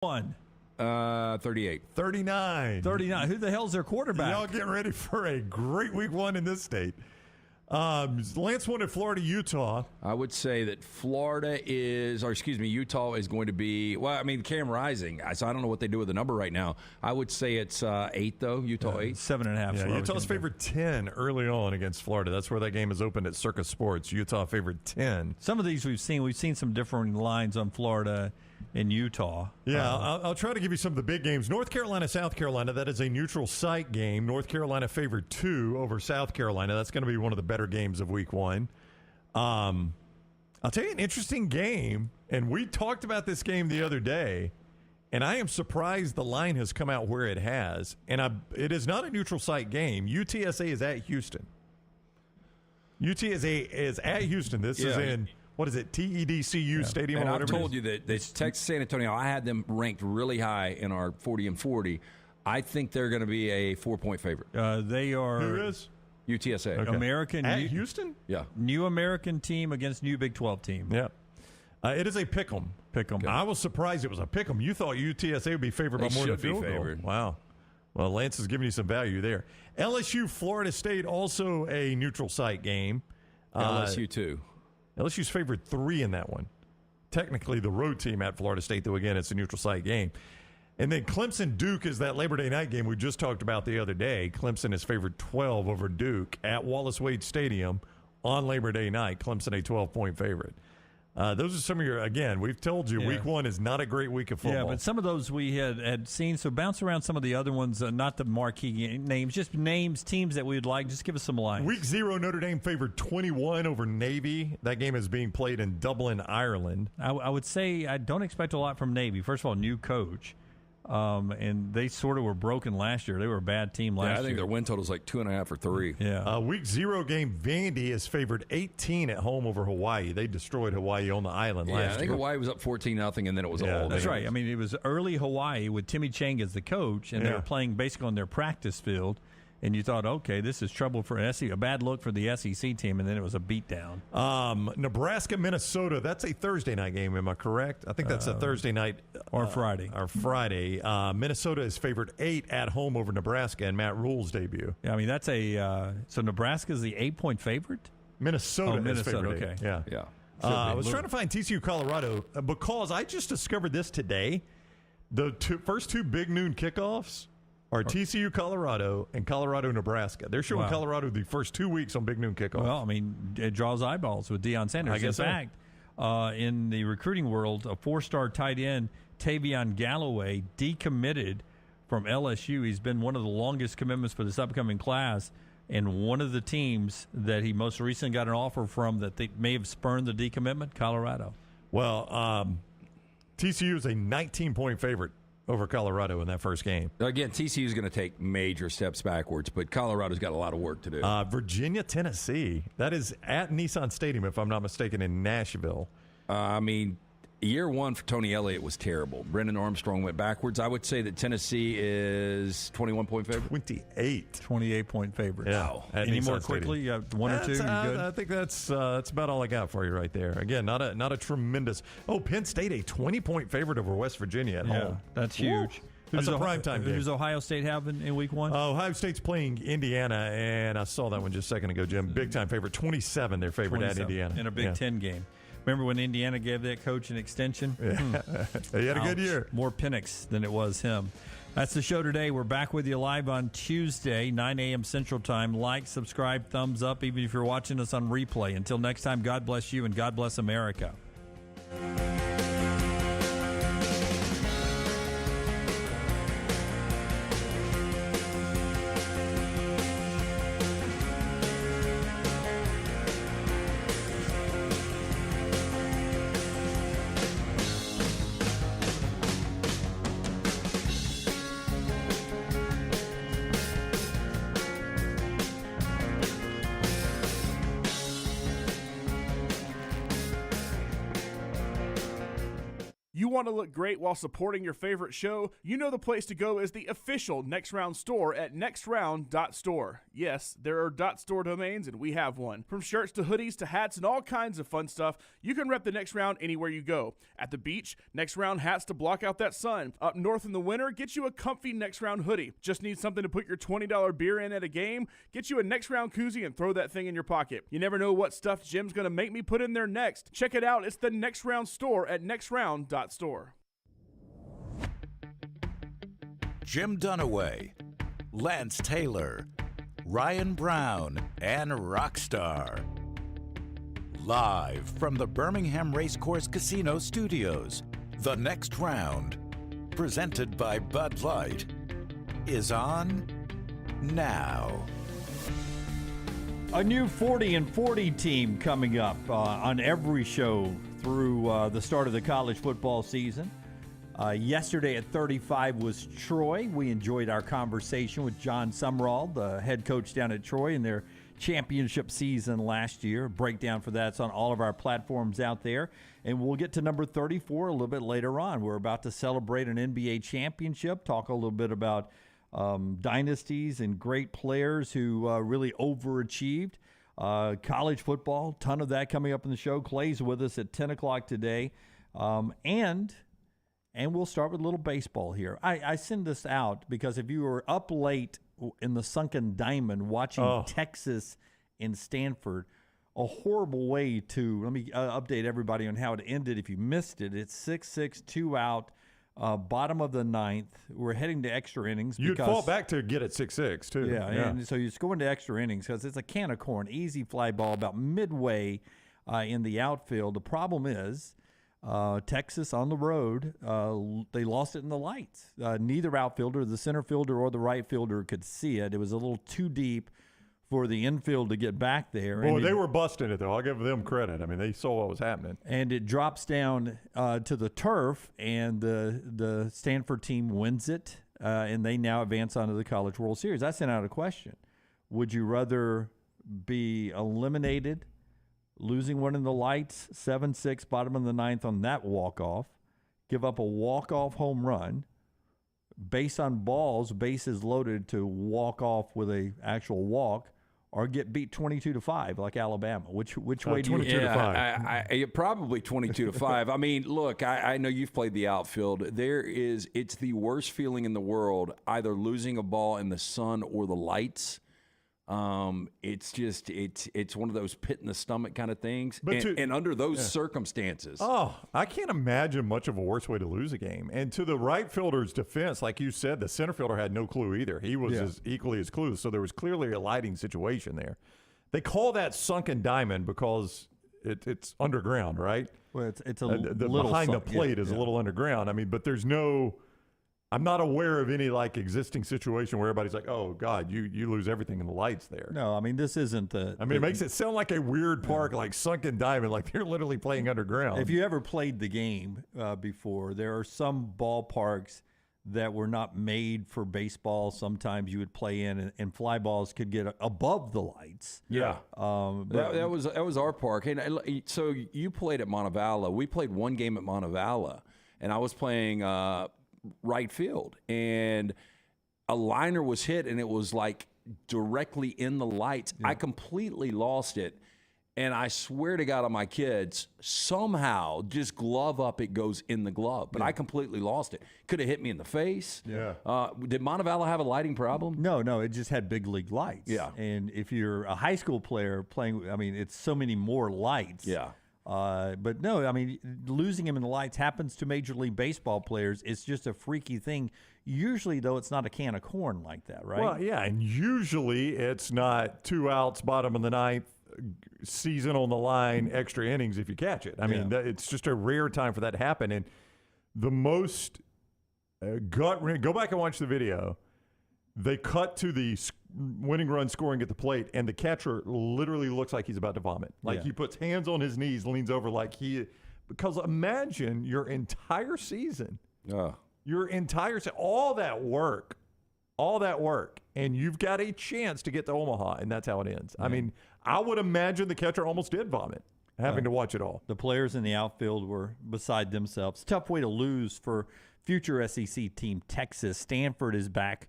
One. 38. 39. 39. Who the hell's their quarterback? Y'all getting ready for a great week one in this state. Lance wanted Florida, Utah. I would say that Utah is going to be, Cam Rising. So I don't know what they do with the number right now. I would say it's 8, though. Utah 8. 7.5. Yeah, Utah's favored 10 early on against Florida. That's where that game is opened at Circus Sports. Utah favored 10. Some of these we've seen some differing lines on Florida and Utah. Yeah, I'll try to give you some of the big games. North Carolina, South Carolina, that is a neutral site game. North Carolina favored 2 over South Carolina. That's going to be one of the better games of week one. I'll tell you an interesting game, and we talked about this game the other day, and I am surprised the line has come out where it has. And it is not a neutral site game. UTSA is at Houston. UTSA is at Houston. This is in... What is it? TEDCU Stadium. And or I've told you that Texas San Antonio, I had them ranked really high in our 40 and 40. I think they're going to be a 4-point favorite. They are. Who is? UTSA. Okay. American. At Houston? Yeah. New American team against new Big 12 team. Yeah. It is a pick'em. Pick'em. I was surprised it was a pick'em. You thought UTSA would be favored by more than a field goal. Wow. Well, Lance is giving you some value there. LSU, Florida State, also a neutral site game. LSU, too. LSU's favored 3 in that one. Technically, the road team at Florida State, though, again, it's a neutral site game. And then Clemson-Duke is that Labor Day night game we just talked about the other day. Clemson is favored 12 over Duke at Wallace-Wade Stadium on Labor Day night. Clemson a 12-point favorite. Those are some of your, again, we've told you, week one is not a great week of football. Yeah, but some of those we had seen, so bounce around some of the other ones, not the marquee names, just names, teams that we would like. Just give us some lines. Week 0, Notre Dame favored 21 over Navy. That game is being played in Dublin, Ireland. I would say I don't expect a lot from Navy. First of all, new coach. And they sort of were broken last year. They were a bad team last year. I think their win total is like 2.5 or 3. Yeah. Week 0 game, Vandy is favored 18 at home over Hawaii. They destroyed Hawaii on the island last year. I think Hawaii was up 14-0, and then it was all. That's right. I mean, it was early Hawaii with Timmy Chang as the coach, and they were playing basically on their practice field. And you thought, okay, this is trouble for SEC, a bad look for the SEC team, and then it was a beatdown. Nebraska, Minnesota, that's a Thursday night game, am I correct? I think that's a Thursday night. Or Friday. Minnesota is favored 8 at home over Nebraska in Matt Rule's debut. Yeah, I mean, that's so Nebraska's the 8-point favorite? Minnesota is favored 8. Okay. Yeah. I was trying to find TCU, Colorado, because I just discovered this today. The first 2 big noon kickoffs are TCU, Colorado, and Colorado, Nebraska. They're showing Colorado the first 2 weeks on Big Noon kickoff. Well, I mean, it draws eyeballs with Deion Sanders. I guess in fact, in the recruiting world, a 4-star tight end, Tavion Galloway, decommitted from LSU. He's been one of the longest commitments for this upcoming class, and one of the teams that he most recently got an offer from that they may have spurned the decommitment, Colorado. Well, TCU is a 19-point favorite over Colorado in that first game. Again, TCU is going to take major steps backwards, but Colorado's got a lot of work to do. Virginia, Tennessee. That is at Nissan Stadium, if I'm not mistaken, in Nashville. Year 1 for Tony Elliott was terrible. Brendan Armstrong went backwards. I would say that Tennessee is 21-point favorite. 28. 28-point favorite. Yeah. Wow. Any more quickly? You have 1 or 2? You good? I think that's about all I got for you right there. Again, not a tremendous. Penn State, a 20-point favorite over West Virginia at home. That's huge. That's a primetime game. Who does Ohio State have in week 1? Ohio State's playing Indiana, and I saw that one just a second ago, Jim. Big-time favorite, 27. They're favored at Indiana. In a Big Ten game. Remember when Indiana gave that coach an extension? Yeah. He had a good year. More Penix than it was him. That's the show today. We're back with you live on Tuesday, 9 a.m. Central Time. Like, subscribe, thumbs up, even if you're watching us on replay. Until next time, God bless you and God bless America. want to look great while supporting your favorite show, you know the place to go is the official Next Round store at nextround.store. Yes, there are .store domains, and we have one. From shirts to hoodies to hats and all kinds of fun stuff, you can rep the Next Round anywhere you go. At the beach, Next Round hats to block out that sun. Up north in the winter, get you a comfy Next Round hoodie. Just need something to put your $20 beer in at a game? Get you a Next Round koozie and throw that thing in your pocket. You never know what stuff Jim's going to make me put in there next. Check it out. It's the Next Round store at nextround.store. Jim Dunaway, Lance Taylor, Ryan Brown, and Rockstar. Live from the Birmingham Racecourse Casino Studios, the Next Round, presented by Bud Light, is on now. A new 40 and 40 team coming up on every show through the start of the college football season. Yesterday at 35 was Troy. We enjoyed our conversation with John Sumrall, the head coach down at Troy, in their championship season last year. Breakdown for that's on all of our platforms out there. And we'll get to number 34 a little bit later on. We're about to celebrate an NBA championship, talk a little bit about dynasties and great players who really overachieved. College football, ton of that coming up in the show. Clay's with us at 10 o'clock today. And we'll start with a little baseball here. I send this out because if you were up late in the Sunken Diamond watching Texas and Stanford, a horrible way to – let me update everybody on how it ended if you missed it. It's 6-6, 2 out, bottom of the ninth. We're heading to extra innings. You'd fall back to get it 6-6, too. Yeah, and so you're going to extra innings because it's a can of corn, easy fly ball about midway in the outfield. The problem is – Texas on the road, they lost it in the lights. Neither outfielder, the center fielder or the right fielder, could see it. It was a little too deep for the infield to get back there. Boy, they were busting it, though. I'll give them credit. I mean, they saw what was happening. And it drops down to the turf, and the Stanford team wins it, and they now advance onto the College World Series. I sent out a question. Would you rather be eliminated losing one in the lights, 7-6, bottom of the ninth on that walk-off, give up a walk-off home run, base on balls, bases loaded to walk off with a actual walk, or get beat 22-5 like Alabama? Which way do you? 22-5. Probably 22-5. I mean, look, I know you've played the outfield. It's the worst feeling in the world, either losing a ball in the sun or the lights. It's one of those pit in the stomach kind of things. And under those circumstances. I can't imagine much of a worse way to lose a game. And to the right fielder's defense, like you said, the center fielder had no clue either. He was equally as clueless. So there was clearly a lighting situation there. They call that Sunken Diamond because it's underground, right? Well, it's a little behind the plate is a little underground. I mean, but there's no. I'm not aware of any like existing situation where everybody's like, "Oh God, you lose everything in the lights there." No, I mean this isn't the. I mean, it makes it sound like a weird park, like Sunken Diamond, like they're literally playing underground. If you ever played the game before, there are some ballparks that were not made for baseball. Sometimes you would play in, and fly balls could get above the lights. Yeah, that was our park. And so you played at Montevallo. We played one game at Montevallo, and I was playing. Right field, and a liner was hit, and it was like directly in the lights. I completely lost it, and I swear to God on my kids, somehow just glove up, it goes in the glove, but I completely lost it. Could have hit me in the face. Yeah. Did Montevallo have a lighting problem? No, it just had big league lights. Yeah, and if you're a high school player playing, I mean, it's so many more lights. Yeah. But no, I mean, losing him in the lights happens to Major League Baseball players. It's just a freaky thing. Usually, though, it's not a can of corn like that, right? Well, yeah, and usually it's not 2 outs, bottom of the ninth, season on the line, extra innings if you catch it. I mean, it's just a rare time for that to happen. And the most go back and watch the video. They cut to the winning run scoring at the plate, and the catcher literally looks like he's about to vomit. Like he puts hands on his knees, leans over like because imagine your entire season, all that work, and you've got a chance to get to Omaha, and that's how it ends. I mean, I would imagine the catcher almost did vomit. having to watch it all. The players in the outfield were beside themselves. Tough way to lose for future SEC team Texas. Stanford is back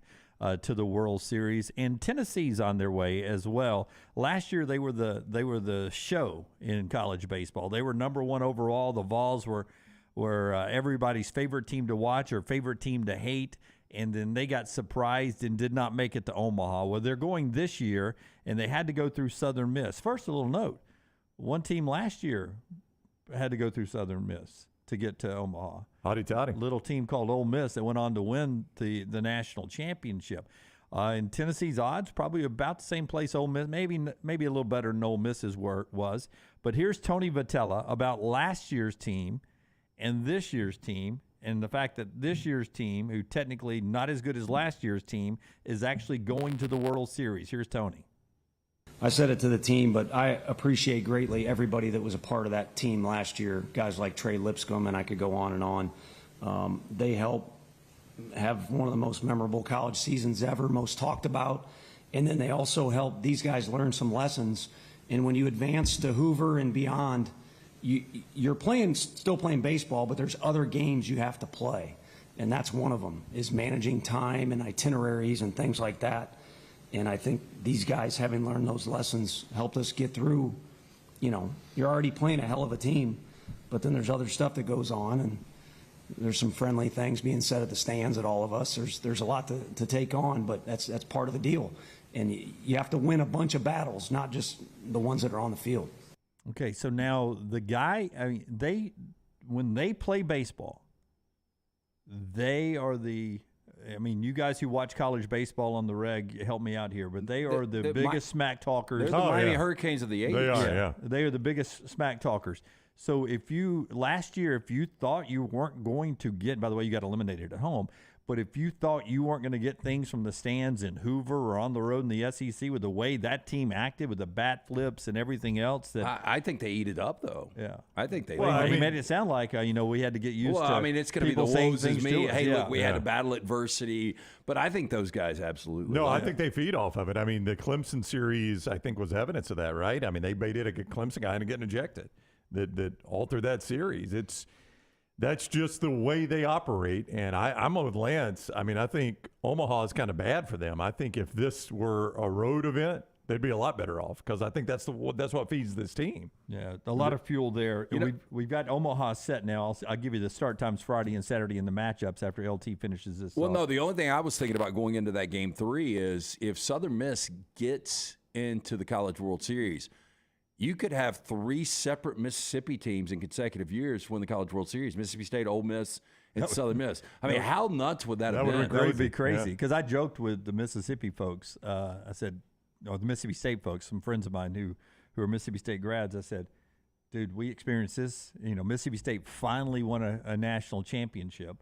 to the World Series, and Tennessee's on their way as well. Last year they were the show in college baseball. They were number 1 overall. The Vols were everybody's favorite team to watch or favorite team to hate, and then they got surprised and did not make it to Omaha. Well, they're going this year, and they had to go through Southern Miss. First, a little note: one team last year had to go through Southern Miss to get to Omaha. Hotty toddy. Little team called Ole Miss that went on to win the national championship. And Tennessee's odds probably about the same place Ole Miss, maybe a little better than Ole Miss's was. But here's Tony Vitello about last year's team and this year's team, and the fact that this year's team, who technically not as good as last year's team, is actually going to the World Series. Here's Tony. I said it to the team, but I appreciate greatly everybody that was a part of that team last year, guys like Trey Lipscomb, and I could go on and on. They helped have one of the most memorable college seasons ever, most talked about, and then they also helped these guys learn some lessons. And when you advance to Hoover and beyond, you're still playing baseball, but there's other games you have to play, and that's one of them, is managing time and itineraries and things like that. And I think these guys, having learned those lessons, helped us get through. You're already playing a hell of a team, but then there's other stuff that goes on, and there's some friendly things being said at the stands at all of us. There's a lot to take on, but that's part of the deal. And you have to win a bunch of battles, not just the ones that are on the field. Okay, so now the guy, when they play baseball, they are you guys who watch college baseball on the reg, help me out here, but they are the biggest smack talkers. They're the Miami Hurricanes of the 80s. They are, yeah. They are the biggest smack talkers. So last year, if you thought you weren't going to get, by the way, you got eliminated at home, but if you thought you weren't going to get things from the stands in Hoover or on the road in the SEC with the way that team acted with the bat flips and everything else, I think they eat it up, though. Yeah, I think they. He made it sound like we had to get used to. It's going to be the woes is me. Hey, look, we had to battle adversity, but I think those guys absolutely. No, I think they feed off of it. I mean, the Clemson series, I think, was evidence of that, right? I mean, they did a Clemson guy and getting ejected that altered that series. That's just the way they operate, and I'm with Lance. I mean, I think Omaha is kind of bad for them. I think if this were a road event, they'd be a lot better off because I think that's what feeds this team. Yeah, a lot of fuel there. We've got Omaha set now. I'll give you the start times Friday and Saturday and the matchups after LT finishes this. Well, no, the only thing I was thinking about going into that game 3 is if Southern Miss gets into the College World Series, you could have 3 separate Mississippi teams in consecutive years win the College World Series: Mississippi State, Ole Miss, and Southern Miss. I mean, how nuts would that have been? That would be crazy. Because I joked with the Mississippi folks. I said, the Mississippi State folks, some friends of mine who are Mississippi State grads. I said, dude, we experienced this. Mississippi State finally won a national championship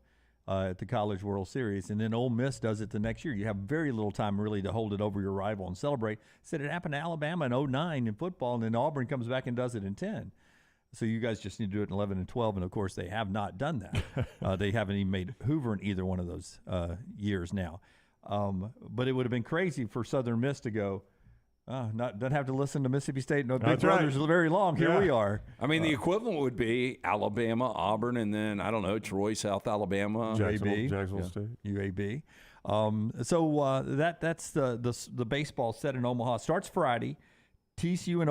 at the College World Series, and then Ole Miss does it the next year. You have very little time really to hold it over your rival and celebrate. Said it happened to Alabama in 2009 in football, and then Auburn comes back and does it in 2010. So you guys just need to do it in 2011 and 2012, and of course they have not done that. They haven't even made Hoover in either one of those years now. But it would have been crazy for Southern Miss to go, doesn't have to listen to Mississippi State and Big Brothers very long. Here we are. I mean, the equivalent would be Alabama, Auburn, and then, I don't know, Troy, South Alabama. Jacksonville State. UAB. So that's the baseball set in Omaha. Starts Friday. TCU and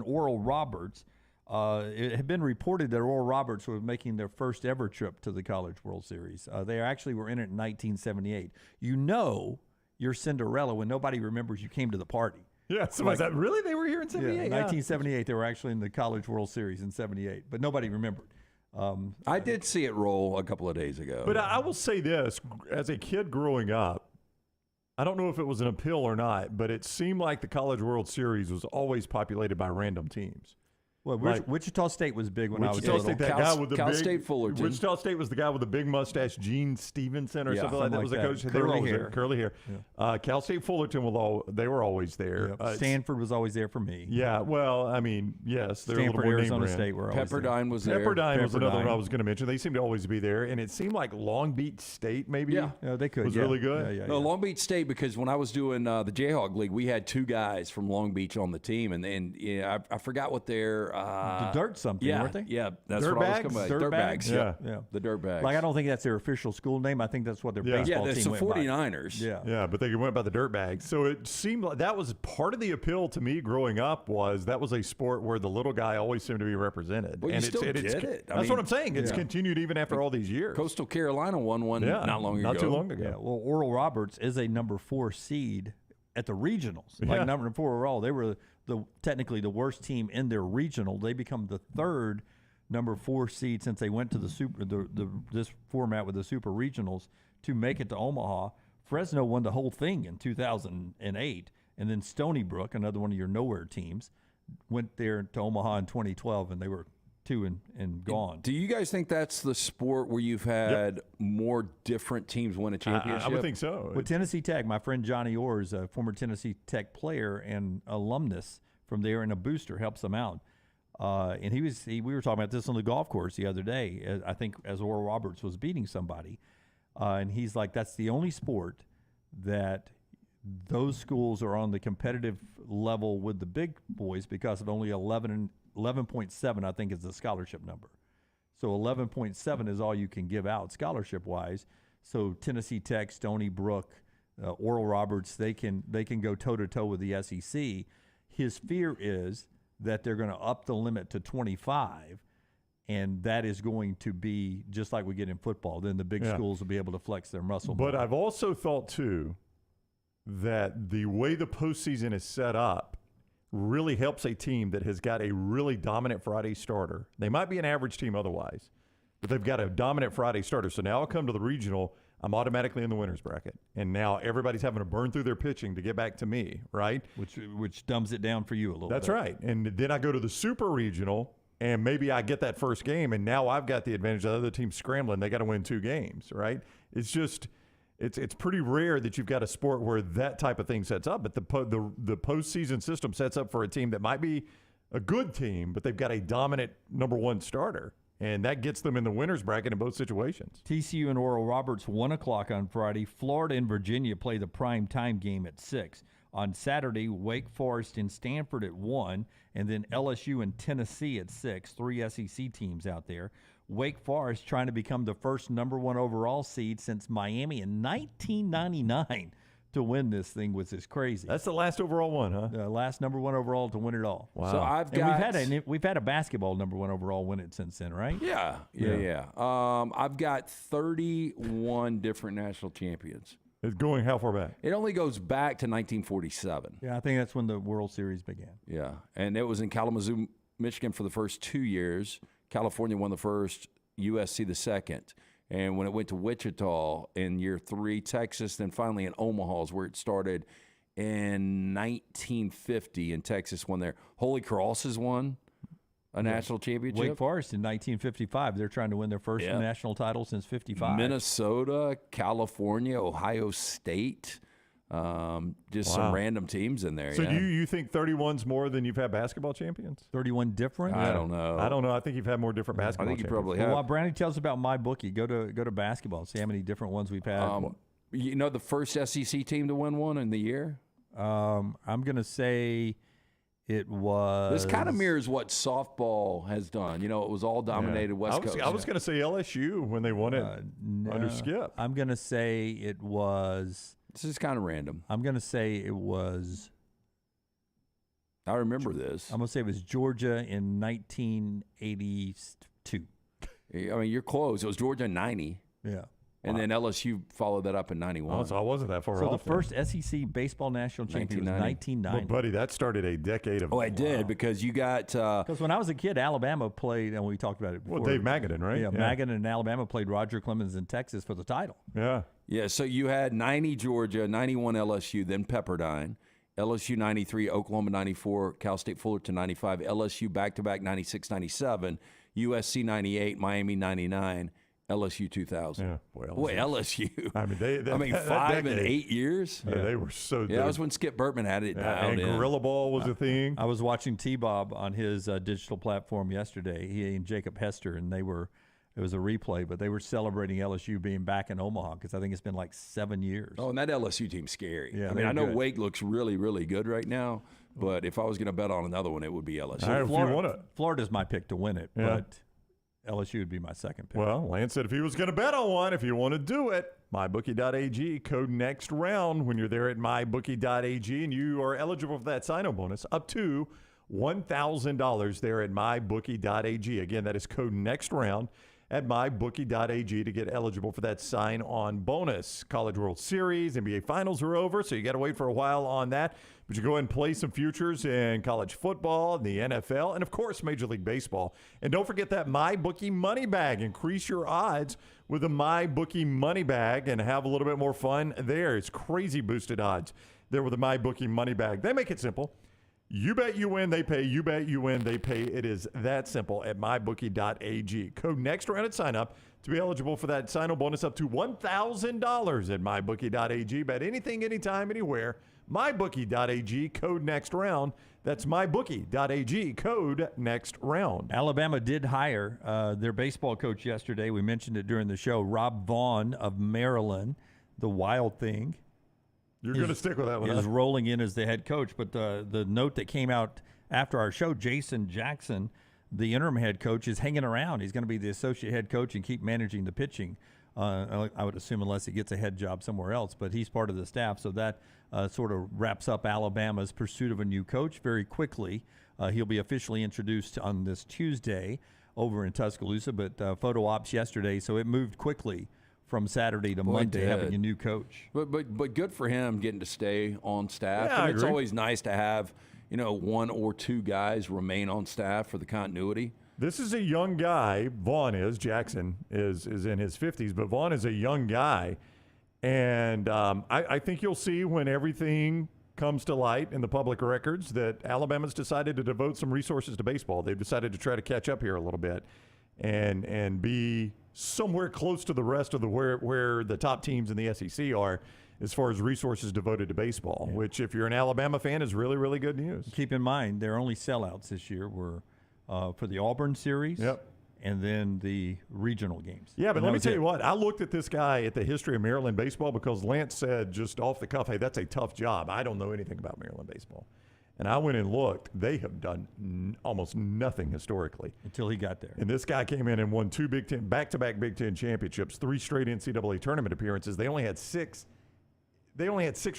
Oral Roberts. It had been reported that Oral Roberts was making their first ever trip to the College World Series. They actually were in it in 1978. You're Cinderella when nobody remembers you came to the party. Yeah, so was that really? They were here in 78? Yeah, 1978. They were actually in the College World Series in 78, but nobody remembered. I did see it roll a couple of days ago. But I will say this, as a kid growing up, I don't know if it was an appeal or not, but it seemed like the College World Series was always populated by random teams. Well, Wichita State was big when I was Wichita little. State, that guy with the Cal big State Fullerton. Wichita State was the guy with the big mustache, Gene Stevenson or something like that. like Was the that. coach? They were Curly always hair. there. Curly hair. Yeah. Cal State Fullerton they were always there. Yep. Stanford was always there for me. Yeah, well, I mean, yes, they're a Stanford, little more Arizona name State were always there. Pepperdine was there. Pepperdine was another one Pepperdine. I was going to mention. They seem to always be there, and it seemed like Long Beach State maybe. Yeah. Yeah, they could. Was yeah. really good. Yeah, yeah, No, yeah. Long Beach State, because when I was doing the Jayhawk League, we had 2 guys from Long Beach on the team, and I forgot what their The dirt something, yeah, weren't they? yeah, that's Dirt what bags? I was coming Dirt Dirt bags, bags? yeah. Yeah. The dirt bags. Like, I don't think that's their official school name. I think that's what their Yeah. baseball that's team the went by. 49ers. Yeah. Yeah, but they went by the dirtbags. So it seemed like that was part of the appeal to me growing up was that was a sport where the little guy always seemed to be represented. Well, you and still get it. I That's mean, what I'm saying. It's continued even after all these years. Coastal Carolina won one not long ago. Not too long ago. Yeah, well, Oral Roberts is a number 4 seed at the regionals. Yeah. Like number 4 overall. They were technically the worst team in their regional. They become the 3rd number 4 seed since they went to this format with the super regionals to make it to Omaha. Fresno won the whole thing in 2008, and then Stony Brook, another one of your nowhere teams, went there to Omaha in 2012, and they were 2 and gone. Do you guys think that's the sport where you've had more different teams win a championship? I would think so. With Tennessee Tech, my friend Johnny Orr is a former Tennessee Tech player and alumnus from there, and a booster helps them out. And we were talking about this on the golf course the other day. I think as Oral Roberts was beating somebody, and he's like, "That's the only sport that those schools are on the competitive level with the big boys because of only 11.7, I think, is the scholarship number. So 11.7 is all you can give out scholarship wise. So Tennessee Tech, Stony Brook, Oral Roberts, they can go toe to toe with the SEC. His fear is that they're going to up the limit to 25, and that is going to be just like we get in football. Then the big schools will be able to flex their muscle. But more. I've also thought, too, that the way the postseason is set up really helps a team that has got a really dominant Friday starter. They might be an average team otherwise, but they've got a dominant Friday starter. So now I'll come to the regional, I'm automatically in the winner's bracket. And now everybody's having to burn through their pitching to get back to me, right? Which dumbs it down for you a little That's bit. right. And then I go to the super regional, and maybe I get that first game, and now I've got the advantage of the other team scrambling. They got to win 2 games, right? It's just it's pretty rare that you've got a sport where that type of thing sets up. But the postseason system sets up for a team that might be a good team, but they've got a dominant number 1 starter. And that gets them in the winner's bracket in both situations. TCU and Oral Roberts, 1 o'clock on Friday. Florida and Virginia play the prime time game at 6. On Saturday, Wake Forest and Stanford at 1, and then LSU and Tennessee at 6. 3 SEC teams out there. Wake Forest trying to become the first number 1 overall seed since Miami in 1999 to win this thing, which is crazy. That's the last overall one, huh? The last number 1 overall to win it all. Wow. So We've had a basketball number 1 overall win it since then, right? Yeah. I've got 31 different national champions. It's going how far back? It only goes back to 1947. Yeah, I think that's when the World Series began. Yeah, and it was in Kalamazoo, Michigan for the first 2 years. California won the first, USC the second. And when it went to Wichita in year 3, Texas, then finally in Omaha is where it started in 1950, and Texas won there. Holy Cross has won a national championship. Wake Forest in 1955. They're trying to win their first national title since 55. Minnesota, California, Ohio State. Just some random teams in there. So do you think 31's more than you've had basketball champions? 31 different? I don't know. I don't know. I think you've had more different basketball I think you champions. probably Well, have. while Brownie tells about my bookie, go to basketball. See how many different ones we've had. You know the first SEC team to win one in the year? I'm going to say it was... This kind of mirrors what softball has done. You know, it was all dominated West Coast. I was going to say LSU when they won it under no, Skip. I'm going to say it was... This is kind of random. I'm going to say it was... I remember this. I'm going to say it was Georgia in 1982. I mean, you're close. It was Georgia in 90. Yeah. And then LSU folled that up in 91. Oh, so I wasn't that far So off. the first SEC baseball national champion was 1990. Well, buddy, that started a decade of... Oh, I did, because you got... Because when I was a kid, Alabama played, and we talked about it before. Well, Dave Magadan, right? Yeah, Magadan and Alabama played Roger Clemens in Texas for the title. Yeah. Yeah, so you had 90 Georgia, 91 LSU, then Pepperdine. LSU 93, Oklahoma 94, Cal State Fullerton 95, LSU back-to-back 96, 97, USC 98, Miami 99, LSU 2000. Yeah, boy, LSU. I mean, 5 and 8 years. Yeah, they were so good. Yeah, that was when Skip Bertman had it dialed and in. Gorilla Ball was a thing. I was watching T-Bob on his digital platform yesterday. He and Jacob Hester, and it was a replay, but they were celebrating LSU being back in Omaha because I think it's been like 7 years. Oh, and that LSU team's scary. Yeah, I mean, I know good. Wake looks really, really good right now, but if I was going to bet on another one, it would be LSU. All right, Florida's my pick to win it, Yeah. but LSU would be my second pick. Well, Lance said if he was going to bet on one, if you want to do it, mybookie.ag, code next round when you're there at mybookie.ag, and you are eligible for that sign-on bonus up to $1,000 there at mybookie.ag. Again, that is code next round at mybookie.ag to get eligible for that sign-on bonus. College World Series, NBA Finals are over, so you got to wait for a while on that. But you go ahead and play some futures in college football, and the NFL, and, of course, Major League Baseball. And don't forget that MyBookie money bag. Increase your odds with a MyBookie money bag and have a little bit more fun there. It's crazy boosted odds there with a MyBookie money bag. They make it simple. You bet you win, they pay. You bet you win, they pay. It is that simple at mybookie.ag. Code next round at sign up to be eligible for that sign-up bonus up to $1,000 at mybookie.ag. Bet anything, anytime, anywhere. mybookie.ag, code next round. That's mybookie.ag, code next round. Alabama did hire their baseball coach yesterday. We mentioned it during the show. Rob Vaughn of Maryland, the Wild Thing. You're going to stick with that one. Is rolling in as the head coach. But the note that came out after our show, Jason Jackson, the interim head coach, is hanging around. He's going to be the associate head coach and keep managing the pitching, I would assume, unless he gets a head job somewhere else. But he's part of the staff, so that sort of wraps up Alabama's pursuit of a new coach very quickly. He'll be officially introduced on this Tuesday over in Tuscaloosa, but photo ops yesterday, so it moved quickly from Saturday to Monday, having a new coach. But good for him getting to stay on staff. Yeah, and it's agree. always nice to have, one or two guys remain on staff for the continuity. This is a young guy. Vaughn is. Jackson is in his 50s, but Vaughn is a young guy. And I think you'll see when everything comes to light in the public records that Alabama's decided to devote some resources to baseball. They've decided to try to catch up here a little bit and be somewhere close to the rest of the where the top teams in the SEC are as far as resources devoted to baseball, which if you're an Alabama fan is really, really good news. Keep in mind, their only sellouts this year were for the Auburn series and then the regional games. Yeah, but let me tell you what. I looked at this guy at the history of Maryland baseball because Lance said just off the cuff, hey, that's a tough job. I don't know anything about Maryland baseball. And I went and looked. They have done almost nothing historically. Until he got there. And this guy came in and won two back-to-back Big Ten championships, 3 straight NCAA tournament appearances. They only had 6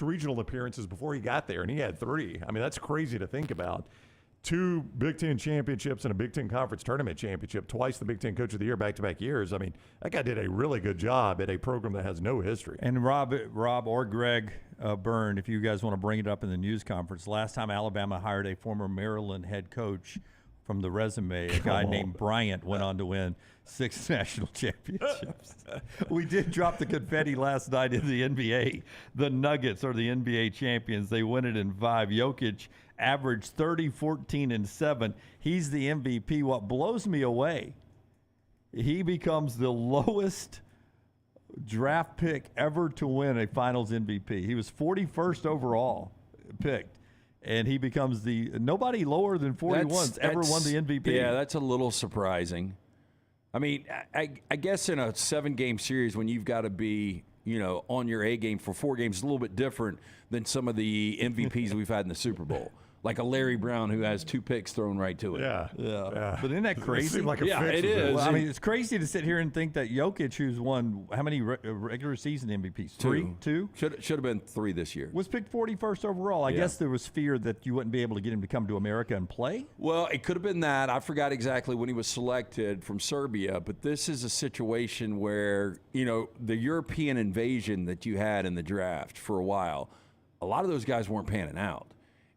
regional appearances before he got there, and he had 3. I mean, that's crazy to think about. 2 Big Ten championships and a Big Ten Conference Tournament championship, twice the Big Ten Coach of the Year back-to-back years. I mean, that guy did a really good job at a program that has no history. And Rob or Greg Byrne, if you guys want to bring it up in the news conference, last time Alabama hired a former Maryland head coach from the resume, a guy named Bryant went on to win 6 national championships. We did drop the confetti last night in the NBA. The Nuggets are the NBA champions. They win it in 5. Jokic averaged 30, 14, and 7. He's the MVP. What blows me away, he becomes the lowest draft pick ever to win a finals MVP. He was 41st overall picked. And he becomes nobody lower than 41's ever won the MVP. Yeah, that's a little surprising. I mean, I guess in a 7-game series when you've got to be, on your A game for 4 games, it's a little bit different than some of the MVPs we've had in the Super Bowl. Like a Larry Brown who has 2 picks thrown right to it. Yeah. But isn't that crazy? It seemed like a Yeah, fix it with is. Well, I mean, it's crazy to sit here and think that Jokic, who's won how many regular season MVPs? 3? 2? Should have been 3 this year. Was picked 41st overall. I guess there was fear that you wouldn't be able to get him to come to America and play. Well, it could have been that. I forgot exactly when he was selected from Serbia, but this is a situation where, the European invasion that you had in the draft for a while, a lot of those guys weren't panning out.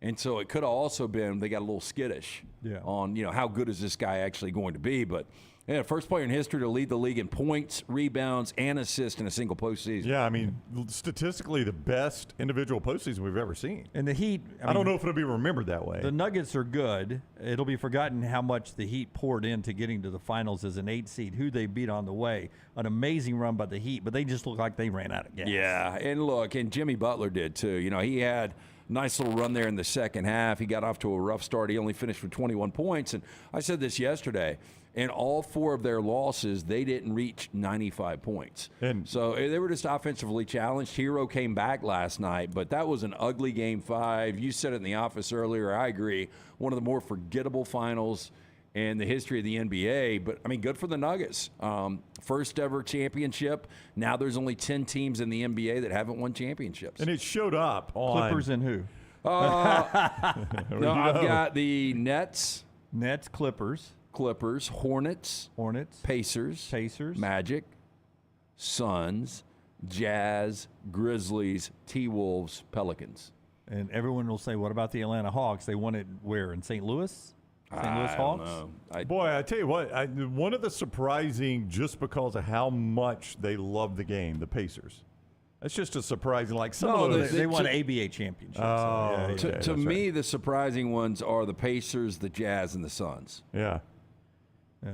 And so it could have also been they got a little skittish on, how good is this guy actually going to be. But Yeah, first player in history to lead the league in points, rebounds, and assists in a single postseason. Yeah, I mean, statistically, the best individual postseason we've ever seen. And the Heat, I don't know if it'll be remembered that way. The Nuggets are good. It'll be forgotten how much the Heat poured into getting to the finals as an 8 seed, who they beat on the way. An amazing run by the Heat, but they just look like they ran out of gas. Yeah, and look, and Jimmy Butler did too. You know, he had a nice little run there in the second half. He got off to a rough start. He only finished with 21 points. And I said this yesterday. In all 4 of their losses, they didn't reach 95 points. And so they were just offensively challenged. Hero came back last night, but that was an ugly Game 5. You said it in the office earlier. I agree. One of the more forgettable finals in the history of the NBA. But, I mean, good for the Nuggets. First ever championship. Now there's only 10 teams in the NBA that haven't won championships. And it showed up on Clippers and who? No, I've got the Nets, Clippers, Hornets, Pacers, Magic, Suns, Jazz, Grizzlies, T-Wolves, Pelicans. And everyone will say, what about the Atlanta Hawks? They won it where? In St. Louis? St. Louis Hawks? Boy, I tell you what, one of the surprising, just because of how much they love the game, the Pacers. That's just a surprising, like some of those. They won ABA championships. To me, the surprising ones are the Pacers, the Jazz, and the Suns.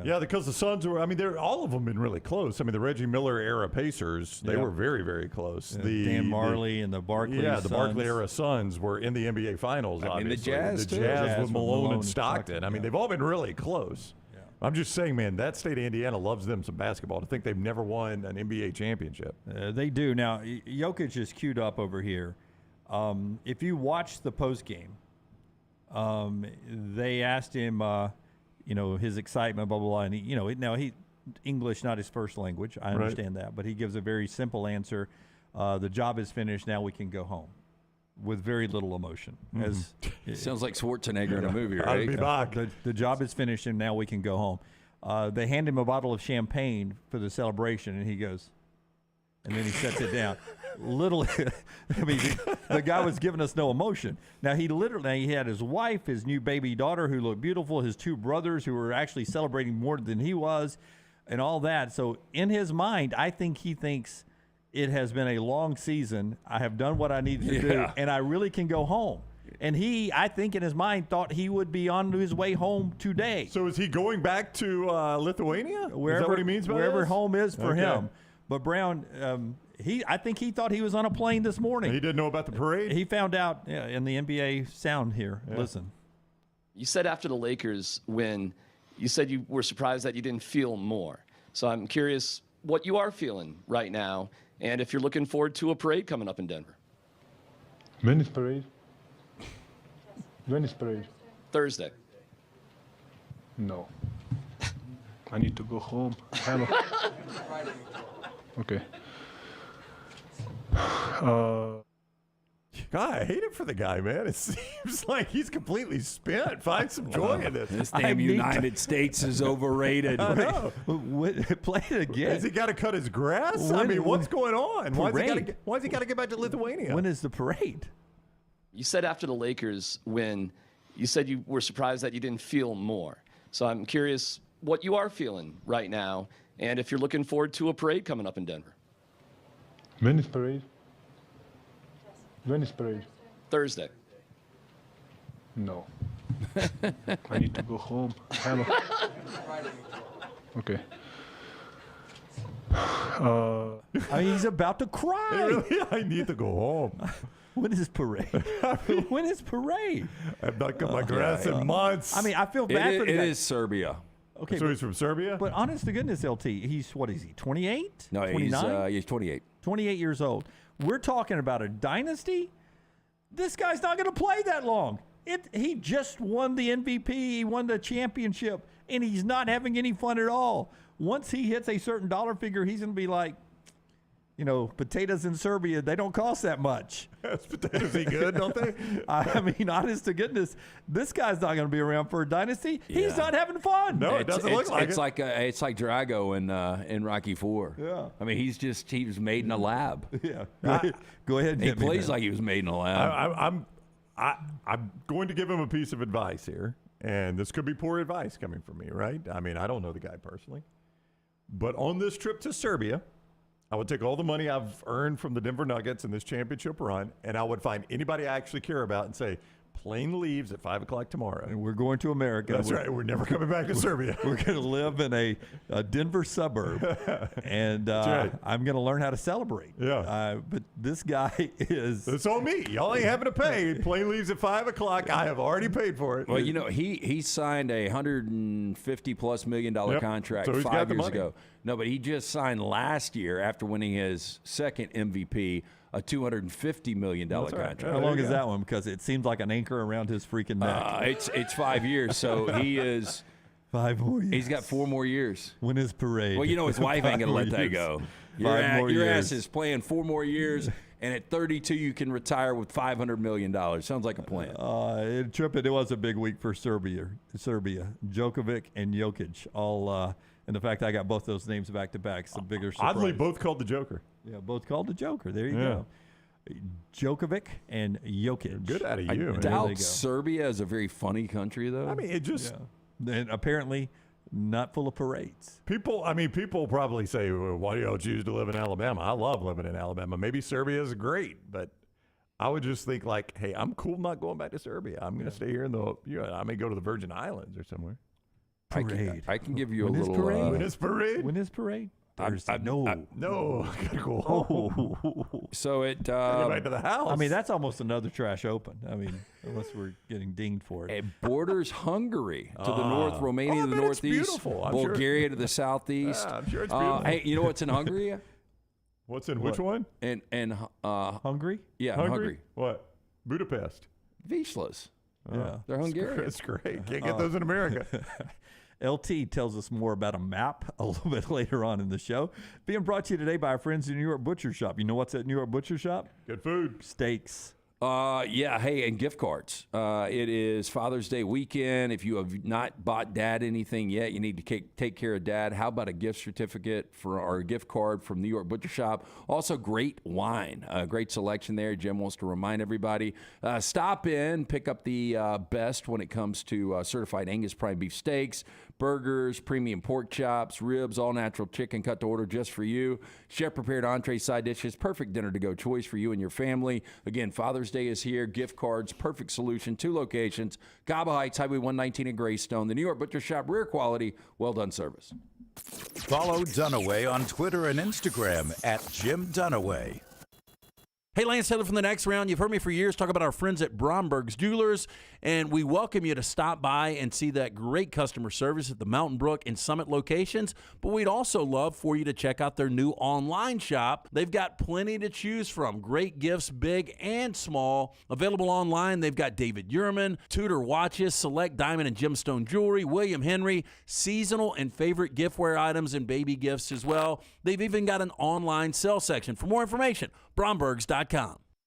Yeah, because the Suns were, I mean, all of them been really close. I mean, the Reggie Miller era Pacers, they were very, very close. Dan Marley and the Barkley the Barkley era Suns were in the NBA Finals, I mean, the Jazz, too. The Jazz with Malone and Stockton. I mean, they've all been really close. Yeah. I'm just saying, man, that state of Indiana loves them some basketball. To think they've never won an NBA championship. They do. Now, Jokic is queued up over here. If you watch the postgame, they asked him, his excitement, blah, blah, blah. And he English, not his first language. I understand that. But he gives a very simple answer. The job is finished. Now we can go home. With very little emotion. Sounds like Schwarzenegger in a movie, right? I'll be back. The job is finished, and now we can go home. They hand him a bottle of champagne for the celebration, and he goes, and then he sets it down. The guy was giving us no emotion. Now, he had his wife, his new baby daughter who looked beautiful, his 2 brothers who were actually celebrating more than he was, and all that. So in his mind, I think he thinks it has been a long season. I have done what I needed to do, and I really can go home. And I think in his mind, thought he would be on his way home today. So is he going back to Lithuania? Is that what he means by wherever this? Home is for him. But Brown, I think he thought he was on a plane this morning. He didn't know about the parade? He found out in the NBA sound here. Yeah. Listen. You said after the Lakers win, you said you were surprised that you didn't feel more. So I'm curious what you are feeling right now, and if you're looking forward to a parade coming up in Denver. When is parade? When is parade? Thursday. No. I need to go home. Okay. God, I hate it for the guy, man. It seems like he's completely spent. Find some joy in this. This damn United States is overrated. I know. Play it again. Has he got to cut his grass? What's going on? Why has he got to get back to Lithuania? When is the parade? You said after the Lakers win, you said you were surprised that you didn't feel more. So I'm curious what you are feeling right now, and if you're looking forward to a parade coming up in Denver. When is parade? When is parade? Thursday. No. I need to go home. Okay. He's about to cry. I need to go home. When is parade? When is parade? I've not cut my grass in months. I mean, I feel bad for the guy. It is Serbia. Okay, so he's from Serbia? But honest to goodness, LT, what is he, 28? No, 29? He's 28. 28 years old. We're talking about a dynasty? This guy's not going to play that long. He just won the MVP. He won the championship, and he's not having any fun at all. Once he hits a certain dollar figure, he's going to be like, potatoes in Serbia, they don't cost that much. Yes, potatoes ain't good, don't they? I mean, honest to goodness, this guy's not going to be around for a dynasty. Yeah. He's not having fun. No, it doesn't look like it. It's like Drago in Rocky IV. Yeah. I mean, he was made in a lab. Yeah. Go ahead and he plays like he was made in a lab. I'm going to give him a piece of advice here. and this could be poor advice coming from me, right? I mean, I don't know the guy personally. But on this trip to Serbia, I would take all the money I've earned from the Denver Nuggets in this championship run, and I would find anybody I actually care about and say, plane leaves at 5 o'clock tomorrow. And we're going to America. That's right. We're never coming back to Serbia. We're going to live in a Denver suburb, and right. I'm going to learn how to celebrate. Yeah. But this guy is... It's on me. Y'all ain't having to pay. Plane leaves at 5 o'clock. I have already paid for it. Well, you know, he signed a $150+ million contract So he's got 5 the years money. ago. No, but he just signed last year after winning his second MVP, a $250 million That's right. contract. Yeah, How long there you is go. that one? Because it seems like an anchor around his freaking neck. It's 5 years, so he is. 5 more years. He's got 4 more years. When his parade. Well, you know his wife ain't 5 gonna more let that years. go. 5 more Your years. ass is playing 4 more years, and at 32 you can retire with $500 million. Sounds like a plan. It was a big week for Serbia. Jokovic and Jokic, all, and the fact I got both those names back to back is a bigger surprise. Oddly, both called the Joker. Yeah, both called the Joker. There you Yeah. go. Djokovic and Jokic. Good out of I you. man. There they go. doubt Serbia is a very funny country, though. I mean, it just And apparently not full of parades. people probably say, well, why do y'all choose to live in Alabama? I love living in Alabama. Maybe Serbia is great, but I would just think like, hey, I'm cool not going back to Serbia. I'm going to stay here I may go to the Virgin Islands or somewhere. Parade. I can give you When a is little. parade? When is parade? When is parade? Thursday. No, I gotta go home. So it Go back to the house. I mean, that's almost another trash open. I mean, unless we're getting dinged for it. It borders Hungary to the north, Romania I to the bet it's northeast, beautiful. I'm sure. Bulgaria to the southeast. Yeah, I'm sure it's beautiful. Hey, you know what's in Hungary? What's in which one? and Hungry? yeah, Hungary. What? Budapest. Wislas. Yeah. They're Hungarian. It's great. Can't get those in America. LT tells us more about a map a little bit later on in the show. Being brought to you today by our friends at New York Butcher Shop. You know what's at New York Butcher Shop? Good food. Steaks. Yeah, hey, and gift cards. It is Father's Day weekend. If you have not bought Dad anything yet, you need to take care of Dad. How about a gift certificate or a gift card from New York Butcher Shop? Also, great wine. Great selection there. Jim wants to remind everybody. Stop in, pick up the best when it comes to certified Angus prime beef steaks, burgers, premium pork chops, ribs, all-natural chicken cut to order just for you. Chef-prepared entree side dishes, perfect dinner-to-go choice for you and your family. Again, Father's Day is here. Gift cards, perfect solution. 2 locations, Cabo Heights, Highway 119 in Greystone. The New York Butcher Shop, rare quality, well-done service. Follow Dunaway on Twitter and Instagram at Jim Dunaway. Hey, Lance Taylor from the Next Round. You've heard me for years talk about our friends at Bromberg's Jewelers, and we welcome you to stop by and see that great customer service at the Mountain Brook and Summit locations. But we'd also love for you to check out their new online shop. They've got plenty to choose from. Great gifts, big and small. Available online, they've got David Yurman, Tudor watches, select diamond and gemstone jewelry, William Henry, seasonal and favorite giftware items and baby gifts as well. They've even got an online sale section. For more information, Brombergs.com.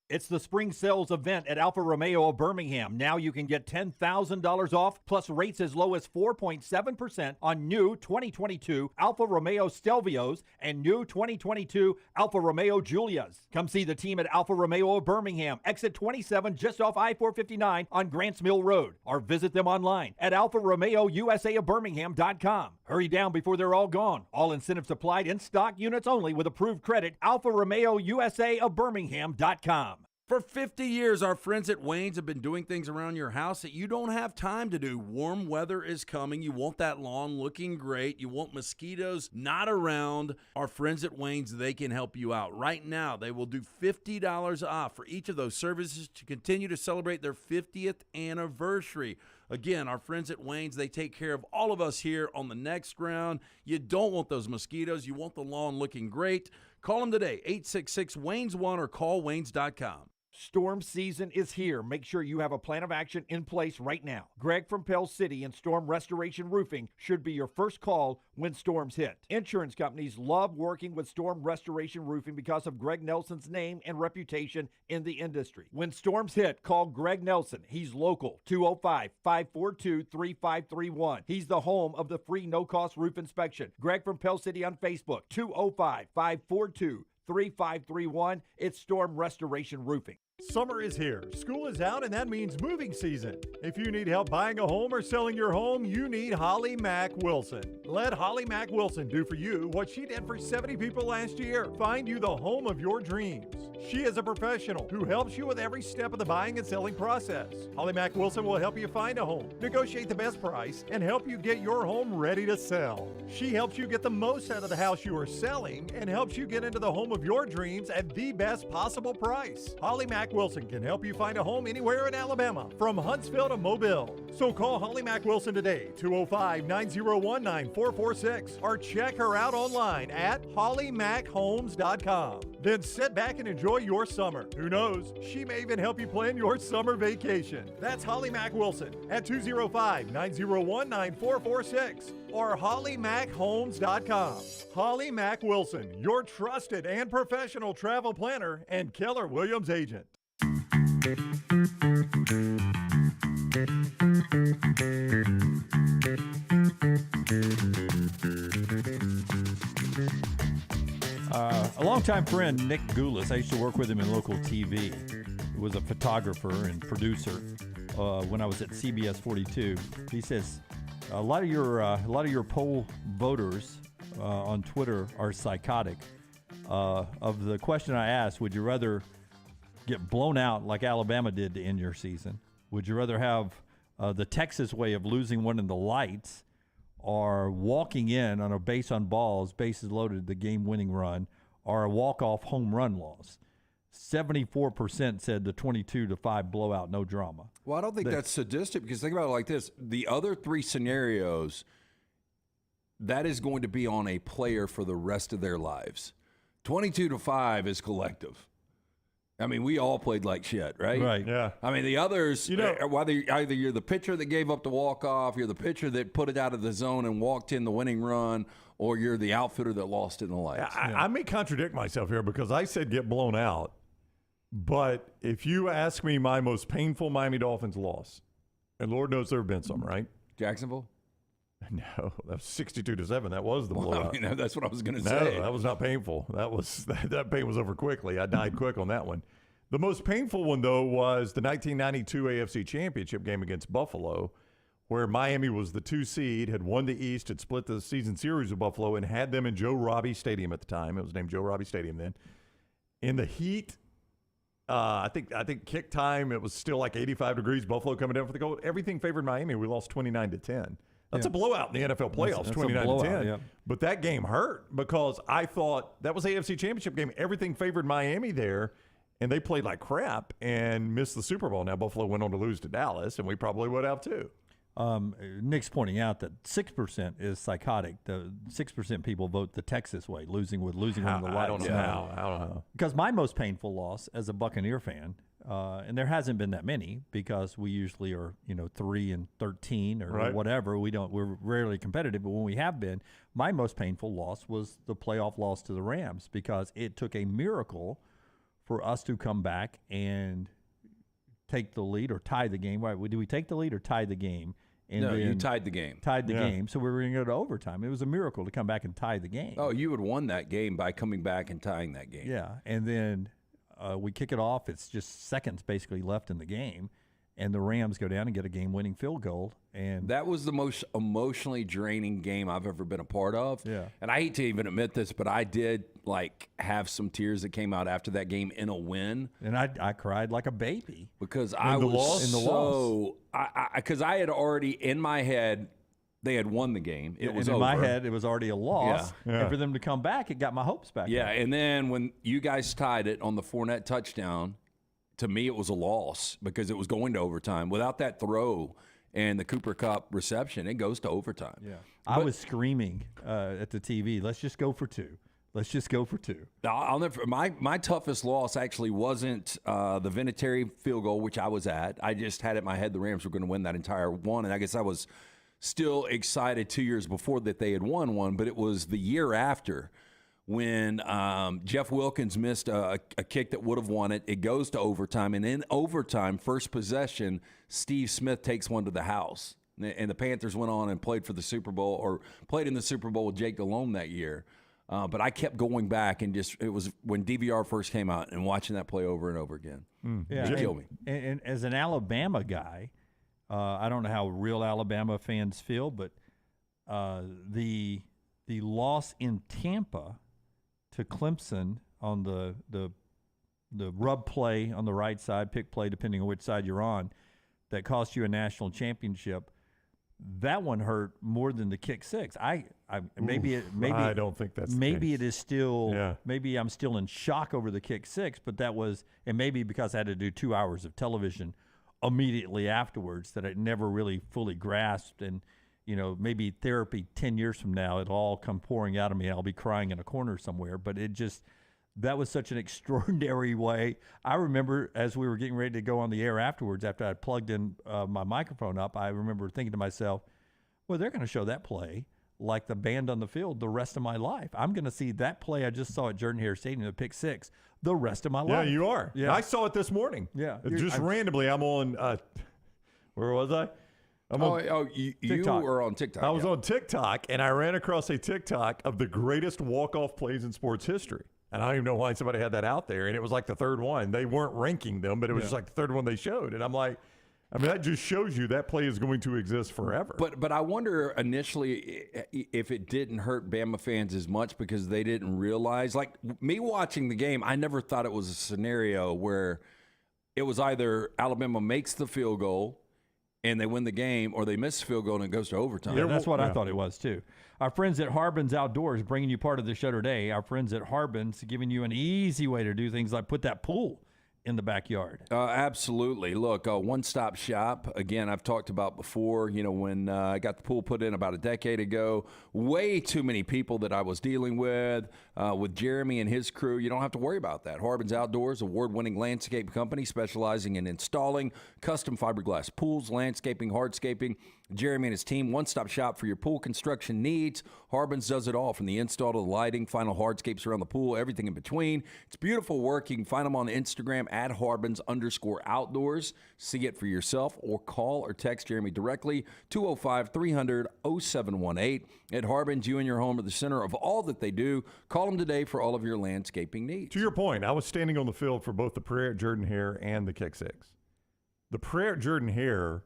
It's the spring sales event at Alfa Romeo of Birmingham. Now you can get $10,000 off, plus rates as low as 4.7% on new 2022 Alfa Romeo Stelvios and new 2022 Alfa Romeo Giulias. Come see the team at Alfa Romeo of Birmingham, exit 27 just off I-459 on Grants Mill Road, or visit them online at alfaromeousa of Birmingham.com. Hurry down before they're all gone. All incentives applied, in stock units only with approved credit. Alfa Romeo USA of Birmingham.com. For 50 years, our friends at Wayne's have been doing things around your house that you don't have time to do. Warm weather is coming. You want that lawn looking great. You want mosquitoes not around. Our friends at Wayne's, they can help you out. Right now, they will do $50 off for each of those services to continue to celebrate their 50th anniversary. Again, our friends at Wayne's, they take care of all of us here on the Next Round. You don't want those mosquitoes. You want the lawn looking great. Call them today, 866-WAYNES1 or call Waynes.com. Storm season is here. Make sure you have a plan of action in place right now. Greg from Pell City and Storm Restoration Roofing should be your first call when storms hit. Insurance companies love working with Storm Restoration Roofing because of Greg Nelson's name and reputation in the industry. When storms hit, call Greg Nelson. He's local, 205-542-3531. He's the home of the free no-cost roof inspection. Greg from Pell City on Facebook, 205-542-3531. It's Storm Restoration Roofing. Summer is here, school is out, and that means moving season. If you need help buying a home or selling your home, you need Holly Mack Wilson. Let Holly Mack Wilson do for you what she did for 70 people last year. Find you the home of your dreams. She is a professional who helps you with every step of the buying and selling process. Holly Mack Wilson will help you find a home, negotiate the best price, and help you get your home ready to sell. She helps you get the most out of the house you are selling and helps you get into the home of your dreams at the best possible price. Holly Mack Wilson can help you find a home anywhere in Alabama, from Huntsville to Mobile. So call Holly Mack Wilson today, 205-901-9446, or check her out online at hollymackhomes.com. Then sit back and enjoy your summer. Who knows, she may even help you plan your summer vacation. That's Holly Mack Wilson at 205-901-9446 or hollymackhomes.com. Holly Mack Wilson, your trusted and professional travel planner and Keller Williams agent. A longtime friend, Nick Goulas, I used to work with him in local TV. He was a photographer and producer when I was at CBS 42. He says a lot of your poll voters on Twitter are psychotic. Of the question I asked, would you rather get blown out like Alabama did to end your season? Would you rather have the Texas way of losing one in the lights, or walking in on a base on balls, bases loaded, the game-winning run, or a walk-off home run loss? 74% said the 22-5 blowout, no drama. Well, I don't think that's sadistic, because think about it like this. The other three scenarios, that is going to be on a player for the rest of their lives. 22-5 is collective. I mean, we all played like shit, right? Right, yeah. I mean, the others, whether either you're the pitcher that gave up the walk-off, you're the pitcher that put it out of the zone and walked in the winning run, or you're the outfitter that lost in the lights. I may contradict myself here because I said get blown out, but if you ask me my most painful Miami Dolphins loss, and Lord knows there have been some, right? Jacksonville? No, that was 62-7. That was the blowout. I mean, that's what I was going to No, say. that was not painful. That pain was over quickly. I died quick on that one. The most painful one, though, was the 1992 AFC Championship game against Buffalo, where Miami was the 2 seed, had won the East, had split the season series with Buffalo, and had them in Joe Robbie Stadium at the time. It was named Joe Robbie Stadium then. In the heat, I think kick time, it was still like 85 degrees. Buffalo coming down for the goal. Everything favored Miami. We lost 29-10. That's a blowout in the NFL playoffs, 29-10. Yeah. But that game hurt because I thought that was AFC Championship game. Everything favored Miami there, and they played like crap and missed the Super Bowl. Now Buffalo went on to lose to Dallas, and we probably would have too. Nick's pointing out that 6% is psychotic. The 6% people vote the Texas way, losing one of the lights. I don't know. Because my most painful loss as a Buccaneer fan, and there hasn't been that many because we usually are 3-13 or whatever. We're rarely competitive, but when we have been, my most painful loss was the playoff loss to the Rams because it took a miracle for us to come back and take the lead or tie the game. Right? Did we take the lead or tie the game? And no, you tied the game. Tied the game, so we were going to go to overtime. It was a miracle to come back and tie the game. Oh, you had won that game by coming back and tying that game. Yeah, and then we kick it off. It's just seconds basically left in the game, and the Rams go down and get a game-winning field goal. And that was the most emotionally draining game I've ever been a part of. Yeah. And I hate to even admit this, but I did have some tears that came out after that game in a win. And I cried like a baby because I had already in my head they had won the game. It was in over. my head it was already a loss. Yeah. And for them to come back, it got my hopes back. Yeah. And then when you guys tied it on the Fournette touchdown, to me it was a loss because it was going to overtime. Without that throw and the Cooper Kupp reception, it goes to overtime. Yeah, I was screaming at the TV, let's just go for two. Let's just go for two. I'll never. My toughest loss actually wasn't the Vinatieri field goal, which I was at. I just had it in my head the Rams were going to win that entire one, and I guess I was still excited 2 years before that they had won one, but it was the year after when Jeff Wilkins missed a kick that would have won it. It goes to overtime, and in overtime, first possession, Steve Smith takes one to the house. And the Panthers went on and played for the Super Bowl, or played in the Super Bowl with Jake Delhomme that year. But I kept going back and it was when DVR first came out and watching that play over and over again. It killed me. And as an Alabama guy, I don't know how real Alabama fans feel, but the loss in Tampa to Clemson on the rub play on the right side, pick play depending on which side you're on, that cost you a national championship. That one hurt more than the kick six. I don't think that's maybe it is still. Yeah. Maybe I'm still in shock over the kick six, but that was, and maybe because I had to do 2 hours of television immediately afterwards that I never really fully grasped. And maybe therapy 10 years from now, it'll all come pouring out of me. I'll be crying in a corner somewhere. But that was such an extraordinary way. I remember as we were getting ready to go on the air afterwards, after I plugged in my microphone up, I remember thinking to myself, well, they're going to show that play like the band on the field the rest of my life. I'm going to see that play I just saw at Jordan-Hare Stadium, the pick six, the rest of my life. Yeah, you are. Yeah. I saw it this morning. Yeah. Randomly, I'm on, where was I? You were on TikTok. I was on TikTok, and I ran across a TikTok of the greatest walk-off plays in sports history. And I don't even know why somebody had that out there. And it was like the third one. They weren't ranking them, but it was just like the third one they showed. And I'm like, that just shows you that play is going to exist forever. But I wonder initially if it didn't hurt Bama fans as much because they didn't realize. Like me watching the game, I never thought it was a scenario where it was either Alabama makes the field goal and they win the game, or they miss the field goal and it goes to overtime. Yeah, that's what I thought it was too. Our friends at Harbin's Outdoors bringing you part of the show today. Our friends at Harbin's giving you an easy way to do things like put that pool in the backyard. Absolutely. Look, one-stop shop. Again, I've talked about before, when I got the pool put in about a decade ago, way too many people that I was dealing with Jeremy and his crew. You don't have to worry about that. Harbin's Outdoors, award-winning landscape company specializing in installing custom fiberglass pools, landscaping, hardscaping. Jeremy and his team, one-stop shop for your pool construction needs. Harbin's does it all, from the install to the lighting, final hardscapes around the pool, everything in between. It's beautiful work. You can find them on Instagram at Harbins_outdoors. See it for yourself, or call or text Jeremy directly, 205-300-0718. At Harbins, you and your home are the center of all that they do. Call them today for all of your landscaping needs. To your point, I was standing on the field for both the prayer at Jordan-Hare and the kick six. The prayer at Jordan-Hare,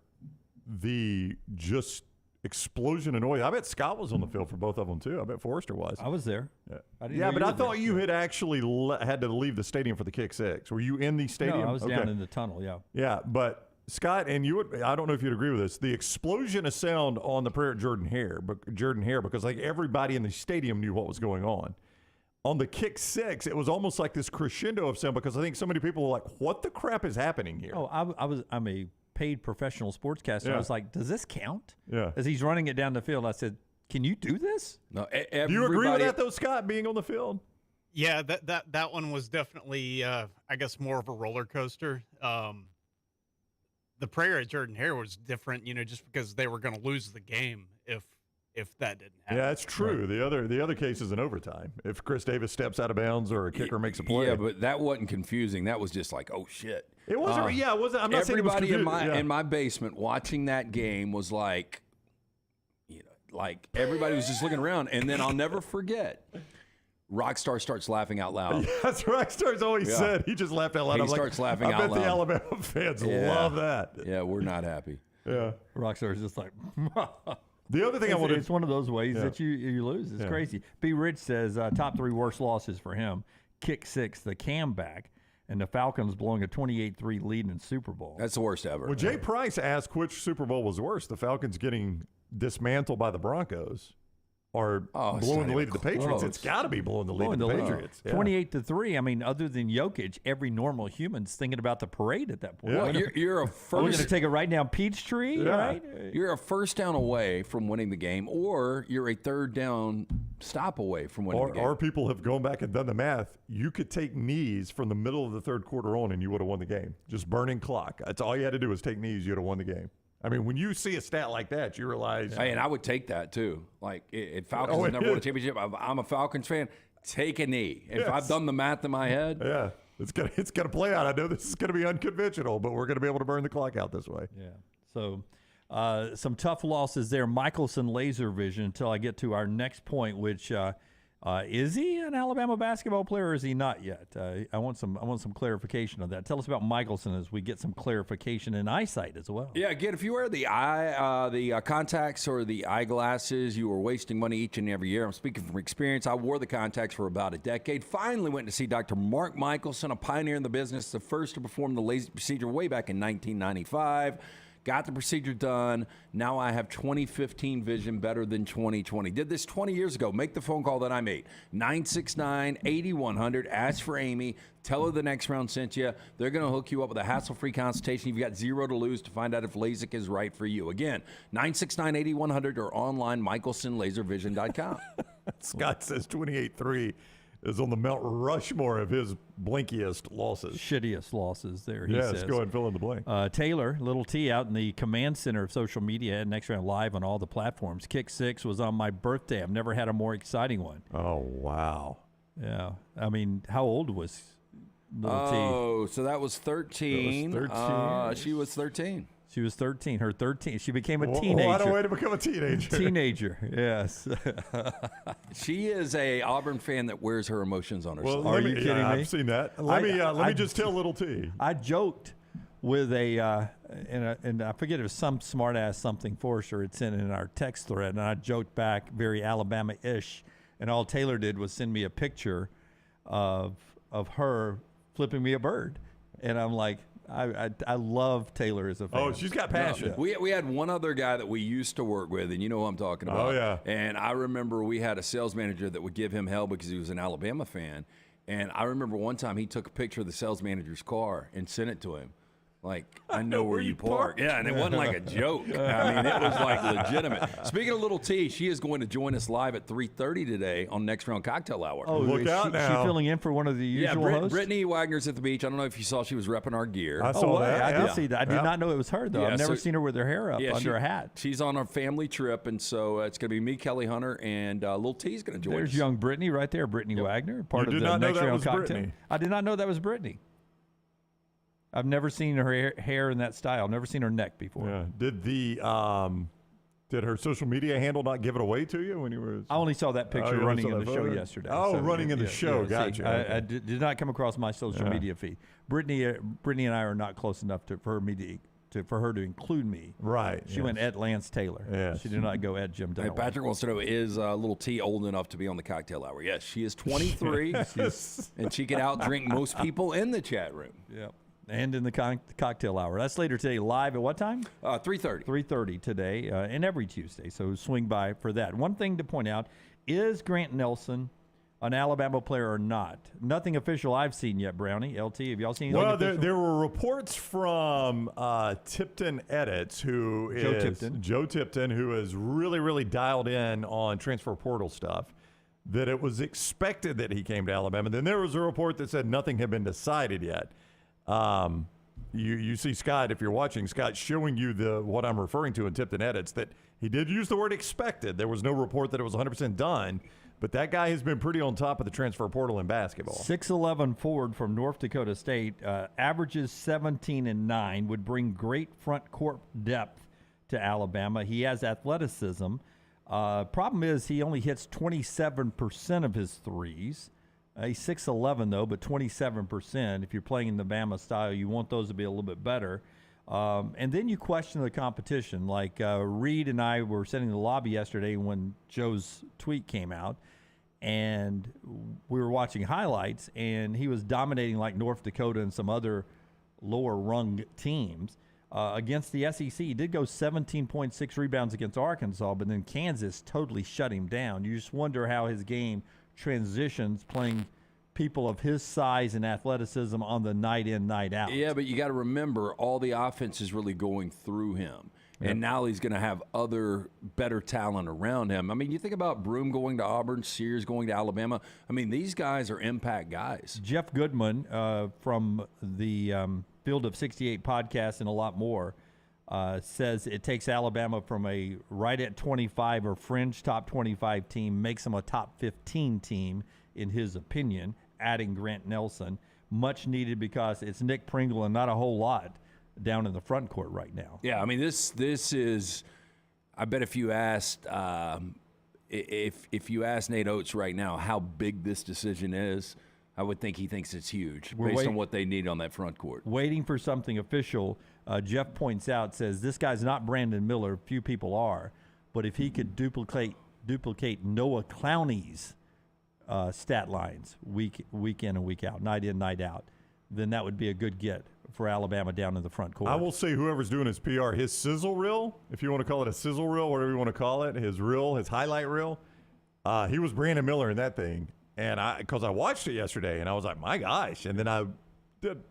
the just explosion of noise. I bet Scott was on the field for both of them too. I bet Forrester was. I was there. Yeah, but I thought you had actually had to leave the stadium for the kick six. Were you in the stadium? No, I was down in the tunnel. Yeah. Yeah, but Scott, and I don't know if you'd agree with this. The explosion of sound on the prayer at Jordan-Hare, because like everybody in the stadium knew what was going on. On the kick six, it was almost like this crescendo of sound because I think so many people were like, "What the crap is happening here?" Oh, I'm a paid professional sportscaster. Yeah. I was like, does this count? Yeah. As he's running it down the field, I said, can you do this? No. Do you agree with that though, Scott, being on the field? Yeah, that one was definitely, I guess, more of a roller coaster. The prayer at Jordan-Hare was different, just because they were going to lose the game if that didn't happen. Yeah, it's true. Right. The other case is in overtime. If Chris Davis steps out of bounds or a kicker makes a play. Yeah, but that wasn't confusing. That was just like, oh shit. It wasn't. It wasn't. I'm not saying it was confusing. Everybody in my basement watching that game was like, like everybody was just looking around. And then I'll never forget, Rockstar starts laughing out loud. Yeah, that's what Rockstar's always said. He just laughed out loud. He starts laughing out loud. I bet the Alabama fans love that. Yeah, we're not happy. Yeah, Rockstar's just like. The other thing it's one of those ways that you lose. It's crazy. B. Rich says top 3 worst losses for him: kick six, the cam back, and the Falcons blowing a 28-3 lead in Super Bowl. That's the worst ever. Well, Jay Price asked which Super Bowl was worse: the Falcons getting dismantled by the Broncos, or blowing the lead to the Patriots. It's got to be blowing the lead to the Patriots. 28-3. I mean, other than Jokic, every normal human's thinking about the parade at that point. Well, you're a first. We're going to take it right down Peachtree, right? You're a first down away from winning the game, or you're a third down stop away from winning the game. Or people have gone back and done the math. You could take knees from the middle of the third quarter on, and you would have won the game. Just burning clock. That's all you had to do was take knees. You would have won the game. I mean, when you see a stat like that, you realize. Hey, and I would take that too. Like, if Falcons have never won a championship, I'm a Falcons fan. Take a knee. If I've done the math in my head, it's gonna play out. I know this is gonna be unconventional, but we're gonna be able to burn the clock out this way. Yeah. So, some tough losses there. Michelson laser vision until I get to our next point, which Is he an Alabama basketball player, or is he not yet? I want some clarification on that. Tell us about Michelson as we get some clarification in eyesight as well. Yeah, again, if you wear the contacts or the eyeglasses, you are wasting money each and every year. I'm speaking from experience. I wore the contacts for about a decade. Finally went to see Dr. Mark Michelson, a pioneer in the business, the first to perform the LASIK procedure way back in 1995. Got the procedure done. Now I have 2015 vision, better than 2020. Did this 20 years ago. Make the phone call that I made. 969-8100. Ask for Amy. Tell her the next round sent you. They're going to hook you up with a hassle-free consultation. You've got zero to lose to find out if LASIK is right for you. Again, 969-8100 or online, michelsonlaservision.com. Scott says 28-3 is on the Mount Rushmore of his blinkiest losses. Shittiest losses there, he says. Yes, go ahead and fill in the blank. Taylor, little T, out in the command center of social media and Next Round Live on all the platforms. Kick 6 was on my birthday. I've never had a more exciting one. Oh, wow. Yeah. I mean, how old was little T? Oh, so that was 13. That was 13. She was 13. She was 13. Her 13. She became a teenager. What a way to become a teenager. Teenager, yes. She is a Auburn fan that wears her emotions on her sleeve. Are you kidding me? I've seen that. Let me just tell little T. I joked with and I forget, it was some smart-ass something Forrester had sent in our text thread, and I joked back very Alabama-ish, and all Taylor did was send me a picture of her flipping me a bird. And I'm like, I love Taylor as a fan. Oh, she's got passion. We had one other guy that we used to work with, and you know who I'm talking about. Oh, yeah. And I remember we had a sales manager that would give him hell because he was an Alabama fan. And I remember one time he took a picture of the sales manager's car and sent it to him. Like, I know where you park. Yeah, and it wasn't like a joke. I mean, it was like legitimate. Speaking of little T, she is going to join us live at 3:30 today on Next Round Cocktail Hour. Oh, look out now. She filling in for one of the usual hosts? Brittany Wagner's at the beach. I don't know if you saw, she was repping our gear. I saw that. I did see that. I did not know it was her, though. Yeah, I've never seen her with her hair up under a hat. She's on a family trip, and so it's going to be me, Kelly Hunter, and Lil T's going to join us. There's young Brittany right there, Brittany Wagner, part of the Next Round Cocktail. Brittany. I did not know that was Brittany. I've never seen her hair in that style. Never seen her neck before. Yeah. Did her social media handle not give it away to you when you were? I only saw that picture running in the show yesterday. Oh, running in the show. Gotcha. See, I did not come across my social media feed. Brittany and I are not close enough for her to include me. Right. She went at Lance Taylor. Yes. She did not go at Jim Dunaway. Hey, Patrick wants to know, is little T old enough to be on the Cocktail Hour? Yes, she is 23, and she can outdrink most people in the chat room. Yep. And in the cocktail hour. That's later today, live at what time? 3:30. 3:30 today, and every Tuesday. So swing by for that. One thing to point out, is Grant Nelson an Alabama player or not? Nothing official I've seen yet, Brownie. LT, have y'all seen anything official? There were reports from Tipton Edits, Joe Tipton, who is really, really dialed in on transfer portal stuff, that it was expected that he came to Alabama. Then there was a report that said nothing had been decided yet. You see Scott, if you're watching, Scott showing you what I'm referring to in Tipton Edits, that he did use the word expected. There was no report that it was 100% done, but that guy has been pretty on top of the transfer portal in basketball. 6'11" forward from North Dakota State, averages 17 and 9, would bring great front court depth to Alabama. He has athleticism. Problem is he only hits 27% of his threes. He's 6'11", though, but 27%. If you're playing in the Bama style, you want those to be a little bit better. And then you question the competition. Like Reed and I were sitting in the lobby yesterday when Joe's tweet came out, and we were watching highlights, and he was dominating like North Dakota and some other lower-rung teams. Against the SEC, he did go 17.6 rebounds against Arkansas, but then Kansas totally shut him down. You just wonder how his game transitions playing people of his size and athleticism on the night in, night out. Yeah, but you got to remember, all the offense is really going through him. Yep. And now he's going to have other better talent around him. I mean, you think about Broome going to Auburn, Sears going to Alabama. I mean, these guys are impact guys. Jeff Goodman from the Field of 68 podcast and a lot more says it takes Alabama from a right at 25 or fringe top 25 team, makes them a top 15 team, in his opinion, adding Grant Nelson. Much needed because it's Nick Pringle and not a whole lot down in the front court right now. Yeah, I mean, this is, I bet if you asked if you ask Nate Oates right now how big this decision is, I would think he thinks it's huge based on what they need on that front court. Waiting for something official. Jeff points out, says, this guy's not Brandon Miller. Few people are. But if he could duplicate Noah Clowney's stat lines week in and week out, night in, night out, then that would be a good get for Alabama down in the front court. I will say whoever's doing his PR, his sizzle reel, if you want to call it a sizzle reel, whatever you want to call it, his highlight reel, he was Brandon Miller in that thing. And because I watched it yesterday, and I was like, my gosh. And then I did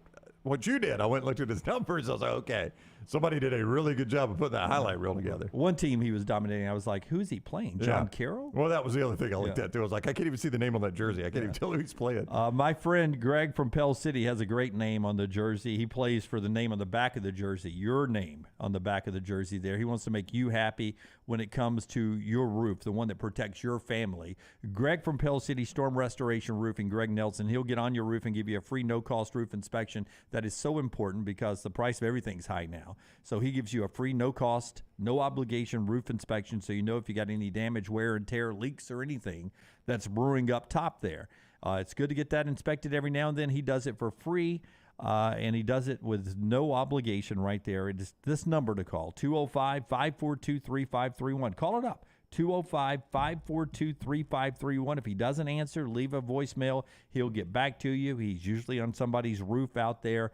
what you did. I went and looked at his numbers. I was like, okay, somebody did a really good job of putting that highlight reel together. One team he was dominating. I was like, who's he playing? John Carroll? Well, that was the other thing I looked at, too. I was like, I can't even see the name on that jersey. I can't even tell who he's playing. My friend Greg from Pell City has a great name on the jersey. He plays for the name on the back of the jersey, your name on the back of the jersey there. He wants to make you happy when it comes to your roof, the one that protects your family. Greg from Pell City Storm Restoration Roofing, Greg Nelson, he'll get on your roof and give you a free no-cost roof inspection. That is so important because the price of everything's high now. So he gives you a free no-cost, no-obligation roof inspection so you know if you got any damage, wear and tear, leaks, or anything that's brewing up top there. It's good to get that inspected every now and then. He does it for free. And he does it with no obligation right there. It is this number to call, 205-542-3531. Call it up, 205-542-3531. If he doesn't answer, leave a voicemail. He'll get back to you. He's usually on somebody's roof out there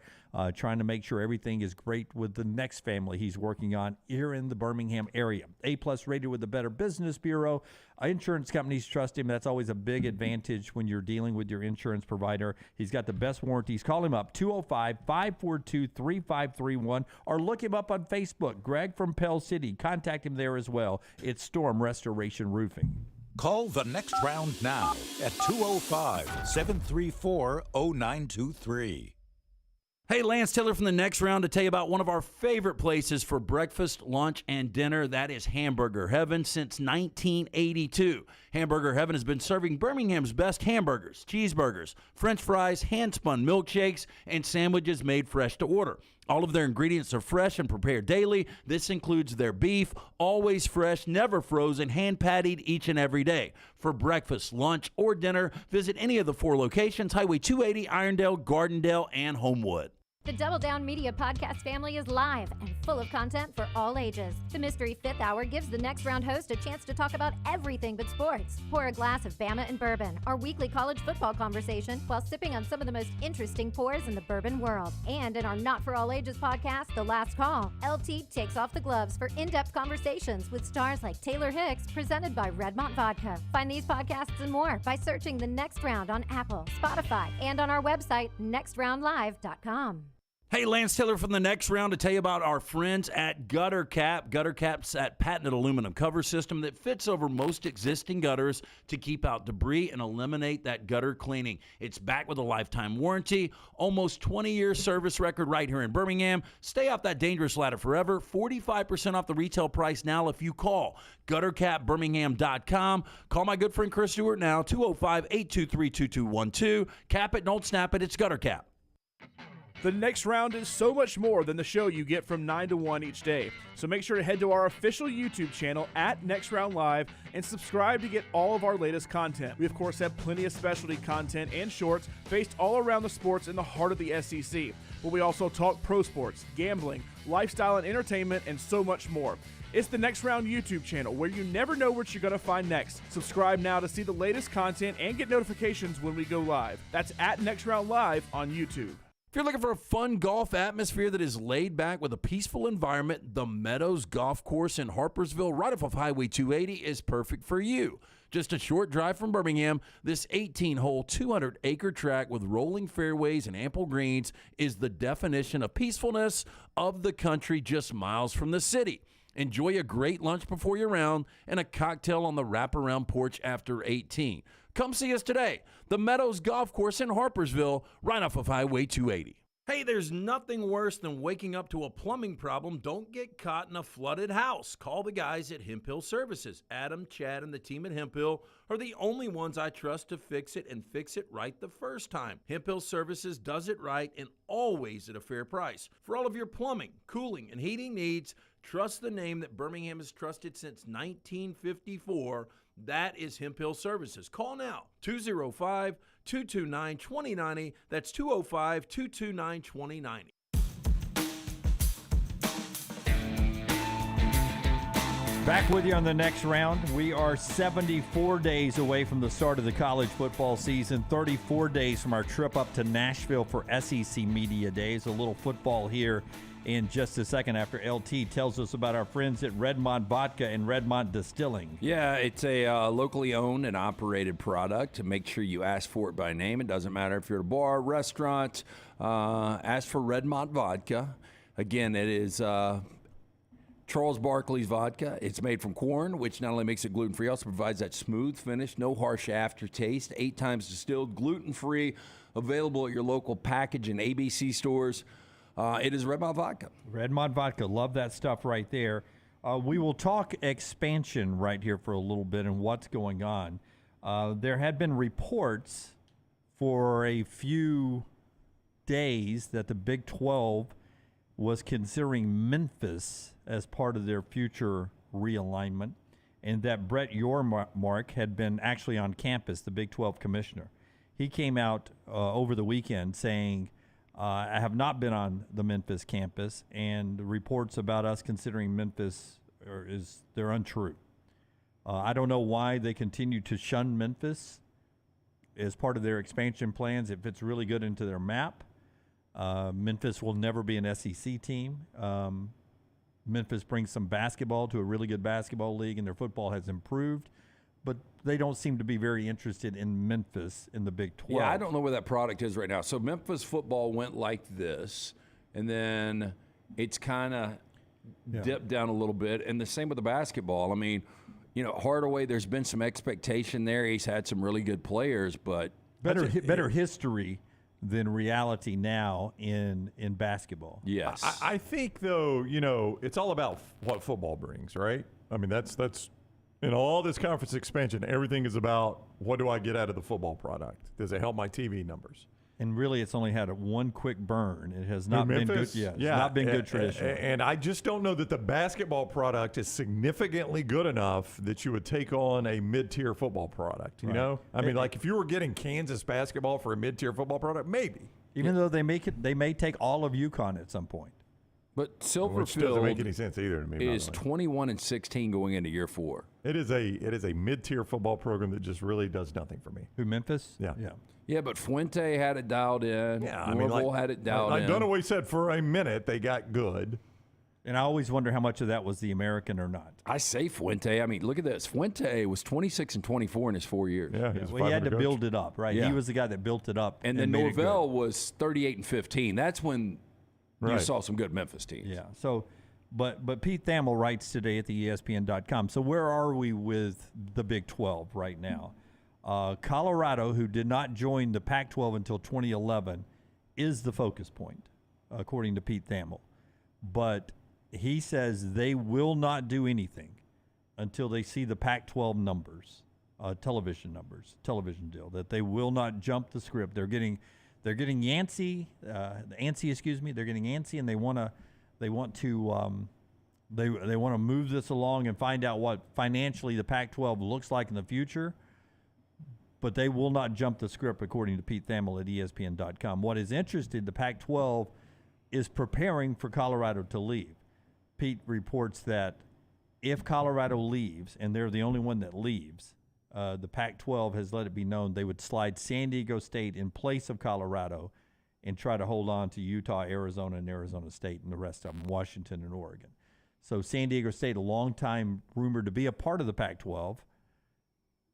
trying to make sure everything is great with the next family he's working on here in the Birmingham area. A-plus rated with the Better Business Bureau. Insurance companies trust him. That's always a big advantage when you're dealing with your insurance provider. He's got the best warranties. Call him up, 205-542-3531, or look him up on Facebook. Greg from Pell City. Contact him there as well. It's Storm Restoration Roofing. Call the next round now at 205-734-0923. Hey, Lance Taylor from the next round to tell you about one of our favorite places for breakfast, lunch, and dinner. That is Hamburger Heaven since 1982. Hamburger Heaven has been serving Birmingham's best hamburgers, cheeseburgers, French fries, hand-spun milkshakes, and sandwiches made fresh to order. All of their ingredients are fresh and prepared daily. This includes their beef, always fresh, never frozen, hand-pattied each and every day. For breakfast, lunch, or dinner, visit any of the 4 locations, Highway 280, Irondale, Gardendale, and Homewood. The Double Down Media podcast family is live and full of content for all ages. The Mystery Fifth Hour gives the next round host a chance to talk about everything but sports. Pour a glass of Bama and Bourbon, our weekly college football conversation, while sipping on some of the most interesting pours in the bourbon world. And in our Not For All Ages podcast, The Last Call, LT takes off the gloves for in-depth conversations with stars like Taylor Hicks, presented by Redmont Vodka. Find these podcasts and more by searching The Next Round on Apple, Spotify, and on our website, nextroundlive.com. Hey, Lance Taylor from the next round to tell you about our friends at Gutter Cap. Gutter Cap's that patented aluminum cover system that fits over most existing gutters to keep out debris and eliminate that gutter cleaning. It's backed with a lifetime warranty, almost 20-year service record right here in Birmingham. Stay off that dangerous ladder forever. 45% off the retail price now if you call guttercapbirmingham.com. Call my good friend Chris Stewart now, 205-823-2212. Cap it, don't snap it. It's Gutter Cap. The next round is so much more than the show you get from 9 to 1 each day. So make sure to head to our official YouTube channel at Next Round Live and subscribe to get all of our latest content. We, of course, have plenty of specialty content and shorts based all around the sports in the heart of the SEC. But we also talk pro sports, gambling, lifestyle and entertainment, and so much more. It's the Next Round YouTube channel where you never know what you're going to find next. Subscribe now to see the latest content and get notifications when we go live. That's at Next Round Live on YouTube. If you're looking for a fun golf atmosphere that is laid back with a peaceful environment, the Meadows Golf Course in Harpersville, right off of Highway 280, is perfect for you. Just a short drive from Birmingham, this 18-hole, 200-acre track with rolling fairways and ample greens is the definition of peacefulness of the country just miles from the city. Enjoy a great lunch before your round and a cocktail on the wraparound porch after 18. Come see us today. The Meadows Golf Course in Harpersville, right off of Highway 280. Hey, there's nothing worse than waking up to a plumbing problem. Don't get caught in a flooded house. Call the guys at Hemp Hill Services. Adam, Chad, and the team at Hemp Hill are the only ones I trust to fix it and fix it right the first time. Hemp Hill Services does it right and always at a fair price. For all of your plumbing, cooling, and heating needs, trust the name that Birmingham has trusted since 1954, That is Hemp Hill Services. Call now, 205-229-2090. That's 205-229-2090. Back with you on the next round. We are 74 days away from the start of the college football season, 34 days from our trip up to Nashville for SEC Media Days. A little football here in just a second after LT tells us about our friends at Redmont Vodka and Redmont Distilling. Yeah, it's a locally owned and operated product. Make sure you ask for it by name. It doesn't matter if you're at a bar, restaurant. Ask for Redmont Vodka. Again, it is Charles Barkley's vodka. It's made from corn, which not only makes it gluten-free, also provides that smooth finish, no harsh aftertaste, 8 times distilled, gluten-free, available at your local package and ABC stores. It is Redmont Vodka. Redmont Vodka. Love that stuff right there. We will talk expansion right here for a little bit and what's going on. There had been reports for a few days that the Big 12 was considering Memphis as part of their future realignment, and that Brett Yormark had been actually on campus, the Big 12 commissioner. He came out over the weekend saying, I have not been on the Memphis campus, and the reports about us considering Memphis they're untrue. I don't know why they continue to shun Memphis as part of their expansion plans. It fits really good into their map. Memphis will never be an SEC team. Memphis brings some basketball to a really good basketball league, and their football has improved. But they don't seem to be very interested in Memphis in the Big 12. Yeah, I don't know where that product is right now. So Memphis football went like this, and then it's kind of dipped down a little bit. And the same with the basketball. I mean, Hardaway, there's been some expectation there. He's had some really good players, but better history than reality now in basketball. Yes. I think, though, it's all about what football brings, right? I mean, that's in all this conference expansion, everything is about what do I get out of the football product? Does it help my TV numbers? And really, it's only had one quick burn. It has not been good. Yeah, it's not been good traditionally. And I just don't know that the basketball product is significantly good enough that you would take on a mid-tier football product. You know, I mean, like if you were getting Kansas basketball for a mid-tier football product, maybe. Even though they may take all of UConn at some point. But Silverfield doesn't make any sense either to me. Is 21-16 going into year 4. It is a mid-tier football program that just really does nothing for me. Who, Memphis? Yeah, but Fuente had it dialed in. Yeah, Norville had it dialed in. Dunaway said for a minute they got good. And I always wonder how much of that was the American or not. I say Fuente. I mean, look at this. Fuente was 26-24 in his 4 years. Yeah, he had to build it up, right? Yeah. He was the guy that built it up. And then Norvell was 38-15. That's when you saw some good Memphis teams. Yeah. So, but Pete Thamel writes today at the ESPN.com. So where are we with the Big 12 right now? Colorado, who did not join the Pac-12 until 2011, is the focus point, according to Pete Thamel. But he says they will not do anything until they see the Pac-12 numbers, television deal, that they will not jump the script. They're getting antsy, They're getting antsy, and they want to move this along and find out what financially the Pac-12 looks like in the future. But they will not jump the script, according to Pete Thamel at ESPN.com. What is interesting, the Pac-12 is preparing for Colorado to leave. Pete reports that if Colorado leaves, and they're the only one that leaves, the Pac-12 has let it be known they would slide San Diego State in place of Colorado and try to hold on to Utah, Arizona, and Arizona State, and the rest of them, Washington and Oregon. So San Diego State, a long time rumored to be a part of the Pac-12,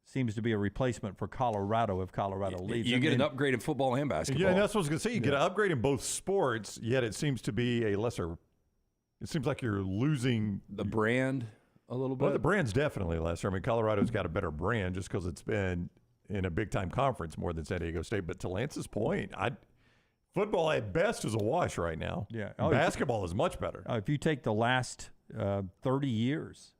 seems to be a replacement for Colorado if Colorado leaves. You get an upgrade in football and basketball. Yeah, and that's what I was going to say. You get an upgrade in both sports, yet it seems to be a lesser. It seems like you're losing the brand a little bit. Well, the brand's definitely lesser. I mean, Colorado's got a better brand just because it's been in a big-time conference more than San Diego State. But to Lance's point, football at best is a wash right now. Yeah, basketball is much better. If you take the last 30 years,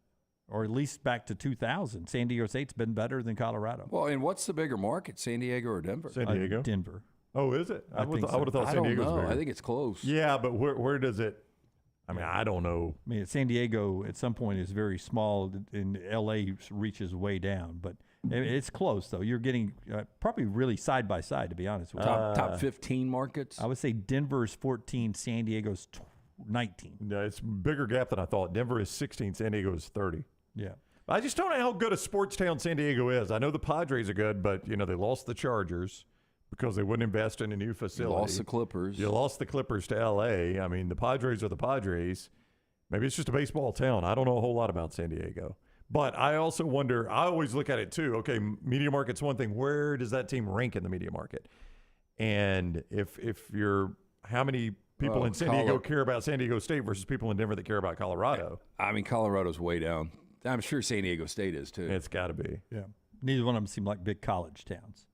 or at least back to 2000, San Diego State's been better than Colorado. Well, and what's the bigger market, San Diego or Denver? San Diego. Denver. Oh, is it? I would have thought I San don't Diego's know. bigger. I think it's close. Yeah, but where does it? I mean, I don't know. I mean, San Diego at some point is very small, and L.A. reaches way down. But it's close, though. You're getting probably really side by side, to be honest with you. Top 15 markets? I would say Denver's 14, San Diego's 19. No, it's a bigger gap than I thought. Denver is 16, San Diego is 30. Yeah. I just don't know how good a sports town San Diego is. I know the Padres are good, but, they lost the Chargers because they wouldn't invest in a new facility. You lost the Clippers. You lost the Clippers to L.A. I mean, the Padres are the Padres. Maybe it's just a baseball town. I don't know a whole lot about San Diego. But I also wonder, I always look at it too. Okay, media market's one thing. Where does that team rank in the media market? And if you're, how many people in San Diego care about San Diego State versus people in Denver that care about Colorado? I mean, Colorado's way down. I'm sure San Diego State is too. It's got to be. Yeah. Neither one of them seem like big college towns.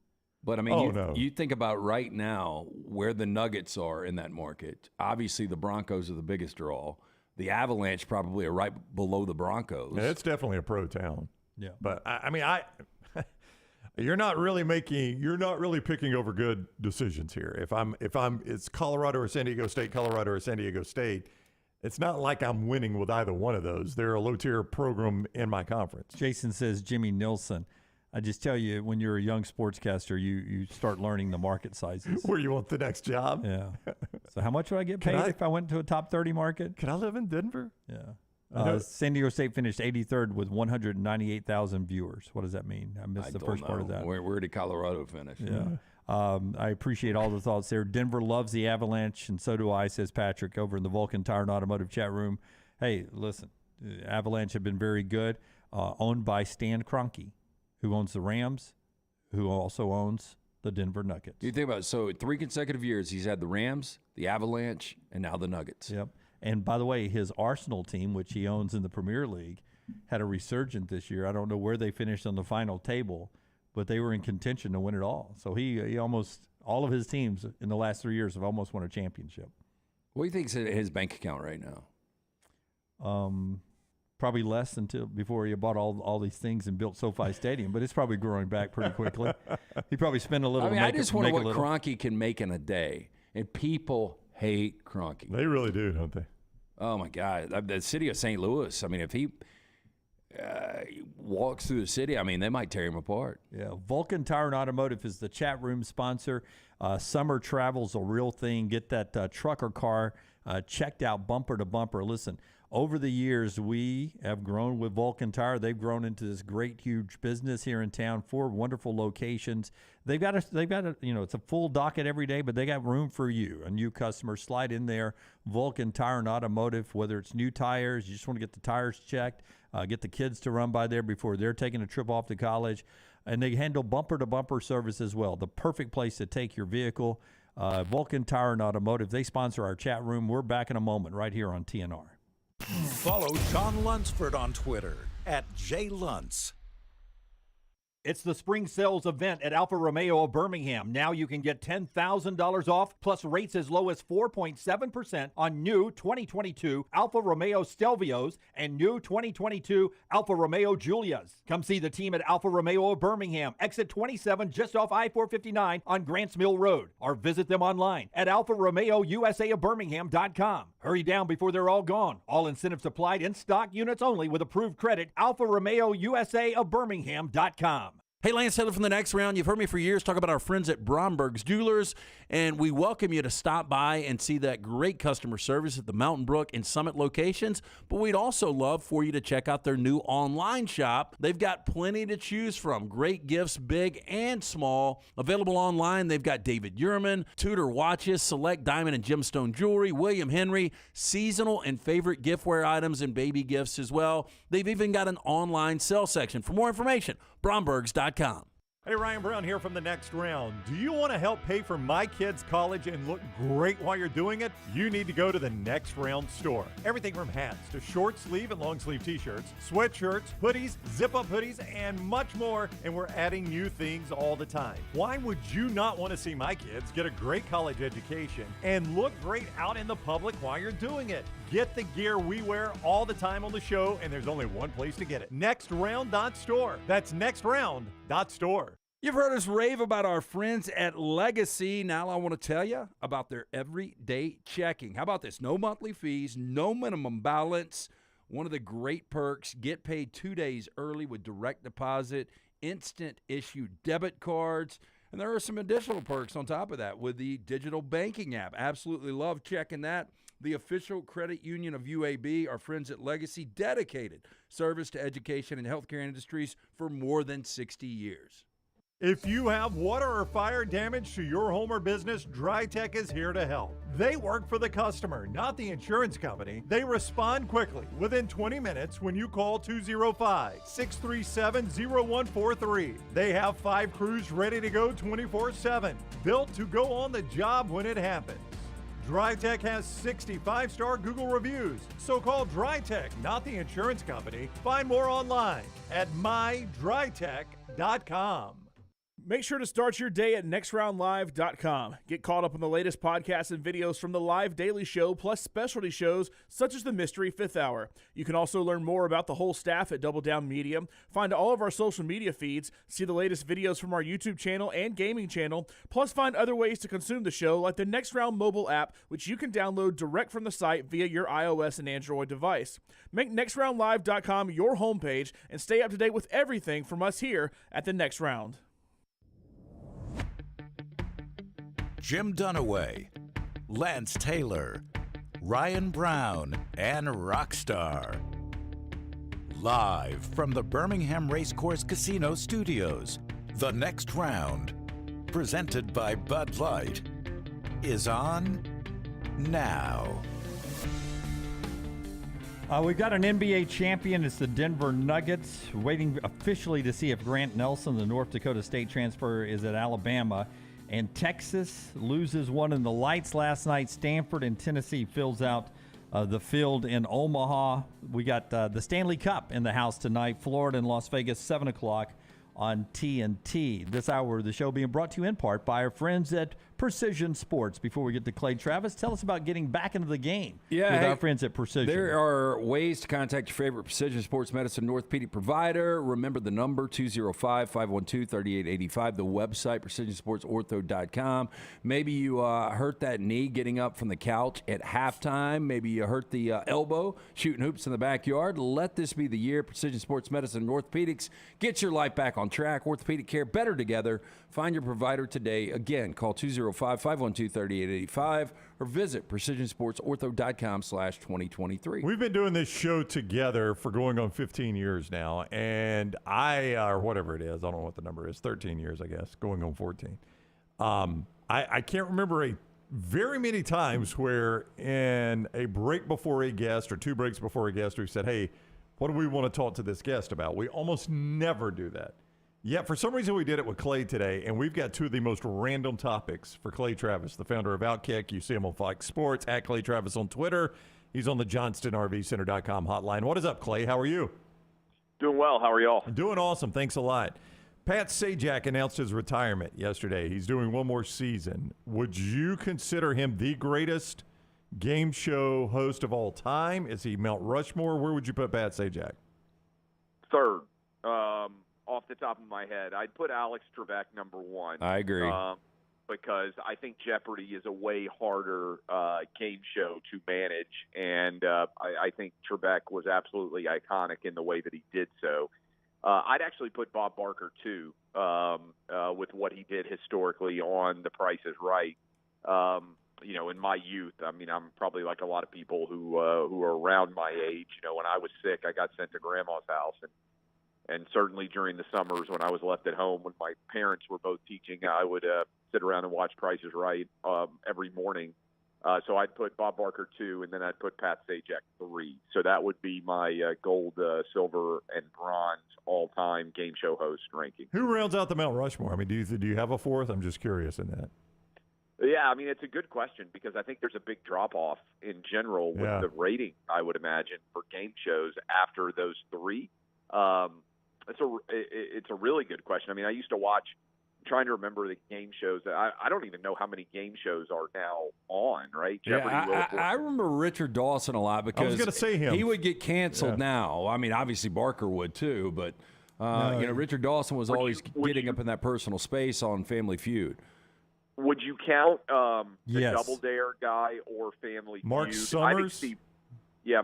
But I mean, you think about right now where the Nuggets are in that market. Obviously, the Broncos are the biggest draw. The Avalanche probably are right below the Broncos. Yeah, it's definitely a pro town. Yeah. But I mean, you're not really picking over good decisions here. It's Colorado or San Diego State, it's not like I'm winning with either one of those. They're a low-tier program in my conference. Jason says Jimmy Nilsson. I just tell you, when you're a young sportscaster, you start learning the market sizes. Where you want the next job. Yeah. So how much would I get paid if I went to a top 30 market? Can I live in Denver? Yeah. San Diego State finished 83rd with 198,000 viewers. What does that mean? I missed the first part of that. Where did Colorado finish? Yeah. I appreciate all the thoughts there. Denver loves the Avalanche, and so do I, says Patrick over in the Vulcan Tire and Automotive chat room. Hey, listen, the Avalanche have been very good, owned by Stan Kroenke, who owns the Rams, who also owns the Denver Nuggets. You think about it, so 3 consecutive years he's had the Rams, the Avalanche, and now the Nuggets. Yep. And by the way, his Arsenal team, which he owns in the Premier League, had a resurgence this year. I don't know where they finished on the final table, but they were in contention to win it all. So he almost, all of his teams in the last 3 years have almost won a championship. What do you think is his bank account right now? Probably less before he bought all these things and built SoFi Stadium, but it's probably growing back pretty quickly. He probably spent a little. I mean, I just wonder what Kroenke can make in a day, and people hate Kroenke. They really do, don't they? Oh my God, the city of St. Louis. I mean, if he walks through the city, I mean, they might tear him apart. Yeah, Vulcan Tire and Automotive is the chat room sponsor. Summer travel's a real thing. Get that truck or car checked out bumper to bumper. Listen. Over the years, we have grown with Vulcan Tire. They've grown into this great, huge business here in town. 4 wonderful locations. They've got a, it's a full docket every day, but they got room for you, a new customer. Slide in there. Vulcan Tire and Automotive, whether it's new tires, you just want to get the tires checked, get the kids to run by there before they're taking a trip off to college. And they handle bumper-to-bumper service as well. The perfect place to take your vehicle. Vulcan Tire and Automotive, they sponsor our chat room. We're back in a moment right here on TNR. Follow John Lunsford on Twitter @JLuntz. It's the spring sales event at Alfa Romeo of Birmingham. Now you can get $10,000 off plus rates as low as 4.7% on new 2022 Alfa Romeo Stelvios and new 2022 Alfa Romeo Giulias. Come see the team at Alfa Romeo of Birmingham, exit 27 just off I-459 on Grants Mill Road, or visit them online at alfaromeousaofbirmingham.com. Hurry down before they're all gone. All incentives applied, in stock units only with approved credit. alfaromeousaofbirmingham.com. Hey, Lance Taylor from the Next Round. You've heard me for years talk about our friends at Bromberg's Jewelers, and we welcome you to stop by and see that great customer service at the Mountain Brook and Summit locations. But we'd also love for you to check out their new online shop. They've got plenty to choose from. Great gifts, big and small. Available online, they've got David Yurman, Tudor watches, select diamond and gemstone jewelry, William Henry, seasonal and favorite giftware items, and baby gifts as well. They've even got an online sale section. For more information, Brombergs.com. Hey, Ryan Brown here from the Next Round. Do you want to help pay for my kids' college and look great while you're doing it? You need to go to the Next Round store. Everything from hats to short sleeve and long sleeve t-shirts, sweatshirts, hoodies, zip-up hoodies, and much more. And we're adding new things all the time. Why would you not want to see my kids get a great college education and look great out in the public while you're doing it? Get the gear we wear all the time on the show, and there's only one place to get it. Nextround.store. That's nextround.store. You've heard us rave about our friends at Legacy. Now I want to tell you about their everyday checking. How about this? No monthly fees, no minimum balance. One of the great perks, get paid 2 days early with direct deposit, instant issue debit cards. And there are some additional perks on top of that with the digital banking app. Absolutely love checking that. The official credit union of UAB, our friends at Legacy, dedicated service to education and healthcare industries for more than 60 years. If you have water or fire damage to your home or business, DryTech is here to help. They work for the customer, not the insurance company. They respond quickly, within 20 minutes when you call 205-637-0143. They have 5 crews ready to go 24/7, built to go on the job when it happens. DryTech has 65-star Google reviews, so call DryTech, not the insurance company. Find more online at mydrytech.com. Make sure to start your day at nextroundlive.com. Get caught up on the latest podcasts and videos from the live daily show, plus specialty shows such as the Mystery Fifth Hour. You can also learn more about the whole staff at Double Down Media, find all of our social media feeds, see the latest videos from our YouTube channel and gaming channel, plus find other ways to consume the show like the Next Round mobile app, which you can download direct from the site via your iOS and Android device. Make nextroundlive.com your homepage and stay up to date with everything from us here at the Next Round. Jim Dunaway, Lance Taylor, Ryan Brown, and Rockstar. Live from the Birmingham Racecourse Casino Studios, the Next Round, presented by Bud Light, is on now. We've got an NBA champion. It's the Denver Nuggets, waiting officially to see if Grant Nelson, the North Dakota State transfer, is at Alabama. And Texas loses one in the lights last night. Stanford and Tennessee fills out the field in Omaha. We got the Stanley Cup in the house tonight. Florida and Las Vegas, 7 o'clock on TNT. This hour of the show being brought to you in part by our friends at Precision Sports. Before we get to Clay Travis, tell us about getting back into the game with our friends at Precision. There are ways to contact your favorite Precision Sports Medicine orthopedic provider. Remember the number, 205-512-3885. The website, precisionsportsortho.com. Maybe you hurt that knee getting up from the couch at halftime. Maybe you hurt the elbow shooting hoops in the backyard. Let this be the year. Precision Sports Medicine and Orthopedics. Get your life back on track. Orthopedic care better together. Find your provider today. Again, call 205-512-3885 or visit precisionsportsortho.com/2023. We've been doing this show together for going on 15 years now, and or whatever it is, I don't know what the number is, 13 years, I guess, going on 14. I can't remember very many times where in a break before a guest or 2 breaks before a guest, we've said, hey, what do we want to talk to this guest about? We almost never do that. Yet, for some reason, we did it with Clay today, and we've got 2 of the most random topics for Clay Travis, the founder of Outkick. You see him on Fox Sports, at Clay Travis on Twitter. He's on the JohnstonRVCenter.com hotline. What is up, Clay? How are you? Doing well. How are y'all? Doing awesome. Thanks a lot. Pat Sajak announced his retirement yesterday. He's doing one more season. Would you consider him the greatest game show host of all time? Is he Mount Rushmore? Where would you put Pat Sajak? Third. Off the top of my head, I'd put Alex Trebek number 1. I agree. Because I think Jeopardy is a way harder game show to manage, and I think Trebek was absolutely iconic in the way that he did so. I'd actually put Bob Barker, too, with what he did historically on The Price is Right. In my youth, I mean, I'm probably like a lot of people who are around my age. When I was sick, I got sent to Grandma's house, and certainly during the summers when I was left at home, when my parents were both teaching, I would sit around and watch Price is Right every morning. So I'd put Bob Barker 2, and then I'd put Pat Sajak 3. So that would be my gold, silver, and bronze all-time game show host ranking. Who rounds out the Mount Rushmore? I mean, do you have a 4th? I'm just curious in that. Yeah, I mean, it's a good question because I think there's a big drop-off in general with the rating, I would imagine, for game shows after those 3. It's a really good question. I mean, I used to watch, I'm trying to remember the game shows. I don't even know how many game shows are now on, right? I remember Richard Dawson a lot because I was going to say him. He would get canceled now. I mean, obviously Barker would too, but Richard Dawson was always getting up in that personal space on Family Feud. Would you count the Yes. Double Dare guy or Family Mark Feud? Summers?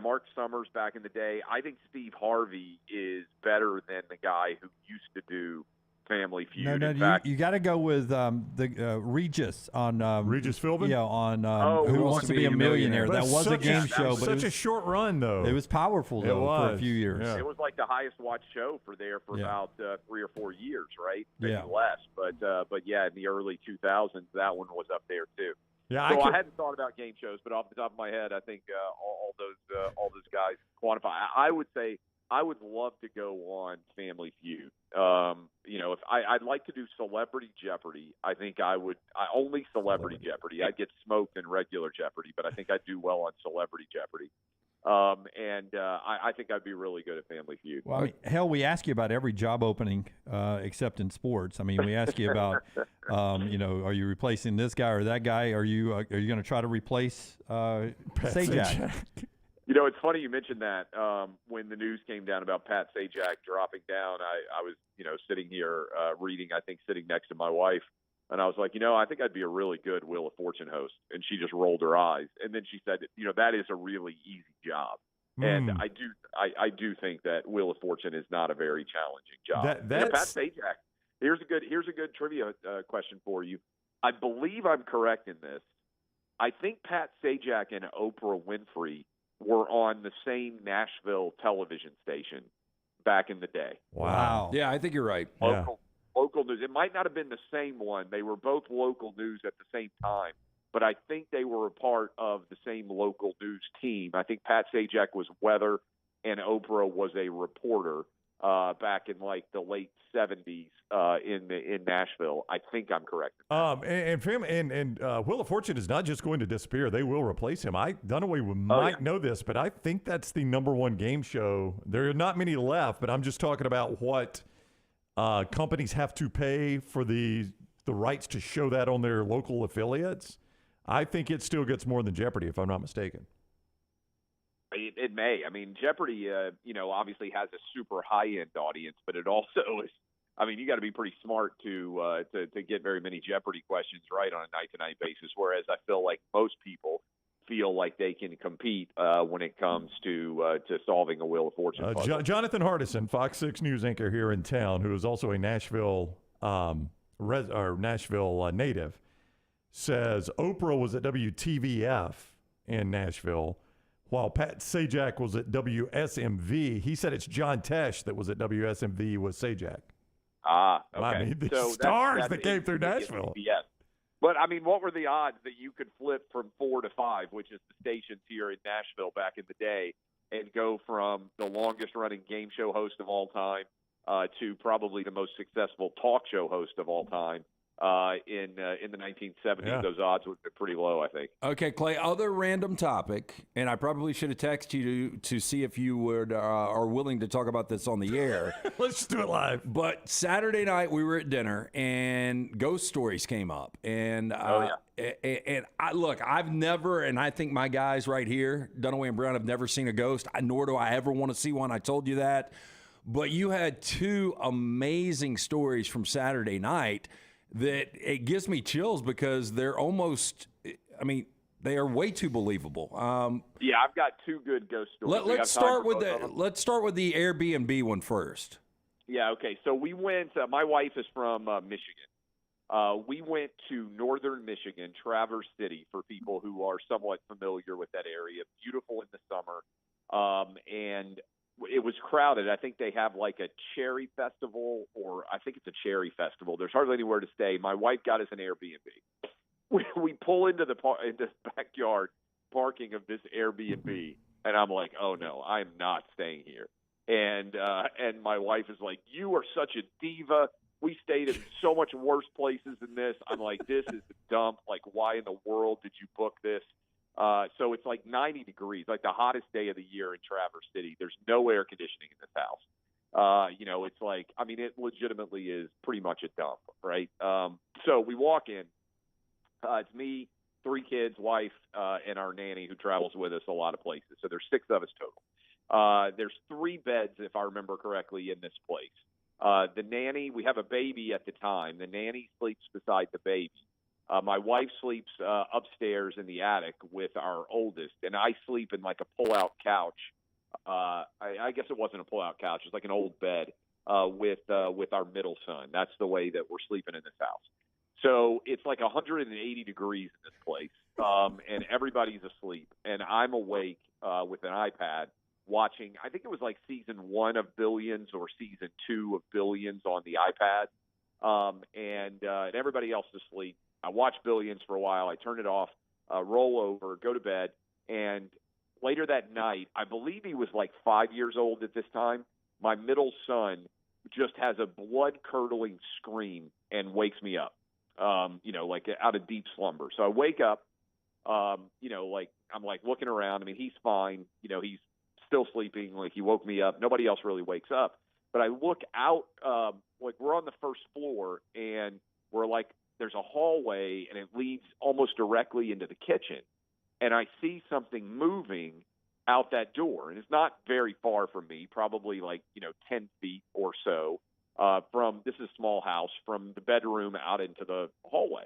Mark Summers back in the day. I think Steve Harvey is better than the guy who used to do Family Feud. No, you got to go with the Regis on Regis Philbin? Yeah, on Oh, Who Wants to Be a Millionaire. That was a game show, but such it a short run though. it was powerful It though for a was, few years. yeah. It was like the highest watched show for about 3 or 4 years, right? Maybe Yeah. less. But yeah, in the early 2000s, that one was up there too. Yeah, So I hadn't thought about game shows, but off the top of my head, I think all those guys quantify. I would say I would love to go on Family Feud. If I'd like to do Celebrity Jeopardy, I think I would. Only Celebrity Jeopardy. I'd get smoked in regular Jeopardy, but I think I'd do well on Celebrity Jeopardy. I think I'd be really good at Family Feud. Well, I mean, hell, we ask you about every job opening except in sports. I mean, we ask you about, are you replacing this guy or that guy? Are you going to try to replace Sajak? It's funny you mentioned that. When the news came down about Pat Sajak dropping down, I was, sitting here reading, I think sitting next to my wife, and I was like, I think I'd be a really good Wheel of Fortune host. And she just rolled her eyes. And then she said, that is a really easy job. And I do think that Wheel of Fortune is not a very challenging job. Pat Sajak. Here's a good trivia question for you. I believe I'm correct in this. I think Pat Sajak and Oprah Winfrey were on the same Nashville television station back in the day. Wow. Yeah, I think you're right. Local news. It might not have been the same one. They were both local news at the same time, but I think they were a part of the same local news team. I think Pat Sajak was weather and Oprah was a reporter back in like the late 70s in Nashville. I think I'm correct. And Wheel of Fortune is not just going to disappear. They will replace him. Dunaway might know this, but I think that's the #1 game show. There are not many left, but I'm just talking about what companies have to pay for the rights to show that on their local affiliates. I think it still gets more than Jeopardy, if I'm not mistaken. It may. I mean, Jeopardy, obviously has a super high-end audience, but it also is. I mean, you got to be pretty smart to get very many Jeopardy questions right on a night-to-night basis. Whereas I feel like most people feel like they can compete when it comes to solving a Wheel of Fortune puzzle. Jonathan Hardison, Fox 6 News anchor here in town, who is also a Nashville native, says Oprah was at WTVF in Nashville, while Pat Sajak was at WSMV. He said it's John Tesh that was at WSMV with Sajak. Ah, okay. I mean, the so stars that came through Nashville. Yes. But, I mean, what were the odds that you could flip from 4 to 5, which is the stations here in Nashville back in the day, and go from the longest-running game show host of all time to probably the most successful talk show host of all time in the 1970s? Yeah. Those odds would be pretty low, I think. Okay, Clay, other random topic, and I probably should have texted you to see if you are willing to talk about this on the air. Let's just do it live. But Saturday night we were at dinner, and ghost stories came up. And I've never, and I think my guys right here, Dunaway and Brown, have never seen a ghost, nor do I ever want to see one. I told you that. But you had 2 amazing stories from Saturday night that it gives me chills because they're almost, they are way too believable. Yeah, I've got 2 good ghost stories. Let's start with the Airbnb one first. Yeah, okay. So we went, my wife is from Michigan. We went to northern Michigan, Traverse City, for people who are somewhat familiar with that area. Beautiful in the summer. And it was crowded. I think they have like a cherry festival, or I think it's a cherry festival. There's hardly anywhere to stay. My wife got us an Airbnb. We pull into the backyard parking of this Airbnb, and I'm like, oh no, I'm not staying here. And my wife is like, you are such a diva. We stayed in so much worse places than this. I'm like, this is the dump. Like, why in the world did you book this? So it's like 90 degrees, like the hottest day of the year in Traverse City. There's no air conditioning in this house. It's like, I mean, it legitimately is pretty much a dump, right? So we walk in. It's me, 3 kids, wife, and our nanny who travels with us a lot of places. So there's 6 of us total. There's 3 beds, if I remember correctly, in this place. The nanny, we have a baby at the time. The nanny sleeps beside the baby. My wife sleeps upstairs in the attic with our oldest, and I sleep in like a pull-out couch. I guess it wasn't a pull-out couch. It's like an old bed with our middle son. That's the way that we're sleeping in this house. So it's like 180 degrees in this place, and everybody's asleep, and I'm awake with an iPad watching. I think it was like season 1 of Billions or season 2 of Billions on the iPad, and everybody else is asleep. I watch Billions for a while. I turn it off, roll over, go to bed, and later that night, I believe he was like 5 years old at this time, my middle son just has a blood-curdling scream and wakes me up, like out of deep slumber. So I wake up, I'm like looking around. I mean, he's fine. He's still sleeping. Like, he woke me up. Nobody else really wakes up. But I look out, like we're on the first floor, and we're like, there's a hallway, and it leads almost directly into the kitchen. And I see something moving out that door. And it's not very far from me, probably like, 10 feet or so this is a small house, from the bedroom out into the hallway.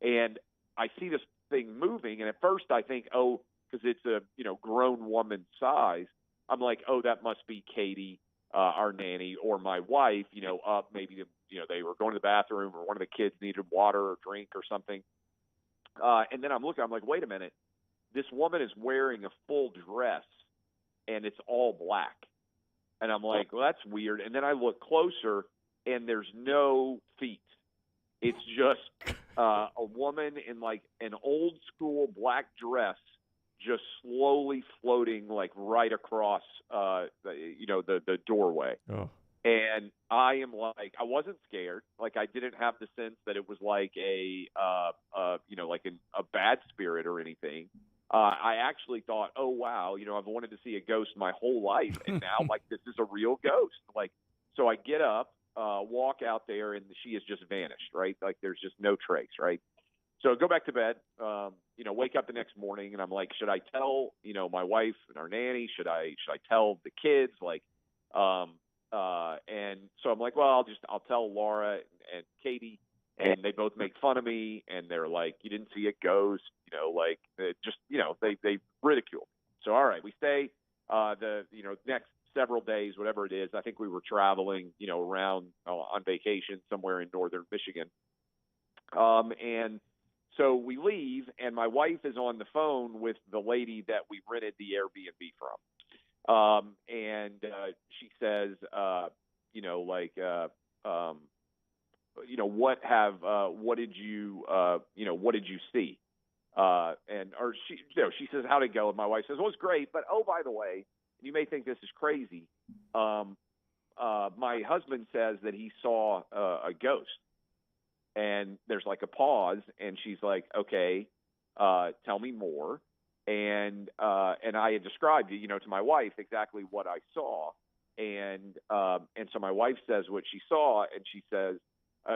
And I see this thing moving. And at first I think, because it's a, grown woman size, I'm like, that must be Katie, our nanny, or my wife, up maybe, they were going to the bathroom, or one of the kids needed water or drink or something. And then I'm looking, I'm like, wait a minute. This woman is wearing a full dress, and it's all black. And I'm like, well, that's weird. And then I look closer, and there's no feet. It's just a woman in like an old school black dress, just slowly floating like right across, the doorway. Oh. And I am like, I wasn't scared. Like, I didn't have the sense that it was like a bad spirit or anything. I actually thought, oh, wow, I've wanted to see a ghost my whole life, and now, like, this is a real ghost. Like, so I get up, walk out there, and she has just vanished, right? Like, there's just no trace, right? So I go back to bed, wake up the next morning, and I'm like, should I tell, my wife and our nanny? Should I tell the kids? Like, and so I'm like, well, I'll tell Laura and Katie. And they both make fun of me, and they're like, you didn't see a ghost, they ridicule. So, all right, we stay next several days, whatever it is. I think we were traveling, around on vacation somewhere in northern Michigan. And so we leave, and my wife is on the phone with the lady that we rented the Airbnb from. And she says, what did you see? She says, how'd it go? And my wife says, well, it's great. But, by the way, you may think this is crazy. My husband says that he saw a ghost. And there's like a pause, and she's like, okay, tell me more. And I had described, to my wife exactly what I saw. And so my wife says what she saw, and she says,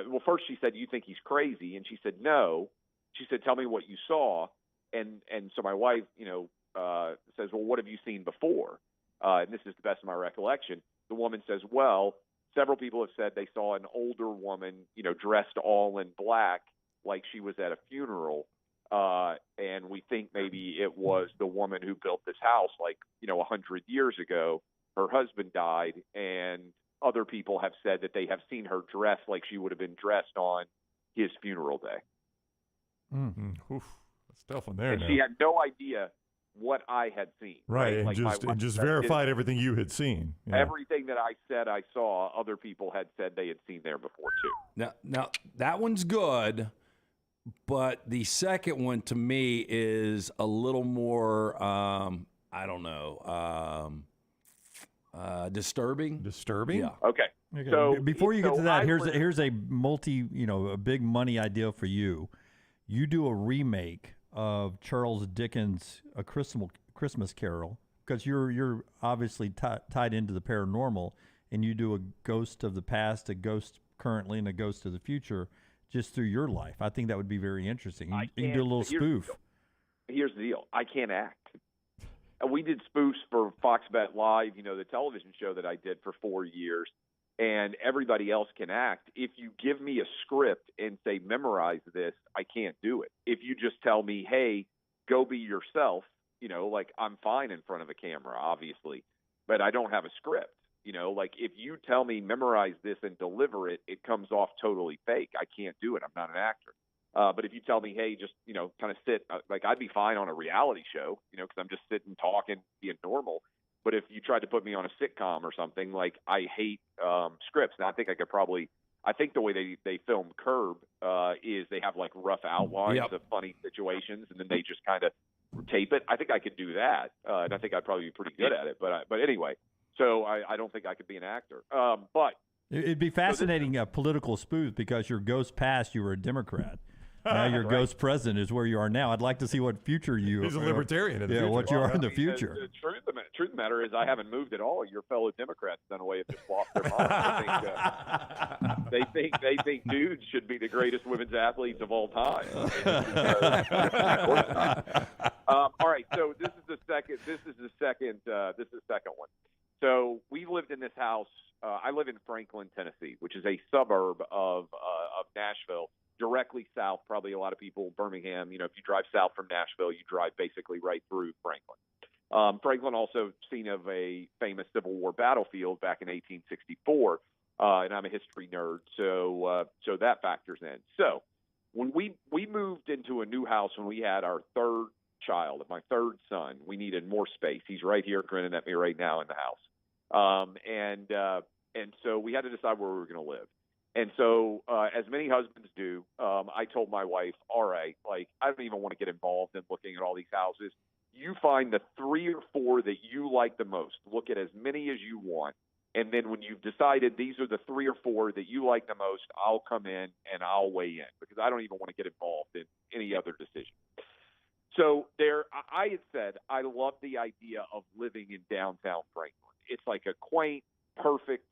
well, first she said, you think he's crazy? And she said, no. She said, tell me what you saw. And so my wife, says, well, what have you seen before? And this is the best of my recollection. The woman says, well, several people have said they saw an older woman, dressed all in black, like she was at a funeral. And we think maybe it was the woman who built this house, like, 100 years ago. Her husband died, and other people have said that they have seen her dressed like she would have been dressed on his funeral day. Mm-hmm. Oof, that's tough one there. And she had no idea what I had seen. Right, and like just verified everything you had seen. Yeah. Everything that I said I saw, other people had said they had seen there before too. Now that one's good, but the second one to me is a little more, disturbing. Disturbing? Yeah. Okay. So before you get to that, here's a a big money idea for you. You do a remake of Charles Dickens' A Christmas Carol, because you're obviously tied into the paranormal, and you do a ghost of the past, a ghost currently, and a ghost of the future, just through your life. I think that would be very interesting. You can do a little spoof. Here's the deal. I can't act. We did spoofs for Fox Bet Live, the television show that I did for 4 years. and everybody else can act. If you give me a script and say, memorize this, I can't do it. If you just tell me, hey, go be yourself, like I'm fine in front of a camera, obviously, but I don't have a script. Like if you tell me memorize this and deliver it, it comes off totally fake. I can't do it. I'm not an actor. But if you tell me, hey, just, kind of sit, like I'd be fine on a reality show, because I'm just sitting, talking, being normal. But if you tried to put me on a sitcom or something, like I hate scripts. Now, I think the way they film Curb is they have like rough outlines of funny situations, and then they just kind of tape it. I think I could do that, and I think I'd probably be pretty good at it. But anyway, so I don't think I could be an actor. But it'd be fascinating political spoof because your ghost past, you were a Democrat. Now your ghost president is where you are now. I'd like to see what future you. He's a libertarian in the future. What you are in the future. The truth of the matter is, I haven't moved at all. Your fellow Democrats, in a way, have just lost their mind. They think dudes should be the greatest women's athletes of all time. All right, so this is the second one. So we lived in this house. I live in Franklin, Tennessee, which is a suburb of Nashville. Directly south, probably a lot of people, Birmingham, if you drive south from Nashville, you drive basically right through Franklin. Franklin also seen of a famous Civil War battlefield back in 1864, and I'm a history nerd, so that factors in. So when we moved into a new house when we had our third child, my third son, we needed more space. He's right here grinning at me right now in the house. And so we had to decide where we were going to live. And so, as many husbands do, I told my wife, all right, like, I don't even want to get involved in looking at all these houses. You find the 3 or 4 that you like the most. Look at as many as you want. And then when you've decided these are the 3 or 4 that you like the most, I'll come in and I'll weigh in because I don't even want to get involved in any other decision. So I had said I love the idea of living in downtown Franklin. It's like a quaint, perfect,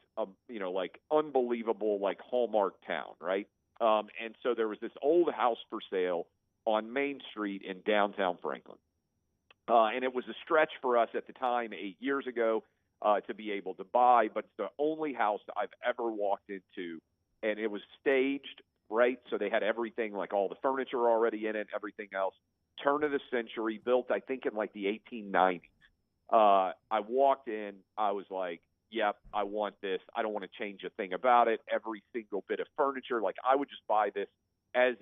like unbelievable, like Hallmark town, right? And so there was this old house for sale on Main Street in downtown Franklin. And it was a stretch for us at the time, 8 years ago, to be able to buy, but it's the only house I've ever walked into, and it was staged, right? So they had everything, like all the furniture already in it, everything else. Turn of the century, built, I think, in like the 1890s. I walked in, I was like, yep, I want this. I don't want to change a thing about it. Every single bit of furniture, like I would just buy this as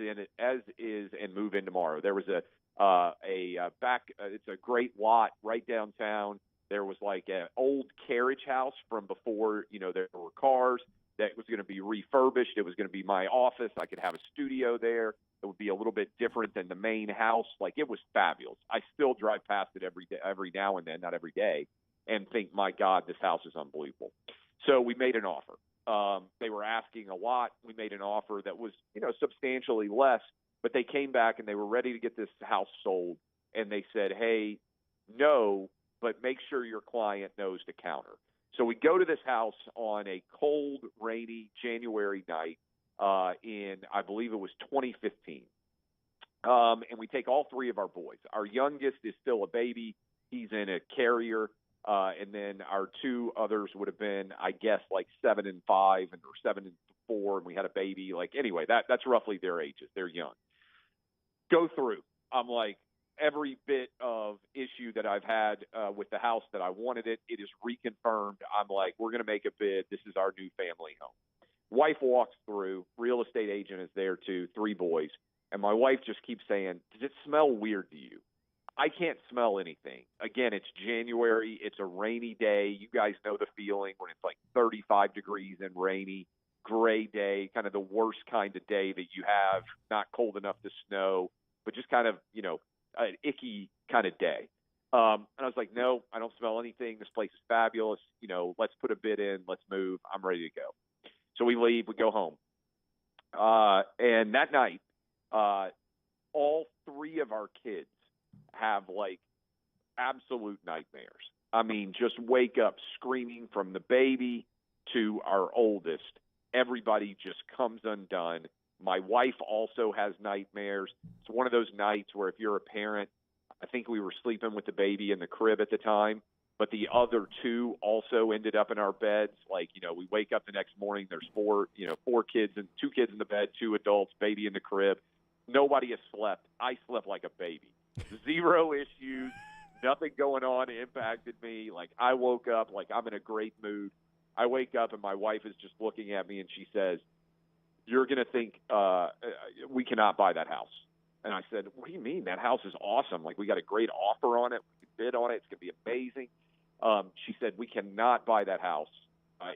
is and move in tomorrow. There was it's a great lot right downtown. There was like an old carriage house from before, there were cars that was going to be refurbished. It was going to be my office. I could have a studio there. It would be a little bit different than the main house. Like it was fabulous. I still drive past it every day, every now and then, not every day, and think, my God, this house is unbelievable. So we made an offer. They were asking a lot. We made an offer that was, substantially less, but they came back and they were ready to get this house sold. And they said, hey, no, but make sure your client knows to counter. So we go to this house on a cold, rainy January night in, I believe it was 2015. And we take all 3 of our boys. Our youngest is still a baby. He's in a carrier. And then our 2 others would have been, I guess, like 7 and 5 or 7 and 4. And we had a baby. Like, anyway, that's roughly their ages. They're young. Go through. I'm like, every bit of issue that I've had with the house that I wanted it is reconfirmed. I'm like, we're going to make a bid. This is our new family home. Wife walks through. Real estate agent is there too. 3 boys. And my wife just keeps saying, does it smell weird to you? I can't smell anything. Again, it's January. It's a rainy day. You guys know the feeling when it's like 35 degrees and rainy, gray day, kind of the worst kind of day that you have, not cold enough to snow, but just kind of, an icky kind of day. And I was like, no, I don't smell anything. This place is fabulous. Let's put a bid in. Let's move. I'm ready to go. So we leave. We go home. And that night, all 3 of our kids have like absolute nightmares. I mean, just wake up screaming from the baby to our oldest. Everybody just comes undone. My wife also has nightmares. It's one of those nights where if you're a parent, I think we were sleeping with the baby in the crib at the time. but the other 2 also ended up in our beds. Like, we wake up the next morning, there's 4 kids and 2 kids in the bed, 2 adults, baby in the crib. Nobody has slept. I slept like a baby. 0 issues, nothing going on impacted me. Like, I woke up like I'm in a great mood. I wake up and my wife is just looking at me and she says, "You're going to think we cannot buy that house." And I said, "What do you mean? That house is awesome. Like, we got a great offer on it. We can bid on it. It's going to be amazing." She said, "We cannot buy that house.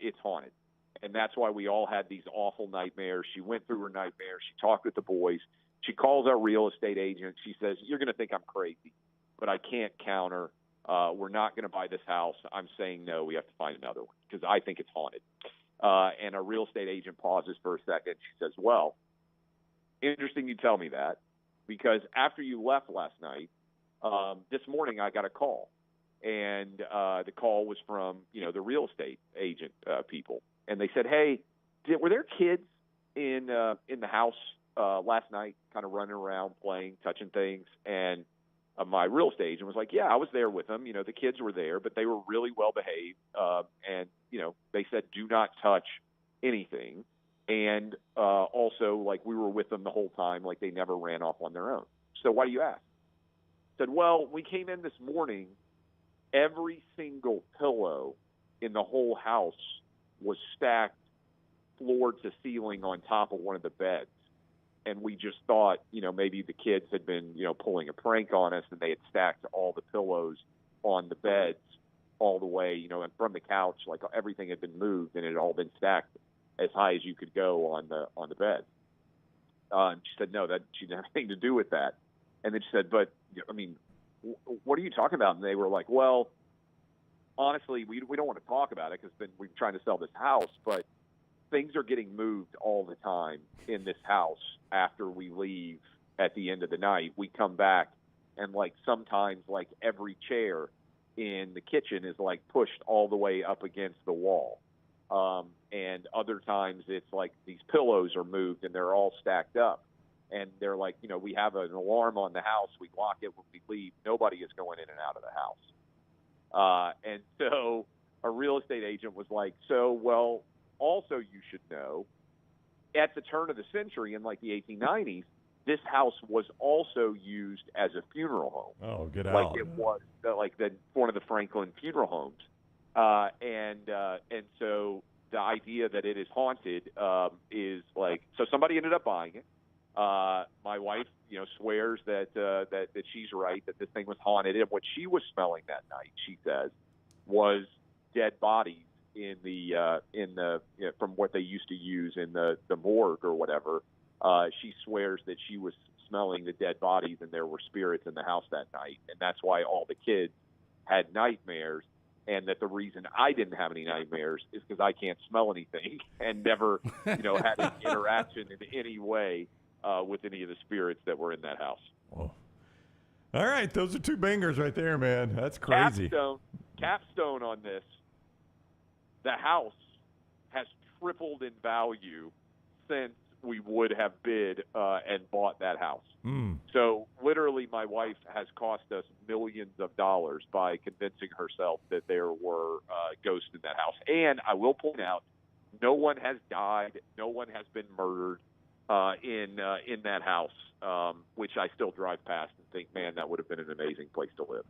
It's haunted." And that's why we all had these awful nightmares. She went through her nightmares. She talked with the boys. She calls our real estate agent. She says, "You're going to think I'm crazy, but I can't counter. We're not going to buy this house. I'm saying no. We have to find another one because I think it's haunted." And our real estate agent pauses for a second. She says, "Well, interesting you tell me that, because after you left last night, this morning I got a call. And the call was from, the real estate agent people. And they said, 'Hey, were there kids in the house last night kind of running around, playing, touching things?' And my real estate agent was like, 'Yeah, I was there with them. The kids were there, but they were really well behaved. And, they said, do not touch anything. And also, like, we were with them the whole time, like they never ran off on their own.' So why do you ask?" I said, "Well, we came in this morning. Every single pillow in the whole house was stacked floor to ceiling on top of one of the beds. And we just thought, maybe the kids had been, pulling a prank on us, and they had stacked all the pillows on the beds all the way, and from the couch, like everything had been moved and it had all been stacked as high as you could go on the bed." And she said, "No, that she didn't have anything to do with that." And then she said, "But, what are you talking about?" And they were like, "Well, honestly, we don't want to talk about it because we're trying to sell this house, but things are getting moved all the time in this house after we leave at the end of the night. We come back and, like, sometimes, like, every chair in the kitchen is, like, pushed all the way up against the wall. And other times it's like these pillows are moved and they're all stacked up. And they're like, we have an alarm on the house. We lock it when we leave. Nobody is going in and out of the house." And so a real estate agent was like, "Well, also you should know, at the turn of the century in like the 1890s, this house was also used as a funeral home." Oh, get out. Like it was one of the Franklin funeral homes. And so the idea that it is haunted is like, so somebody ended up buying it. My wife, swears that she's right, that this thing was haunted. And what she was smelling that night, she says, was dead bodies in the from what they used to use in the morgue or whatever. She swears that she was smelling the dead bodies and there were spirits in the house that night. And that's why all the kids had nightmares. And that the reason I didn't have any nightmares is because I can't smell anything and never, had an interaction in any way with any of the spirits that were in that house. Oh. All right, those are 2 bangers right there, man. That's crazy. Capstone on this, the house has tripled in value since we would have bid and bought that house. So literally my wife has cost us millions of dollars by convincing herself that there were ghosts in that house. And I will point out, no one has died, no one has been murdered in that house, which I still drive past and think, man, that would have been an amazing place to live.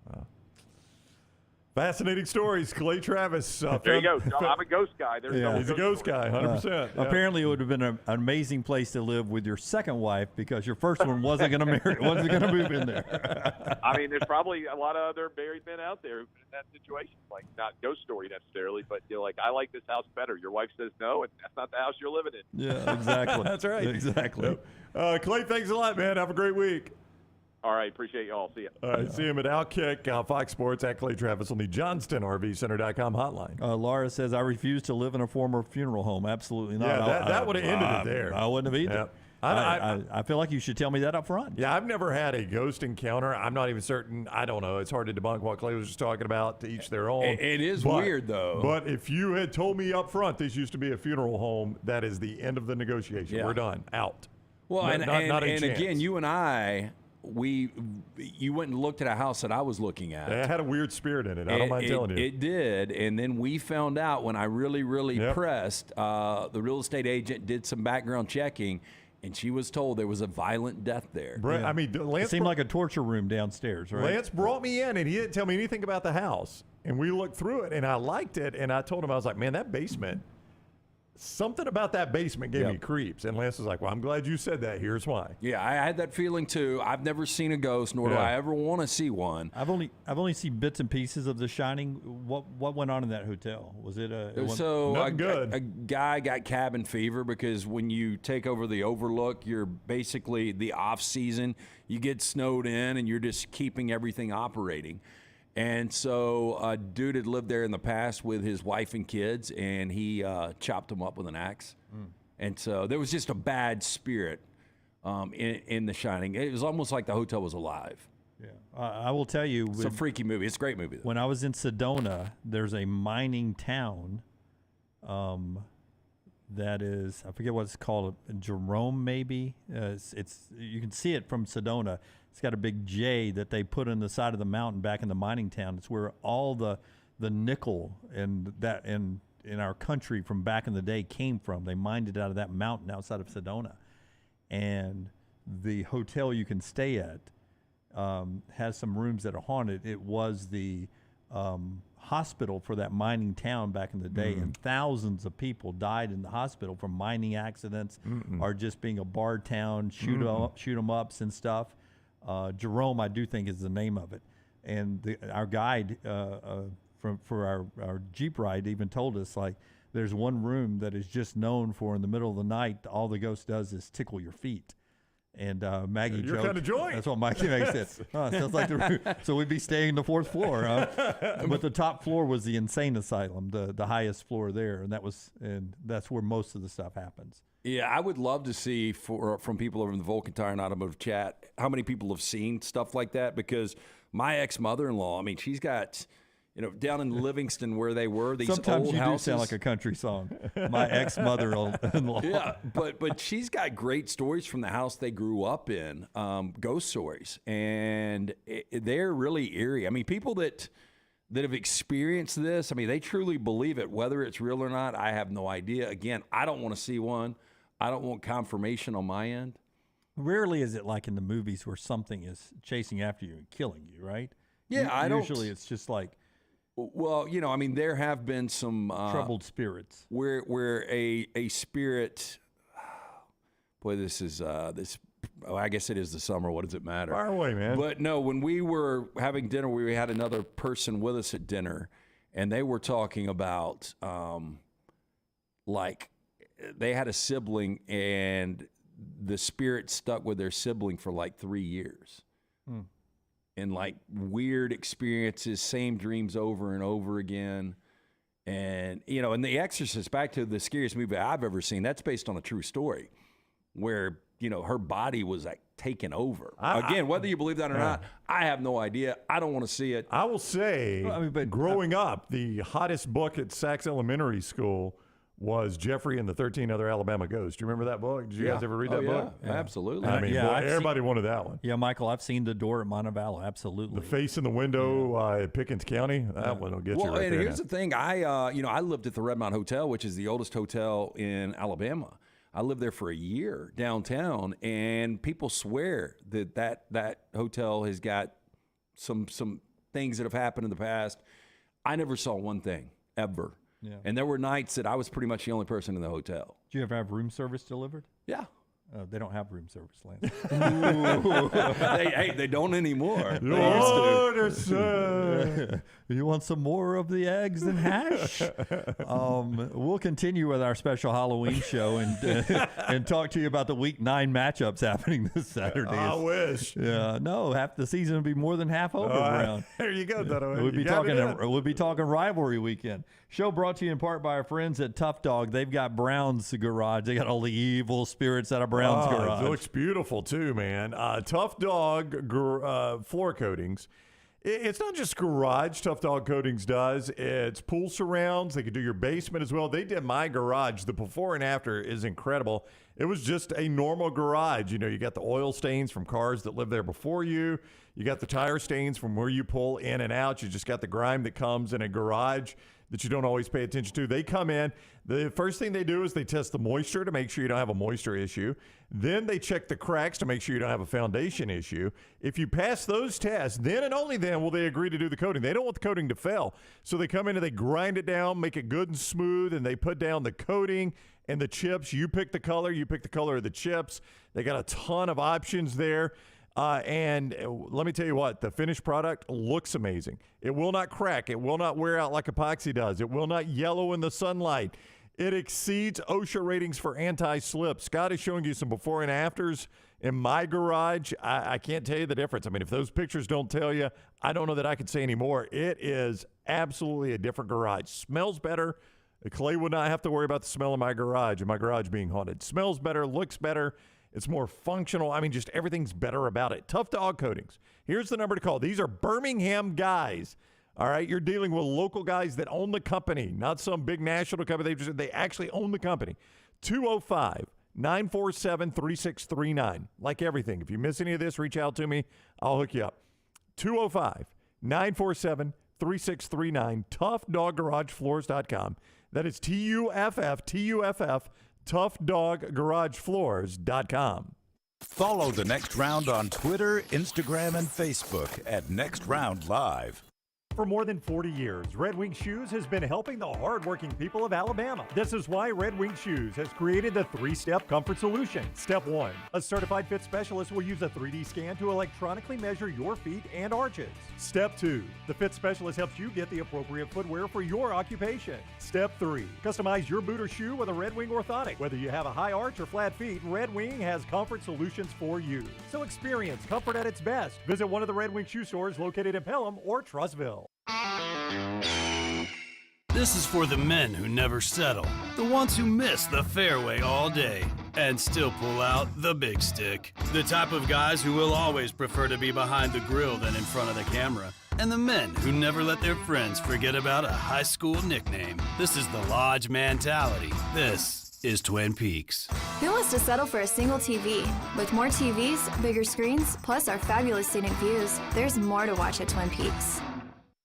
Fascinating stories. Clay Travis. There you go. I'm a ghost guy. He's a ghost guy, 100%. Apparently, it would have been an amazing place to live with your second wife because your first one wasn't going to move in there. I mean, there's probably a lot of other married men out there in that situation. Like, not ghost story necessarily, but like, I like this house better. Your wife says no, and that's not the house you're living in. Yeah, exactly. That's right. Exactly. Yep. Clay, thanks a lot, man. Have a great week. All right, appreciate y'all. See you. All right, see him at Outkick, Fox Sports, at Clay Travis on the JohnstonRVCenter.com hotline. Laura says, "I refuse to live in a former funeral home." Absolutely not. Yeah, that would have ended it there. I wouldn't have either. Yep. I feel like you should tell me that up front. Yeah, I've never had a ghost encounter. I'm not even certain. I don't know. It's hard to debunk what Clay was just talking about, to each their own. It is weird, though. But if you had told me up front this used to be a funeral home, that is the end of the negotiation. Yeah. We're done. Out. Well, not and a chance. again, you and I you went and looked at a house that I was looking at. It had a weird spirit in it. I don't mind telling you. It did. And then we found out when I really pressed, the real estate agent did some background checking, and she was told there was a violent death there. Yeah. I mean, Lance it seemed like a torture room downstairs, right? Lance brought me in, and he didn't tell me anything about the house. And we looked through it, and I liked it. And I told him, I was like, man, that basement, something about that basement gave me creeps. And Lance was like, well, I'm glad you said that. Here's why. Yeah, I had that feeling too. I've never seen a ghost, nor do I ever want to see one. I've only seen bits and pieces of The Shining. What went on in that hotel? Was it a guy got cabin fever because when you take over the Overlook, you're basically the off season. You get snowed in, and you're just keeping everything operating. And so a dude had lived there in the past with his wife and kids, and he chopped them up with an axe. And so there was just a bad spirit in The Shining. It was almost like the hotel was alive. Yeah, I will tell you. It's a freaky movie. It's a great movie, though. When I was in Sedona, there's a mining town that is, I forget what it's called, Jerome maybe. It's you can see it from Sedona. It's got a big J that they put on the side of the mountain back in the mining town. It's where all the nickel and that in our country from back in the day came from. They mined it out of that mountain outside of Sedona. And the hotel you can stay at has some rooms that are haunted. It was the hospital for that mining town back in the day, and thousands of people died in the hospital from mining accidents or just being a bar town, shoot 'em ups and stuff. Jerome, I do think, is the name of it. And our guide for our Jeep ride even told us, like, there's one room that is just known for in the middle of the night, all the ghost does is tickle your feet. And Maggie You're joked, kind of joint. That's what Maggie said. Oh, sounds like the room. So we'd be staying the fourth floor. But the top floor was the insane asylum, the highest floor there, and that's where most of the stuff happens. Yeah, I would love to see from people over in the Vulcan Tire and Automotive Chat how many people have seen stuff like that, because my ex-mother-in-law, I mean, she's got, down in Livingston where they were, these Sometimes old you houses. do sound like a country song. My ex-mother-in-law. Yeah, but she's got great stories from the house they grew up in, ghost stories, and they're really eerie. I mean, people that have experienced this, I mean, they truly believe it. Whether it's real or not, I have no idea. Again, I don't want to see one. I don't want confirmation on my end. Rarely is it like in the movies where something is chasing after you and killing you, right? Yeah, Usually it's just like... Well, I mean, there have been some... troubled spirits. Where a spirit... Boy, this is... I guess it is the summer. What does it matter? Fire away, man. But no, when we were having dinner, we had another person with us at dinner, and they were talking about, like, they had a sibling, and the spirit stuck with their sibling for like 3 years. And like weird experiences, same dreams over and over again. And, and The Exorcist, back to the scariest movie I've ever seen, that's based on a true story where, her body was like taken over. Again, whether you believe that or not, I have no idea. I don't want to see it. I will say, growing up, the hottest book at Sachs Elementary School was Jeffrey and the 13 Other Alabama Ghosts. Do you remember that book? Did you guys ever read that book? Yeah, absolutely. I mean, everybody wanted that one. Yeah, Michael, I've seen The Door at Montevallo. Absolutely. The Face in the Window at Pickens County. That one will get you right and there. Here's the thing. I lived at the Redmond Hotel, which is the oldest hotel in Alabama. I lived there for a year downtown, and people swear that hotel has got some things that have happened in the past. I never saw one thing, ever. Yeah. And there were nights that I was pretty much the only person in the hotel. Did you ever have room service delivered? Yeah. They don't have room service, Lance. They don't anymore. Order, sir. You want some more of the eggs and hash? We'll continue with our special Halloween show and talk to you about the Week 9 matchups happening this Saturday. I wish. Yeah, no, half the season will be more than half over around. There you go, Donovan. We'll be talking rivalry weekend. Show brought to you in part by our friends at Tough Dog. They've got Brown's Garage. They got all the evil spirits out of Brown's Garage. It looks beautiful too, man. Tough Dog floor coatings. It's not just garage. Tough Dog Coatings does. It's pool surrounds. They could do your basement as well. They did my garage. The before and after is incredible. It was just a normal garage. You know, you got the oil stains from cars that lived there before you. You got the tire stains from where you pull in and out. You just got the grime that comes in a garage that you don't always pay attention to. They come in. The first thing they do is they test the moisture to make sure you don't have a moisture issue. Then they check the cracks to make sure you don't have a foundation issue. If you pass those tests, then and only then will they agree to do the coating. They don't want the coating to fail. So they come in and they grind it down, make it good and smooth, and they put down the coating and the chips. You pick the color. You pick the color of the chips. They got a ton of options there. And let me tell you what, the finished product looks amazing. It will not crack. It will not wear out like epoxy does. It will not yellow in the sunlight. It exceeds OSHA ratings for anti-slip. Scott is showing you some before and afters in my garage. I can't tell you the difference. I mean, if those pictures don't tell you, I don't know that I could say anymore. It is absolutely a different garage. Smells better. Clay would not have to worry about the smell of my garage and my garage being haunted. Smells better, looks better. It's more functional. I mean, just everything's better about it. Tough Dog Coatings. Here's the number to call. These are Birmingham guys. All right, you're dealing with local guys that own the company, not some big national company. They actually own the company. 205-947-3639. Like everything. If you miss any of this, reach out to me. I'll hook you up. 205-947-3639. ToughDogGarageFloors.com. That is TUFF. ToughDogGarageFloors.com. Follow The Next Round on Twitter, Instagram, and Facebook at Next Round Live. For more than 40 years, Red Wing Shoes has been helping the hardworking people of Alabama. This is why Red Wing Shoes has created the 3-step comfort solution. Step 1, a certified fit specialist will use a 3D scan to electronically measure your feet and arches. Step 2, the fit specialist helps you get the appropriate footwear for your occupation. Step 3, customize your boot or shoe with a Red Wing orthotic. Whether you have a high arch or flat feet, Red Wing has comfort solutions for you. So experience comfort at its best. Visit one of the Red Wing shoe stores located in Pelham or Trussville. This is for the men who never settle, the ones who miss the fairway all day and still pull out the big stick, the type of guys who will always prefer to be behind the grill than in front of the camera, and the men who never let their friends forget about a high school nickname. This is the Lodge mentality. This is Twin Peaks. Who wants to settle for a single TV? With more TVs, bigger screens, plus our fabulous scenic views, there's more to watch at Twin Peaks.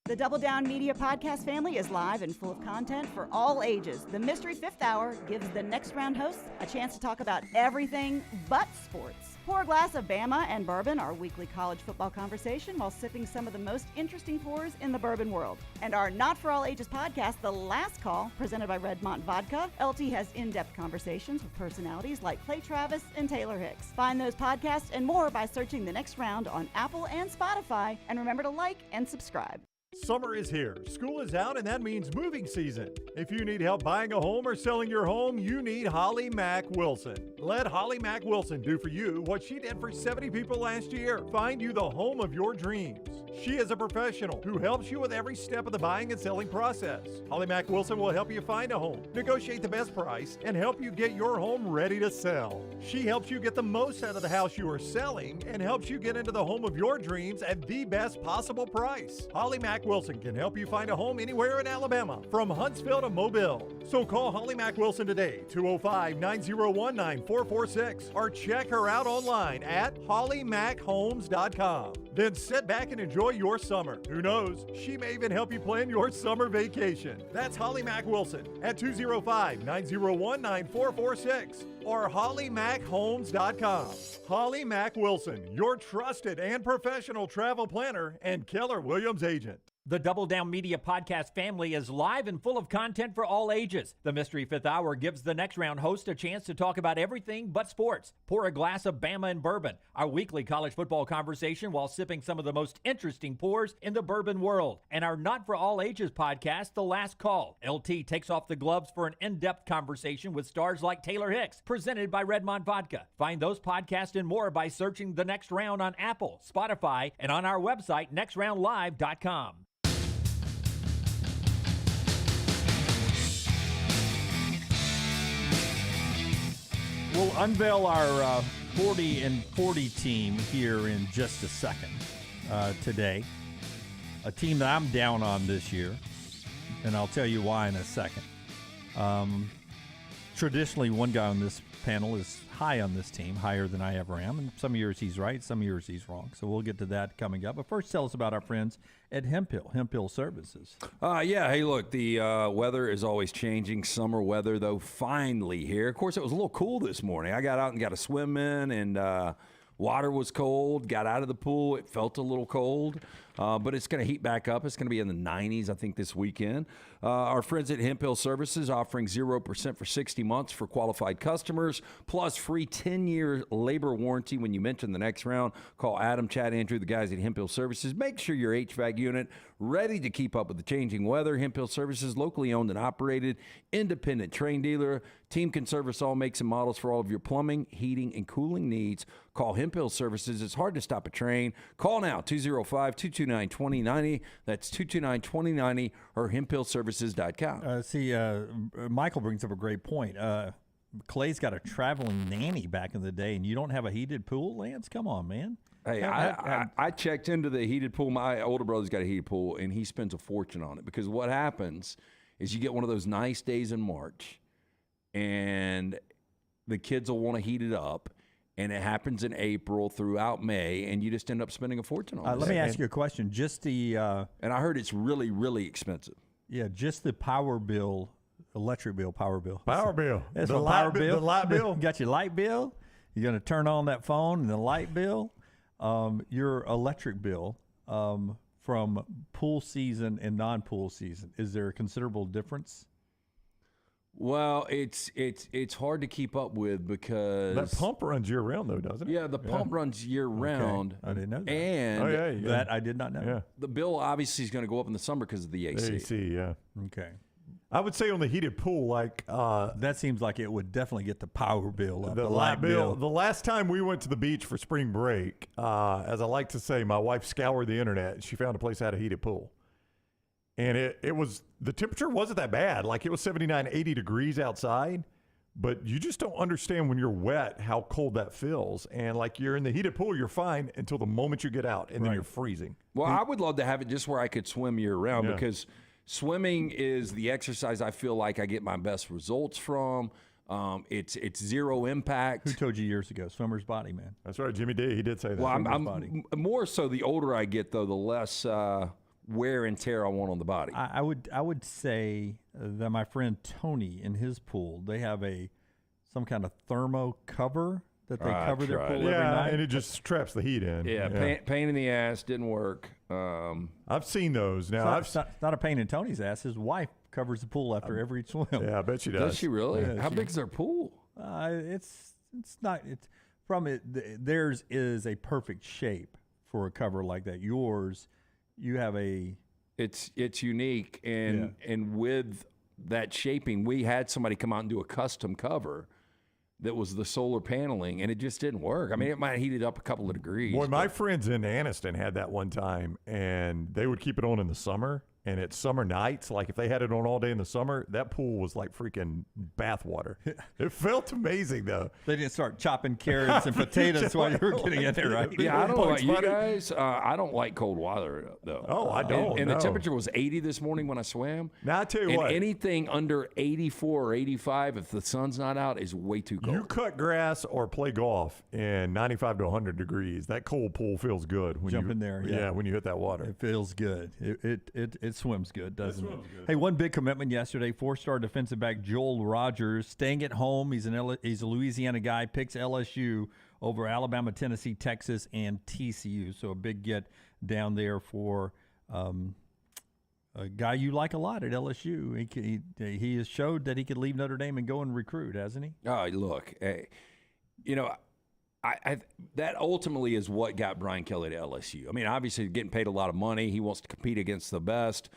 The Double Down Media podcast family is live and full of content for all ages. The Mystery Fifth Hour gives the Next Round hosts a chance to talk about everything but sports. Pour a glass of Bama and bourbon, our weekly college football conversation, while sipping some of the most interesting pours in the bourbon world. And our Not For All Ages podcast, The Last Call, presented by Redmont Vodka. LT has in-depth conversations with personalities like Clay Travis and Taylor Hicks. Find those podcasts and more by searching The Next Round on Apple and Spotify. And remember to like and subscribe. Summer is here, school is out, and that means moving season. If you need help buying a home or selling your home, you need Holly Mack Wilson. Let Holly Mack Wilson do for you what she did for 70 people last year. Find you the home of your dreams. She is a professional who helps you with every step of the buying and selling process. Holly Mack Wilson will help you find a home, negotiate the best price, and help you get your home ready to sell. She helps you get the most out of the house you are selling and helps you get into the home of your dreams at the best possible price. Holly Mack Wilson can help you find a home anywhere in Alabama, from Huntsville to Mobile. So call Holly Mack Wilson today, 205-901-9446, or check her out online at hollymackhomes.com. Then sit back and enjoy your summer. Who knows, she may even help you plan your summer vacation. That's Holly Mack Wilson at 205-901-9446 or hollymackhomes.com. Holly Mack Wilson, your trusted and professional travel planner and Keller Williams agent. The Double Down Media podcast family is live and full of content for all ages. The Mystery Fifth Hour gives the Next Round host a chance to talk about everything but sports. Pour a glass of Bama and bourbon, our weekly college football conversation while sipping some of the most interesting pours in the bourbon world. And our Not For All Ages podcast, The Last Call. LT takes off the gloves for an in-depth conversation with stars like Taylor Hicks, presented by Redmont Vodka. Find those podcasts and more by searching The Next Round on Apple, Spotify, and on our website, nextroundlive.com. We'll unveil our 40 and 40 team here in just a second today. A team that I'm down on this year, and I'll tell you why in a second. Traditionally, one guy on this panel is high on this team, higher than I ever am. And some years he's right, some years he's wrong. So we'll get to that coming up. But first, tell us about our friends at Hemp Hill Services. Yeah, hey, look, the weather is always changing. Summer weather, though, finally here. Of course, it was a little cool this morning. I got out and got a swim in, and water was cold. Got out of the pool. It felt a little cold. But it's going to heat back up. It's going to be in the 90s, I think, this weekend. Our friends at Hemp Hill Services offering 0% for 60 months for qualified customers, plus free 10-year labor warranty when you mention the next round. Call Adam, Chad, Andrew, the guys at Hemp Hill Services. Make sure your HVAC unit ready to keep up with the changing weather. Hemp Hill Services, locally owned and operated, independent train dealer. Team can service all makes and models for all of your plumbing, heating, and cooling needs. Call Hemp Hill Services. It's hard to stop a train. Call now, 205-229-2090. That's 229-2090 or hemphillservices.com. Michael brings up a great point. Clay's got a traveling nanny back in the day, and you don't have a heated pool, Lance? Come on, man. Hey, I checked into the heated pool. My older brother's got a heated pool, and he spends a fortune on it because what happens is you get one of those nice days in March, and the kids will want to heat it up, and it happens in April throughout May, and you just end up spending a fortune on it. Let me ask you a question. Just the and I heard it's really, really expensive. Yeah, just the power bill, electric bill, power bill. Power bill. That's The what light power bi- bill. the light bill. You got your light bill. You're going to turn on that phone and the light bill. Your electric bill from pool season and non-pool season. Is there a considerable difference? Well, it's hard to keep up with because That pump runs year round, though, doesn't it? Yeah, the pump runs year round. I didn't know that. And That I did not know. Yeah. the bill obviously is going to go up in the summer because of the AC. AC, yeah. Okay. I would say on the heated pool, like that seems like it would definitely get the power bill up. the light bill. The last time we went to the beach for spring break, as I like to say, my wife scoured the internet. She found a place that had a heated pool. And it was, the temperature wasn't that bad. Like it was 79, 80 degrees outside, but you just don't understand when you're wet how cold that feels. And like you're in the heated pool, you're fine until the moment you get out, and then you're freezing. Well, I would love to have it just where I could swim year round Yeah. because swimming is the exercise I feel like I get my best results from. It's zero impact. Who told you years ago? Swimmer's body, man. That's right. Jimmy D, he did say that. Well, Swimmer's I'm body. more so the older I get, though, the less wear and tear I want on the body. I would say that my friend Tony in his pool, they have some kind of thermo cover that they cover their pool every night. and it just traps the heat in. Yeah, pain in the ass, didn't work. I've seen those. Now, It's not a pain in Tony's ass. His wife covers the pool after every swim. Yeah, I bet she does. Does she really? Yeah, How big's their pool? It's not. It's from it. Theirs is a perfect shape for a cover like that. Yours, you have a. It's unique, and with that shaping, we had somebody come out and do a custom cover that was the solar paneling, and it just didn't work. I mean, it might have heated up a couple of degrees. Boy, my friends in Anniston had that one time, and they would keep it on in the summer. And at summer nights, like if they had it on all day in the summer, that pool was like freaking bathwater. It felt amazing, though. They didn't start chopping carrots and potatoes while you were getting in there, right? Yeah, I don't know about you guys. I don't like cold water, though. Oh, I don't. And the no. temperature was 80 this morning when I swam. Now, I tell you and what. anything under 84 or 85, if the sun's not out, is way too cold. You cut grass or play golf in 95 to 100 degrees. That cold pool feels good. When Jump in there, yeah. when you hit that water. It feels good. It swims good, doesn't it? Hey, one big commitment yesterday. 4-star defensive back Joel Rogers staying at home. He's a Louisiana guy. Picks LSU over Alabama, Tennessee, Texas, and TCU. So a big get down there for a guy you like a lot at LSU. He has showed that he could leave Notre Dame and go and recruit, hasn't he? Oh, look, hey, I that ultimately is what got Brian Kelly to LSU. I mean, obviously getting paid a lot of money. He wants to compete against the best.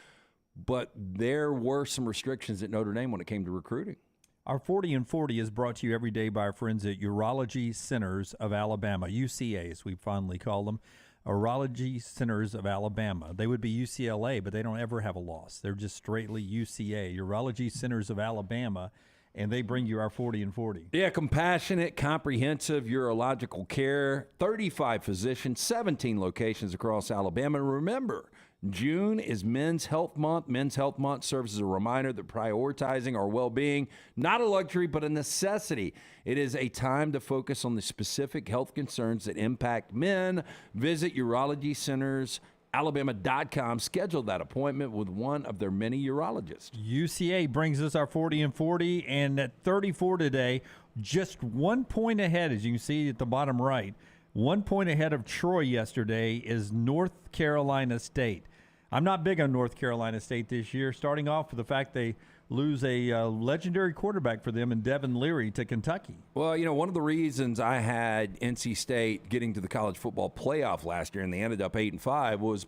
But there were some restrictions at Notre Dame when it came to recruiting. Our 40 and 40 is brought to you every day by our friends at Urology Centers of Alabama, UCA as we fondly call them. Urology Centers of Alabama. They would be UCLA, but they don't ever have a loss. They're just straightly UCA, Urology Centers of Alabama, and they bring you our 40 and 40. Yeah, compassionate, comprehensive urological care, 35 physicians, 17 locations across Alabama. And remember, June is Men's Health Month. Men's Health Month serves as a reminder that prioritizing our well-being, not a luxury, but a necessity. It is a time to focus on the specific health concerns that impact men. Visit urology centers, Alabama.com. Schedule that appointment with one of their many urologists. UCA brings us our 40 and 40, and at 34 today, just 1 point ahead, as you can see at the bottom right. 1 point ahead of Troy yesterday is North Carolina State. I'm not big on North Carolina State this year, starting off with the fact they lose a legendary quarterback for them in Devin Leary to Kentucky. Well, you know, one of the reasons I had NC State getting to the college football playoff last year and they ended up 8-5 was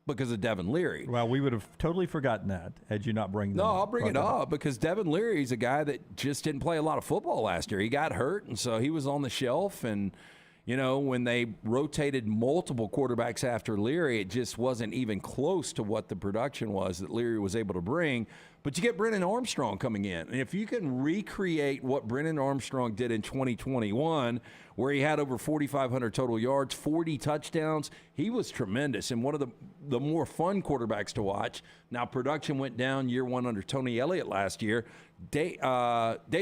because of Devin Leary. Well, we would have totally forgotten that had you not bring them. No, I'll bring it up because Devin Leary is a guy that just didn't play a lot of football last year. He got hurt, and so he was on the shelf. And, you know, when they rotated multiple quarterbacks after Leary, it just wasn't even close to what the production was that Leary was able to bring. But you get Brennan Armstrong coming in. And if you can recreate what Brennan Armstrong did in 2021, where he had over 4,500 total yards, 40 touchdowns, he was tremendous and one of the more fun quarterbacks to watch. Now, production went down year one under Tony Elliott last year. Dave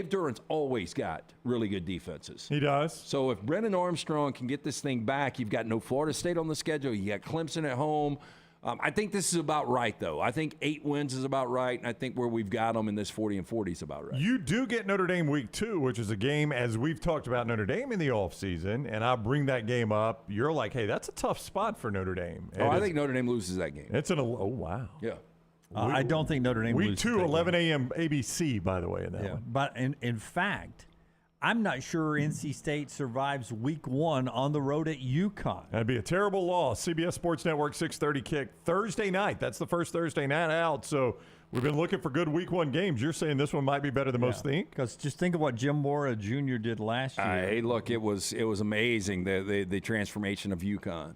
Duran's always got really good defenses. He does. So if Brennan Armstrong can get this thing back, you've got no Florida State on the schedule. You got Clemson at home. I think this is about right, though. I think 8 wins is about right, and I think where we've got them in this 40 and 40 is about right. You do get Notre Dame week 2, which is a game, as we've talked about Notre Dame in the offseason, and I bring that game up. You're like, hey, that's a tough spot for Notre Dame. I think Notre Dame loses that game. It's oh, wow. Yeah. I don't think Notre Dame loses week 2, 11 a.m. ABC, by the way, in that one. But in fact, I'm not sure NC State survives week 1 on the road at UConn. That'd be a terrible loss. CBS Sports Network, 6:30 kick Thursday night. That's the first Thursday night out. So we've been looking for good week 1 games. You're saying this one might be better than most think? Because just think of what Jim Mora Jr. did last year. Hey, look, it was amazing, the transformation of UConn.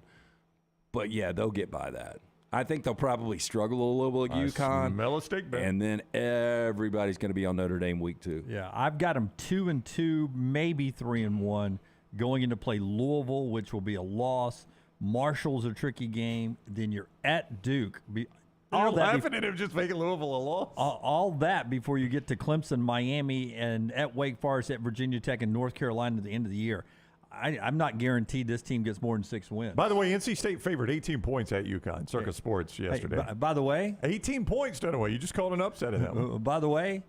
But, yeah, they'll get by that. I think they'll probably struggle a little bit with UConn. Smell a steak bet. And then everybody's going to be on Notre Dame week 2. Yeah, I've got them 2-2, maybe 3-1, going into play Louisville, which will be a loss. Marshall's a tricky game. Then you're at Duke. You're laughing at him just making Louisville a loss. All that before you get to Clemson, Miami, and at Wake Forest, at Virginia Tech, and North Carolina at the end of the year. I'm not guaranteed this team gets more than 6 wins. By the way, NC State favored 18 points at UConn, Circa Sports yesterday. Hey, by the way, 18 points, Dunaway. You just called an upset in that one. By the way,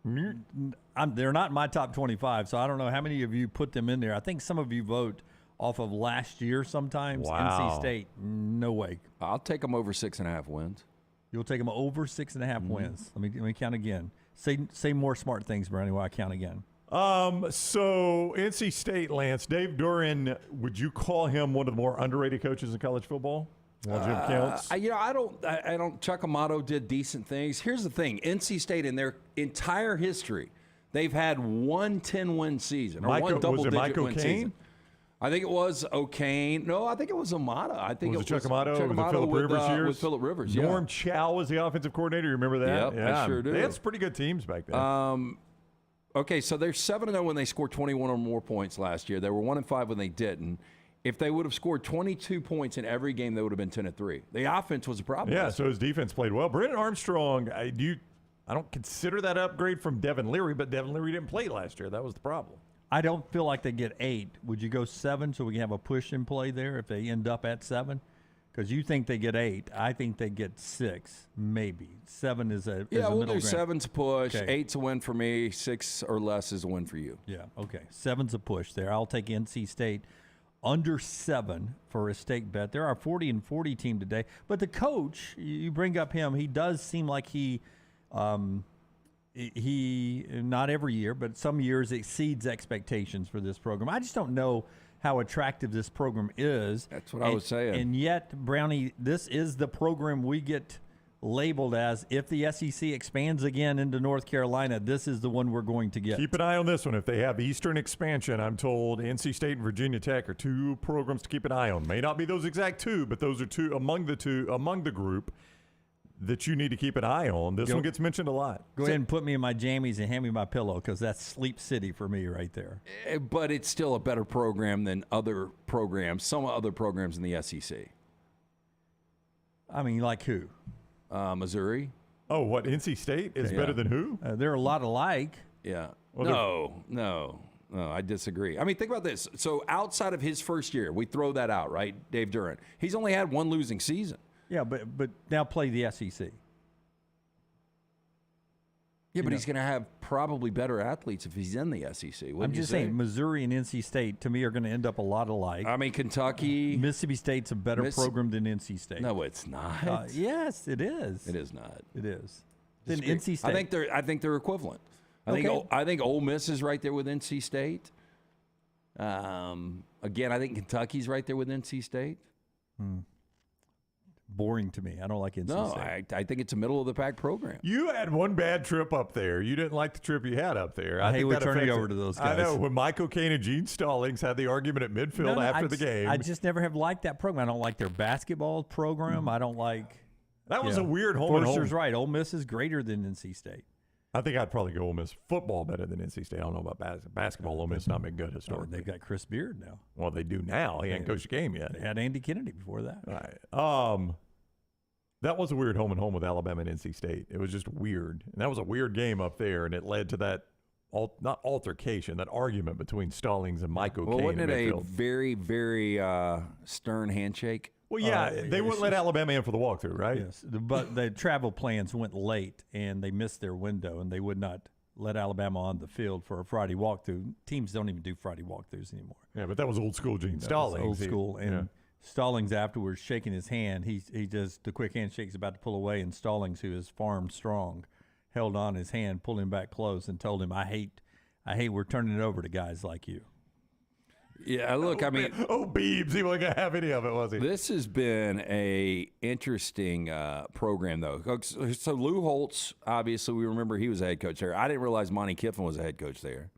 they're not in my top 25, so I don't know how many of you put them in there. I think some of you vote off of last year sometimes. Wow. NC State, no way. I'll take them over 6.5 wins. You'll take them over 6.5 wins. Let me count again. Say more smart things, Brownie, while I count again. So NC State, Lance, Dave Duran, would you call him one of the more underrated coaches in college football? Well, Jim counts. I don't. Chuck Amato did decent things. Here's the thing: NC State, in their entire history, they've had one 10-win season or one double-digit win season. I think it was O'Kane. No, I think it was Amata. I think was it Chuck Amato? Was it Phillip Rivers years? With Phillip Rivers, yeah. Norm Chow was the offensive coordinator. You remember that? Yep, I sure do. They had some pretty good teams back then. Okay, so they're 7-0 when they scored 21 or more points last year. They were 1-5 when they didn't. If they would have scored 22 points in every game, they would have been 10-3. The offense was a problem. Yeah, so his defense played well. Brennan Armstrong, I don't consider that upgrade from Devin Leary, but Devin Leary didn't play last year. That was the problem. I don't feel like they get 8. Would you go 7 so we can have a push in play there if they end up at 7? Because you think they get 8. I think they get 6, maybe. 7 is a we'll do ground. 7's a push. Okay. 8's a win for me. 6 or less is a win for you. Yeah, okay. 7's a push there. I'll take NC State under 7 for a stake bet. They're our 40 and 40 team today. But the coach, you bring up him, he does seem like he not every year, but some years exceeds expectations for this program. I just don't know how attractive this program is. That's what I was saying. And yet, Brownie, this is the program we get labeled as, if the SEC expands again into North Carolina, this is the one we're going to get. Keep an eye on this one. If they have Eastern expansion, I'm told NC State and Virginia Tech are 2 programs to keep an eye on. May not be those exact 2, but those are 2 among the group that you need to keep an eye on. This one gets mentioned a lot. Go ahead and put me in my jammies and hand me my pillow, because that's Sleep City for me right there. But it's still a better program than other programs, some other programs in the SEC. I mean, like who? Missouri. Oh, what? NC State is better than who? There are a lot alike. Yeah. Well, No, I disagree. I mean, think about this. So outside of his first year, we throw that out, right? Dave Durant. He's only had one losing season. Yeah, but now play the SEC. Yeah, but he's going to have probably better athletes if he's in the SEC. I'm just saying, Missouri and NC State, to me, are going to end up a lot alike. I mean, Kentucky. Mississippi State's a better program than NC State. No, it's not. Yes, it is. It is not. It is. Then NC State. I think they're equivalent. I think Ole Miss is right there with NC State. Again, I think Kentucky's right there with NC State. Boring to me. I don't like NC State. I think it's a middle of the pack program. You had one bad trip up there. You didn't like the trip you had up there. I hate think we're that turning affects over to those guys. I know. When Mike O'Kane and Gene Stallings had the argument at midfield after the game. I just never have liked that program. I don't like their basketball program. I don't like. That was a weird home and home. Forrester's right. Ole Miss is greater than NC State. I think I'd probably go Ole Miss football better than NC State. I don't know about basketball. Ole Miss not been good historically. They've got Chris Beard now. Well, they do now. He hasn't coached a game yet. They had Andy Kennedy before that. Right. That was a weird home and home with Alabama and NC State. It was just weird. And that was a weird game up there, and it led to that, not altercation, that argument between Stallings and Mike O'Kane. Well, wasn't it a very, very stern handshake? Well, yeah, they wouldn't let Alabama in for the walkthrough, right? Yes, but the travel plans went late, and they missed their window, and they would not let Alabama on the field for a Friday walkthrough. Teams don't even do Friday walkthroughs anymore. Yeah, but that was old school Gene Stallings. Old school, and Stallings afterwards shaking his hand. He just the quick handshake's about to pull away, and Stallings, who is farm strong, held on his hand, pulled him back close, and told him, "I hate we're turning it over to guys like you." Yeah, look, I mean, Beebs, he wasn't gonna have any of it, was he? This has been a interesting program, though. So Lou Holtz, obviously, we remember he was a head coach there. I didn't realize Monty Kiffin was a head coach there.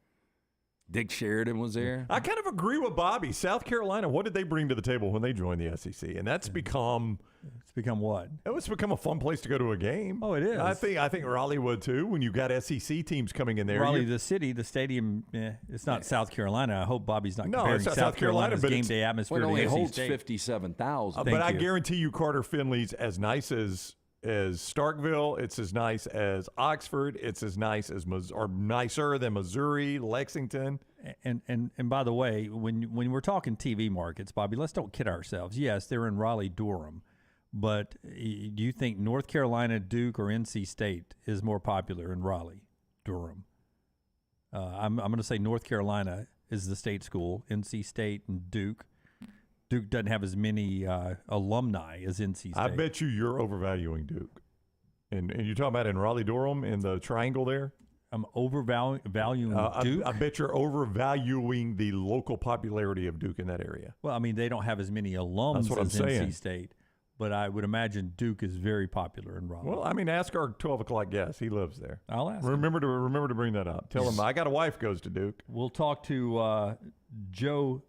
Dick Sheridan was there. I kind of agree with Bobby. South Carolina, what did they bring to the table when they joined the SEC? And that's become... It's become what? It's become a fun place to go to a game. Oh, it is. I think Raleigh would, too, when you've got SEC teams coming in there. Raleigh, the city, the stadium, it's not South Carolina. I hope Bobby's not comparing it's not South Carolina's but game day atmosphere to only NC holds State. 57,000. But I guarantee you Carter Finley's as nice as Starkville. It's as nice as Oxford. It's as nice as or nicer than Missouri, Lexington. And by the way, when we're talking TV markets, Bobby, let's don't kid ourselves. Yes, they're in Raleigh-Durham, but do you think North Carolina, Duke, or NC State is more popular in Raleigh-Durham? I'm going to say North Carolina is the state school, NC State and Duke. Duke doesn't have as many alumni as NC State. I bet you're overvaluing Duke. And you're talking about in Raleigh-Durham in the triangle there? I'm overvaluing Duke? I bet you're overvaluing the local popularity of Duke in that area. Well, I mean, they don't have as many alums That's what as I'm saying. NC State, but I would imagine Duke is very popular in Raleigh. Well, I mean, ask our 12 o'clock guest. He lives there. I'll ask Remember to bring that up. Tell him, I got a wife goes to Duke. We'll talk to Joe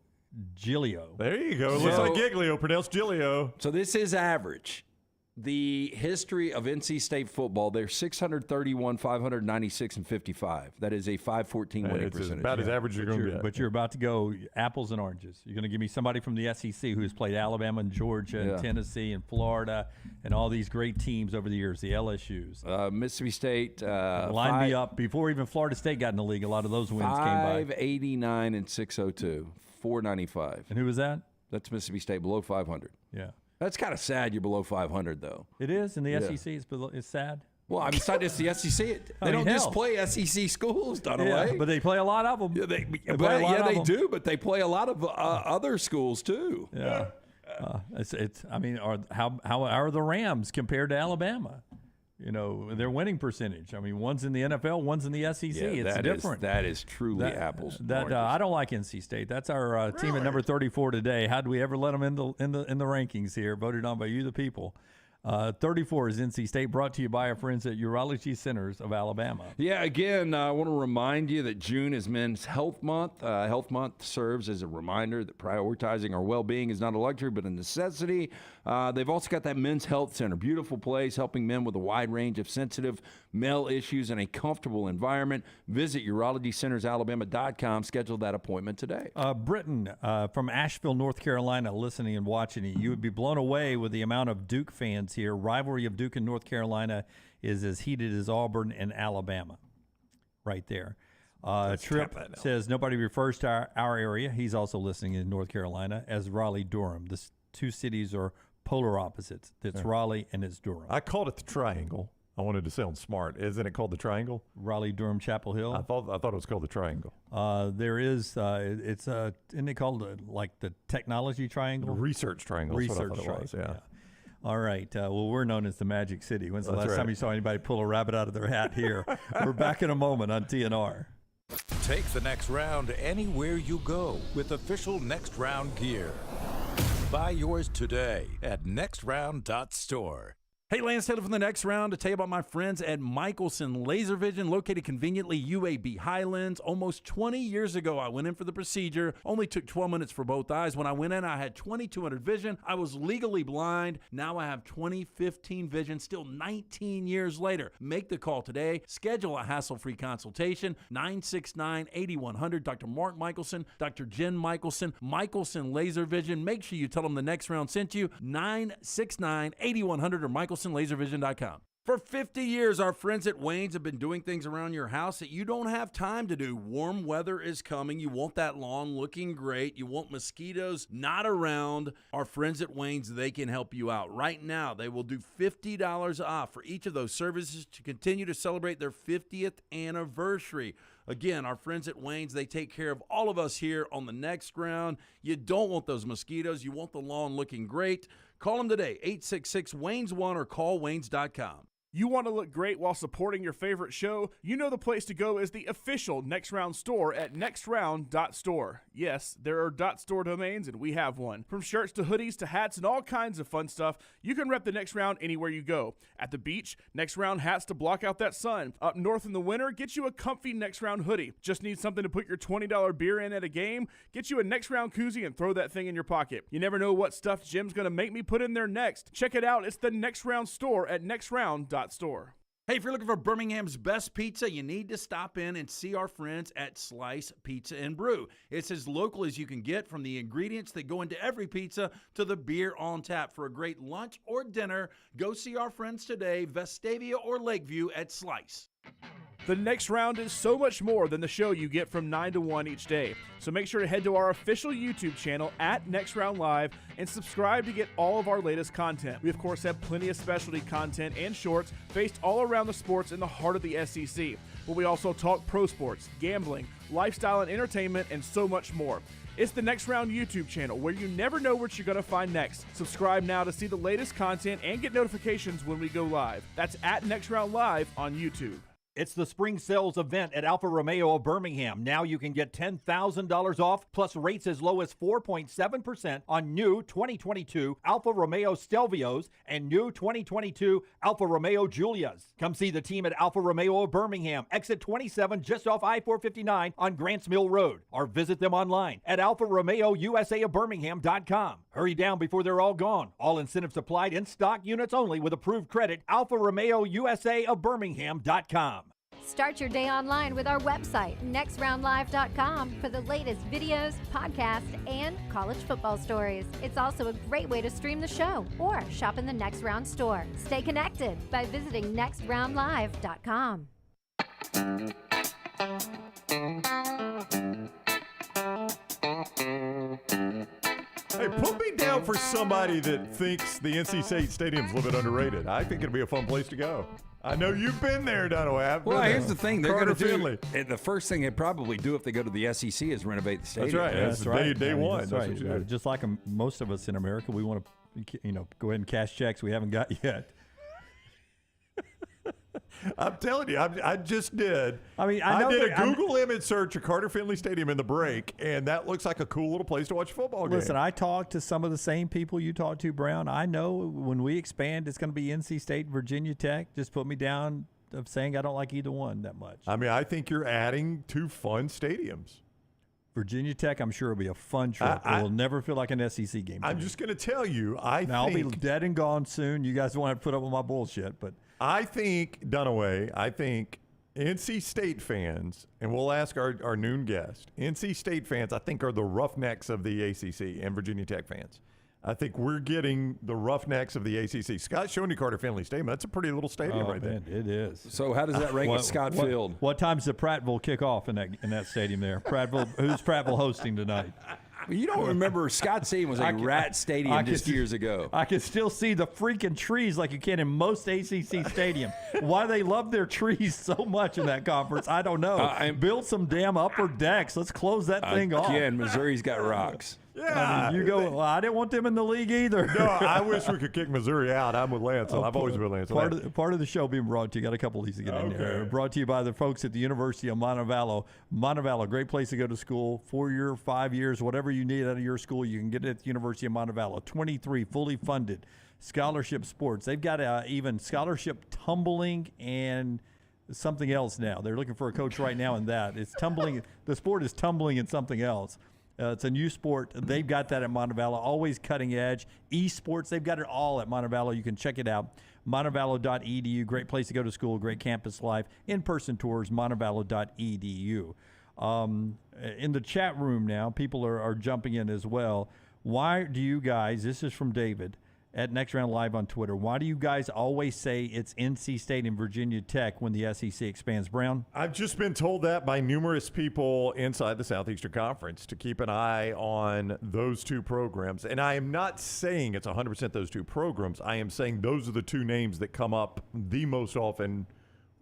Giglio. There you go. Looks like Giglio, pronounced Giglio. So this is average. The history of NC State football, they're 631, 596, and 55. That is a 514 winning percentage. About as average you're going to get. But you're about to go apples and oranges. You're going to give me somebody from the SEC who's played Alabama and Georgia and Tennessee and Florida and all these great teams over the years, the LSUs. Mississippi State. Line me up. Before even Florida State got in the league, a lot of those wins came by. 589 and 602, 495. And who was that? That's Mississippi State, below 500. Yeah. That's kind of sad you're below 500, though. It is. In the SEC, it's sad. Well, I mean, it's not just the SEC. They don't just play SEC schools, Dunaway. Yeah, but they play a lot of them. Yeah, they them. do, but they play a lot of other schools, too. Yeah. I mean, how are the Rams compared to Alabama? You know, their winning percentage. I mean, one's in the NFL, one's in the SEC. It's different. That is truly apples. I don't like NC State. That's our team at number 34 today. How do we ever let them in the rankings here? Voted on by you, the people. 34 is NC State, brought to you by our friends at Urology Centers of Alabama. Yeah, again, I want to remind you that June is Men's Health Month. Health Month serves as a reminder that prioritizing our well-being is not a luxury but a necessity. They've also got that Men's Health Center, beautiful place, helping men with a wide range of sensitive male issues in a comfortable environment. Visit urologycentersalabama.com. Schedule that appointment today. Britton from Asheville, North Carolina, listening and watching it. You would be blown away with the amount of Duke fans comments here. Rivalry of Duke and North Carolina is as heated as Auburn and Alabama. Right there. Trip says nobody refers to our area. He's also listening in North Carolina as Raleigh-Durham. The two cities are polar opposites. It's Raleigh and it's Durham. I called it the Triangle. I wanted to sound smart. Isn't it called the Triangle? Raleigh-Durham, Chapel Hill. I thought it was called the Triangle. There is. It's isn't it called like the Technology Triangle? The Research Triangle. Research That's what I thought it was. Yeah. All right. Well, we're known as the Magic City. When's the last time you saw anybody pull a rabbit out of their hat here? We're back in a moment on TNR. Take the next round anywhere you go with official Next Round gear. Buy yours today at nextround.store. Hey, Lance Taylor from the Next Round to tell you about my friends at Michelson Laser Vision, located conveniently UAB Highlands. Almost 20 years ago, I went in for the procedure. Only took 12 minutes for both eyes. When I went in, I had 2200 vision. I was legally blind. Now I have 20/15 vision, still 19 years later. Make the call today. Schedule a hassle-free consultation. 969-8100. Dr. Mark Michelson, Dr. Jen Michelson, Michelson Laser Vision. Make sure you tell them the Next Round sent you. 969-8100 or MichelsonLaserVision.com. For 50 years, our friends at Wayne's have been doing things around your house that you don't have time to do. Warm weather is coming. You want that lawn looking great. You want mosquitoes not around. Our friends at Wayne's, they can help you out. Right now, they will do $50 off for each of those services to continue to celebrate their 50th anniversary. Again, our friends at Wayne's, they take care of all of us here on the Next Round. You don't want those mosquitoes. You want the lawn looking great. Call them today, 866-WAYNES1 or call Waynes.com. You want to look great while supporting your favorite show? You know the place to go is the official Next Round store at nextround.store. Yes, there are .store domains, and we have one. From shirts to hoodies to hats and all kinds of fun stuff, you can rep the Next Round anywhere you go. At the beach, Next Round hats to block out that sun. Up north in the winter, get you a comfy Next Round hoodie. Just need something to put your $20 beer in at a game? Get you a Next Round koozie and throw that thing in your pocket. You never know what stuff Jim's going to make me put in there next. Check it out. It's the Next Round store at nextround.store. Hey, if you're looking for Birmingham's best pizza, you need to stop in and see our friends at Slice Pizza and Brew. It's as local as you can get, from the ingredients that go into every pizza to the beer on tap. For a great lunch or dinner, go see our friends today, Vestavia or Lakeview at Slice. The Next Round is so much more than the show you get from 9 to 1 each day. So make sure to head to our official YouTube channel at Next Round Live and subscribe to get all of our latest content. We, of course, have plenty of specialty content and shorts based all around the sports in the heart of the SEC. But we also talk pro sports, gambling, lifestyle and entertainment, and so much more. It's the Next Round YouTube channel, where you never know what you're going to find next. Subscribe now to see the latest content and get notifications when we go live. That's at Next Round Live on YouTube. It's the spring sales event at Alfa Romeo of Birmingham. Now you can get $10,000 off, plus rates as low as 4.7% on new 2022 Alfa Romeo Stelvios and new 2022 Alfa Romeo Giulias. Come see the team at Alfa Romeo of Birmingham, exit 27, just off I-459 on Grants Mill Road, or visit them online at alfaromeousa of Birmingham.com. Hurry down before they're all gone. All incentives applied, in stock units only with approved credit. Alfa Romeo USA of Birmingham.com. Start your day online with our website, nextroundlive.com, for the latest videos, podcasts, and college football stories. It's also a great way to stream the show or shop in the Next Round store. Stay connected by visiting nextroundlive.com. Hey, put me down for somebody that thinks the NC State Stadium's a little bit underrated. I think it'd be a fun place to go. I know you've been there, Dunaway. Well, here's the thing. They're going to Finley. do the first thing they'd probably do if they go to the SEC is renovate the stadium. That's right. That's right. Day one. That's That's right. what you do. Just like most of us in America, we want to, go ahead and cash checks we haven't got yet. I'm telling you, I just did. I mean, I did a Google image search of Carter Finley Stadium in the break, and that looks like a cool little place to watch a football game. Listen, I talked to some of the same people you talked to, Brown. I know when we expand, it's going to be NC State, Virginia Tech. Just put me down of saying I don't like either one that much. I mean, I think you're adding two fun stadiums. Virginia Tech, I'm sure, will be a fun trip. It will never feel like an SEC game. I'm just going to tell you, I'll be dead and gone soon. You guys won't have to put up with my bullshit, but I think, Dunaway, NC State fans, and we'll ask our noon guest, NC State fans, I think, are the roughnecks of the ACC and Virginia Tech fans. I think we're getting the Roughnecks of the ACC. Scott Shoney Carter Finley Stadium. That's a pretty little stadium right man, there. It is. So how does that rank at Scott Field? What time's the Prattville kickoff in that stadium there? Prattville. Who's Prattville hosting tonight? You don't remember Scott Stadium was a rat stadium just years ago. I can still see the freaking trees like you can in most ACC stadium. Why they love their trees so much in that conference, I don't know. Build some damn upper decks. Let's close that thing off. Again, Missouri's got rocks. Yeah. I mean, I didn't want them in the league either. No, I wish we could kick Missouri out. I'm with Lance. I've always been Lance. Part of the show being brought to you. Got a couple of these to get in there. Brought to you by the folks at the University of Montevallo. Montevallo, great place to go to school. 4 year, 5 years, whatever you need out of your school, you can get it at the University of Montevallo. 23 fully funded scholarship sports. They've got even scholarship tumbling and something else now. They're looking for a coach right now in that. It's tumbling. The sport is tumbling in something else. It's a new sport. They've got that at Montevallo, always cutting edge. Esports, they've got it all at Montevallo. You can check it out. Montevallo.edu, great place to go to school, great campus life. In-person tours, Montevallo.edu. In the chat room now, people are jumping in as well. Why do you guys, this is from David, at Next Round Live on Twitter, why do you guys always say it's NC State and Virginia Tech when the SEC expands? Brown? I've just been told that by numerous people inside the Southeastern Conference to keep an eye on those two programs. And I am not saying it's 100% those two programs. I am saying those are the two names that come up the most often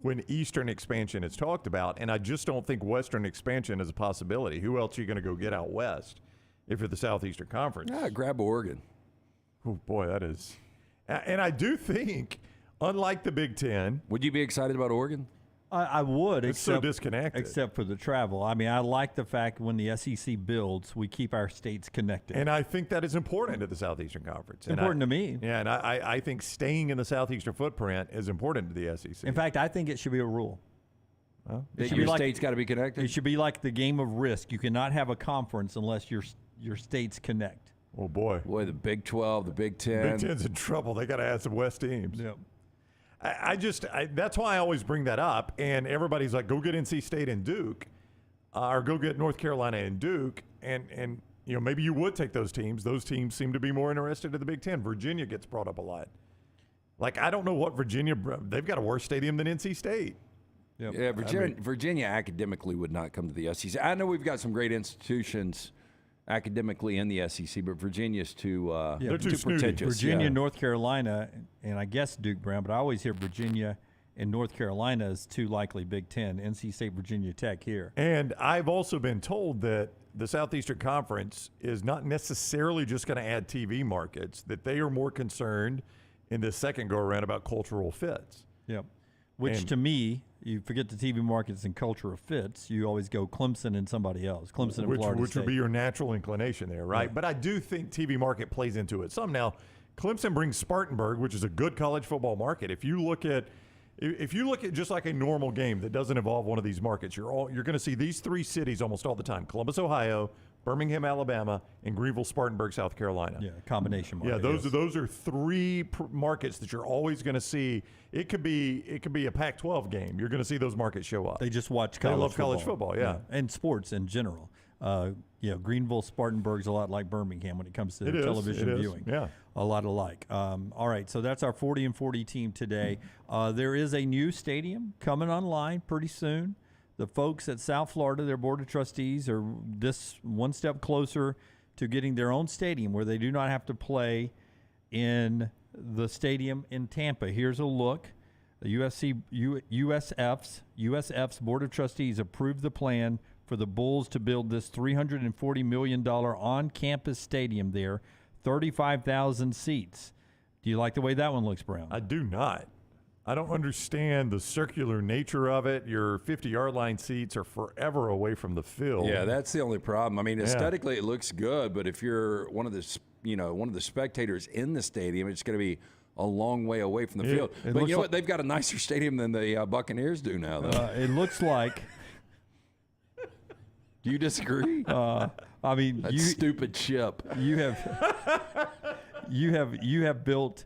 when Eastern expansion is talked about. And I just don't think Western expansion is a possibility. Who else are you going to go get out west if you're the Southeastern Conference? Grab Oregon. Oh, boy, that is. And I do think, unlike the Big Ten. Would you be excited about Oregon? I would. It's so disconnected. Except for the travel. I mean, I like the fact when the SEC builds, we keep our states connected. And I think that is important to the Southeastern Conference. It's important to me. Yeah, and I think staying in the Southeastern footprint is important to the SEC. In fact, I think it should be a rule. Well, your state's got to be connected? It should be like the game of Risk. You cannot have a conference unless your states connect. Oh, boy. Boy, the Big 12, the Big 10. Big Ten's in trouble. They got to add some West teams. Yep. That's why I always bring that up. And everybody's like, go get NC State and Duke, or go get North Carolina and Duke. And you know, maybe you would take those teams. Those teams seem to be more interested in the Big Ten. Virginia gets brought up a lot. Like, I don't know what Virginia, they've got a worse stadium than NC State. Yep. Yeah, Virginia academically would not come to the SEC. I know we've got some great institutions academically in the SEC, but Virginia's too they're too pretentious. Virginia, North Carolina, and I guess Duke, Brown, but I always hear Virginia and North Carolina is too likely Big Ten. NC State, Virginia Tech here. And I've also been told that the Southeastern Conference is not necessarily just going to add TV markets, that they are more concerned in this second go-around about cultural fits. Yep. Which, to me, you forget the TV markets and culture of fits. You always go Clemson and somebody else. Clemson and Florida Which State. would be your natural inclination there, right? Yeah. But I do think TV market plays into it some. Now, Clemson brings Spartanburg, which is a good college football market. If you look at just like a normal game that doesn't involve one of these markets, you're going to see these three cities almost all the time: Columbus, Ohio, Birmingham, Alabama, and Greenville, Spartanburg, South Carolina. Yeah, combination market. Yeah, those are three markets that you're always going to see. It could be a Pac-12 game. You're going to see those markets show up. They just watch They college love college football, yeah. And sports in general. Greenville, Spartanburg's a lot like Birmingham when it comes to television viewing. Yeah. A lot alike. All right, so that's our 40 and 40 team today. There is a new stadium coming online pretty soon. The folks at South Florida, their board of trustees, are this one step closer to getting their own stadium where they do not have to play in the stadium in Tampa. Here's a look. The USF's board of trustees approved the plan for the Bulls to build this $340 million on-campus stadium there, 35,000 seats. Do you like the way that one looks, Brown? I do not. I don't understand the circular nature of it. Your 50-yard line seats are forever away from the field. Yeah, that's the only problem. I mean, aesthetically it looks good, but if you're one of the spectators in the stadium, it's going to be a long way away from the field. But you know what? They've got a nicer stadium than the Buccaneers do now, though. It looks like. Do you disagree? I mean, that stupid chip. You have built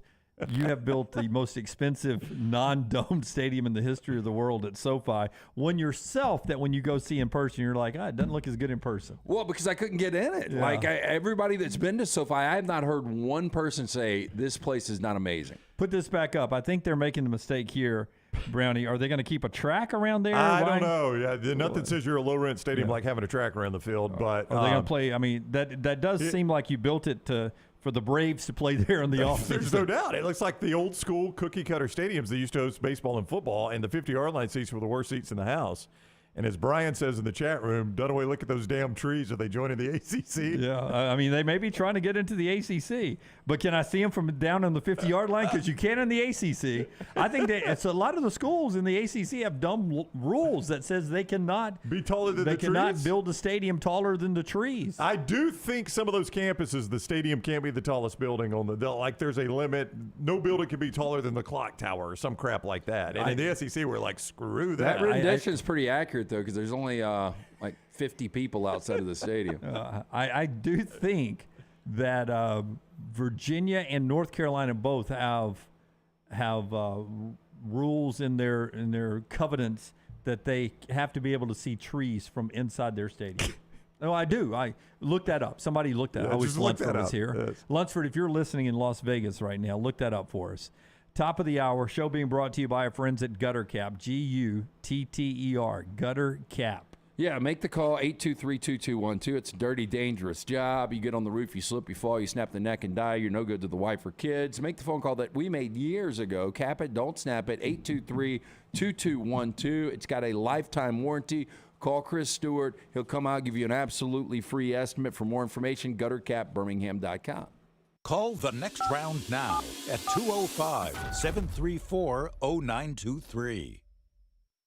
You have built the most expensive non-domed stadium in the history of the world at SoFi. One yourself that when you go see in person, you're like, it doesn't look as good in person. Well, because I couldn't get in it. Yeah. Everybody that's been to SoFi, I have not heard one person say this place is not amazing. Put this back up. I think they're making the mistake here, Brownie. Are they going to keep a track around there? I don't know. Yeah, nothing says you're a low-rent stadium like having a track around the field. But are they going to play? I mean, that does seem like you built it for the Braves to play there in the offseason. There's no doubt. It looks like the old school cookie cutter stadiums that used to host baseball and football, and the 50-yard line seats were the worst seats in the house. And as Brian says in the chat room, Dunaway, look at those damn trees. Are they joining the ACC? Yeah, I mean, they may be trying to get into the ACC, but can I see them from down on the 50-yard line? Because you can in the ACC. I think it's a lot of the schools in the ACC have dumb rules that says they cannot be taller than the trees. They cannot build a stadium taller than the trees. I do think some of those campuses, the stadium can't be the tallest building on like there's a limit. No building can be taller than the clock tower or some crap like that. And in the SEC, we're like, screw that. That rendition is pretty accurate, though, because there's only like 50 people outside of the stadium. I do think that Virginia and North Carolina both have rules in their covenants that they have to be able to see trees from inside their stadium. No, I do. I looked that up. Somebody looked that up. I wish Lunsford was here. Yes. Lunsford, if you're listening in Las Vegas right now, look that up for us. Top of the hour, show being brought to you by our friends at Gutter Cap, Gutter, Gutter Cap. Yeah, make the call, 823-2212. It's a dirty, dangerous job. You get on the roof, you slip, you fall, you snap the neck and die. You're no good to the wife or kids. Make the phone call that we made years ago. Cap it, don't snap it, 823-2212. It's got a lifetime warranty. Call Chris Stewart. He'll come out, give you an absolutely free estimate. For more information, guttercapbirmingham.com. Call the next round now at 205-734-0923.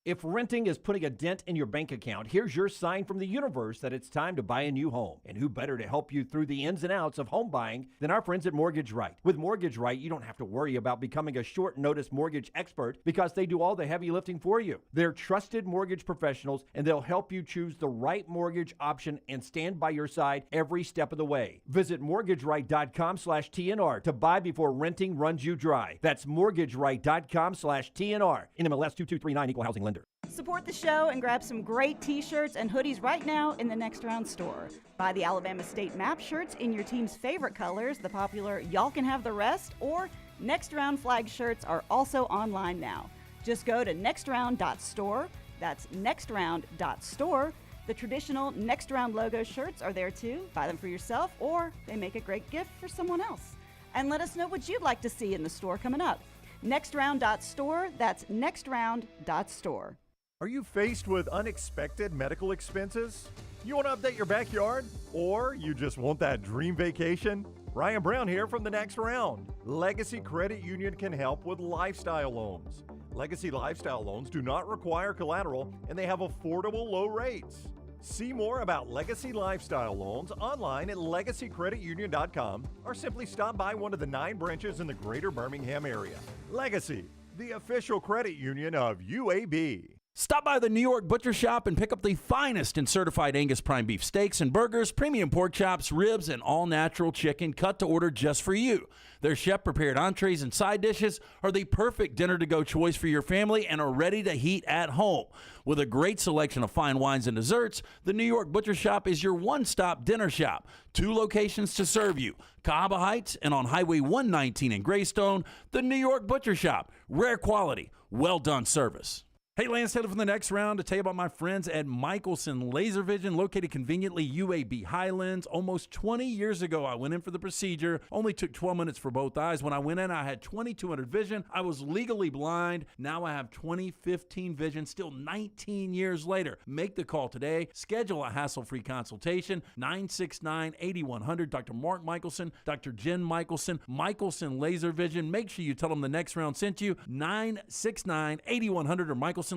If renting is putting a dent in your bank account, here's your sign from the universe that it's time to buy a new home. And who better to help you through the ins and outs of home buying than our friends at Mortgage Right. With Mortgage Right, you don't have to worry about becoming a short notice mortgage expert because they do all the heavy lifting for you. They're trusted mortgage professionals, and they'll help you choose the right mortgage option and stand by your side every step of the way. Visit mortgageright.com/TNR to buy before renting runs you dry. That's mortgageright.com/TNR. NMLS 2239, Equal Housing Lender. Support the show and grab some great t-shirts and hoodies right now in the Next Round store. Buy the Alabama State map shirts in your team's favorite colors, the popular Y'all Can Have the Rest, or Next Round flag shirts are also online now. Just go to nextround.store. That's nextround.store. The traditional Next Round logo shirts are there too. Buy them for yourself, or they make a great gift for someone else. And let us know what you'd like to see in the store coming up. Nextround.store. That's nextround.store. Are you faced with unexpected medical expenses? You want to update your backyard? Or you just want that dream vacation? Ryan Brown here from the Next Round. Legacy Credit Union can help with lifestyle loans. Legacy Lifestyle loans do not require collateral, and they have affordable low rates. See more about Legacy Lifestyle loans online at legacycreditunion.com or simply stop by one of the 9 branches in the greater Birmingham area. Legacy, the official credit union of UAB. Stop by the New York Butcher Shop and pick up the finest in certified Angus prime beef steaks and burgers, premium pork chops, ribs, and all-natural chicken cut to order just for you. Their chef-prepared entrees and side dishes are the perfect dinner-to-go choice for your family and are ready to heat at home. With a great selection of fine wines and desserts, the New York Butcher Shop is your one-stop dinner shop. 2 locations to serve you, Cahaba Heights and on Highway 119 in Greystone. The New York Butcher Shop, rare quality, well-done service. Hey, Lance Taylor from the Next Round to tell you about my friends at Michelson Laser Vision, located conveniently UAB Highlands. Almost 20 years ago, I went in for the procedure. Only took 12 minutes for both eyes. When I went in, I had 20/200 vision. I was legally blind. Now I have 20/15 vision, still 19 years later. Make the call today. Schedule a hassle-free consultation. 969-8100. Dr. Mark Michelson, Dr. Jen Michelson, Michelson Laser Vision. Make sure you tell them the Next Round sent you. 969-8100 or MichelsonLaserVision.com.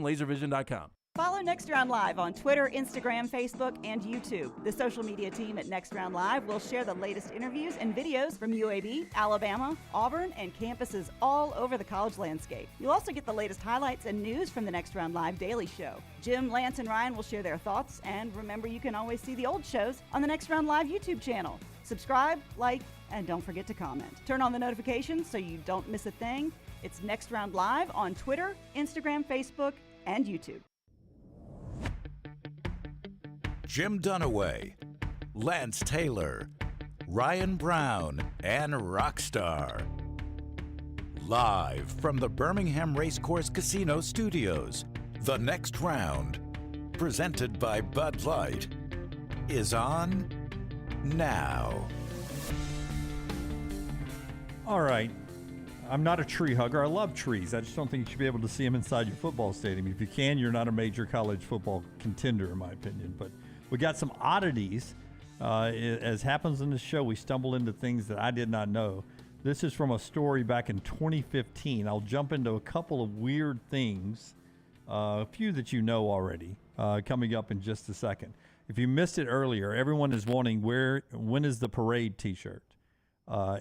Follow Next Round Live on Twitter, Instagram, Facebook, and YouTube. The social media team at Next Round Live will share the latest interviews and videos from UAB, Alabama, Auburn, and campuses all over the college landscape. You'll also get the latest highlights and news from the Next Round Live Daily Show. Jim, Lance, and Ryan will share their thoughts, and remember, you can always see the old shows on the Next Round Live YouTube channel. Subscribe, like, And don't forget to comment. Turn on the notifications so you don't miss a thing. It's Next Round Live on Twitter, Instagram, Facebook, and YouTube. Jim Dunaway, Lance Taylor, Ryan Brown, and Rockstar. Live from the Birmingham Racecourse Casino Studios, the Next Round, presented by Bud Light, is on now. All right. I'm not a tree hugger. I love trees. I just don't think you should be able to see them inside your football stadium. If you can, you're not a major college football contender, in my opinion. But we got some oddities. As happens in the show, we stumble into things that I did not know. This is from a story back in 2015. I'll jump into a couple of weird things, a few that you know already, coming up in just a second. If you missed it earlier, everyone is wanting when is the parade T-shirt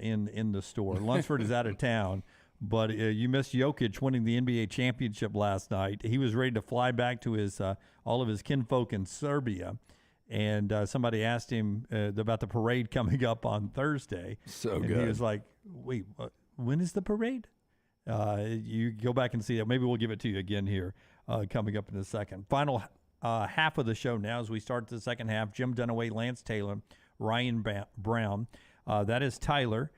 in the store. Lunsford is out of town, but you missed Jokic winning the NBA championship last night. He was ready to fly back to his all of his kinfolk in Serbia, and somebody asked him about the parade coming up on Thursday. And he was like, "Wait, when is the parade?" You go back and see that. Maybe we'll give it to you again here coming up in a second. Final half of the show now as we start the second half. Jim Dunaway, Lance Taylor, Ryan Brown. That is Tyler.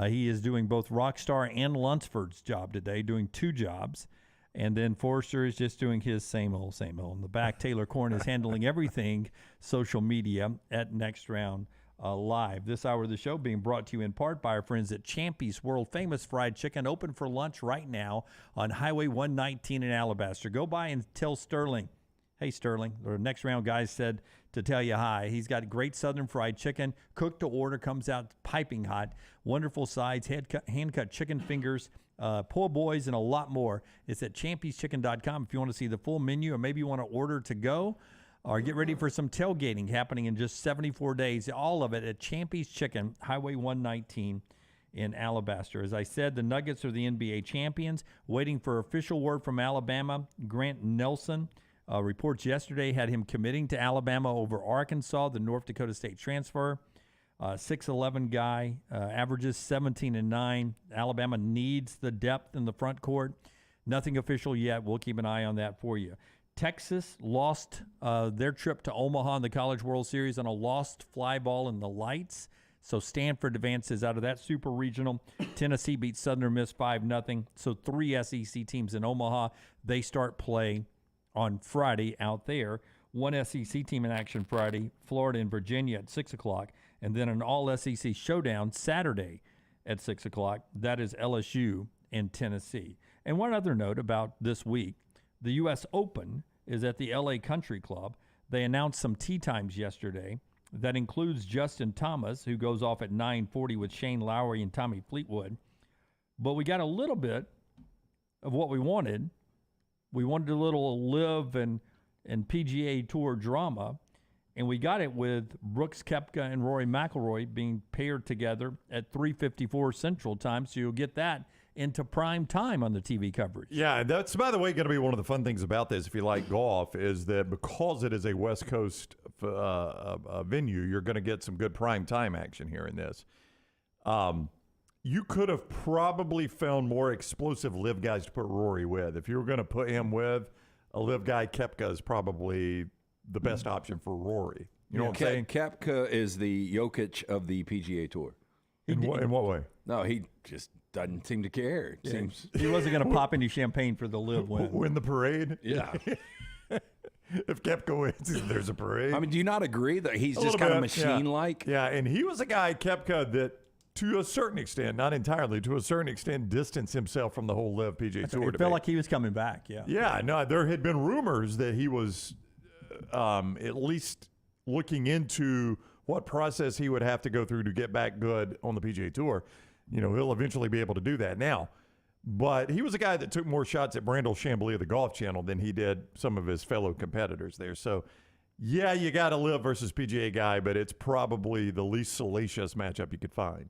He is doing both Rockstar and Lunsford's job today, doing two jobs. And then Forrester is just doing his same old, same old. In the back, Taylor Corn is handling everything social media at Next Round Live. This hour of the show being brought to you in part by our friends at Champy's World Famous Fried Chicken, open for lunch right now on Highway 119 in Alabaster. Go by and tell Sterling, hey, Sterling, the Next Round guy said to tell you hi. He's got great Southern fried chicken, cooked to order, comes out piping hot, wonderful sides, hand-cut chicken fingers, po' boys, and a lot more. It's at champyschicken.com if you want to see the full menu, or maybe you want to order to go or get ready for some tailgating happening in just 74 days. All of it at Champy's Chicken, Highway 119 in Alabaster. As I said, the Nuggets are the NBA champions, waiting for official word from Alabama. Grant Nelson reports yesterday had him committing to Alabama over Arkansas, the North Dakota State transfer. 6'11" guy, averages 17-9. Alabama needs the depth in the front court. Nothing official yet. We'll keep an eye on that for you. Texas lost their trip to Omaha in the College World Series on a lost fly ball in the lights. So Stanford advances out of that super regional. Tennessee beats Southern Miss 5-0. So 3 SEC teams in Omaha. They start play on Friday out there. 1 SEC team in action Friday, Florida and Virginia at 6 o'clock. And then an all-SEC showdown Saturday at 6 o'clock. That is LSU and Tennessee. And one other note about this week, the U.S. Open is at the L.A. Country Club. They announced some tee times yesterday. That includes Justin Thomas, who goes off at 9:40 with Shane Lowry and Tommy Fleetwood. But we got a little bit of what we wanted. We wanted a little live and PGA Tour drama, and we got it with Brooks Koepka and Rory McIlroy being paired together at 3:54 Central Time, so you'll get that into prime time on the TV coverage. Yeah, that's, by the way, going to be one of the fun things about this, if you like golf, is that because it is a West Coast venue, you're going to get some good prime time action here in this. You could have probably found more explosive live guys to put Rory with. If you were going to put him with a live guy, Koepka is probably the best option for Rory. You know what I'm saying? Koepka is the Jokic of the PGA Tour. In what way? No, he just doesn't seem to care. It seems he wasn't going to pop any champagne for the live win. Win the parade? Yeah. If Koepka wins, there's a parade. I mean, do you not agree that he's just kind of machine-like? Yeah, and he was a guy, Koepka, that to a certain extent, not entirely, to a certain extent, distanced himself from the whole live PGA Tour. It felt like he was coming back, yeah. Yeah, no, there had been rumors that he was at least looking into what process he would have to go through to get back good on the PGA Tour. You know, he'll eventually be able to do that now. But he was a guy that took more shots at Brandel Chambly of the Golf Channel than he did some of his fellow competitors there. So, yeah, you got a live versus PGA guy, but it's probably the least salacious matchup you could find.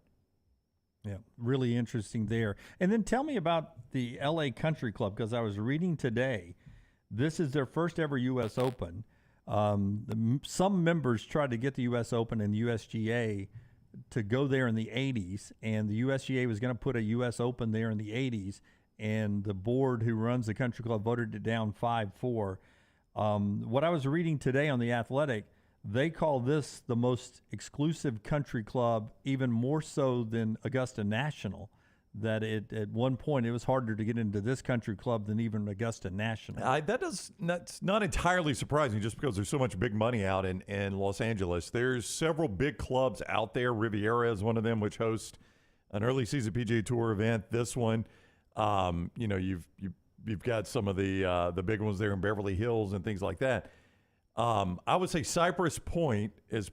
Yeah, really interesting there. And then tell me about the L.A. Country Club, because I was reading today, this is their first ever U.S. Open. Some members tried to get the U.S. Open and the USGA to go there in the 80s, and the USGA was going to put a U.S. Open there in the 80s, and the board who runs the country club voted it down 5-4. What I was reading today on The Athletic, they call this the most exclusive country club, even more so than Augusta National, that at one point it was harder to get into this country club than even Augusta National. That's not entirely surprising just because there's so much big money out in Los Angeles. There's several big clubs out there. Riviera is one of them, which hosts an early season PGA Tour event. This one, you've got some of the big ones there in Beverly Hills and things like that. I would say Cypress Point is,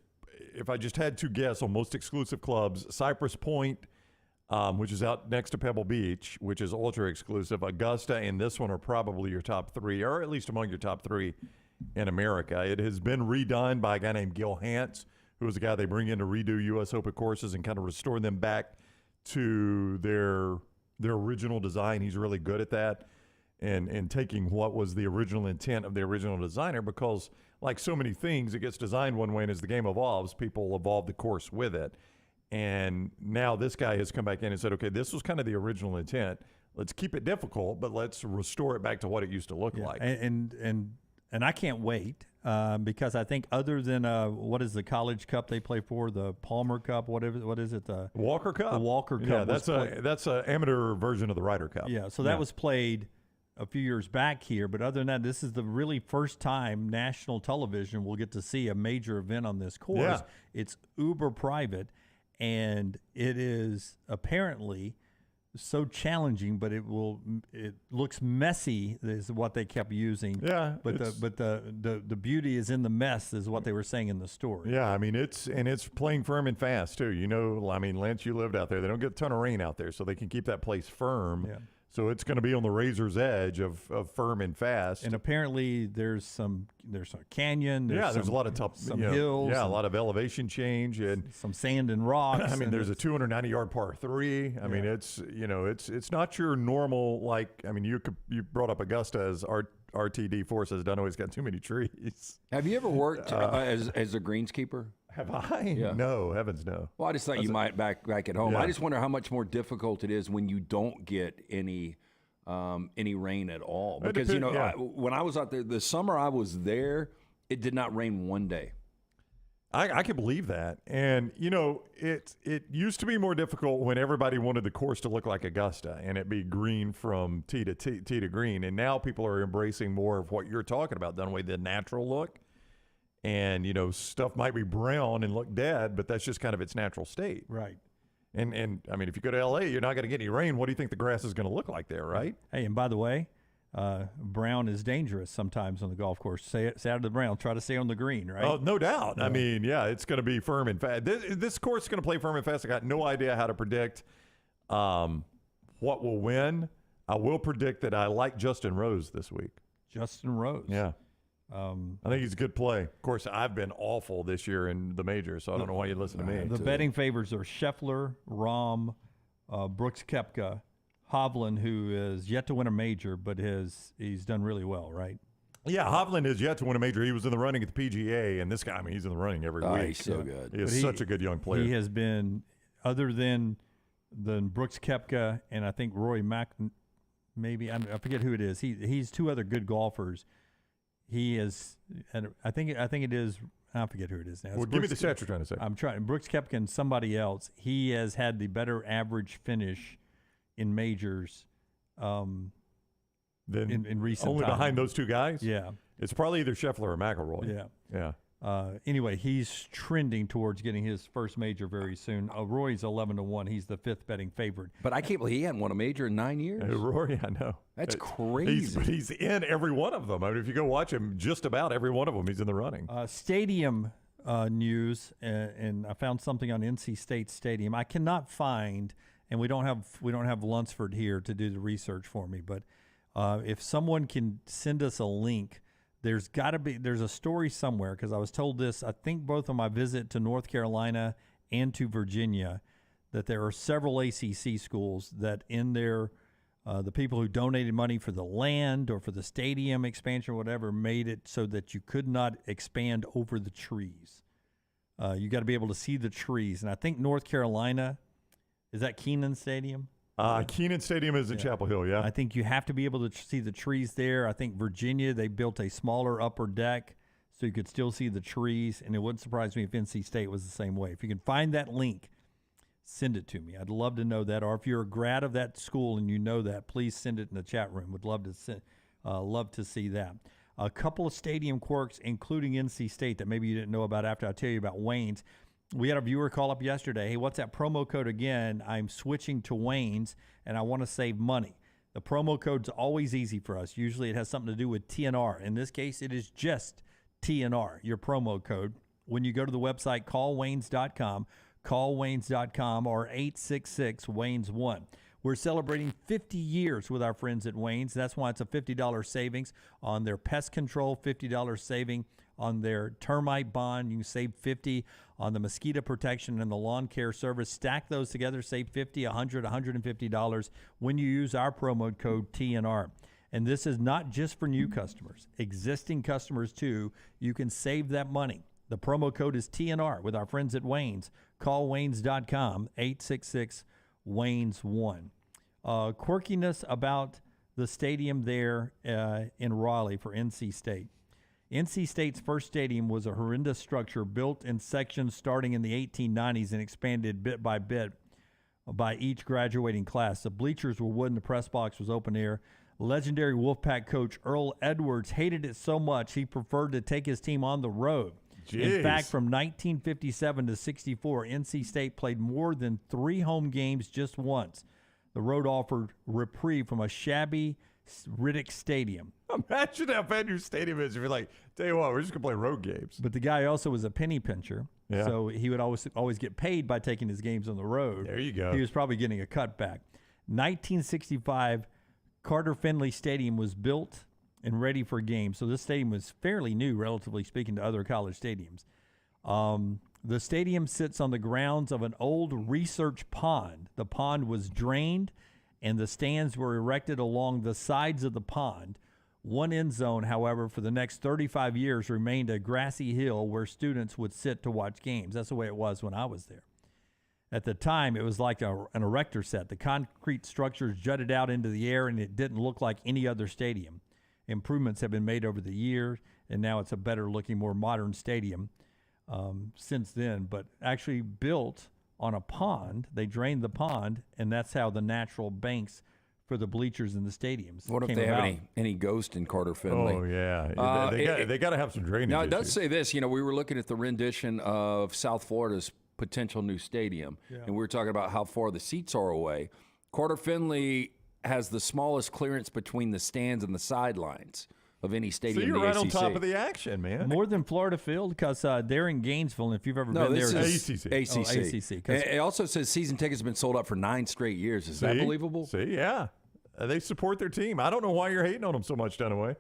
if I just had to guess on most exclusive clubs, Cypress Point, which is out next to Pebble Beach, which is ultra exclusive. Augusta and this one are probably your top three, or at least among your top three in America. It has been redone by a guy named Gil Hance, who is a guy they bring in to redo U.S. Open courses and kind of restore them back to their original design. He's really good at that. And taking what was the original intent of the original designer, because like so many things, it gets designed one way, and as the game evolves, people evolve the course with it. And now this guy has come back in and said, okay, this was kind of the original intent. Let's keep it difficult, but let's restore it back to what it used to look like. And I can't wait because I think other than what is the College Cup they play for, the Palmer Cup, what is it? The Walker Cup. The Walker Cup. Yeah, that's an amateur version of the Ryder Cup. Yeah, so that was played a few years back here, but other than that, this is the really first time national television will get to see a major event on this course. Yeah. It's uber private, and it is apparently so challenging, but it looks messy is what they kept using. Yeah, but the beauty is in the mess is what they were saying in the story. Yeah, I mean it's playing firm and fast too. Lance, you lived out there. They don't get a ton of rain out there, so they can keep that place firm. Yeah. So it's going to be on the razor's edge of firm and fast. And apparently there's a canyon. There's a lot of hills. Yeah, a lot of elevation change and some sand and rocks. I mean, there's a 290-yard par 3. I mean, it's not your normal you brought up Augusta as RTD Force says, don't know he's got too many trees. Have you ever worked as a greenskeeper? Have I? Yeah. No, heavens no. Well, I just thought you might back at home. Yeah. I just wonder how much more difficult it is when you don't get any rain at all. Because when I was out there, the summer I was there, it did not rain one day. I can believe that. And, it used to be more difficult when everybody wanted the course to look like Augusta and it be green from tee to green. And now people are embracing more of what you're talking about, Dunaway, the natural look. And, stuff might be brown and look dead, but that's just kind of its natural state. Right. And I mean, if you go to L.A., you're not going to get any rain. What do you think the grass is going to look like there, right? Hey, and by the way, brown is dangerous sometimes on the golf course. Stay out of the brown. Try to stay on the green, right? Oh, no doubt. Yeah. I mean, it's going to be firm and fast. This course is going to play firm and fast. I got no idea how to predict what will win. I will predict that I like Justin Rose this week. Justin Rose. Yeah. I think he's a good play. Of course, I've been awful this year in the major, so I don't know why you listen to me. The betting favors are Scheffler, Rahm, Brooks Koepka, Hovland, who is yet to win a major, but he's done really well, right? Yeah, Hovland is yet to win a major. He was in the running at the PGA, and this guy, he's in the running every week. He's so good. He is such a good young player. He has been, other than Brooks Koepka and I think Rory Mac, maybe, I forget who it is. He's two other good golfers. He is, and I think it is. I forget who it is now. Well, give me the stat you're trying to say. I'm trying. Brooks Koepka and somebody else. He has had the better average finish in majors in recent only time. Behind those two guys. Yeah, it's probably either Scheffler or McIlroy. Yeah. Anyway, he's trending towards getting his first major very soon. Rory's 11-1. He's the 5th betting favorite. But I can't believe he hadn't won a major in 9 years. Rory, I know. That's crazy. He's in every one of them. I mean, if you go watch him, just about every one of them, he's in the running. Stadium news, and I found something on NC State Stadium. I cannot find, and we don't have Lunsford here to do the research for me. But if someone can send us a link. There's a story somewhere, because I was told this, I think both on my visit to North Carolina and to Virginia, that there are several ACC schools that in their, the people who donated money for the land or for the stadium expansion or whatever, made it so that you could not expand over the trees. You got to be able to see the trees. And I think North Carolina, is that Kenan Stadium? Kenan Stadium is in Chapel Hill, yeah. I think you have to be able to see the trees there. I think Virginia, they built a smaller upper deck so you could still see the trees. And it wouldn't surprise me if NC State was the same way. If you can find that link, send it to me. I'd love to know that. Or if you're a grad of that school and you know that, please send it in the chat room. Would love to see that. A couple of stadium quirks, including NC State, that maybe you didn't know about after I tell you about Wayne's. We had a viewer call up yesterday. Hey, what's that promo code again? I'm switching to Wayne's, and I want to save money. The promo code's always easy for us. Usually it has something to do with TNR. In this case, it is just TNR, your promo code. When you go to the website, callwaynes.com, callwaynes.com, or 866-WAYNES1. We're celebrating 50 years with our friends at Wayne's. That's why it's a $50 savings on their pest control, $50 saving on their termite bond. You can save $50 on the mosquito protection and the lawn care service. Stack those together, save $50, $100, $150 when you use our promo code TNR. And this is not just for new customers. Existing customers, too, you can save that money. The promo code is TNR with our friends at Wayne's. Call Waynes.com, 866-WAYNES1. Quirkiness about the stadium there in Raleigh for NC State. NC State's first stadium was a horrendous structure built in sections starting in the 1890s and expanded bit by bit by each graduating class. The bleachers were wooden, the press box was open air. Legendary Wolfpack coach Earl Edwards hated it so much he preferred to take his team on the road. Jeez. In fact, from 1957 to 64, NC State played more than 3 home games just once. The road offered reprieve from a shabby Riddick Stadium. Imagine how bad your stadium is if you're like, tell you what, we're just going to play road games. But the guy also was a penny pincher, so he would always get paid by taking his games on the road. There you go. He was probably getting a cutback. 1965, Carter Finley Stadium was built and ready for games. So this stadium was fairly new, relatively speaking, to other college stadiums. The stadium sits on the grounds of an old research pond. The pond was drained, and the stands were erected along the sides of the pond. One end zone, however, for the next 35 years remained a grassy hill where students would sit to watch games. That's the way it was when I was there. At the time, it was like an erector set. The concrete structures jutted out into the air, and it didn't look like any other stadium. Improvements have been made over the years, and now it's a better-looking, more modern stadium since then. But actually built on a pond, they drained the pond, and that's how the natural banks for the bleachers in the stadiums What if came they about. have any ghost in Carter Finley? Oh, yeah. They got to have some drainage Now, it does issues. say this. You know, we were looking at the rendition of South Florida's potential new stadium, and we were talking about how far the seats are away. Carter Finley has the smallest clearance between the stands and the sidelines of any stadium. So you're in the right on ACC. top of the action, man. More than Florida Field, because they're in Gainesville, and if you've ever been there. This is ACC. ACC. Oh, ACC. It also says season tickets have been sold out for 9 straight years. Is that believable? See, yeah. They support their team. I don't know why you're hating on them so much, Dunaway.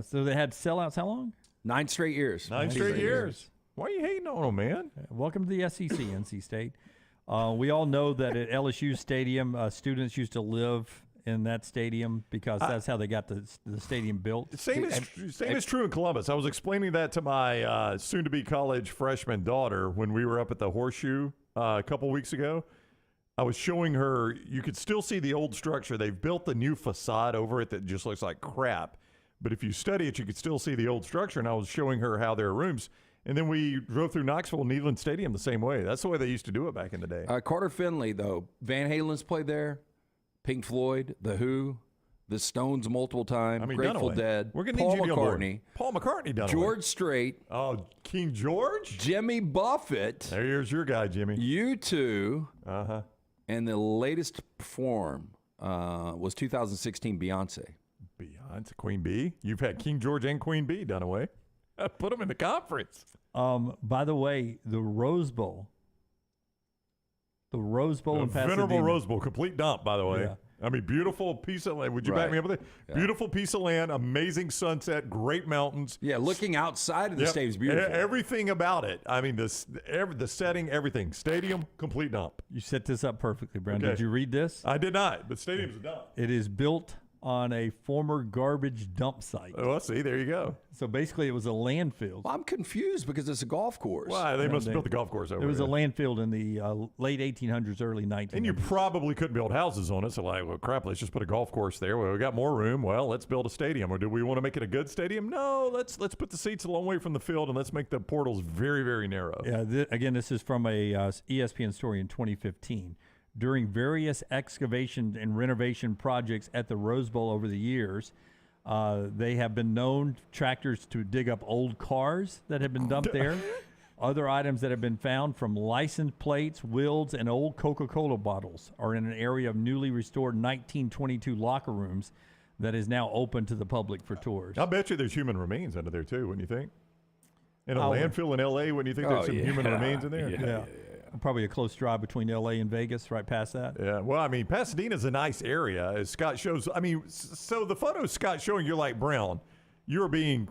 So they had sellouts how long? 9 straight years. 9 straight years. Why are you hating on them, man? Welcome to the SEC, NC State. We all know that at LSU Stadium, students used to live in that stadium because that's how they got the stadium built. Same is true in Columbus. I was explaining that to my soon-to-be college freshman daughter when we were up at the Horseshoe a couple weeks ago. I was showing her, you could still see the old structure. They've built the new facade over it that just looks like crap. But if you study it, you could still see the old structure. And I was showing her how there are rooms. And then we drove through Knoxville and Neyland Stadium the same way. That's the way they used to do it back in the day. Carter Finley, though, Van Halen's played there, Pink Floyd, The Who, The Stones multiple times, Grateful Dunaway. Dead, We're gonna Paul need you to be on board. McCartney, Paul McCartney, Dunaway. George Strait. Oh, King George? Jimmy Buffett. There's your guy, Jimmy. U2. Uh-huh. And the latest to perform was 2016 Beyonce. Beyonce, Queen Bee. You've had King George and Queen Bee, Dunaway. Put them in the conference. By the way, the Rose Bowl. The Rose Bowl in Pasadena. Venerable Rose Bowl, complete dump, by the way. Yeah. I mean, beautiful piece of land. Would you back me up with it? Yeah. Beautiful piece of land, amazing sunset, great mountains. Yeah, looking outside of the stadium is beautiful. Everything about it. I mean, the setting, everything. Stadium, complete dump. You set this up perfectly, Brandon. Okay. Did you read this? I did not, but stadium's a dump. It is built on a former garbage dump site. Well, see, there you go. So basically, it was a landfill. Well, I'm confused because it's a golf course. Why? They must have built the golf course over there. It was there. a landfill in the late 1800s, early 1900s. And you probably couldn't build houses on it. So, like, well, crap, let's just put a golf course there. Well, we got more room. Well, let's build a stadium. Or do we want to make it a good stadium? No, let's put the seats a long way from the field and let's make the portals very, very narrow. Yeah, again, this is from a ESPN story in 2015. During various excavation and renovation projects at the Rose Bowl over the years, they have been known tractors to dig up old cars that have been dumped there. Other items that have been found, from license plates, wheels, and old Coca-Cola bottles, are in an area of newly restored 1922 locker rooms that is now open to the public for tours. I bet you there's human remains under there, too, wouldn't you think? In a landfill in L.A., wouldn't you think there's some human remains in there? Yeah. Probably a close drive between L.A. and Vegas, right past that. Yeah, well, I mean, Pasadena's a nice area, as Scott shows. I mean, so the photos Scott's showing, you're like, Brown, you're being,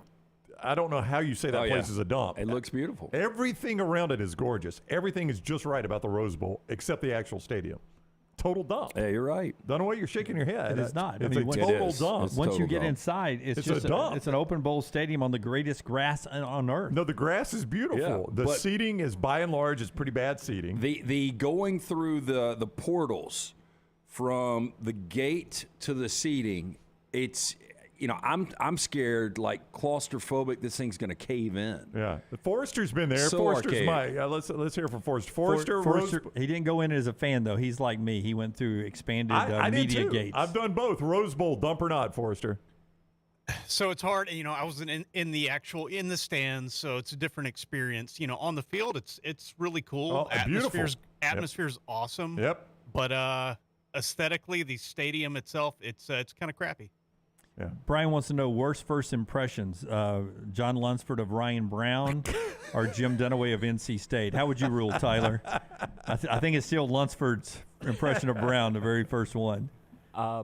I don't know how you say that place is a dump. It looks beautiful. Everything around it is gorgeous. Everything is just right about the Rose Bowl, except the actual stadium. Total dump. Yeah, you're right. Don't know why you're shaking your head. It is not. It's I mean, a total dump. Once you get inside, it's just a dump. It's an open bowl stadium on the greatest grass on earth. No, the grass is beautiful. Yeah, the seating is, by and large, is pretty bad seating. The going through the portals from the gate to the seating, it's, you know, I'm scared, like claustrophobic. This thing's going to cave in. Yeah, Forrester's been there. So Forrester's archaic. let's hear from Forrester. Forrester, he didn't go in as a fan though. He's like me. He went through expanded I did media too. gates. I've done both. Rose Bowl, dump or not, Forrester. So it's hard, you know. I was in the stands, so it's a different experience. You know, on the field, it's really cool. Beautiful. Atmosphere's awesome. Yep. But aesthetically, the stadium itself, it's kind of crappy. Yeah. Brian wants to know worst first impressions: John Lunsford of Ryan Brown, or Jim Dunaway of NC State. How would you rule, Tyler? I think it's still Lunsford's impression of Brown, the very first one.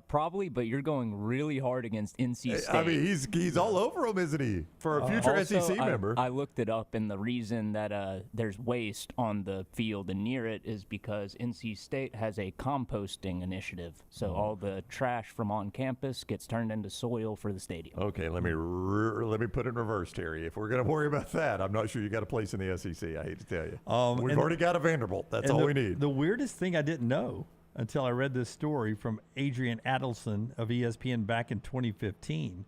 Probably, but you're going really hard against NC State. I mean, he's all over him, isn't he? For a future also, SEC member. I looked it up, and the reason that there's waste on the field and near it is because NC State has a composting initiative. So all the trash from on campus gets turned into soil for the stadium. Okay, let me put it in reverse, Terry. If we're going to worry about that, I'm not sure you got a place in the SEC. I hate to tell you. We've already got a Vanderbilt. That's all we need. The weirdest thing I didn't know until I read this story from Adrian Adelson of ESPN back in 2015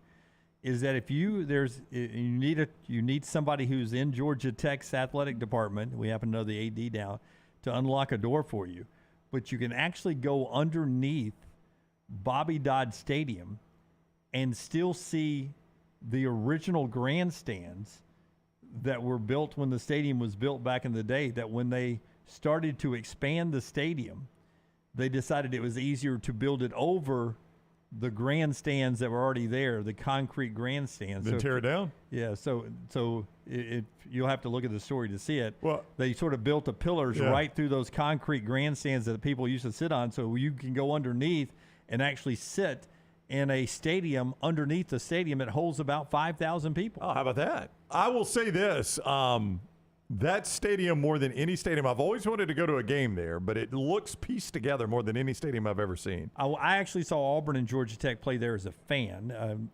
is that if you need somebody who's in Georgia Tech's athletic department, we happen to know the AD now, to unlock a door for you, but you can actually go underneath Bobby Dodd Stadium and still see the original grandstands that were built when the stadium was built back in the day, that when they started to expand the stadium, they decided it was easier to build it over the grandstands that were already there, the concrete grandstands. Then tear it down? Yeah, so you'll have to look at the story to see it. Well, they sort of built the pillars right through those concrete grandstands that people used to sit on, so you can go underneath and actually sit in a stadium underneath the stadium that holds about 5,000 people. Oh, how about that? I will say this. That stadium, more than any stadium, I've always wanted to go to a game there, but it looks pieced together more than any stadium I've ever seen. I actually saw Auburn and Georgia Tech play there as a fan.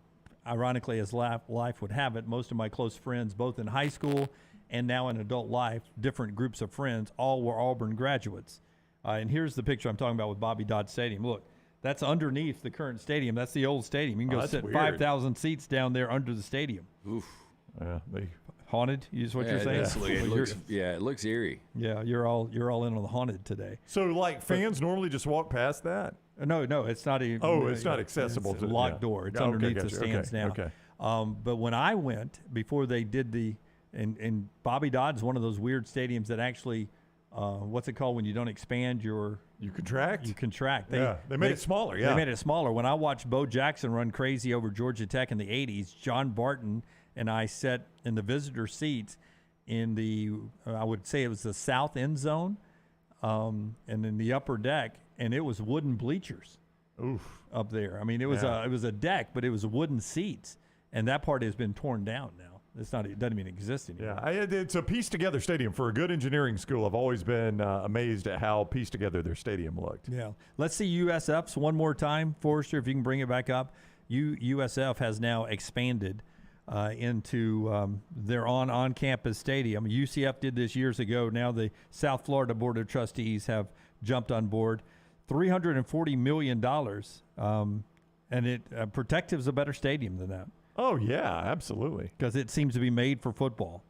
Ironically, as life would have it, most of my close friends, both in high school and now in adult life, different groups of friends, all were Auburn graduates. And here's the picture I'm talking about with Bobby Dodd Stadium. Look, that's underneath the current stadium. That's the old stadium. You can go sit 5,000 seats down there under the stadium. Oof. Yeah, haunted is what you're saying. It looks eerie. Yeah, you're all in on the haunted today. So, like, fans normally just walk past that? No, it's not even. Oh, it's not accessible. It's a locked door. It's underneath the stands now. Okay. But when I went, before they did and Bobby Dodd's one of those weird stadiums that actually, what's it called when you don't expand your. You contract? You contract. They made it smaller, They made it smaller. When I watched Bo Jackson run crazy over Georgia Tech in the 80s, John Barton and I sat in the visitor seats in the, I would say it was the south end zone, and in the upper deck, and it was wooden bleachers up there. I mean, it was a deck, but it was wooden seats, and that part has been torn down now. It doesn't even exist anymore. Yeah, it's a pieced-together stadium. For a good engineering school, I've always been amazed at how pieced together their stadium looked. Yeah. Let's see USFs one more time. Forrester, if you can bring it back up. USF has now expanded into their on-campus stadium. UCF did this years ago. Now the South Florida Board of Trustees have jumped on board. $340 million. And Protective's a better stadium than that. Oh, yeah, absolutely. Because it seems to be made for football.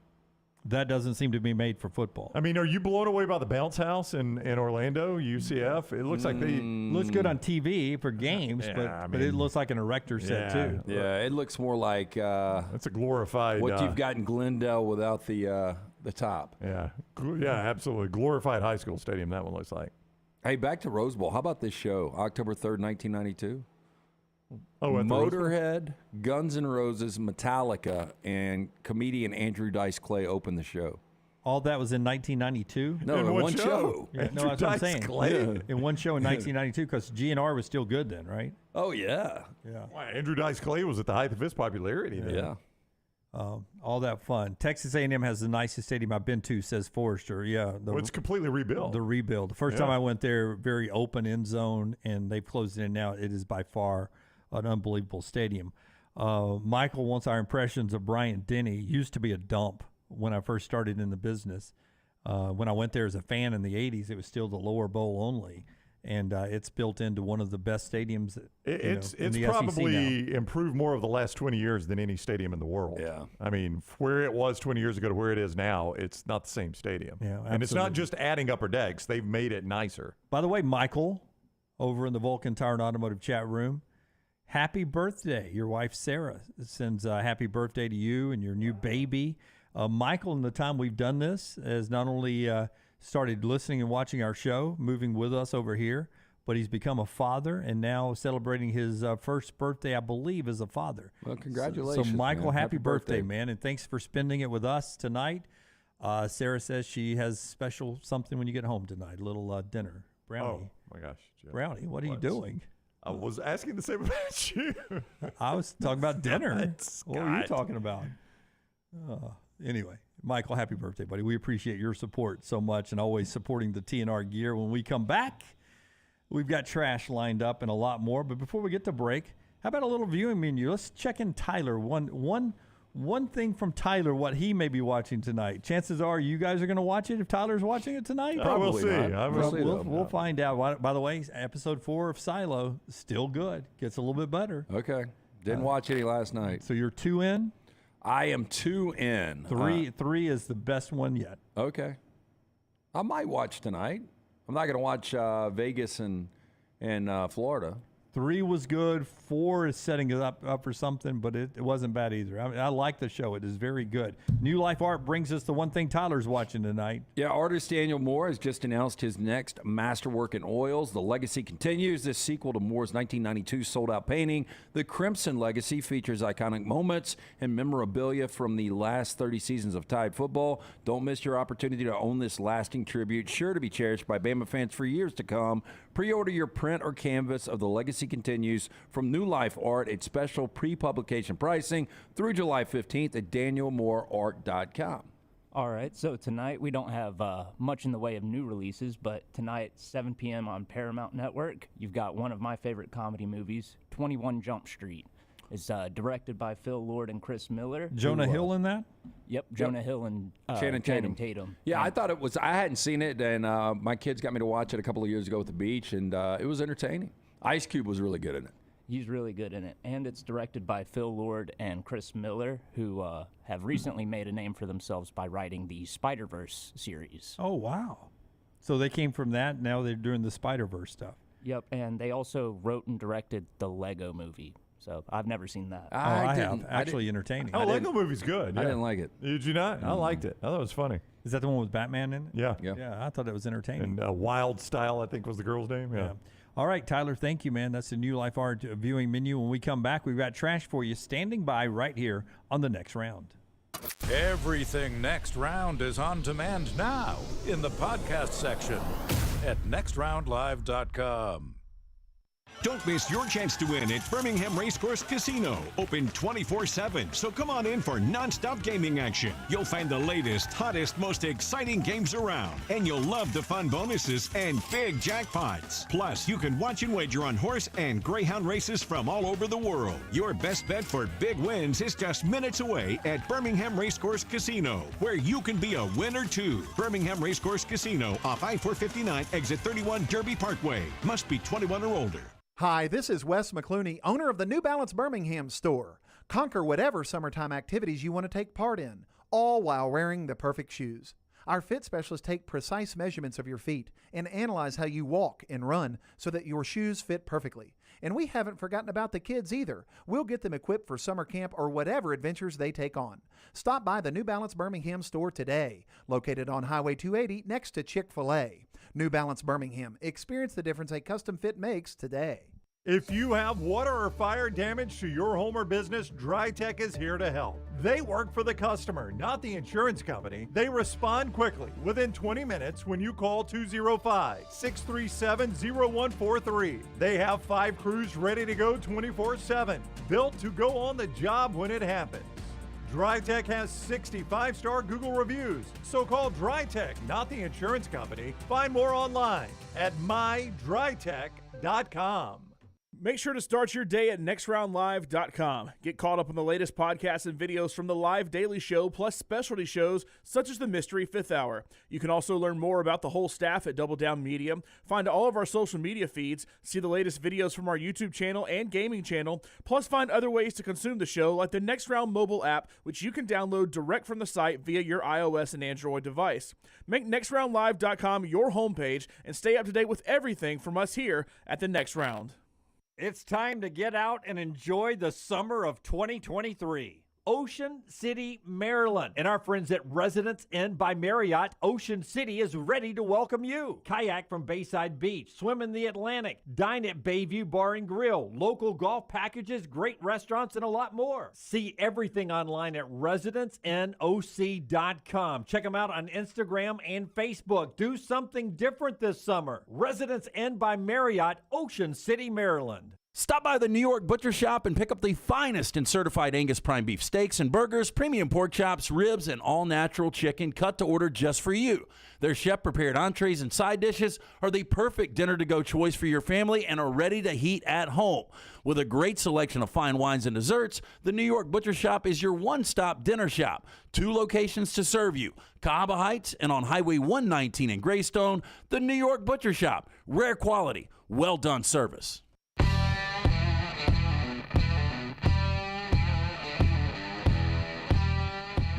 That doesn't seem to be made for football. I mean, are you blown away by the bounce house in Orlando, UCF? It looks like looks good on TV for games, but it looks like an erector set too. Yeah, it looks more like it's a glorified what you've got in Glendale without the top. Yeah, absolutely glorified high school stadium. That one looks like. Hey, back to Rose Bowl. How about this show, October 3rd, 1992? Oh, Motorhead, Guns N' Roses, Metallica, and comedian Andrew Dice Clay opened the show. All that was in 1992? No, in one show. Yeah, no, that's what I'm saying. Yeah. In one show in 1992, because GNR was still good then, right? Oh, yeah. Yeah. Wow, Andrew Dice Clay was at the height of his popularity then. Yeah. All that fun. Texas A&M has the nicest stadium I've been to, says Forrester. Yeah. It's completely rebuilt. The rebuild. The first time I went there, very open end zone, and they've closed it in now. It is by far an unbelievable stadium. Michael wants our impressions of Bryant Denny. Used to be a dump when I first started in the business. When I went there as a fan in the 80s, it was still the lower bowl only. And it's built into one of the best stadiums. It's in the probably SEC now. improved more over the last 20 years than any stadium in the world. Yeah. I mean, where it was 20 years ago to where it is now, it's not the same stadium. Yeah, and it's not just adding upper decks. They've made it nicer. By the way, Michael, over in the Vulcan Tire and Automotive chat room, happy birthday. Your wife, Sarah, sends a happy birthday to you and your new baby. Michael, in the time we've done this, has not only started listening and watching our show, moving with us over here, but he's become a father and now celebrating his first birthday, I believe, as a father. Well, congratulations. So Michael, man. happy birthday, man, and thanks for spending it with us tonight. Sarah says she has special something when you get home tonight, a little dinner. Brownie. Oh, my gosh. Jeff. Brownie, what are you doing? I was asking the same about you. I was talking about dinner. Scott. What were you talking about? Anyway, Michael, happy birthday, buddy. We appreciate your support so much and always supporting the TNR gear. When we come back, we've got trash lined up and a lot more. But before we get to break, how about a little viewing menu? Let's check in Tyler. One thing from Tyler, what he may be watching tonight. Chances are you guys are going to watch it if Tyler's watching it tonight. We'll see. We'll find out. By the way, episode 4 of Silo, still good. Gets a little bit better. Okay. Didn't watch any last night. So you're 2 in? I am 2 in. Three is the best one yet. Okay. I might watch tonight. I'm not going to watch Vegas and Florida. 3 was good. 4 is setting it up for something, but it wasn't bad either. I like the show. It is very good. New Life Art brings us the one thing Tyler's watching tonight. Yeah, artist Daniel Moore has just announced his next masterwork in oils. The legacy continues. This sequel to Moore's 1992 sold-out painting, The Crimson Legacy, features iconic moments and memorabilia from the last 30 seasons of Tide football. Don't miss your opportunity to own this lasting tribute, sure to be cherished by Bama fans for years to come. Pre-order your print or canvas of The Legacy Continues from New Life Art at special pre-publication pricing through July 15th at danielmooreart.com. All right, so tonight we don't have much in the way of new releases, but tonight, 7 p.m. on Paramount Network, you've got one of my favorite comedy movies, 21 Jump Street. It's directed by Phil Lord and Chris Miller. Jonah Hill in that? Yep, Jonah Hill and Channing Tatum. Yeah, I thought it was. I hadn't seen it, and my kids got me to watch it a couple of years ago at the beach, and it was entertaining. Ice Cube was really good in it. He's really good in it. And it's directed by Phil Lord and Chris Miller, who have recently made a name for themselves by writing the Spider-Verse series. Oh, wow. So they came from that. Now they're doing the Spider-Verse stuff. Yep, and they also wrote and directed the Lego movie. So I've never seen that. I have. Actually entertaining. Oh, Lego movie's good. I didn't like it. Did you not? I liked it. I thought it was funny. Is that the one with Batman in it? Yeah. Yeah, I thought it was entertaining. And Wild Style, I think, was the girl's name. Yeah. All right, Tyler, thank you, man. That's the New Life Art viewing menu. When we come back, we've got trash for you standing by right here on the next round. Everything Next Round is on demand now in the podcast section at nextroundlive.com. Don't miss your chance to win at Birmingham Racecourse Casino. Open 24/7, so come on in for non-stop gaming action. You'll find the latest, hottest, most exciting games around, and you'll love the fun bonuses and big jackpots. Plus, you can watch and wager on horse and greyhound races from all over the world. Your best bet for big wins is just minutes away at Birmingham Racecourse Casino, where you can be a winner too. Birmingham Racecourse Casino off I-459, exit 31 Derby Parkway. Must be 21 or older. Hi, this is Wes McClooney, owner of the New Balance Birmingham store. Conquer whatever summertime activities you want to take part in, all while wearing the perfect shoes. Our fit specialists take precise measurements of your feet and analyze how you walk and run so that your shoes fit perfectly. And we haven't forgotten about the kids either. We'll get them equipped for summer camp or whatever adventures they take on. Stop by the New Balance Birmingham store today, located on Highway 280 next to Chick-fil-A. New Balance Birmingham. Experience the difference a custom fit makes today. If you have water or fire damage to your home or business, DryTech is here to help. They work for the customer, not the insurance company. They respond quickly, within 20 minutes when you call 205-637-0143. They have 5 crews ready to go 24/7, built to go on the job when it happens. DryTech has 65-star Google reviews, so call DryTech, not the insurance company. Find more online at mydrytech.com. Make sure to start your day at nextroundlive.com. Get caught up on the latest podcasts and videos from the live daily show, plus specialty shows such as the Mystery Fifth Hour. You can also learn more about the whole staff at Double Down Media, find all of our social media feeds, see the latest videos from our YouTube channel and gaming channel, plus find other ways to consume the show like the Next Round mobile app, which you can download direct from the site via your iOS and Android device. Make nextroundlive.com your homepage and stay up to date with everything from us here at the Next Round. It's time to get out and enjoy the summer of 2023. Ocean City, Maryland. And our friends at Residence Inn by Marriott, Ocean City is ready to welcome you. Kayak from Bayside Beach, swim in the Atlantic, dine at Bayview Bar and Grill, local golf packages, great restaurants, and a lot more. See everything online at residenceinnoc.com. Check them out on Instagram and Facebook. Do something different this summer. Residence Inn by Marriott, Ocean City, Maryland. Stop by the New York Butcher Shop and pick up the finest in certified Angus prime beef steaks and burgers, premium pork chops, ribs, and all-natural chicken cut to order just for you. Their chef-prepared entrees and side dishes are the perfect dinner-to-go choice for your family and are ready to heat at home. With a great selection of fine wines and desserts, the New York Butcher Shop is your one-stop dinner shop. 2 locations to serve you, Cahaba Heights and on Highway 119 in Greystone. The New York Butcher Shop. Rare quality, well-done service.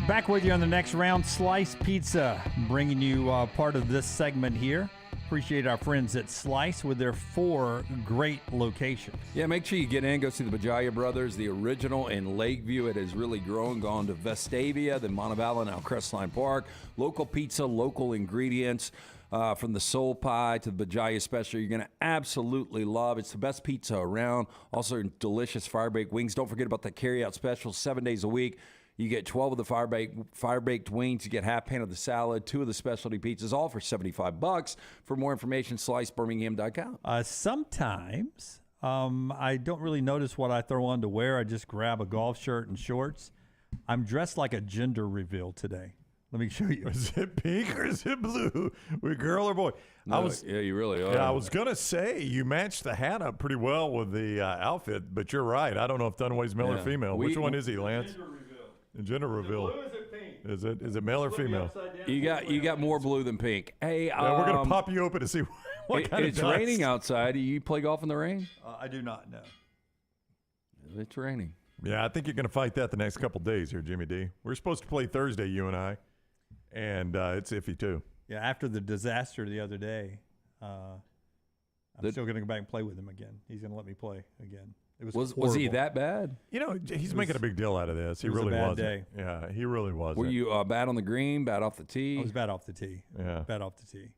Back with you on the Next Round. Slice Pizza, bringing you part of this segment here. Appreciate our friends at Slice with their 4 great locations. Yeah, make sure you get in, go see the Bajaya Brothers, the original in Lakeview. It has really grown, gone to Vestavia, then Montevallo, now Crestline Park. Local pizza, local ingredients. From the soul pie to the Bajaya special, you're going to absolutely love. It's the best pizza around. Also, delicious fire-baked wings. Don't forget about the carry-out special, 7 days a week. You get 12 of the fire-baked wings. You get half pan of the salad, 2 of the specialty pizzas, all for $75. For more information, slicebirmingham.com. Sometimes I don't really notice what I throw on to wear. I just grab a golf shirt and shorts. I'm dressed like a gender reveal today. Let me show you. Is it pink or is it blue? We girl or boy? No, yeah, you really are. Yeah, I was going to say you matched the hat up pretty well with the outfit, but you're right. I don't know if Dunaway's male or female. Which one is he, Lance? Gender reveal. Blue, is it pink? Is it male or female? You got more blue than pink. Hey, we're gonna pop you open to see what kind of It's dust. raining outside. Do you play golf in the rain? I do not know. It's raining. Yeah, I think you're gonna fight that the next couple days here, Jimmy D. We're supposed to play Thursday, you and I, and it's iffy too. Yeah, after the disaster the other day, I'm still gonna go back and play with him again. He's gonna let me play again. It was he that bad? You know, he's making a big deal out of this. He really wasn't. Day. Yeah, he really wasn't. Were you bad on the green, bad off the tee? I was bad off the tee. Yeah. Bad off the tee.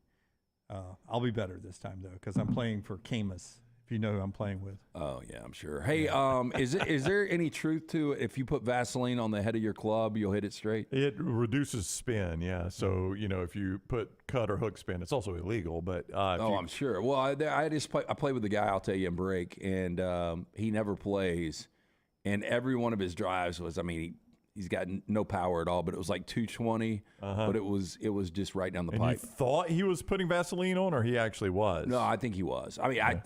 I'll be better this time, though, because I'm playing for Camus if you know who I'm playing with. Oh, yeah, I'm sure. Hey, is there any truth to it? If you put Vaseline on the head of your club, you'll hit it straight? It reduces spin, yeah. So, if you put cut or hook spin, it's also illegal. But I'm sure. Well, I play with the guy, I'll tell you, in break, and he never plays. And every one of his drives was, he's got no power at all, but it was like 220. But it was just right down the pipe. You thought he was putting Vaseline on, or he actually was? No, I think he was. I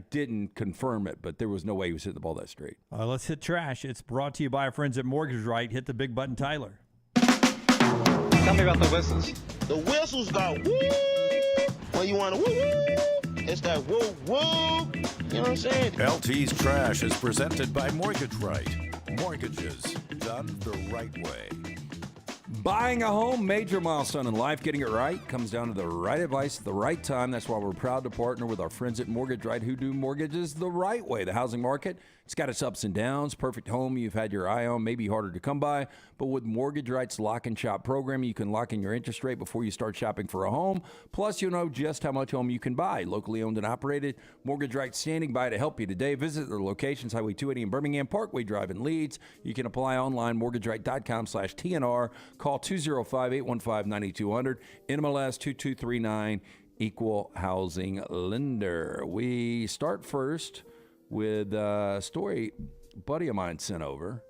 didn't confirm it, but there was no way he was hitting the ball that straight. Let's hit trash. It's brought to you by our friends at Mortgage Right. Hit the big button, Tyler. Tell me about the whistles. The whistles got woo. When you want to woo, it's that woo woo. You know what I'm saying? LT's Trash is presented by Mortgage Right. Mortgages done the right way. Buying a home, major milestone in life. Getting it right comes down to the right advice at the right time. That's why we're proud to partner with our friends at Mortgage Right, who do mortgages the right way. The housing market, it's got its ups and downs. Perfect home you've had your eye on, maybe harder to come by. But with Mortgage Right's lock and shop program, you can lock in your interest rate before you start shopping for a home. Plus, you'll know just how much home you can buy. Locally owned and operated, Mortgage Right standing by to help you today. Visit their locations, Highway 280 in Birmingham, Parkway Drive in Leeds. You can apply online, mortgageright.com/TNR. Call 205-815-9200. NMLS 2239, Equal Housing Lender. We start first with a story a buddy of mine sent over,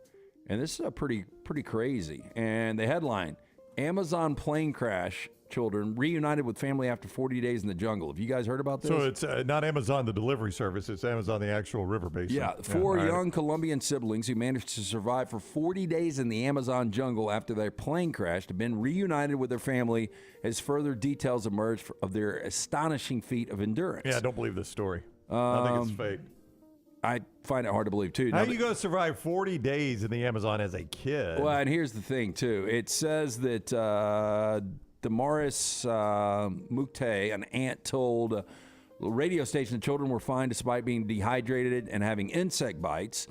and this is a pretty crazy. And the headline: Amazon plane crash, children reunited with family after 40 days in the jungle. Have you guys heard about this? So it's not Amazon the delivery service, it's Amazon the actual river basin. Yeah, four young Colombian siblings who managed to survive for 40 days in the Amazon jungle after their plane crashed have been reunited with their family as further details emerge of their astonishing feat of endurance. Yeah, I don't believe this story. I think it's fake. I find it hard to believe, too. How are you going to survive 40 days in the Amazon as a kid? Well, and here's the thing, too. It says that Damaris Mukte, an aunt, told a radio station the children were fine despite being dehydrated and having insect bites.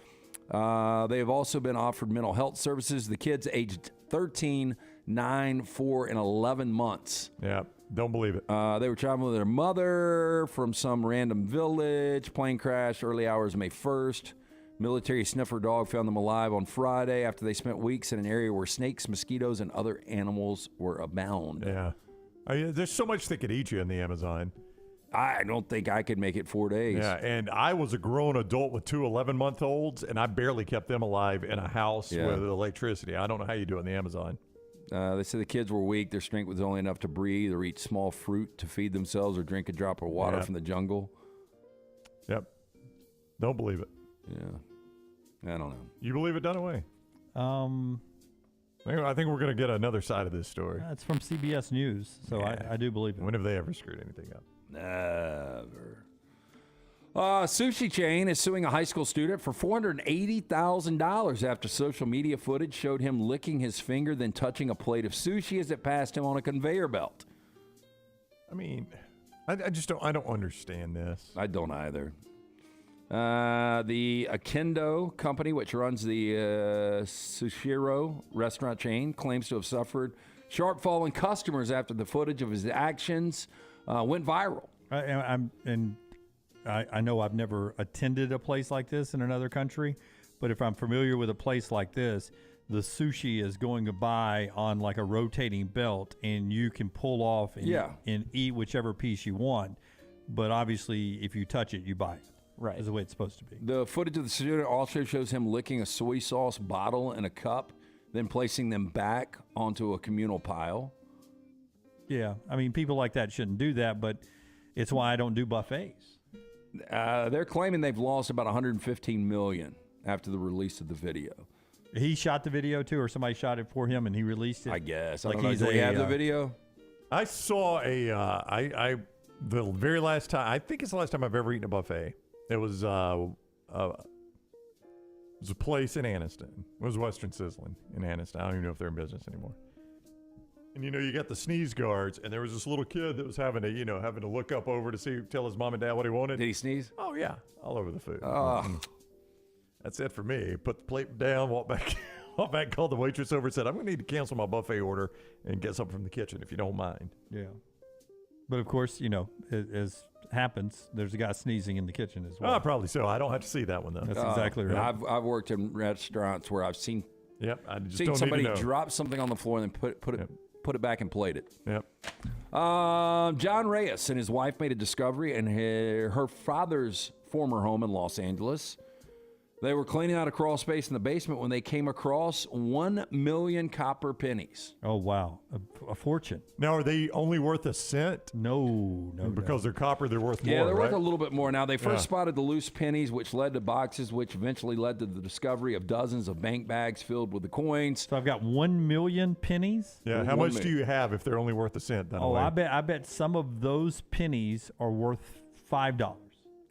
They have also been offered mental health services. The kids aged 13, 9, 4, and 11 months. Yeah. Don't believe it. They were traveling with their mother from some random village. Plane crash early hours of May 1st. Military sniffer dog found them alive on Friday after they spent weeks in an area where snakes, mosquitoes, and other animals were abound. Yeah. There's so much that could eat you in the Amazon. I don't think I could make it 4 days. Yeah, and I was a grown adult with two 11-month-olds, and I barely kept them alive in a house with electricity. I don't know how you do it in the Amazon. They said the kids were weak. Their strength was only enough to breathe or eat small fruit to feed themselves or drink a drop of water from the jungle. Yep. Don't believe it. Yeah. I don't know. You believe it, Dunaway? I think we're going to get another side of this story. It's from CBS News, so I do believe it. When have they ever screwed anything up? Never. Sushi chain is suing a high school student for $480,000 after social media footage showed him licking his finger, then touching a plate of sushi as it passed him on a conveyor belt. I mean, I don't understand this. I don't either. The Akendo company, which runs the Sushiro restaurant chain, claims to have suffered sharp fall in customers after the footage of his actions went viral. I know I've never attended a place like this in another country, but if I'm familiar with a place like this, the sushi is going by on like a rotating belt, and you can pull off and eat whichever piece you want. But obviously, if you touch it, you buy it. Right. Is the way it's supposed to be. The footage of the student also shows him licking a soy sauce bottle in a cup, then placing them back onto a communal pile. Yeah. I mean, people like that shouldn't do that, but it's why I don't do buffets. They're claiming they've lost about $115 million after the release of the video. He shot the video too, or somebody shot it for him and he released it? I guess. Like do we have the video? I saw the very last time, I think it's the last time I've ever eaten a buffet. It was a place in Anniston. It was Western Sizzling in Anniston. I don't even know if they're in business anymore. And you got the sneeze guards, and there was this little kid that was having to look up over to tell his mom and dad what he wanted. Did he sneeze? Oh yeah, all over the food. That's it for me. Put the plate down, walk back, called the waitress over and said, "I'm going to need to cancel my buffet order and get something from the kitchen if you don't mind." Yeah. But of course, as happens, there's a guy sneezing in the kitchen as well. Oh, probably so. I don't have to see that one though. That's exactly right. I've worked in restaurants where I've seen I just seen don't somebody need to know. drop something on the floor and then put it back and plate it. Yep. John Reyes and his wife made a discovery in her father's former home in Los Angeles. They were cleaning out a crawl space in the basement when they came across 1 million copper pennies. Oh, wow. A fortune. Now, are they only worth a cent? No. Because they're copper, they're worth more, Yeah, they're right? worth a little bit more now. They first spotted the loose pennies, which led to boxes, which eventually led to the discovery of dozens of bank bags filled with the coins. So I've got 1 million pennies. Yeah, how much do you have if they're only worth a cent? I bet some of those pennies are worth $5.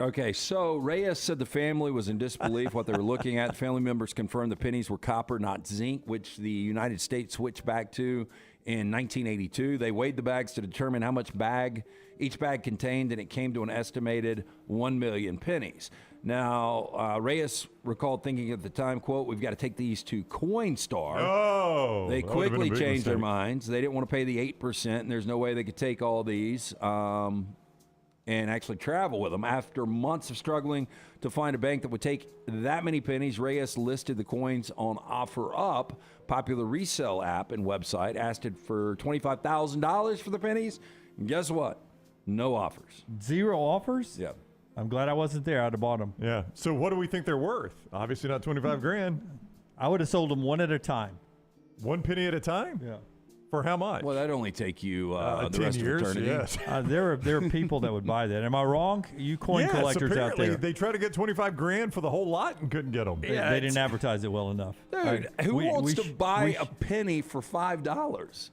Okay, so Reyes said the family was in disbelief what they were looking at. Family members confirmed the pennies were copper, not zinc, which the United States switched back to in 1982. They weighed the bags to determine how much each bag contained, and it came to an estimated 1 million pennies. Now, Reyes recalled thinking at the time, quote, "We've got to take these to Coinstar." Oh! They that would've been a quickly big changed their mistake. minds. They didn't want to pay the 8%, and there's no way they could take all these. And actually travel with them. After months of struggling to find a bank that would take that many pennies, Reyes listed the coins on OfferUp, popular resale app and website, asked it for $25,000 for the pennies. And guess what? No offers. 0 offers? Yeah. I'm glad I wasn't there. I'd have bought them. Yeah. So what do we think they're worth? Obviously not 25 grand. I would have sold them one at a time. 1 penny at a time? Yeah. For how much? Well, that'd only take you the 10 rest years, of eternity. yes. There are people that would buy that. Am I wrong? You coin collectors out apparently there. They tried to get 25 grand for the whole lot and couldn't get them. They didn't advertise it well enough. Dude, who wants to buy a penny for $5?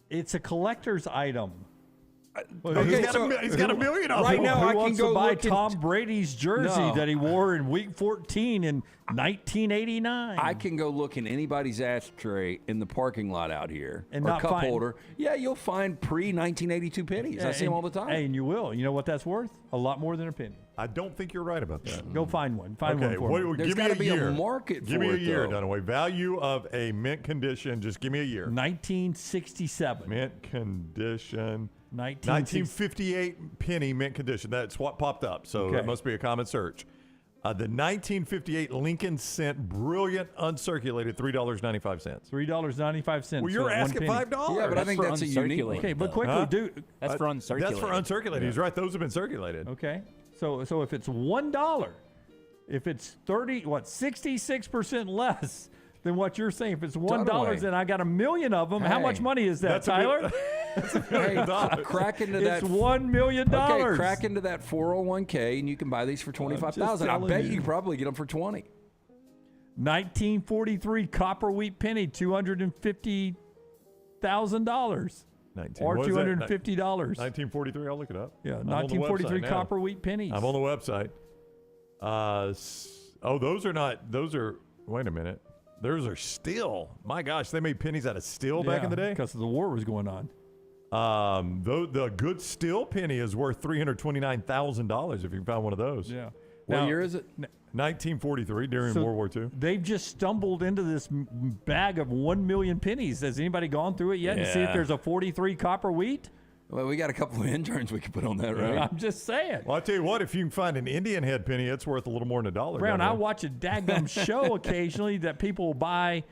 It's a collector's item. Okay, he's got a million of them. Right now, Who I can wants go to buy look Tom Brady's jersey that he wore in Week 14 in 1989? I can go look in anybody's ashtray in the parking lot out here, And or not cup find- holder. Yeah, you'll find pre-1982 pennies. I see them all the time. Hey, and you will. You know what that's worth? A lot more than a penny. I don't think you're right about that. Go find one. Find Okay, one for me. There's give me gotta a be year. a market Give for me a it, year, though. Dunaway. Value of a mint condition. Just give me a year. 1967. Mint condition. 1960 1958 penny mint condition. That's what popped up. So Okay. that must be a common search. The 1958 Lincoln Cent Brilliant Uncirculated, $3.95. $3.95. Well, you're for that asking one penny. $5. Yeah, but I think that's a unique one. Okay, but quickly, Huh? dude. That's for uncirculated. That's for uncirculated. He's right. Those have been circulated. Okay, so if it's $1, if it's 66% less than what you're saying, if it's $1 and I got a million of them, how Hey, much money is that, that's a Tyler? Hey, crack into that. It's $1 million. Okay, crack into that 401k, and you can buy these for $25,000. I telling bet you. you can probably get them for $20. 1943 copper wheat penny, $250,000 or what is that? $250. 1943. I'll look it up. Yeah, I'm on the 1943 website now. copper wheat pennies. I'm on the website. Those are not. Those are. Wait a minute. Those are steel. My gosh, they made pennies out of steel back in the day. because the war was going on. The good steel penny is worth $329,000 if you can find one of those. Yeah. What year is it? 1943 during So World War II. They've just stumbled into this bag of 1 million pennies. Has anybody gone through it yet and see if Yeah. there's a 43 copper wheat? Well, we got a couple of interns we could put on that, right? I'm just saying. Well, I tell you what, if you can find an Indian head penny, it's worth a little more than $1. Brown, down I there. watch a daggum show occasionally that people will buy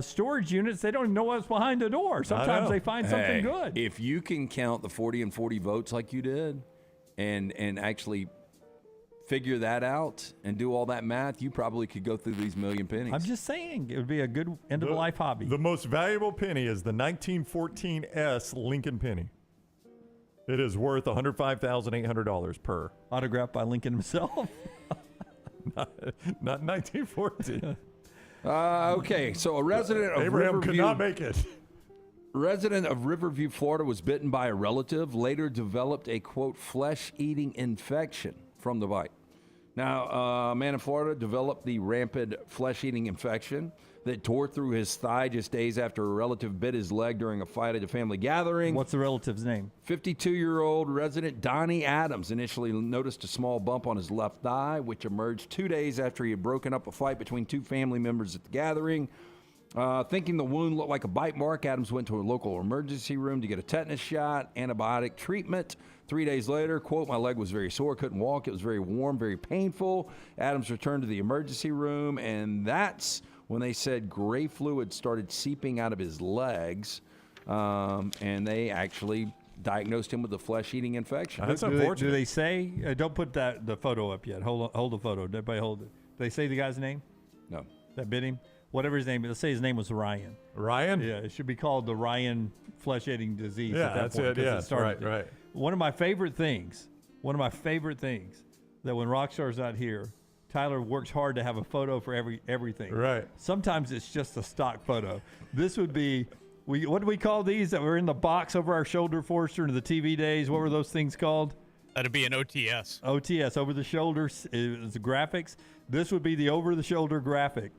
storage units. They don't even know what's behind the door. Sometimes they find something good. If you can count the 40 and 40 votes like you did and actually figure that out and do all that math, you probably could go through these million pennies. I'm just saying it would be a good end-of-life hobby. The most valuable penny is the 1914 S Lincoln penny. It is worth $105,800 per. Autographed by Lincoln himself. Not 1914. Okay, so a resident of Abraham Riverview, could not make it. resident of Riverview, Florida, was bitten by a relative. Later, developed a quote flesh-eating infection from the bite. Now, a man in Florida developed the rampant flesh-eating infection that tore through his thigh just days after a relative bit his leg during a fight at a family gathering. What's the relative's name? 52-year-old resident Donnie Adams initially noticed a small bump on his left thigh, which emerged 2 days after he had broken up a fight between two family members at the gathering. Thinking the wound looked like a bite mark, Adams went to a local emergency room to get a tetanus shot, antibiotic treatment. 3 days later, quote, my leg was very sore, couldn't walk. It was very warm, very painful. Adams returned to the emergency room, and that's when they said gray fluid started seeping out of his legs, and they actually diagnosed him with a flesh-eating infection. That's unfortunate. Do they say? Don't put the photo up yet. Hold the photo. Everybody hold it. Do they say the guy's name? No. That bit him? Whatever his name is. Let's say his name was Ryan. Ryan? Yeah, it should be called the Ryan flesh-eating disease. Yeah, at that that's point, it. Yeah, it started right. One of my favorite things that when Rockstar's not here, Tyler works hard to have a photo for everything. Right. Sometimes it's just a stock photo. This would be, what do we call these that were in the box over our shoulder for us during the TV days? What were those things called? That'd be an OTS. OTS, over the shoulder, is the graphics. This would be the over the shoulder graphic.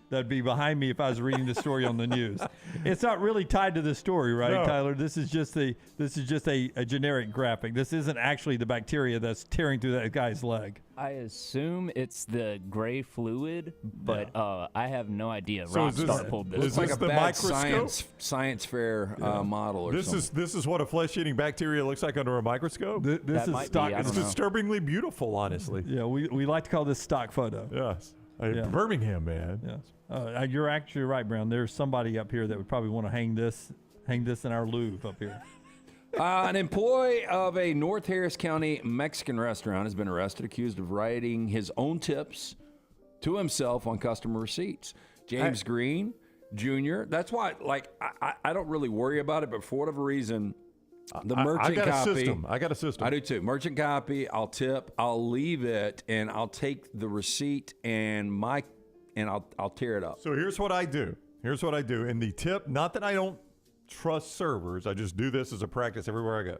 That'd be behind me if I was reading the story on the news. It's not really tied to the story, right, No. Tyler? This is just a generic graphic. This isn't actually the bacteria that's tearing through that guy's leg. I assume it's the gray fluid, but I have no idea. So Rockstar pulled this. Looks like a the bad microscope? science fair model or something. This is what a flesh-eating bacteria looks like under a microscope? This is stock. It's disturbingly beautiful, honestly. Yeah, we like to call this stock photo. Yes. Yeah. Birmingham, man. Yes. You're actually right, Brown. There's somebody up here that would probably want to hang this in our Louvre up here. An employee of a North Harris County Mexican restaurant has been arrested, accused of writing his own tips to himself on customer receipts. James Green Jr. That's why, I don't really worry about it, but for whatever reason, the merchant copy. I got a system. I do too. Merchant copy. I'll tip. I'll leave it, and I'll take the receipt and I'll tear it up. So here's what I do. In the tip, not that I don't trust servers, I just do this as a practice everywhere I go.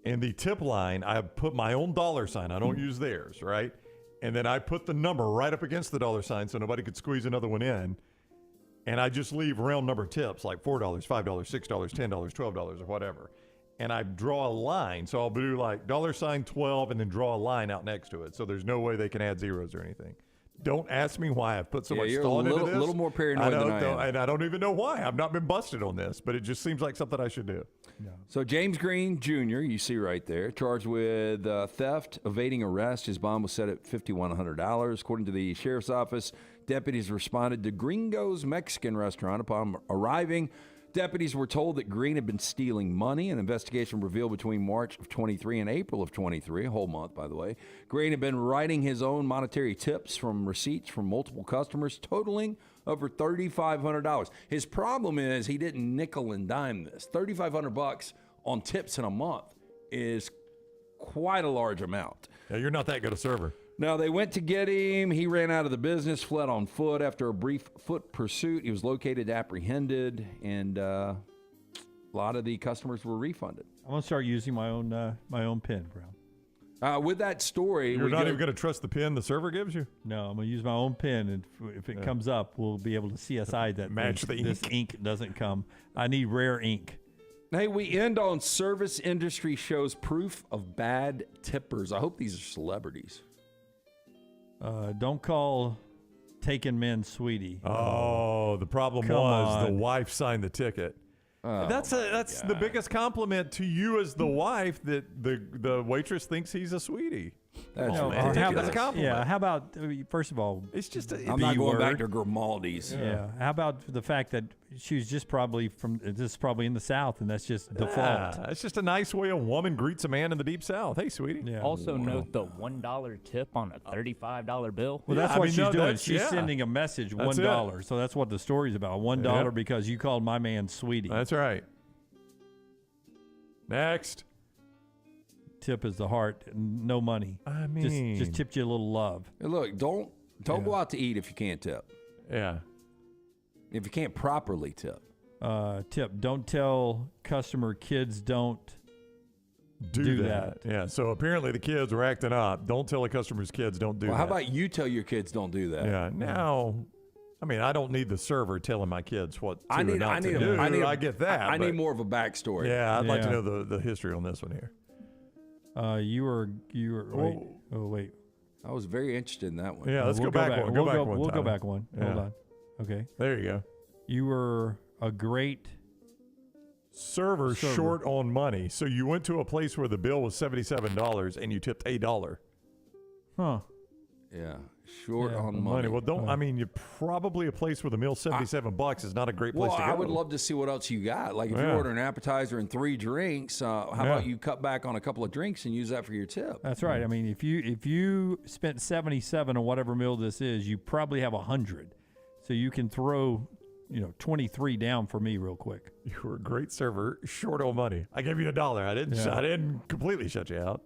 In the tip line, I put my own dollar sign. I don't use theirs, right? And then I put the number right up against the dollar sign so nobody could squeeze another one in. And I just leave round number tips like $4, $5, $6, $10, $12, or whatever. And I draw a line. So I'll do like $12 and then draw a line out next to it. So there's no way they can add zeros or anything. Don't ask me why I've put so much thought into this. A little more paranoid than I am. And I don't even know why. I've not been busted on this, but it just seems like something I should do. No. So James Green Jr., you see right there, charged with theft, evading arrest. His bond was set at $5,100. According to the sheriff's office, deputies responded to Gringo's Mexican restaurant. Upon arriving, deputies were told that Green had been stealing money. An investigation revealed between March of 23 and April of 23, a whole month, by the way, Green had been writing his own monetary tips from receipts from multiple customers, totaling over $3,500. His problem is he didn't nickel and dime this. $3,500 on tips in a month is quite a large amount. Yeah, you're not that good a server. Now, they went to get him. He ran out of the business, fled on foot. After a brief foot pursuit, he was located, apprehended, and a lot of the customers were refunded. I'm going to start using my own pen, Brown. With that story... You're not even going to trust the pen the server gives you? No, I'm going to use my own pen, and if it comes up, we'll be able to CSI that match this ink doesn't come. I need rare ink. Hey, we end on service industry shows proof of bad tippers. I hope these are celebrities. Don't call taken men sweetie. Oh, the problem was the wife signed the ticket. That's the biggest compliment to you as the wife, that the waitress thinks he's a sweetie. That's that's a compliment. Yeah, how about, first of all, it's just I'm not going back to Grimaldi's. Yeah. How about the fact that she was just probably in the South, and that's just default. It's just a nice way a woman greets a man in the deep South. Hey, sweetie. Yeah. Also note the $1 tip on a $35 bill. Well, that's what she's doing. She's sending a message, $1. So that's what the story's about. $1 because you called my man sweetie. That's right. Next. Tip is the heart, no money. I mean, just tipped you a little love. Hey, look, don't go out to eat if you can't tip. Yeah. If you can't properly tip. Tip. Don't tell customer kids don't do that. Yeah. So apparently the kids were acting up. Don't tell a customer's kids don't do that. How about you tell your kids don't do that? Yeah. Now, I mean, I don't need the server telling my kids what to and not to do. I get that. I need more of a backstory. Yeah, I'd like to know the history on this one here. You were wait. Oh wait. I was very interested in that one. Yeah, let's go back one. We'll go back one. Yeah. Hold on. Okay. There you go. You were a great server short on money. So you went to a place where the bill was $77 and you tipped $1. Huh. Yeah. Short on money. Well, I mean, you probably a place where the meal's $77 is not a great place to go. I would love to see what else you got. Like if you order an appetizer and 3 drinks, how about you cut back on a couple of drinks and use that for your tip? That's right. I mean, if you spent 77 on whatever meal this is, you probably have 100. So you can throw, 23 down for me real quick. You were a great server, short on money. I gave you $1. I didn't completely shut you out.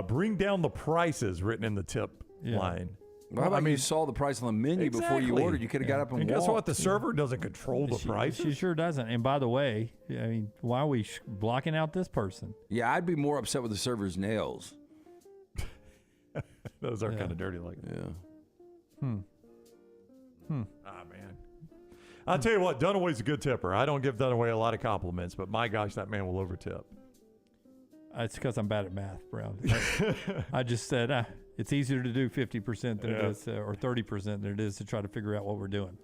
Bring down the prices written in the tip line. Well, how about you saw the price on the menu before you ordered? You could have got up and walked. Guess what? The server doesn't control the prices. She sure doesn't. And by the way, I mean, why are we blocking out this person? Yeah, I'd be more upset with the server's nails. Those are kind of dirty like that. Ah, man. I'll tell you what, Dunaway's a good tipper. I don't give Dunaway a lot of compliments, but my gosh, that man will overtip. It's because I'm bad at math, Brown. I just said it's easier to do 50% than it is, or 30% than it is to try to figure out what we're doing.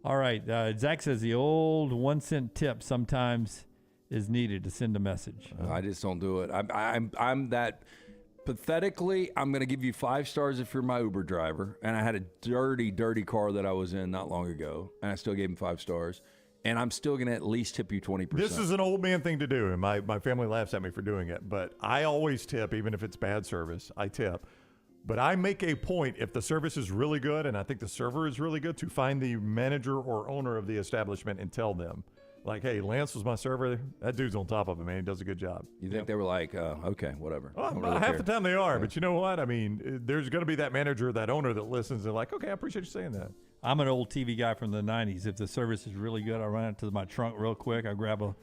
All right. Zach says the old 1 cent tip sometimes is needed to send a message. I just don't do it. I'm that pathetically. I'm going to give you 5 stars if you're my Uber driver. And I had a dirty car that I was in not long ago, and I still gave him 5 stars. And I'm still going to at least tip you 20%. This is an old man thing to do, and my family laughs at me for doing it. But I always tip, even if it's bad service, I tip. But I make a point, if the service is really good, and I think the server is really good, to find the manager or owner of the establishment and tell them. Like, hey, Lance was my server. That dude's on top of it, man. He does a good job. You think they were like, okay, whatever. Well, really half the time they are. But you know what? I mean, there's going to be that manager, that owner that listens and like, okay, I appreciate you saying that. I'm an old TV guy from the 90s. If the service is really good, I run out to my trunk real quick. I grab a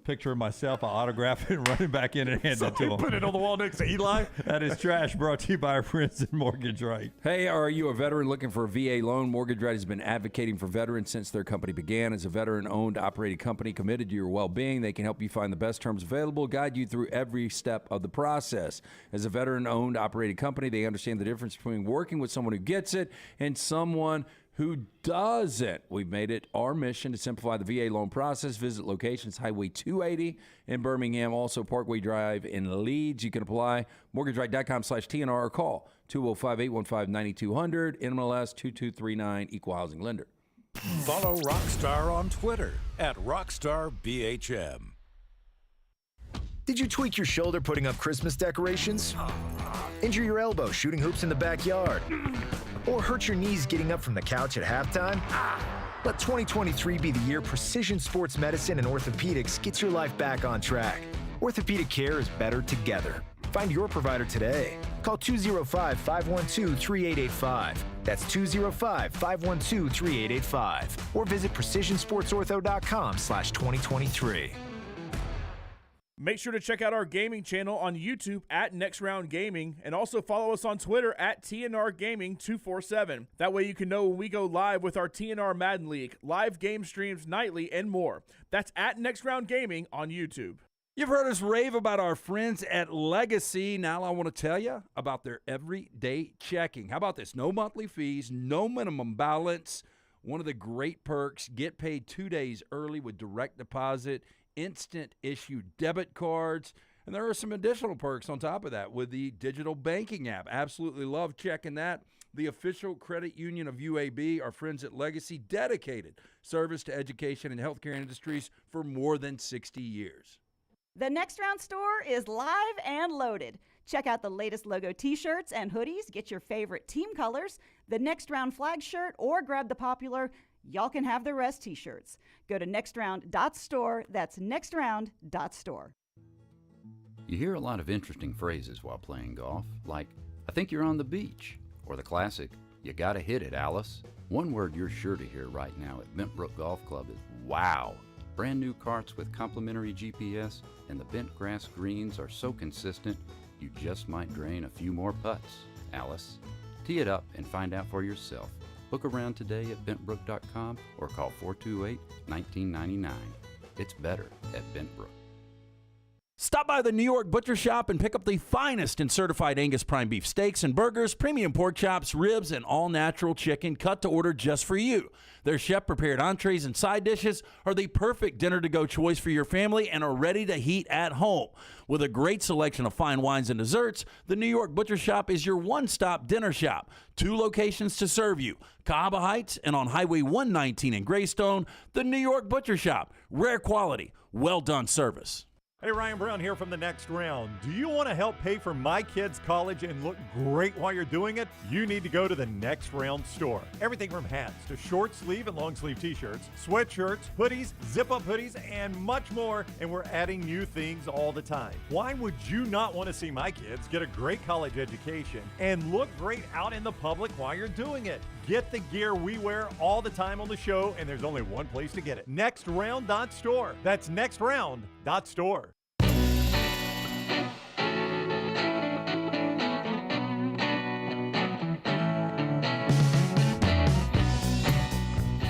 picture of myself, I autograph it, and run it back in and hand it to him. Put it on the wall next to Eli. That is trash, brought to you by our friends at Mortgage Right. Hey, are you a veteran looking for a VA loan? Mortgage Right has been advocating for veterans since their company began. As a veteran-owned, operated company committed to your well-being, they can help you find the best terms available, guide you through every step of the process. As a veteran-owned, operated company, they understand the difference between working with someone who gets it and someone who doesn't. We've made it our mission to simplify the VA loan process. Visit locations Highway 280 in Birmingham, also Parkway Drive in Leeds. You can apply mortgageright.com/TNR or call 205-815-9200, NMLS 2239, Equal Housing Lender. Follow Rockstar on Twitter @RockstarBHM. Did you tweak your shoulder putting up Christmas decorations? Injure your elbow shooting hoops in the backyard? Or hurt your knees getting up from the couch at halftime? Let 2023 be the year precision sports medicine and orthopedics gets your life back on track. Orthopedic care is better together. Find your provider today. Call 205-512-3885. That's 205-512-3885. Or visit precisionsportsortho.com/2023. Make sure to check out our gaming channel on YouTube @NextRoundGaming and also follow us on Twitter @TNRGaming247. That way you can know when we go live with our TNR Madden League, live game streams nightly, and more. That's @NextRoundGaming on YouTube. You've heard us rave about our friends at Legacy. Now I want to tell you about their everyday checking. How about this? No monthly fees, no minimum balance. One of the great perks, get paid 2 days early with direct deposit, instant issue debit cards, and there are some additional perks on top of that with the digital banking app. Absolutely love checking that. The official credit union of UAB, our friends at Legacy, dedicated service to education and healthcare industries for more than 60 years. The Next Round store is live and loaded. Check out the latest logo t-shirts and hoodies. Get your favorite team colors, the Next Round flag shirt, or grab the popular Y'all Can Have the Rest t-shirts. Go to nextround.store. That's nextround.store. You hear a lot of interesting phrases while playing golf, like, I think you're on the beach, or the classic, you gotta hit it, Alice. One word you're sure to hear right now at Bentbrook Golf Club is wow. Brand new carts with complimentary GPS, and the bent grass greens are so consistent, you just might drain a few more putts, Alice. Tee it up and find out for yourself. Book around today at bentbrook.com or call 428-1999. It's better at Bentbrook. Stop by the New York Butcher Shop and pick up the finest in certified Angus prime beef steaks and burgers, premium pork chops, ribs, and all-natural chicken cut to order just for you. Their chef-prepared entrees and side dishes are the perfect dinner-to-go choice for your family and are ready to heat at home. With a great selection of fine wines and desserts, the New York Butcher Shop is your one-stop dinner shop. 2 locations to serve you, Cahaba Heights and on Highway 119 in Greystone. The New York Butcher Shop. Rare quality, well-done service. Hey, Ryan Brown here from The Next Round. Do you want to help pay for my kids' college and look great while you're doing it? You need to go to The Next Round store. Everything from hats to short sleeve and long sleeve t-shirts, sweatshirts, hoodies, zip-up hoodies, and much more. And we're adding new things all the time. Why would you not want to see my kids get a great college education and look great out in the public while you're doing it? Get the gear we wear all the time on the show, and there's only one place to get it. Nextround.store. That's nextround.store.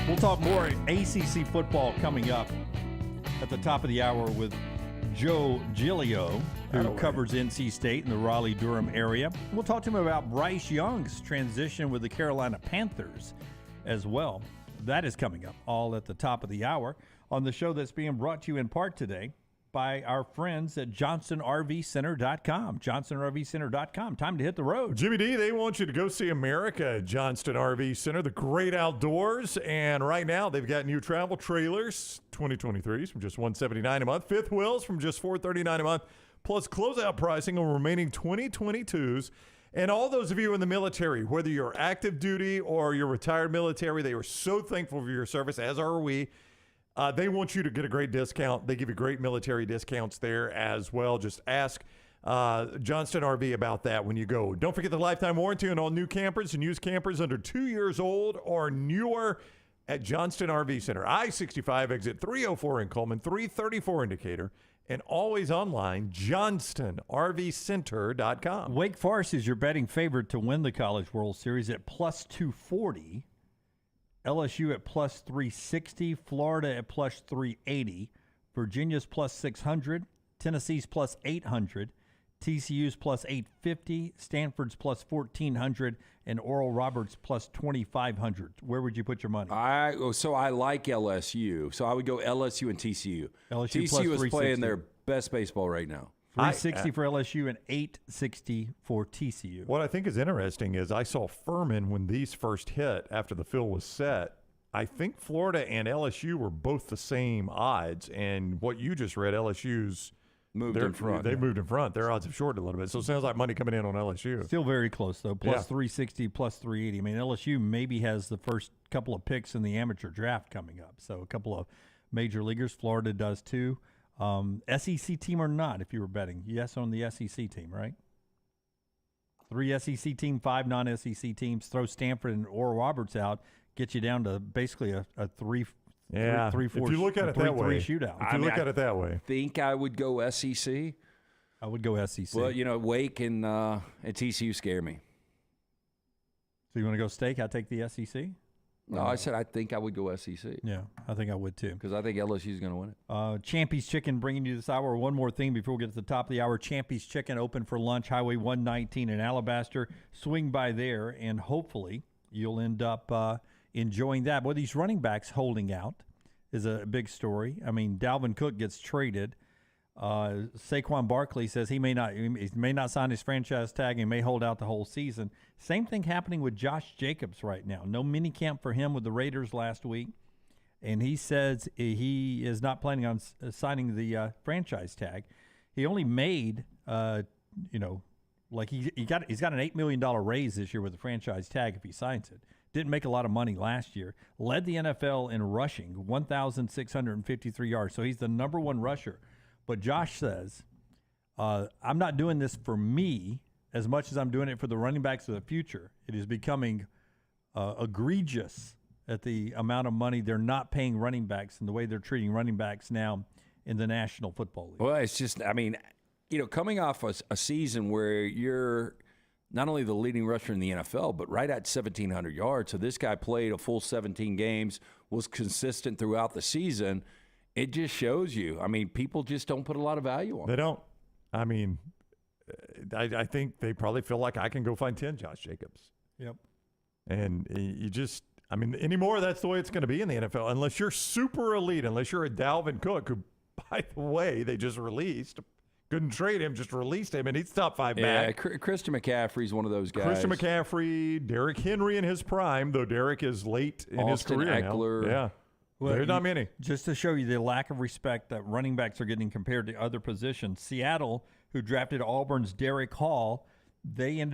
We'll talk more ACC football coming up at the top of the hour with Joe Giglio, who covers NC State in the Raleigh-Durham area. We'll talk to him about Bryce Young's transition with the Carolina Panthers as well. That is coming up all at the top of the hour on the show that's being brought to you in part today by our friends at JohnstonRVCenter.com. JohnstonRVCenter.com. Time to hit the road. Jimmy D, they want you to go see America at Johnston RV Center, the great outdoors. And right now, they've got new travel trailers, 2023s from just $179 a month, fifth wheels from just $439 a month, plus closeout pricing on remaining 2022s. And all those of you in the military, whether you're active duty or you're retired military, they are so thankful for your service, as are we. They want you to get a great discount. They give you great military discounts there as well. Just ask Johnston RV about that when you go. Don't forget the lifetime warranty on all new campers and used campers under 2 years old or newer at Johnston RV Center. I-65 exit 304 in Coleman, 334 indicator, and always online, JohnstonRVCenter.com. Wake Forest is your betting favorite to win the College World Series at plus 240. LSU at plus 360, Florida at plus 380, Virginia's plus 600, Tennessee's plus 800, TCU's plus 850, Stanford's plus 1,400, and Oral Roberts plus 2,500. Where would you put your money? So I like LSU. So I would go LSU and TCU. LSU is playing their best baseball right now. 360 for LSU and 860 for TCU. What I think is interesting is I saw Furman when these first hit after the fill was set. I think Florida and LSU were both the same odds, and what you just read, LSU's moved in front. They moved in front. Their odds have shortened a little bit, so it sounds like money coming in on LSU. Still very close, though. Plus 360, plus 380. I mean, LSU maybe has the first couple of picks in the amateur draft coming up, so a couple of major leaguers. Florida does too. SEC team or not, if you were betting. Yes on the SEC team, right? 3 SEC team, 5 non-SEC teams. Throw Stanford and Oral Roberts out, get you down to basically a 3-4 if you look at it that way, shootout. If you look at it that way. I think I would go SEC. I would go SEC. Well, Wake and TCU scare me. So you want to go Stake? I take the SEC? No, I said I think I would go SEC. Yeah, I think I would too. Because I think LSU is going to win it. Champy's Chicken bringing you this hour. One more thing before we get to the top of the hour. Champy's Chicken open for lunch, Highway 119 in Alabaster. Swing by there, and hopefully you'll end up enjoying that. Boy, these running backs holding out is a big story. I mean, Dalvin Cook gets traded. Saquon Barkley says he may not sign his franchise tag and may hold out the whole season. Same thing happening with Josh Jacobs right now. No mini camp for him with the Raiders last week, and he says he is not planning on signing the franchise tag. He only made he's got an $8 million raise this year with the franchise tag if he signs it. Didn't make a lot of money last year. Led the NFL in rushing, 1,653 yards. So he's the number one rusher. But Josh says, I'm not doing this for me as much as I'm doing it for the running backs of the future. It is becoming egregious at the amount of money they're not paying running backs and the way they're treating running backs now in the National Football League. Well, it's just, coming off a season where you're not only the leading rusher in the NFL, but right at 1,700 yards. So this guy played a full 17 games, was consistent throughout the season. It just shows you. I mean, people just don't put a lot of value on it. They don't. I mean, I think they probably feel like I can go find 10 Josh Jacobs. Yep. And you just, I mean, anymore, that's the way it's going to be in the NFL. Unless you're super elite, unless you're a Dalvin Cook, who, by the way, they just released. Couldn't trade him, just released him, and he's top 5 back. Yeah, Christian McCaffrey's one of those guys. Christian McCaffrey, Derrick Henry in his prime, though Derrick is late in his career Eckler. now. Yeah. Well, there's not many. Just to show you the lack of respect that running backs are getting compared to other positions, Seattle, who drafted Auburn's Derek Hall, they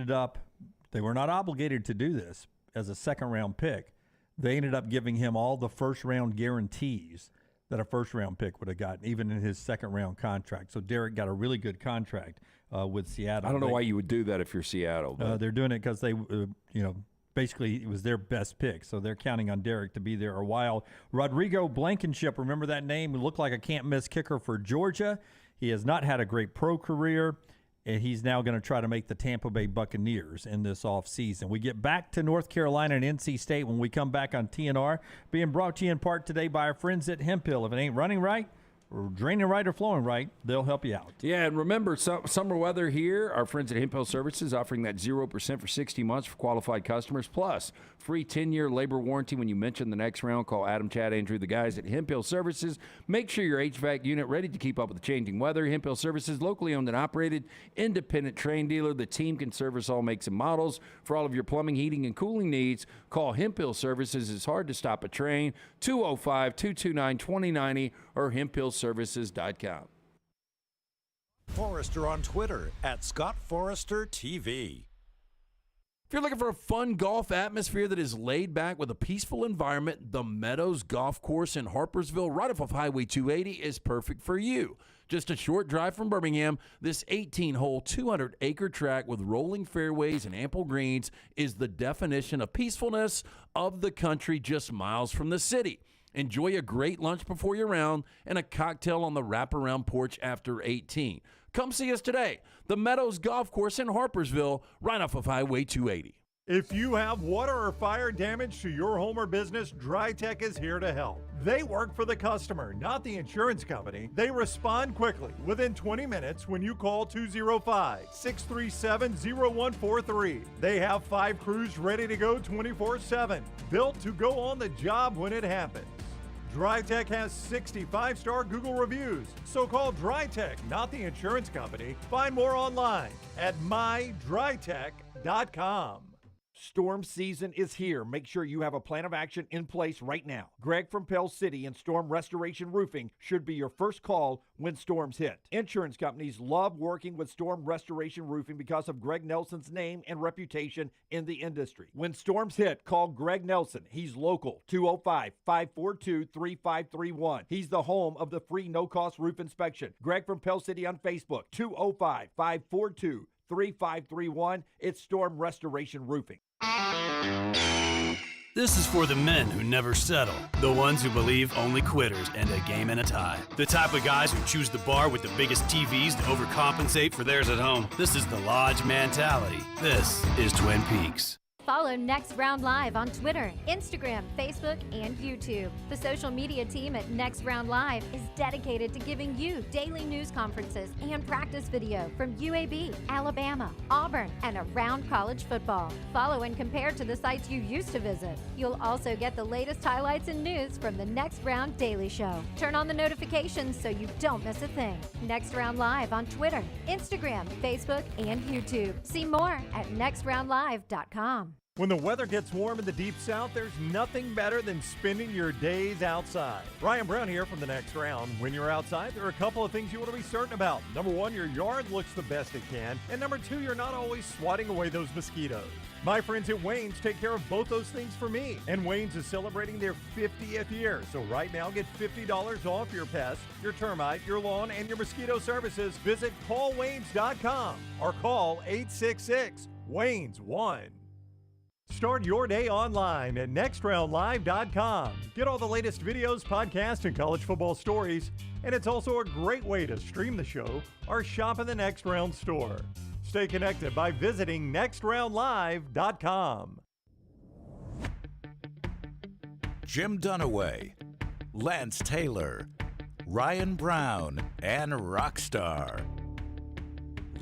were not obligated to do this as a second-round pick. They ended up giving him all the first-round guarantees that a first-round pick would have gotten, even in his second-round contract. So Derek got a really good contract with Seattle. I don't know why you would do that if you're Seattle. They're doing it because they, basically it was their best pick. So they're counting on Derek to be there a while. Rodrigo Blankenship, remember that name? He looked like a can't-miss kicker for Georgia. He has not had a great pro career, and he's now going to try to make the Tampa Bay Buccaneers in this offseason. We get back to North Carolina and NC State when we come back on TNR, being brought to you in part today by our friends at Hemp Hill. If it ain't running right, or draining right, or flowing right, they'll help you out. Yeah, and remember, summer weather here, our friends at Hemp Hill Services offering that 0% for 60 months for qualified customers, plus free 10-year labor warranty when you mention the next round. Call Adam, Chad, Andrew, the guys at Hemp Hill Services. Make sure your HVAC unit ready to keep up with the changing weather. Hemp Hill Services, locally owned and operated, independent Trane dealer. The team can service all makes and models. For all of your plumbing, heating, and cooling needs, call Hemp Hill Services. It's hard to stop a train. 205-229-2090 or hemphillservices.com. Forrester on Twitter @ScottForresterTV. If you're looking for a fun golf atmosphere that is laid back with a peaceful environment, the Meadows Golf Course in Harpersville, right off of Highway 280, is perfect for you. Just a short drive from Birmingham, this 18-hole, 200-acre track with rolling fairways and ample greens is the definition of peacefulness of the country just miles from the city. Enjoy a great lunch before your round and a cocktail on the wraparound porch after 18. Come see us today. The Meadows Golf Course in Harpersville, right off of Highway 280. If you have water or fire damage to your home or business, DryTech is here to help. They work for the customer, not the insurance company. They respond quickly, within 20 minutes when you call 205-637-0143. They have 5 crews ready to go 24/7, built to go on the job when it happens. DryTech has 65-star Google reviews, so call DryTech, not the insurance company. Find more online at mydrytech.com. Storm season is here. Make sure you have a plan of action in place right now. Greg from Pell City and Storm Restoration Roofing should be your first call when storms hit. Insurance companies love working with Storm Restoration Roofing because of Greg Nelson's name and reputation in the industry. When storms hit, call Greg Nelson. He's local, 205-542-3531. He's the home of the free no-cost roof inspection. Greg from Pell City on Facebook, 205-542-3531. It's Storm Restoration Roofing. This is for the men who never settle, the ones who believe only quitters end a game in a tie, the type of guys who choose the bar with the biggest TVs to overcompensate for theirs at home. This is the Lodge mentality. This is Twin Peaks. Follow Next Round Live on Twitter, Instagram, Facebook, and YouTube. The social media team at Next Round Live is dedicated to giving you daily news conferences and practice video from UAB, Alabama, Auburn, and around college football. Follow and compare to the sites you used to visit. You'll also get the latest highlights and news from the Next Round Daily Show. Turn on the notifications so you don't miss a thing. Next Round Live on Twitter, Instagram, Facebook, and YouTube. See more at nextroundlive.com. When the weather gets warm in the Deep South, there's nothing better than spending your days outside. Ryan Brown here from the Next Round. When you're outside, there are a couple of things you want to be certain about. Number one, your yard looks the best it can. And number two, you're not always swatting away those mosquitoes. My friends at Wayne's take care of both those things for me. And Wayne's is celebrating their 50th year. So right now, get $50 off your pest, your termite, your lawn, and your mosquito services. Visit callwaynes.com or call 866-WAYNES-1. Start your day online at nextroundlive.com. Get all the latest videos, podcasts, and college football stories. And it's also a great way to stream the show or shop in the Next Round store. Stay connected by visiting nextroundlive.com. Jim Dunaway, Lance Taylor, Ryan Brown, and Rockstar.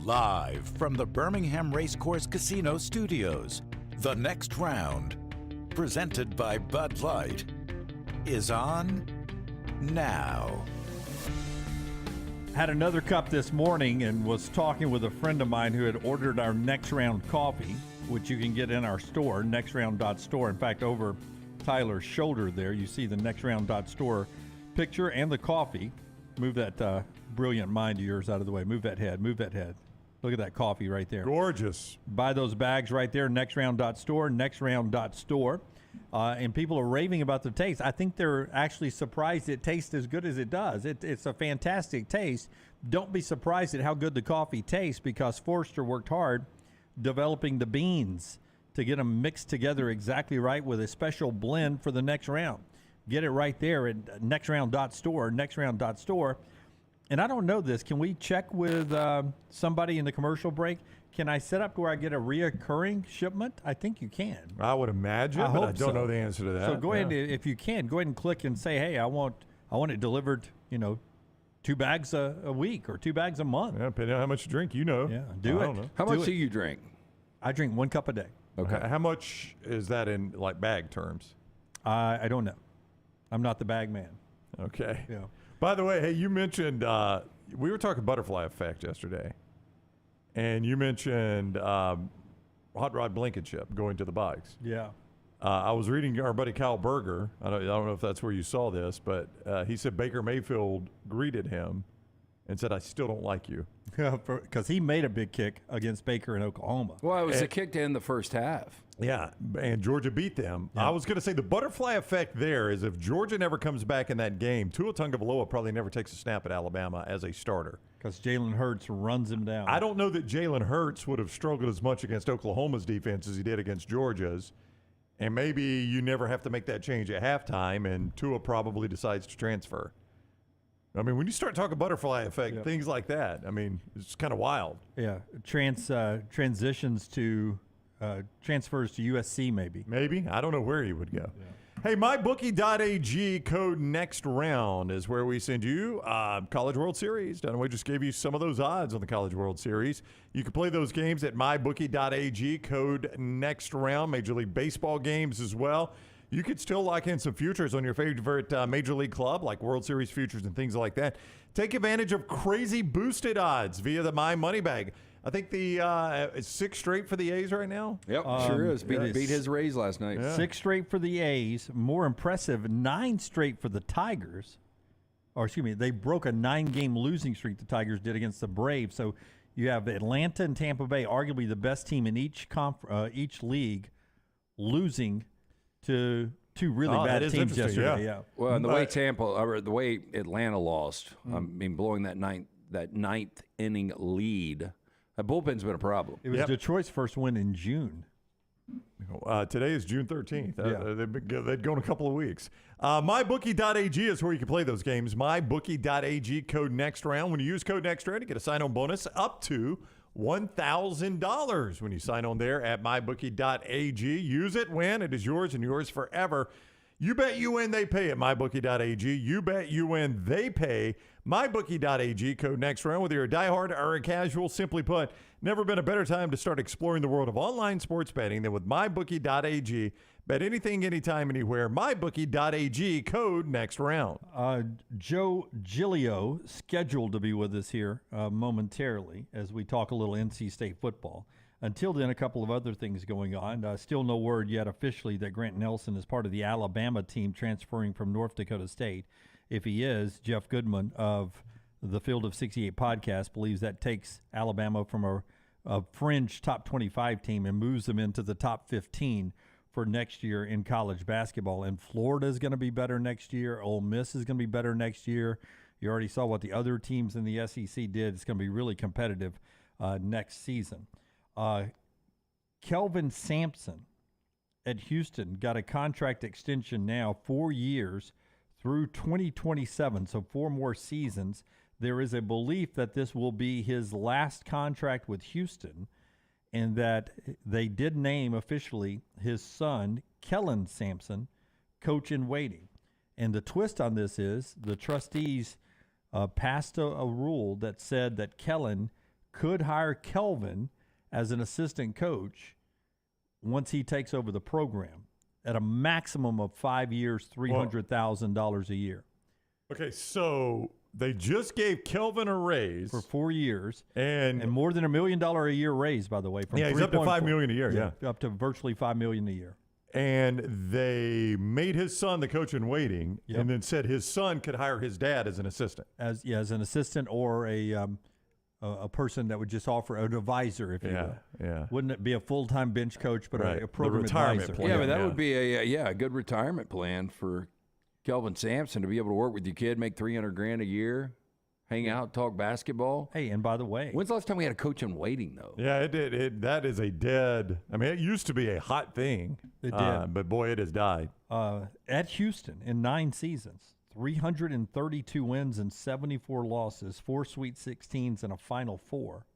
Live from the Birmingham Racecourse Casino Studios, the next round, presented by Bud Light, is on now. Had another cup this morning and was talking with a friend of mine who had ordered our Next Round coffee, which you can get in our store, nextround.store. In fact, over Tyler's shoulder there, you see the nextround.store picture and the coffee. Move that brilliant mind of yours out of the way. Move that head. Look at that coffee right there. Gorgeous. Buy those bags right there, nextround.store, nextround.store. And people are raving about the taste. I think they're actually surprised it tastes as good as it does. It's a fantastic taste. Don't be surprised at how good the coffee tastes, because Forrester worked hard developing the beans to get them mixed together exactly right with a special blend for the next round. Get it right there at nextround.store. And I don't know this. Can we check with somebody in the commercial break? Can I set up where I get a reoccurring shipment? I think you can. I would imagine, but I don't know the answer to that. So go ahead, if you can, go ahead and click and say, hey, I want it delivered, 2 bags a week or 2 bags a month. Yeah, depending on how much you drink, Yeah, do it. How much do you drink? I drink 1 cup a day. Okay. How much is that in like bag terms? I don't know. I'm not the bag man. Okay. Yeah. By the way, hey, you mentioned we were talking butterfly effect yesterday, and you mentioned Hot Rod Blankenship going to the bikes. Yeah. I was reading our buddy Kyle Berger. I don't know if that's where you saw this, but he said Baker Mayfield greeted him and said, "I still don't like you." Because he made a big kick against Baker in Oklahoma. Well, it was a kick to end the first half. Yeah, and Georgia beat them. Yeah. I was going to say the butterfly effect there is if Georgia never comes back in that game, Tua Tagovailoa probably never takes a snap at Alabama as a starter. Because Jalen Hurts runs him down. I don't know that Jalen Hurts would have struggled as much against Oklahoma's defense as he did against Georgia's. And maybe you never have to make that change at halftime, and Tua probably decides to transfer. I mean, when you start talking butterfly effect, things like that, I mean, it's kind of wild. Yeah, transitions to transfers to USC maybe. Maybe. I don't know where he would go. Yeah. Hey, mybookie.ag code next round is where we send you College World Series. Dunaway just gave you some of those odds on the College World Series. You can play those games at mybookie.ag code next round. Major League Baseball games as well. You could still lock in some futures on your favorite Major League club, like World Series futures and things like that. Take advantage of crazy boosted odds via the My Money Bag. I think it's 6 straight for the A's right now. Yep, sure is. Beat his Rays last night. Yeah. 6 straight for the A's. More impressive, 9 straight for the Tigers. Or excuse me, they broke a 9-game losing streak the Tigers did against the Braves. So you have Atlanta and Tampa Bay, arguably the best team in each league, losing to 2 really bad teams yesterday. Yeah. Well, and the way the way Atlanta lost, I mean, blowing that ninth inning lead. The bullpen's been a problem. It was Detroit's first win in June. Today is June 13th. They'd go in a couple of weeks. MyBookie.ag is where you can play those games. MyBookie.ag, code next round. When you use code next round, you get a sign-on bonus up to $1,000 when you sign on there at MyBookie.ag. Use it, win. It is yours and yours forever. You bet you win, they pay at MyBookie.ag. You bet you win, they pay. MyBookie.ag, code next round. Whether you're a diehard or a casual, simply put, never been a better time to start exploring the world of online sports betting than with MyBookie.ag. Bet anything, anytime, anywhere. MyBookie.ag, code next round. Joe Giglio scheduled to be with us here momentarily as we talk a little NC State football. Until then, a couple of other things going on. Still no word yet officially that Grant Nelson is part of the Alabama team transferring from North Dakota State. If he is, Jeff Goodman of the Field of 68 podcast believes that takes Alabama from a fringe top 25 team and moves them into the top 15 for next year in college basketball. And Florida is going to be better next year. Ole Miss is going to be better next year. You already saw what the other teams in the SEC did. It's going to be really competitive next season. Kelvin Sampson at Houston got a contract extension now, 4 years through 2027, so 4 more seasons. There is a belief that this will be his last contract with Houston, and that they did name officially his son, Kellen Sampson, coach in waiting. And the twist on this is the trustees passed a rule that said that Kellen could hire Kelvin as an assistant coach once he takes over the program at a maximum of 5 years, $300,000 a year. Okay, so they just gave Kelvin a raise for 4 years, and more than $1 million a year raise, by the way. From he's up to $5 million a year. Yeah, up to virtually $5 million a year. And they made his son the coach in waiting, and then said his son could hire his dad as an assistant. As an assistant or a person that would just offer an advisor, if you will. Yeah. Wouldn't it be a full-time bench coach, but a program retirement advisor? plan. Yeah, but that would be a good retirement plan for Kelvin Sampson to be able to work with your kid, make $300,000 a year, hang out, talk basketball. Hey, and by the way, when's the last time we had a coach in waiting, though? Yeah, it did. That is a dead. I mean, it used to be a hot thing. It did, but boy, it has died. At Houston in 9 seasons, 332 wins and 74 losses, 4 Sweet 16s and a Final Four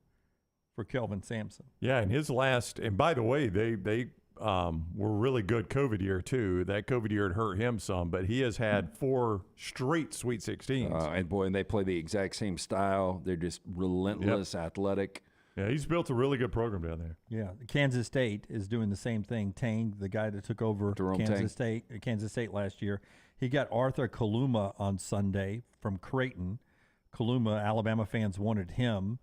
for Kelvin Sampson. Yeah, and his last. And by the way, they were really good COVID year too. That COVID year had hurt him some, but he has had 4 straight Sweet 16s. And they play the exact same style. They're just relentless, athletic. Yeah, he's built a really good program down there. Yeah, Kansas State is doing the same thing. Tang, the guy that took over Kansas State last year, he got Arthur Kaluma on Sunday from Creighton. Kaluma, Alabama fans wanted him,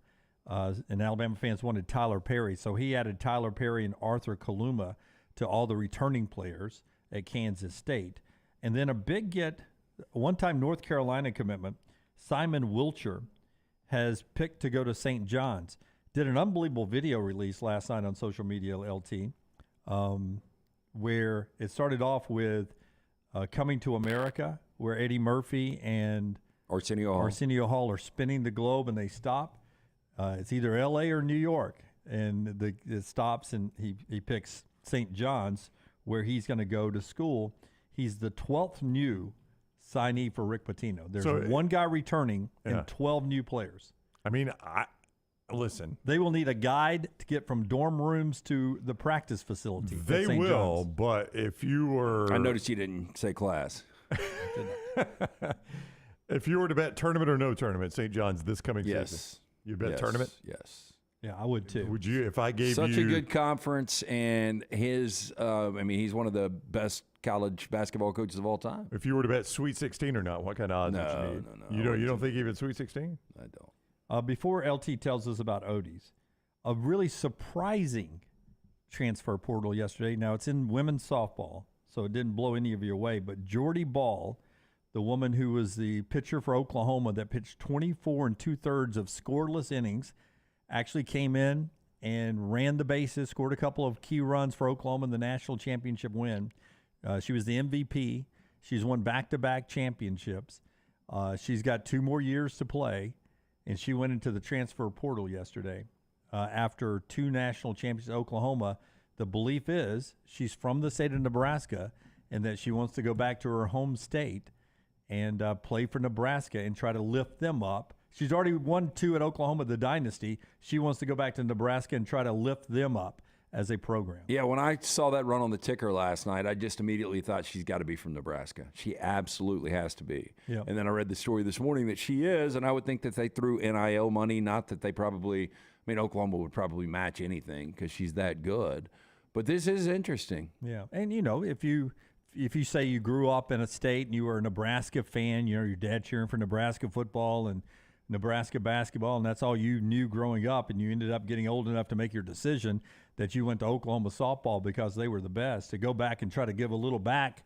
and Alabama fans wanted Tyler Perry. So he added Tyler Perry and Arthur Kaluma to all the returning players at Kansas State. And then a big one-time North Carolina commitment, Simon Wilcher, has picked to go to St. John's. Did an unbelievable video release last night on social media, LT, where it started off with Coming to America, where Eddie Murphy and Arsenio Hall are spinning the globe, and they stop. It's either L.A. or New York, and it stops, and he picks St. John's, where he's going to go to school. He's the 12th new signee for Rick Pitino. There's one guy returning and 12 new players. I mean, listen. They will need a guide to get from dorm rooms to the practice facility. They will, but if you were... I noticed you didn't say class. If you were to bet tournament or no tournament, St. John's this coming season, you bet tournament? Yes. Yeah, I would too. Would you, if I gave Such a good conference, and he's one of the best college basketball coaches of all time. If you were to bet Sweet 16 or not, what kind of odds would you need? No. You don't think even Sweet 16? I don't. Before LT tells us about Odie's, a really surprising transfer portal yesterday. Now, it's in women's softball, so it didn't blow any of you away, but Jordy Ball, the woman who was the pitcher for Oklahoma that pitched 24 2/3 of scoreless innings, actually came in and ran the bases, scored a couple of key runs for Oklahoma in the national championship win. She was the MVP. She's won back-to-back championships. She's got 2 more years to play. And she went into the transfer portal yesterday after 2 national championships at Oklahoma. The belief is she's from the state of Nebraska and that she wants to go back to her home state and play for Nebraska and try to lift them up. She's already won 2 at Oklahoma, the dynasty. She wants to go back to Nebraska and try to lift them up as a program. Yeah, when I saw that run on the ticker last night, I just immediately thought she's got to be from Nebraska. She absolutely has to be. Yep. And then I read the story this morning that she is, and I would think that they threw NIL money, not that they probably – I mean, Oklahoma would probably match anything because she's that good. But this is interesting. Yeah, and, if you say you grew up in a state and you were a Nebraska fan, your dad cheering for Nebraska football and Nebraska basketball, and that's all you knew growing up, and you ended up getting old enough to make your decision that you went to Oklahoma softball because they were the best, to go back and try to give a little back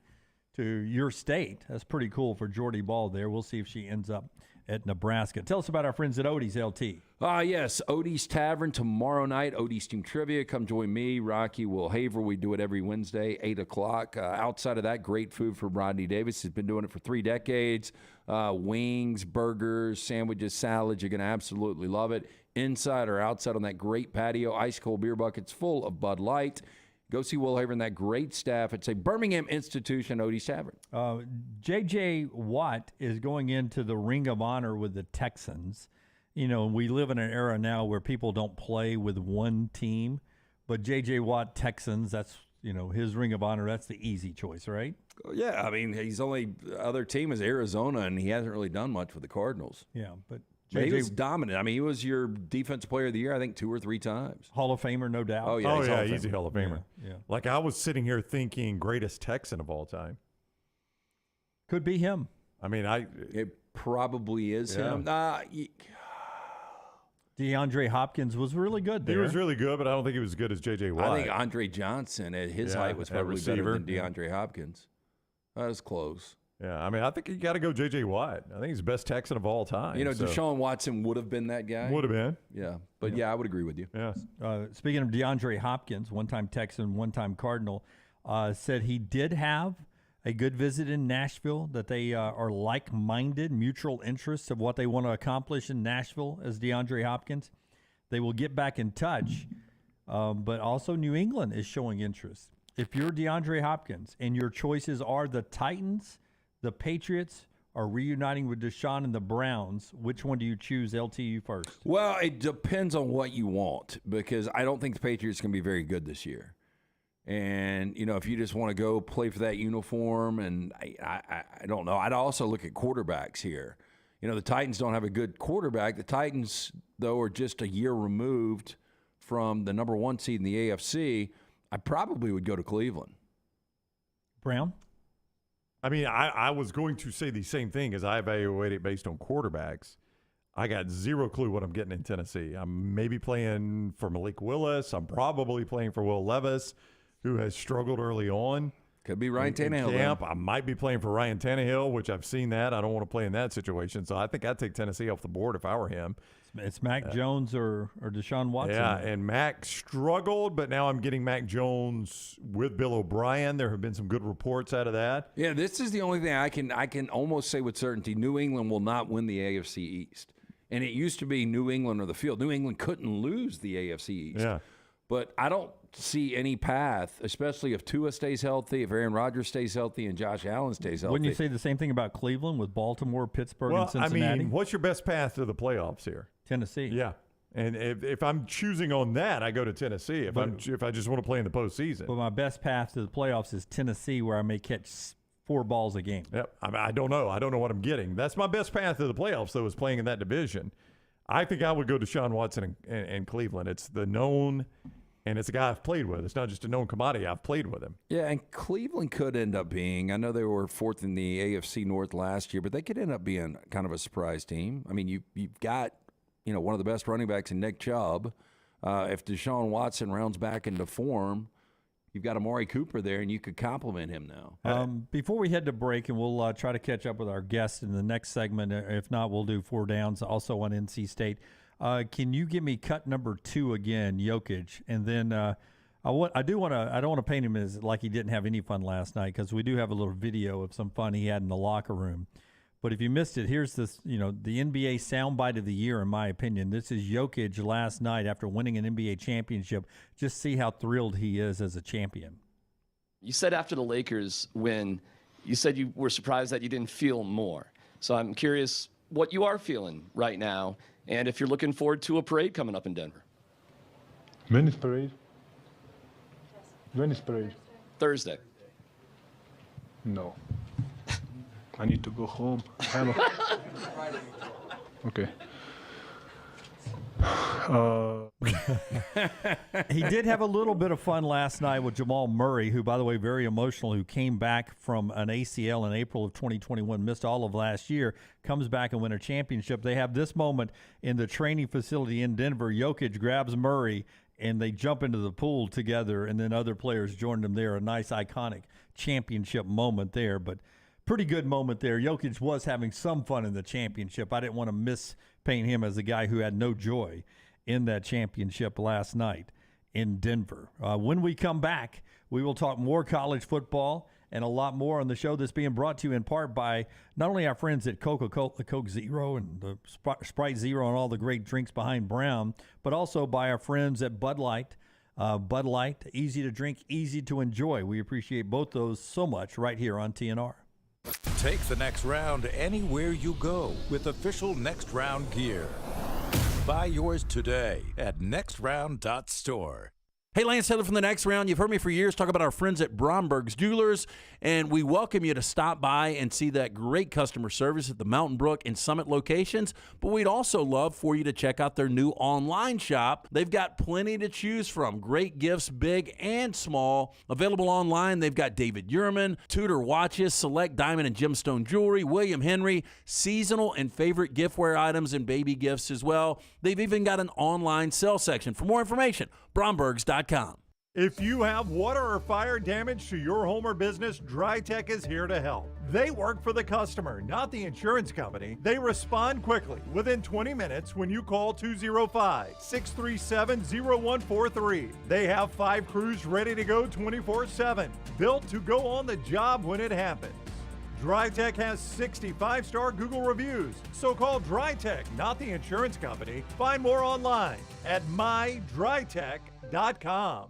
to your state. That's pretty cool for Jordy Ball there. We'll see if she ends up at Nebraska. Tell us about our friends at Odie's, LT. Yes, Odie's Tavern tomorrow night. Odie's Team Trivia. Come join me, Rocky, Will Haver. We do it every Wednesday, 8 o'clock. Outside of that, great food for Rodney Davis. He's been doing it for 3 decades. Wings, burgers, sandwiches, salads. You're going to absolutely love it. Inside or outside on that great patio, ice-cold beer buckets full of Bud Light. Go see Will Haver and that great staff at, Birmingham Institution, Odie's Tavern. J.J. Watt is going into the Ring of Honor with the Texans. We live in an era now where people don't play with one team. But J.J. Watt, Texans, that's, his Ring of Honor, that's the easy choice, right? Yeah, I mean, his only other team is Arizona, and he hasn't really done much with the Cardinals. Yeah, but he was dominant. I mean, he was your defensive player of the year, I think, 2 or 3 times. Hall of Famer, no doubt. Oh, yeah, easy Hall of Famer. Yeah. Like, I was sitting here thinking greatest Texan of all time. Could be him. I mean, it probably is him. DeAndre Hopkins was really good there. He was really good, but I don't think he was as good as J.J. Watt. I think Andre Johnson at his height was probably better than DeAndre Hopkins. That was close. Yeah, I mean, I think you got to go J.J. Watt. I think he's the best Texan of all time. You know, Deshaun Watson would have been that guy. Would have been. Yeah, but I would agree with you. Yeah. Speaking of DeAndre Hopkins, one-time Texan, one-time Cardinal, said he did have a good visit in Nashville, that they are like-minded, mutual interests of what they want to accomplish in Nashville as DeAndre Hopkins. They will get back in touch, but also New England is showing interest. If you're DeAndre Hopkins and your choices are the Titans, the Patriots, or reuniting with Deshaun and the Browns, which one do you choose, LTU first? Well, it depends on what you want, because I don't think the Patriots can be very good this year. And, you know, if you just want to go play for that uniform, and I don't know. I'd also look at quarterbacks here. You know, the Titans don't have a good quarterback. The Titans, though, are just a year removed from the number 1 seed in the AFC. I probably would go to Cleveland. Brown? I mean, I was going to say the same thing as I evaluate it based on quarterbacks. I got zero clue what I'm getting in Tennessee. I'm maybe playing for Malik Willis. I'm probably playing for Will Levis, who has struggled early on. Could be Ryan Tannehill. Camp. I might be playing for Ryan Tannehill, which I've seen that. I don't want to play in that situation. So I think I'd take Tennessee off the board if I were him. It's Mac Jones or Deshaun Watson. Yeah, and Mac struggled, but now I'm getting Mac Jones with Bill O'Brien. There have been some good reports out of that. Yeah, this is the only thing I can almost say with certainty. New England will not win the AFC East. And it used to be New England or the field. New England couldn't lose the AFC East. Yeah. But I don't see any path, especially if Tua stays healthy, if Aaron Rodgers stays healthy, and Josh Allen stays healthy. Wouldn't you say the same thing about Cleveland with Baltimore, Pittsburgh, and Cincinnati? I mean, what's your best path to the playoffs here? Tennessee. Yeah. And if I'm choosing on that, I go to Tennessee. If I just want to play in the postseason. But my best path to the playoffs is Tennessee, where I may catch 4 balls a game. Yep. I don't know. I don't know what I'm getting. That's my best path to the playoffs, though, is playing in that division. I think I would go to Deshaun Watson and Cleveland. It's the known, and it's a guy I've played with. It's not just a known commodity. I've played with him. Yeah, and Cleveland could end up being, I know they were 4th in the AFC North last year, but they could end up being kind of a surprise team. I mean, you've got, you know, one of the best running backs in Nick Chubb. If Deshaun Watson rounds back into form, you've got Amari Cooper there, and you could compliment him now. Before we head to break, and we'll try to catch up with our guests in the next segment. If not, we'll do 4 downs also on NC State. Can you give me cut number 2 again, Jokic? And then I don't want to paint him as like he didn't have any fun last night, because we do have a little video of some fun he had in the locker room. But if you missed it, here's this, the NBA soundbite of the year, in my opinion. This is Jokic last night after winning an NBA championship. Just see how thrilled he is as a champion. You said after the Lakers win, you said you were surprised that you didn't feel more. So I'm curious what you are feeling right now, and if you're looking forward to a parade coming up in Denver. When is parade? When is parade? Thursday. No. I need to go home. Okay. He did have a little bit of fun last night with Jamal Murray, who, by the way, very emotional, who came back from an ACL in April of 2021, missed all of last year, comes back and win a championship. They have this moment in the training facility in Denver. Jokic grabs Murray, and they jump into the pool together, and then other players joined them there. A nice, iconic championship moment there, but pretty good moment there. Jokic was having some fun in the championship. I didn't want to mispaint him as a guy who had no joy in that championship last night in Denver. When we come back, we will talk more college football and a lot more on the show that's being brought to you in part by not only our friends at Coca-Cola, Coke Zero and the Sprite Zero and all the great drinks behind Brown, but also by our friends at Bud Light. Bud Light, easy to drink, easy to enjoy. We appreciate both those so much right here on TNR. Take the next round anywhere you go with official Next Round gear. Buy yours today at nextround.store. Hey, Lance Taylor from the Next Round. You've heard me for years talk about our friends at Bromberg's Jewelers, and we welcome you to stop by and see that great customer service at the Mountain Brook and Summit locations. But we'd also love for you to check out their new online shop. They've got plenty to choose from. Great gifts, big and small. Available online, they've got David Yurman, Tudor watches, select diamond and gemstone jewelry, William Henry, seasonal and favorite giftware items and baby gifts as well. They've even got an online sale section. For more information, brombergs.com. If you have water or fire damage to your home or business, DryTech is here to help. They work for the customer, not the insurance company. They respond quickly, within 20 minutes when you call 205-637-0143. They have 5 crews ready to go 24/7, built to go on the job when it happens. DryTech has 65-star Google reviews, so call DryTech, not the insurance company. Find more online at mydrytech.com.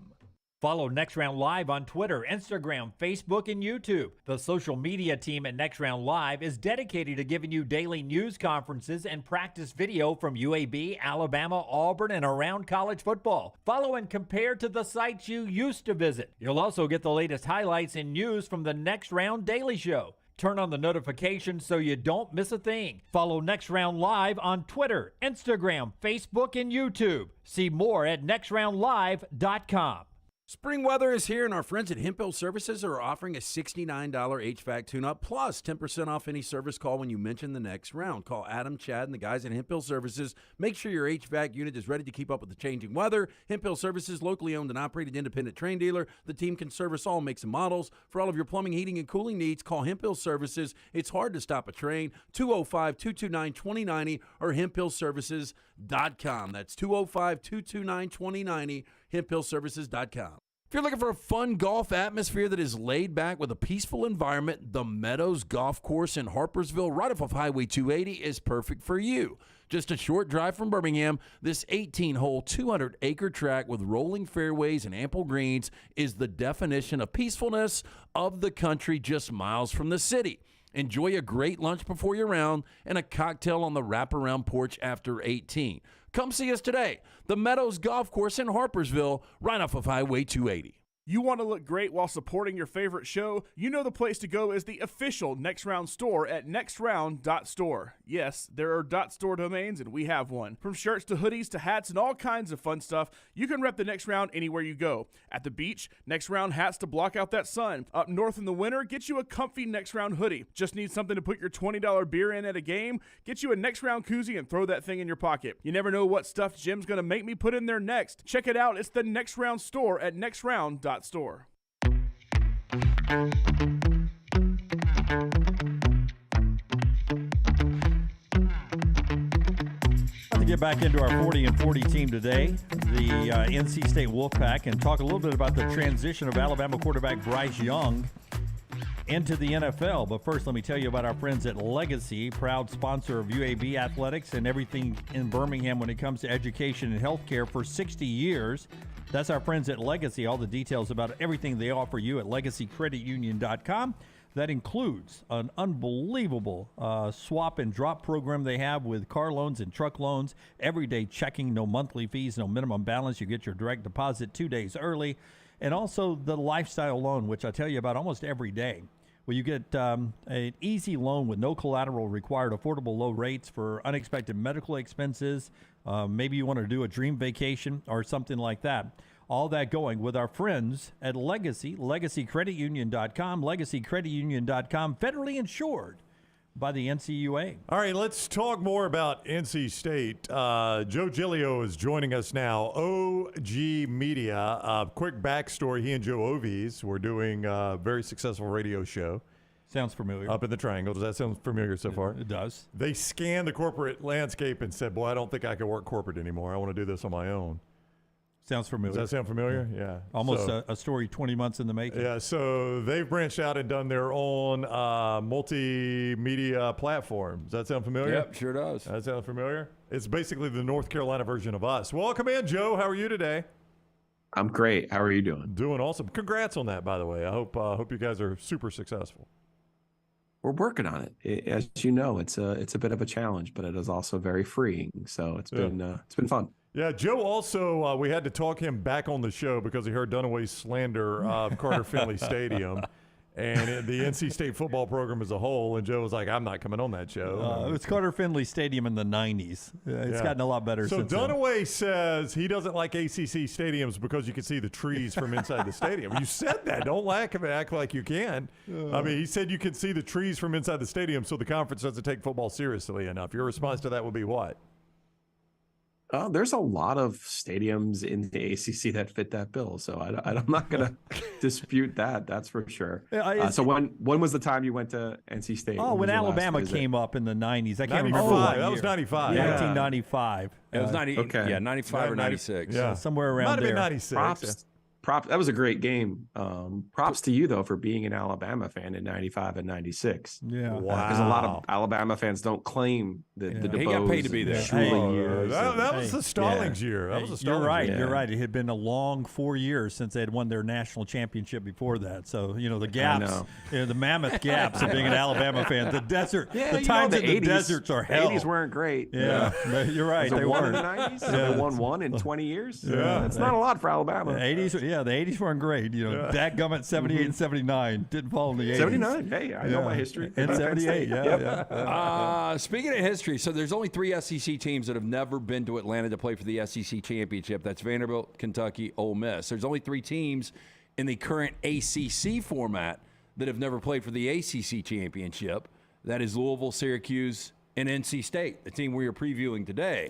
Follow Next Round Live on Twitter, Instagram, Facebook, and YouTube. The social media team at Next Round Live is dedicated to giving you daily news conferences and practice video from UAB, Alabama, Auburn, and around college football. Follow and compare to the sites you used to visit. You'll also get the latest highlights and news from the Next Round Daily Show. Turn on the notifications so you don't miss a thing. Follow Next Round Live on Twitter, Instagram, Facebook, and YouTube. See more at nextroundlive.com. Spring weather is here, and our friends at Hemp Hill Services are offering a $69 HVAC tune-up plus 10% off any service call when you mention the Next Round. Call Adam, Chad, and the guys at Hemp Hill Services. Make sure your HVAC unit is ready to keep up with the changing weather. Hemp Hill Services, locally owned and operated independent train dealer. The team can service all makes and models. For all of your plumbing, heating, and cooling needs, call Hemp Hill Services. It's hard to stop a train. 205-229-2090 or hemphillservices.com. That's 205-229-2090, hemphillservices.com. If you're looking for a fun golf atmosphere that is laid back with a peaceful environment, the Meadows Golf Course in Harpersville, right off of Highway 280, is perfect for you. Just a short drive from Birmingham, this 18-hole, 200-acre track with rolling fairways and ample greens is the definition of peacefulness of the country just miles from the city. Enjoy a great lunch before your round and a cocktail on the wraparound porch after 18. Come see us today. The Meadows Golf Course in Harpersville, right off of Highway 280. You want to look great while supporting your favorite show? You know the place to go is the official Next Round store at nextround.store. Yes, there are .store domains, and we have one. From shirts to hoodies to hats and all kinds of fun stuff, you can rep the Next Round anywhere you go. At the beach, Next Round hats to block out that sun. Up north in the winter, get you a comfy Next Round hoodie. Just need something to put your $20 beer in at a game? Get you a Next Round koozie and throw that thing in your pocket. You never know what stuff Jim's going to make me put in there next. Check it out. It's the Next Round store at nextround.store. Store. To get back into our 40 and 40 team today, the NC State Wolfpack, and talk a little bit about the transition of Alabama quarterback Bryce Young into the NFL. But first, let me tell you about our friends at Legacy, proud sponsor of UAB athletics and everything in Birmingham when it comes to education and healthcare for 60 years. That's our friends at Legacy. All the details about everything they offer you at legacycreditunion.com. That includes an unbelievable swap and drop program they have with car loans and truck loans, everyday checking, no monthly fees, no minimum balance. You get your direct deposit 2 days early. And also the lifestyle loan, which I tell you about almost every day, where you get an easy loan with no collateral required, affordable low rates for unexpected medical expenses. Maybe you want to do a dream vacation or something like that. All that going with our friends at Legacy, legacycreditunion.com, legacycreditunion.com, federally insured by the NCUA. All right, let's talk more about NC State. Joe Giglio is joining us now. OG Media. Quick backstory, he and Joe Ovies were doing a very successful radio show. Sounds familiar. Up in the Triangle. Does that sound familiar so far? It does. They scanned the corporate landscape and said, boy, I don't think I can work corporate anymore. I want to do this on my own. Sounds familiar. Does that sound familiar? Yeah. Almost a story 20 months in the making. Yeah, so they've branched out and done their own multimedia platform. Does that sound familiar? Yep, sure does. That sound familiar? It's basically the North Carolina version of us. Welcome in, Joe. How are you today? I'm great. How are you doing? Doing awesome. Congrats on that, by the way. I hope you guys are super successful. We're working on it. As you know, it's a bit of a challenge, but it is also very freeing. So it's been fun. Yeah, Joe also, we had to talk him back on the show because he heard Dunaway's slander of Carter Finley Stadium and the NC State football program as a whole. And Joe was like, I'm not coming on that show. It was Carter Finley Stadium in the 90s. It's gotten a lot better so since then. Dunaway says he doesn't like ACC stadiums because you can see the trees from inside the stadium. You said that. Don't act like you can. I mean, he said you can see the trees from inside the stadium, so the conference doesn't take football seriously enough. Your response to that would be what? There's a lot of stadiums in the ACC that fit that bill, so I'm not going to dispute that. That's for sure. So when was the time you went to NC State? Oh, when Alabama came up in the 90s. I can't remember. That was 95. 1995. It was 95 Yeah, or 96. Yeah, somewhere around Might have there. been 96. Props. That was a great game. Props to you though for being an Alabama fan in 95 and 96. Yeah, because a lot of Alabama fans don't claim the He got paid to be there. Years. That was the Stallings year. That was the Stallings You're right. year. You're right. It had been a long 4 years since they had won their national championship before that. So, the gaps, the mammoth gaps of being an Alabama fan. The desert, the times in the deserts are hell. The 80s weren't great. Yeah, you're right. They weren't. weren't. In the 90s? They won one in 20 years? Yeah. That's not a lot for Alabama. The 80s weren't great. Dadgummit 78 and 79 didn't fall in the 80s. 79. Hey, I know my history. And 78, Speaking of history, so there's only 3 SEC teams that have never been to Atlanta to play for the SEC championship. That's Vanderbilt, Kentucky, Ole Miss. There's only 3 teams in the current ACC format that have never played for the ACC championship. That is Louisville, Syracuse, and NC State, the team we are previewing today.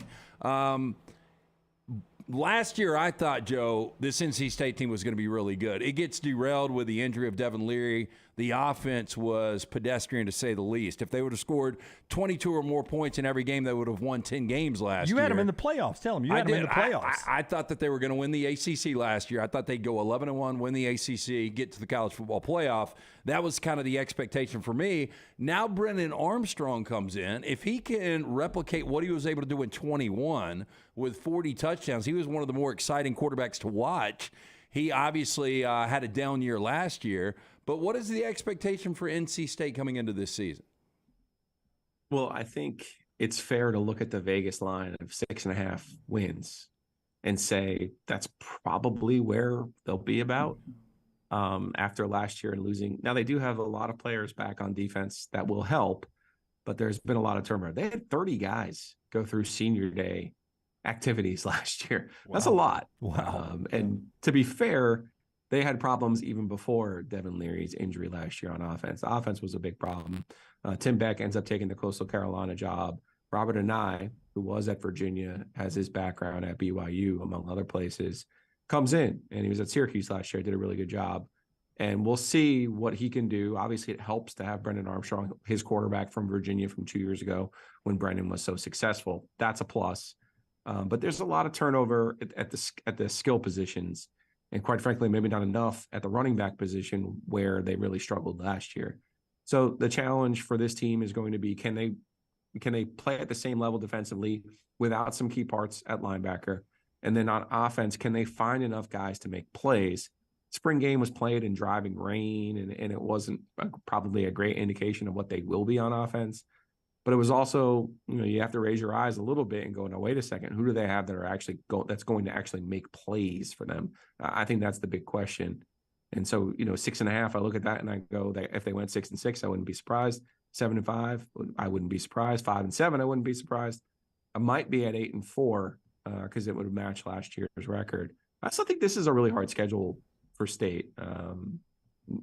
Last year, I thought, Joe, this NC State team was going to be really good. It gets derailed with the injury of Devin Leary. The offense was pedestrian, to say the least. If they would have scored 22 or more points in every game, they would have won 10 games last year. You had them in the playoffs. Tell them. You had them in the playoffs. I thought that they were going to win the ACC last year. I thought they'd go 11-1, win the ACC, get to the college football playoff. That was kind of the expectation for me. Now Brennan Armstrong comes in. If he can replicate what he was able to do in 21 with 40 touchdowns, he was one of the more exciting quarterbacks to watch. He obviously had a down year last year. But what is the expectation for NC State coming into this season? Well, I think it's fair to look at the Vegas line of 6.5 wins and say that's probably where they'll be about after last year and losing. Now, they do have a lot of players back on defense that will help, but there's been a lot of turnover. They had 30 guys go through senior day activities last year. Wow. That's a lot. Wow. And to be fair, they had problems even before Devin Leary's injury last year on offense. The offense was a big problem. Tim Beck ends up taking the Coastal Carolina job. Robert Anai, who was at Virginia, has his background at BYU, among other places, comes in, and he was at Syracuse last year, did a really good job. And we'll see what he can do. Obviously, it helps to have Brendan Armstrong, his quarterback from Virginia from 2 years ago when Brendan was so successful. That's a plus. But there's a lot of turnover at the skill positions. And quite frankly, maybe not enough at the running back position where they really struggled last year. So the challenge for this team is going to be, can they play at the same level defensively without some key parts at linebacker? And then on offense, can they find enough guys to make plays? Spring game was played in driving rain, and it wasn't probably a great indication of what they will be on offense. But it was also, you have to raise your eyes a little bit and go, no, wait a second, who do they have that are actually that's going to actually make plays for them? I think that's the big question. And so, 6.5, I look at that and I go, that if they went 6-6, I wouldn't be surprised. 7-5, I wouldn't be surprised. 5-7, I wouldn't be surprised. I might be at 8-4 because it would have matched last year's record. I still think this is a really hard schedule for State.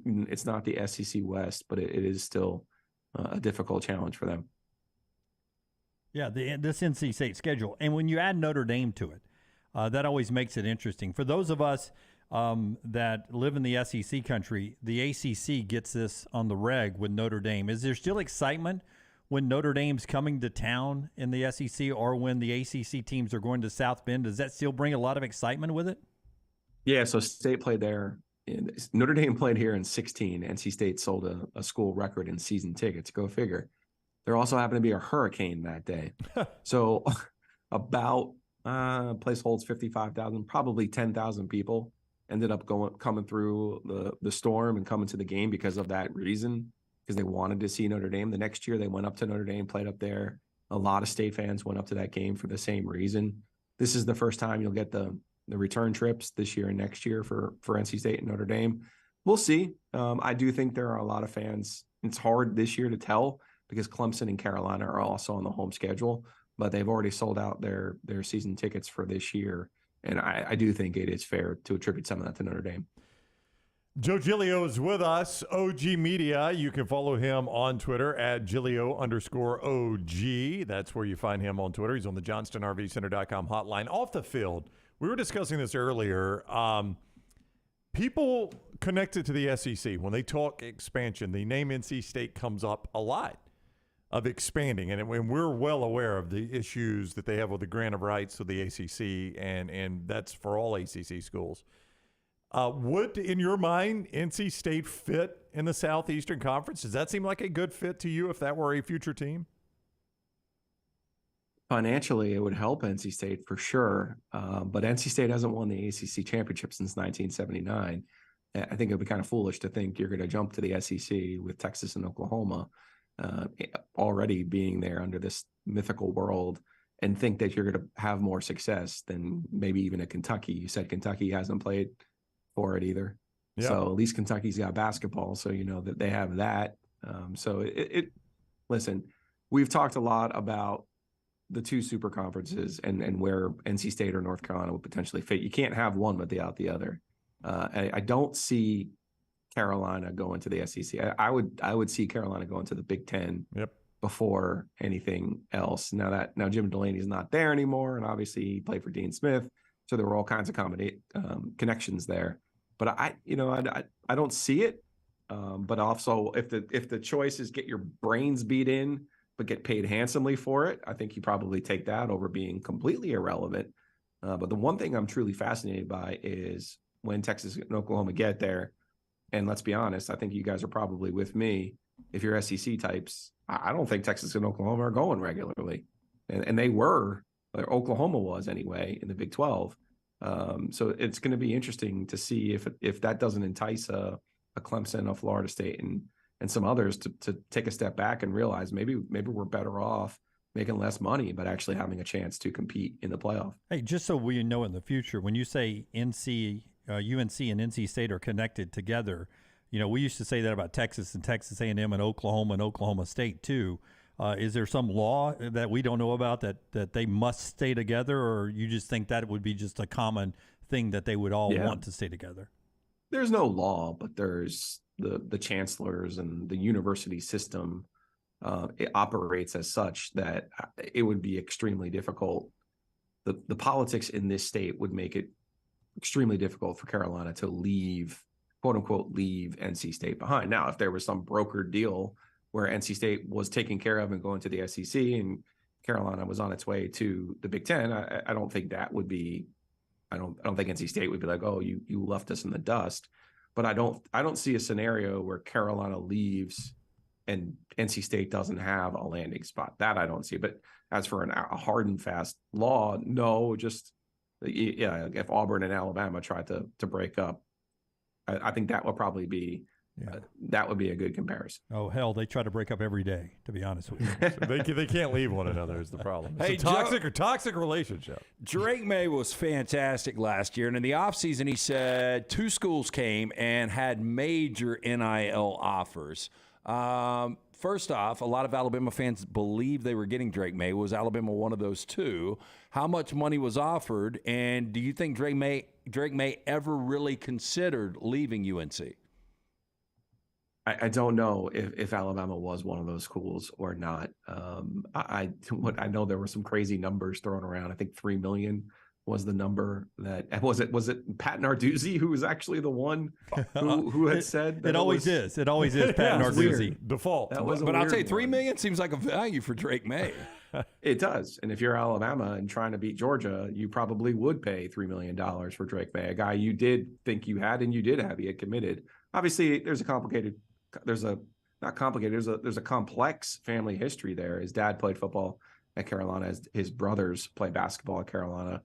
It's not the SEC West, but it is still a difficult challenge for them. Yeah, this NC State schedule. And when you add Notre Dame to it, that always makes it interesting. For those of us that live in the SEC country, the ACC gets this on the reg with Notre Dame. Is there still excitement when Notre Dame's coming to town in the SEC or when the ACC teams are going to South Bend? Does that still bring a lot of excitement with it? Yeah, so State played there. Notre Dame played here in 2016. NC State sold a school record in season tickets. Go figure. There also happened to be a hurricane that day. So about place holds 55,000, probably 10,000 people ended up coming through the storm and coming to the game because of that reason, because they wanted to see Notre Dame. The next year they went up to Notre Dame, played up there. A lot of State fans went up to that game for the same reason. this is the first time you'll get the return trips this year and next year for NC State and Notre Dame. We'll see. I do think there are a lot of fans. It's hard this year to tell because Clemson and Carolina are also on the home schedule, but they've already sold out their season tickets for this year. And I do think it is fair to attribute some of that to Notre Dame. Joe Giglio is with us, OG Media. You can follow him on Twitter at Giglio_OG. That's where you find him on Twitter. He's on the JohnstonRVCenter.com hotline. Off the field, we were discussing this earlier. People connected to the SEC, when they talk expansion, the name NC State comes up a lot of expanding. And we're well aware of the issues that they have with the grant of rights to the ACC, and that's for all ACC schools. Would, in your mind, NC State fit in the Southeastern Conference? Does that seem like a good fit to you if that were a future team? Financially, it would help NC State for sure. But NC State hasn't won the ACC championship since 1979. I think it would be kind of foolish to think you're going to jump to the SEC with Texas and Oklahoma already being there under this mythical world and think that you're going to have more success than maybe even a Kentucky. You said Kentucky hasn't played for it either. Yeah. So at least Kentucky's got basketball, so you know that they have that. So listen, we've talked a lot about the two super conferences and where NC State or North Carolina would potentially fit. You can't have one without the other. I don't see Carolina going to the SEC. I would see Carolina going to the Big Ten before anything else. Now Jim Delaney's not there anymore, and obviously he played for Dean Smith, so there were all kinds of connections there. But I don't see it. But also, if the choice is get your brains beat in but get paid handsomely for it, I think you probably take that over being completely irrelevant. But the one thing I'm truly fascinated by is when Texas and Oklahoma get there. And let's be honest, I think you guys are probably with me. If you're SEC types, I don't think Texas and Oklahoma are going regularly. And they were, or Oklahoma was anyway, in the Big 12. So it's going to be interesting to see if that doesn't entice a Clemson, a Florida State, and some others to take a step back and realize maybe we're better off making less money, but actually having a chance to compete in the playoff. Hey, just so we know in the future, when you say UNC and NC State are connected together, we used to say that about Texas and Texas A&M and Oklahoma State too. Is there some law that we don't know about that they must stay together, or you just think that it would be just a common thing that they would all want to stay together? There's no law, but there's the chancellors and the university system. It operates as such that it would be extremely difficult. The politics in this state would make it extremely difficult for Carolina to leave, quote unquote, leave NC State behind. Now, if there was some brokered deal where NC State was taken care of and going to the SEC and Carolina was on its way to the Big Ten, I don't think that would be, I don't think NC State would be like, oh, you left us in the dust. But I don't see a scenario where Carolina leaves and NC State doesn't have a landing spot. That I don't see. But as for a hard and fast law, no, just if Auburn and Alabama tried to break up, I think that would probably be that would be a good comparison. Oh, hell, they try to break up every day, to be honest with you. They can't leave one another is the problem. It's Hey, a toxic relationship. Drake May was fantastic last year, and in the offseason he said 2 schools came and had major NIL offers. First off, a lot of Alabama fans believe they were getting Drake May. Was Alabama one of those 2? How much money was offered, and do you think Drake May ever really considered leaving UNC? I don't know if Alabama was one of those schools or not. I know there were some crazy numbers thrown around. I think $3 million was the number that was it Pat Narduzzi who was actually the one who had said that it always is Pat Narduzzi default. But I'll tell you, $3 million seems like a value for Drake May. It does. And if you're Alabama and trying to beat Georgia, you probably would pay $3 million for Drake May, a guy you did think you had and you did have. He had committed. Obviously, there's a complex family history there. His dad played football at Carolina. His brothers play basketball at Carolina.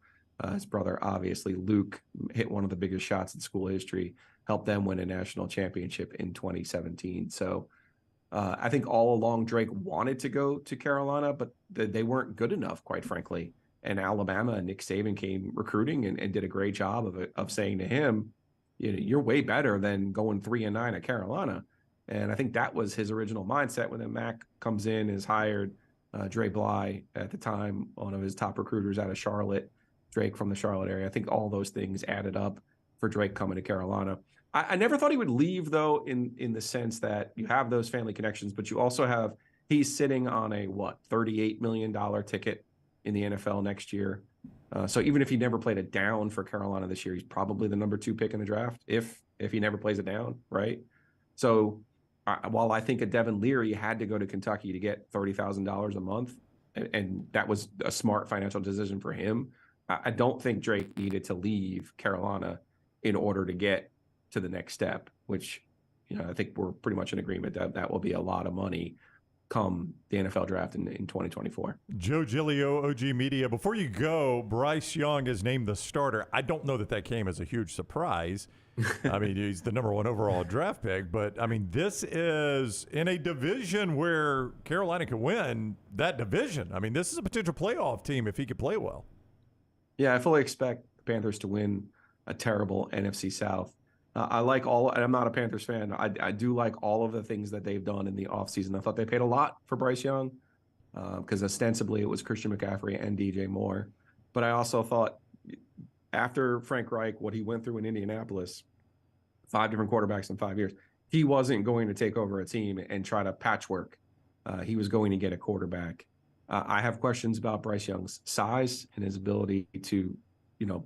His brother, obviously, Luke, hit one of the biggest shots in school history, helped them win a national championship in 2017. So I think all along Drake wanted to go to Carolina, but they weren't good enough, quite frankly. And Alabama and Nick Saban came recruiting and did a great job of saying to him, you're way better than going 3-9 at Carolina. And I think that was his original mindset when then Mac comes in, is hired. Dre Bly at the time, one of his top recruiters out of Charlotte, Drake from the Charlotte area. I think all those things added up for Drake coming to Carolina. I never thought he would leave, though, in the sense that you have those family connections, but you also have, he's sitting on a, $38 million ticket in the NFL next year. So even if he never played it down for Carolina this year, he's probably the number 2 pick in the draft if he never plays it down, right? So while I think a Devin Leary had to go to Kentucky to get $30,000 a month, and that was a smart financial decision for him, I don't think Drake needed to leave Carolina in order to get to the next step, which, I think we're pretty much in agreement that will be a lot of money come the NFL draft in 2024. Joe Giglio, OG Media. Before you go, Bryce Young is named the starter. I don't know that came as a huge surprise. I mean, he's the number 1 overall draft pick, but I mean, this is in a division where Carolina could win that division. I mean, this is a potential playoff team if he could play well. Yeah, I fully expect the Panthers to win a terrible NFC South. I like all, and I'm not a Panthers fan. I do like all of the things that they've done in the offseason. I thought they paid a lot for Bryce Young because ostensibly it was Christian McCaffrey and DJ Moore. But I also thought after Frank Reich, what he went through in Indianapolis, 5 different quarterbacks in 5 years, he wasn't going to take over a team and try to patchwork. He was going to get a quarterback. I have questions about Bryce Young's size and his ability to,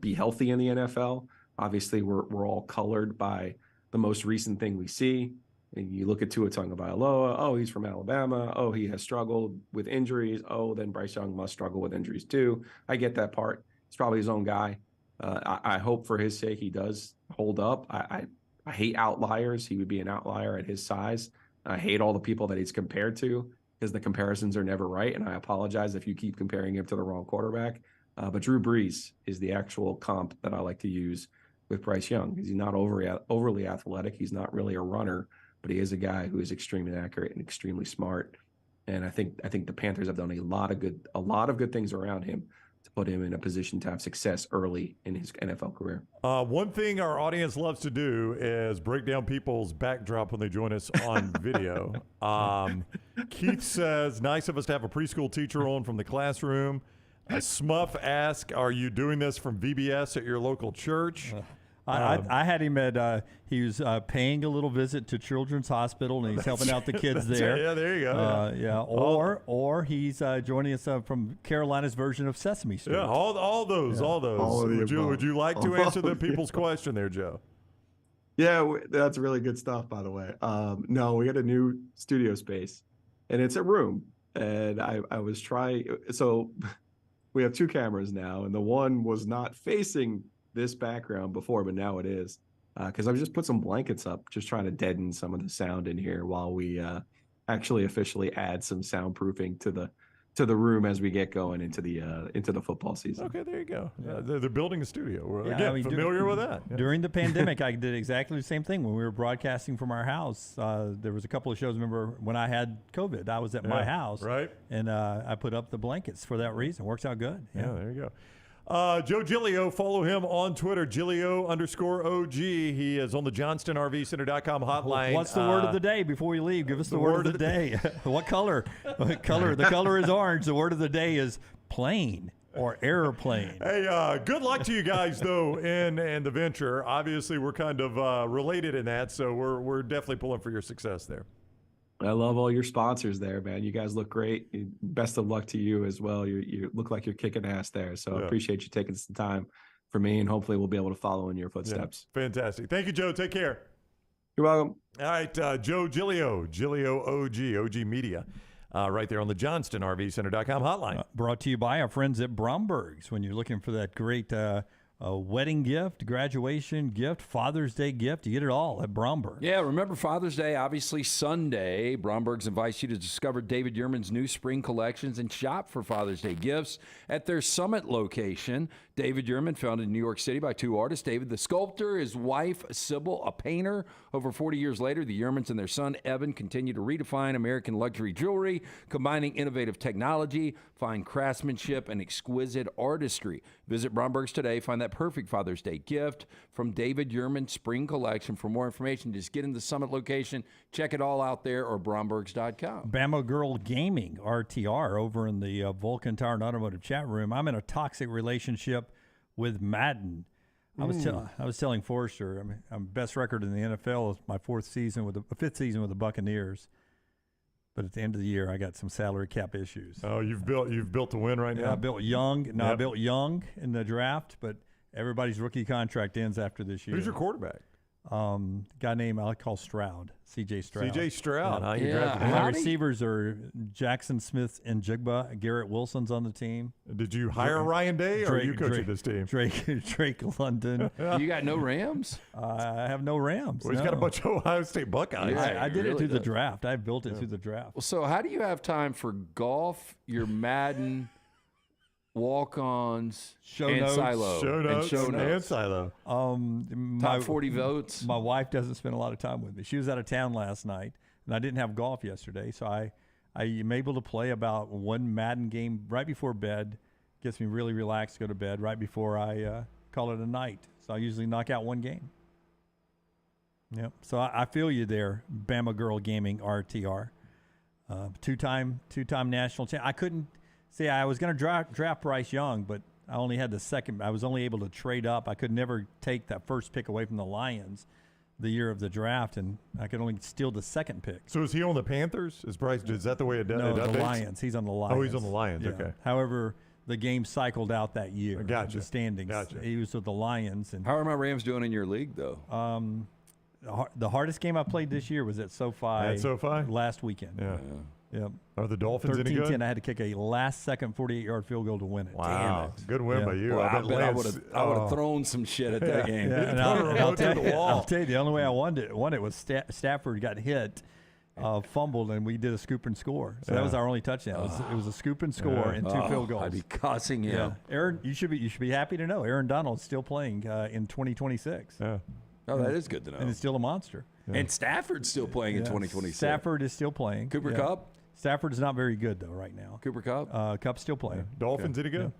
be healthy in the NFL. Obviously, we're all colored by the most recent thing we see. And you look at Tua Tagovailoa, oh, he's from Alabama. Oh, he has struggled with injuries. Oh, then Bryce Young must struggle with injuries too. I get that part. He's probably his own guy. I hope for his sake he does hold up. I hate outliers. He would be an outlier at his size. I hate all the people that he's compared to because the comparisons are never right. And I apologize if you keep comparing him to the wrong quarterback. But Drew Brees is the actual comp that I like to use with Bryce Young. He's not overly athletic. He's not really a runner, but he is a guy who is extremely accurate and extremely smart. And I think the Panthers have done a lot of good things around him to put him in a position to have success early in his NFL career. One thing our audience loves to do is break down people's backdrop when they join us on video. Keith says, nice of us to have a preschool teacher on from the classroom. Smuff asks, are you doing this from VBS at your local church? I had him at, he was paying a little visit to Children's Hospital, and he's helping out the kids there. Yeah, there you go. Or he's joining us from Carolina's version of Sesame Street. Yeah, all those. Would you like to answer the people's question there, Joe? Yeah, that's really good stuff, by the way. No, we got a new studio space, and it's a room. And I was trying, so we have 2 cameras now, and the one was not facing this background before, but now it is. Because I've just put some blankets up, just trying to deaden some of the sound in here while we actually officially add some soundproofing to the room as we get going into the football season. Okay, there you go. They're building a studio. We're familiar with that. Yeah. During the pandemic, I did exactly the same thing when we were broadcasting from our house. There was a couple of shows. Remember when I had COVID, I was at my house, right? And I put up the blankets for that reason. Works out good. Yeah, there you go. Joe Giglio, follow him on Twitter, Giglio_OG. He is on the JohnstonRVCenter.com hotline. What's the word of the day before we leave? Give us the word of the day. What color? The color is orange. The word of the day is plane or airplane. Hey, good luck to you guys, though, in the venture. Obviously, we're kind of related in that, so we're definitely pulling for your success there. I love all your sponsors there, man. You guys look great. Best of luck to you as well. You look like you're kicking ass there. So I appreciate you taking some time for me, and hopefully we'll be able to follow in your footsteps. Yeah, fantastic. Thank you, Joe. Take care. You're welcome. All right, Joe Giglio, OG Media, right there on the JohnstonRVCenter.com hotline. Brought to you by our friends at Bromberg's. When you're looking for that great a wedding gift, graduation gift, Father's Day gift. You get it all at Bromberg. Yeah, remember Father's Day, obviously Sunday. Bromberg's invites you to discover David Yurman's new spring collections and shop for Father's Day gifts at their Summit location. David Yurman, founded in New York City by two artists, David the sculptor, his wife Sybil, a painter. Over 40 years later, the Yurmans and their son Evan continue to redefine American luxury jewelry, combining innovative technology, fine craftsmanship, and exquisite artistry. Visit Bromberg's today. Find that perfect Father's Day gift from David Yurman Spring Collection. For more information, just get in the Summit location. Check it all out there or brombergs.com. Bama Girl Gaming, RTR, over in the Vulcan Tire and Automotive chat room. I'm in a toxic relationship with Madden. I was telling Forrester, I mean, I'm best record in the NFL is my fifth season with the Buccaneers. But at the end of the year, I got some salary cap issues. Oh, you've built to win right now. I built young. No, I built young in the draft, but everybody's rookie contract ends after this year. Who's your quarterback? Guy named I call Stroud, C.J. Stroud. C.J. Stroud. My receivers are Jackson Smith and Jigba. Garrett Wilson's on the team. Did you hire Ryan Day, or are you coaching this team? Drake London. You got no Rams? I have no Rams. Well, he's got a bunch of Ohio State Buckeyes. Yeah, I did it through the draft. I built it through the draft. Well, so how do you have time for golf, your Madden, walk-ons, show and notes, silo? Silo. Top 40 votes. My wife doesn't spend a lot of time with me. She was out of town last night, and I didn't have golf yesterday, so I am able to play about one Madden game right before bed. Gets me really relaxed, go to bed right before I call it a night. So I usually knock out one game. Yep. So I feel you there, Bama Girl Gaming, RTR. Two-time national champ. I couldn't. See, I was going to draft Bryce Young, but I only had the second. I was only able to trade up. I could never take that first pick away from the Lions the year of the draft, and I could only steal the second pick. So is he on the Panthers? Is that the way it does? No, the Lions. He's on the Lions. Oh, he's on the Lions. Yeah. Okay. However, the game cycled out that year. Gotcha. The standings. Gotcha. He was with the Lions. And how are my Rams doing in your league, though? The hardest game I played this year was at SoFi. At SoFi? Last weekend. Yeah. Yep. Are the Dolphins any good? 13-10. I had to kick a last-second 48-yard field goal to win it. Wow. Damn it. Good win by you. Well, I would have thrown some shit at that game. Yeah. And I'll tell you, the only way I won it was Stafford got hit, fumbled, and we did a scoop and score. So that was our only touchdown. It was a scoop and score and two field goals. I'd be cussing him. Yeah. Aaron, you should be happy to know Aaron Donald's still playing in 2026. Yeah. Oh, that is good to know. And it's still a monster. Yeah. And Stafford's still playing in 2026. Stafford is still playing. Cooper Kupp? Stafford is not very good, though, right now. Cooper Kupp? Kupp's still playing. Yeah. Dolphins any good?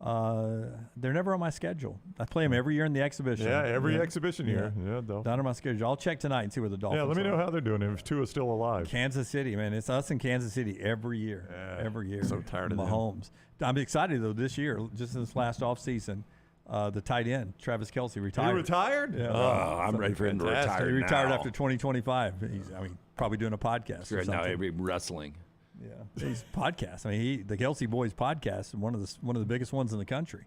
They're never on my schedule. I play them every year in the exhibition. Yeah, every exhibition year. Yeah, not on my schedule. I'll check tonight and see where the Dolphins are. Yeah, let me know how they're doing if Tua's still alive. Kansas City, man. It's us in Kansas City every year. Yeah, every year. So tired of Mahomes. I'm excited, though, this year, just this last offseason. The tight end, Travis Kelce, retired. He retired? Yeah. Oh, I'm ready for him to retire. He retired after 2025. He's, probably doing a podcast. Right now, he'd be wrestling. Yeah, he's podcast. The Kelce Boys podcast, one of the biggest ones in the country.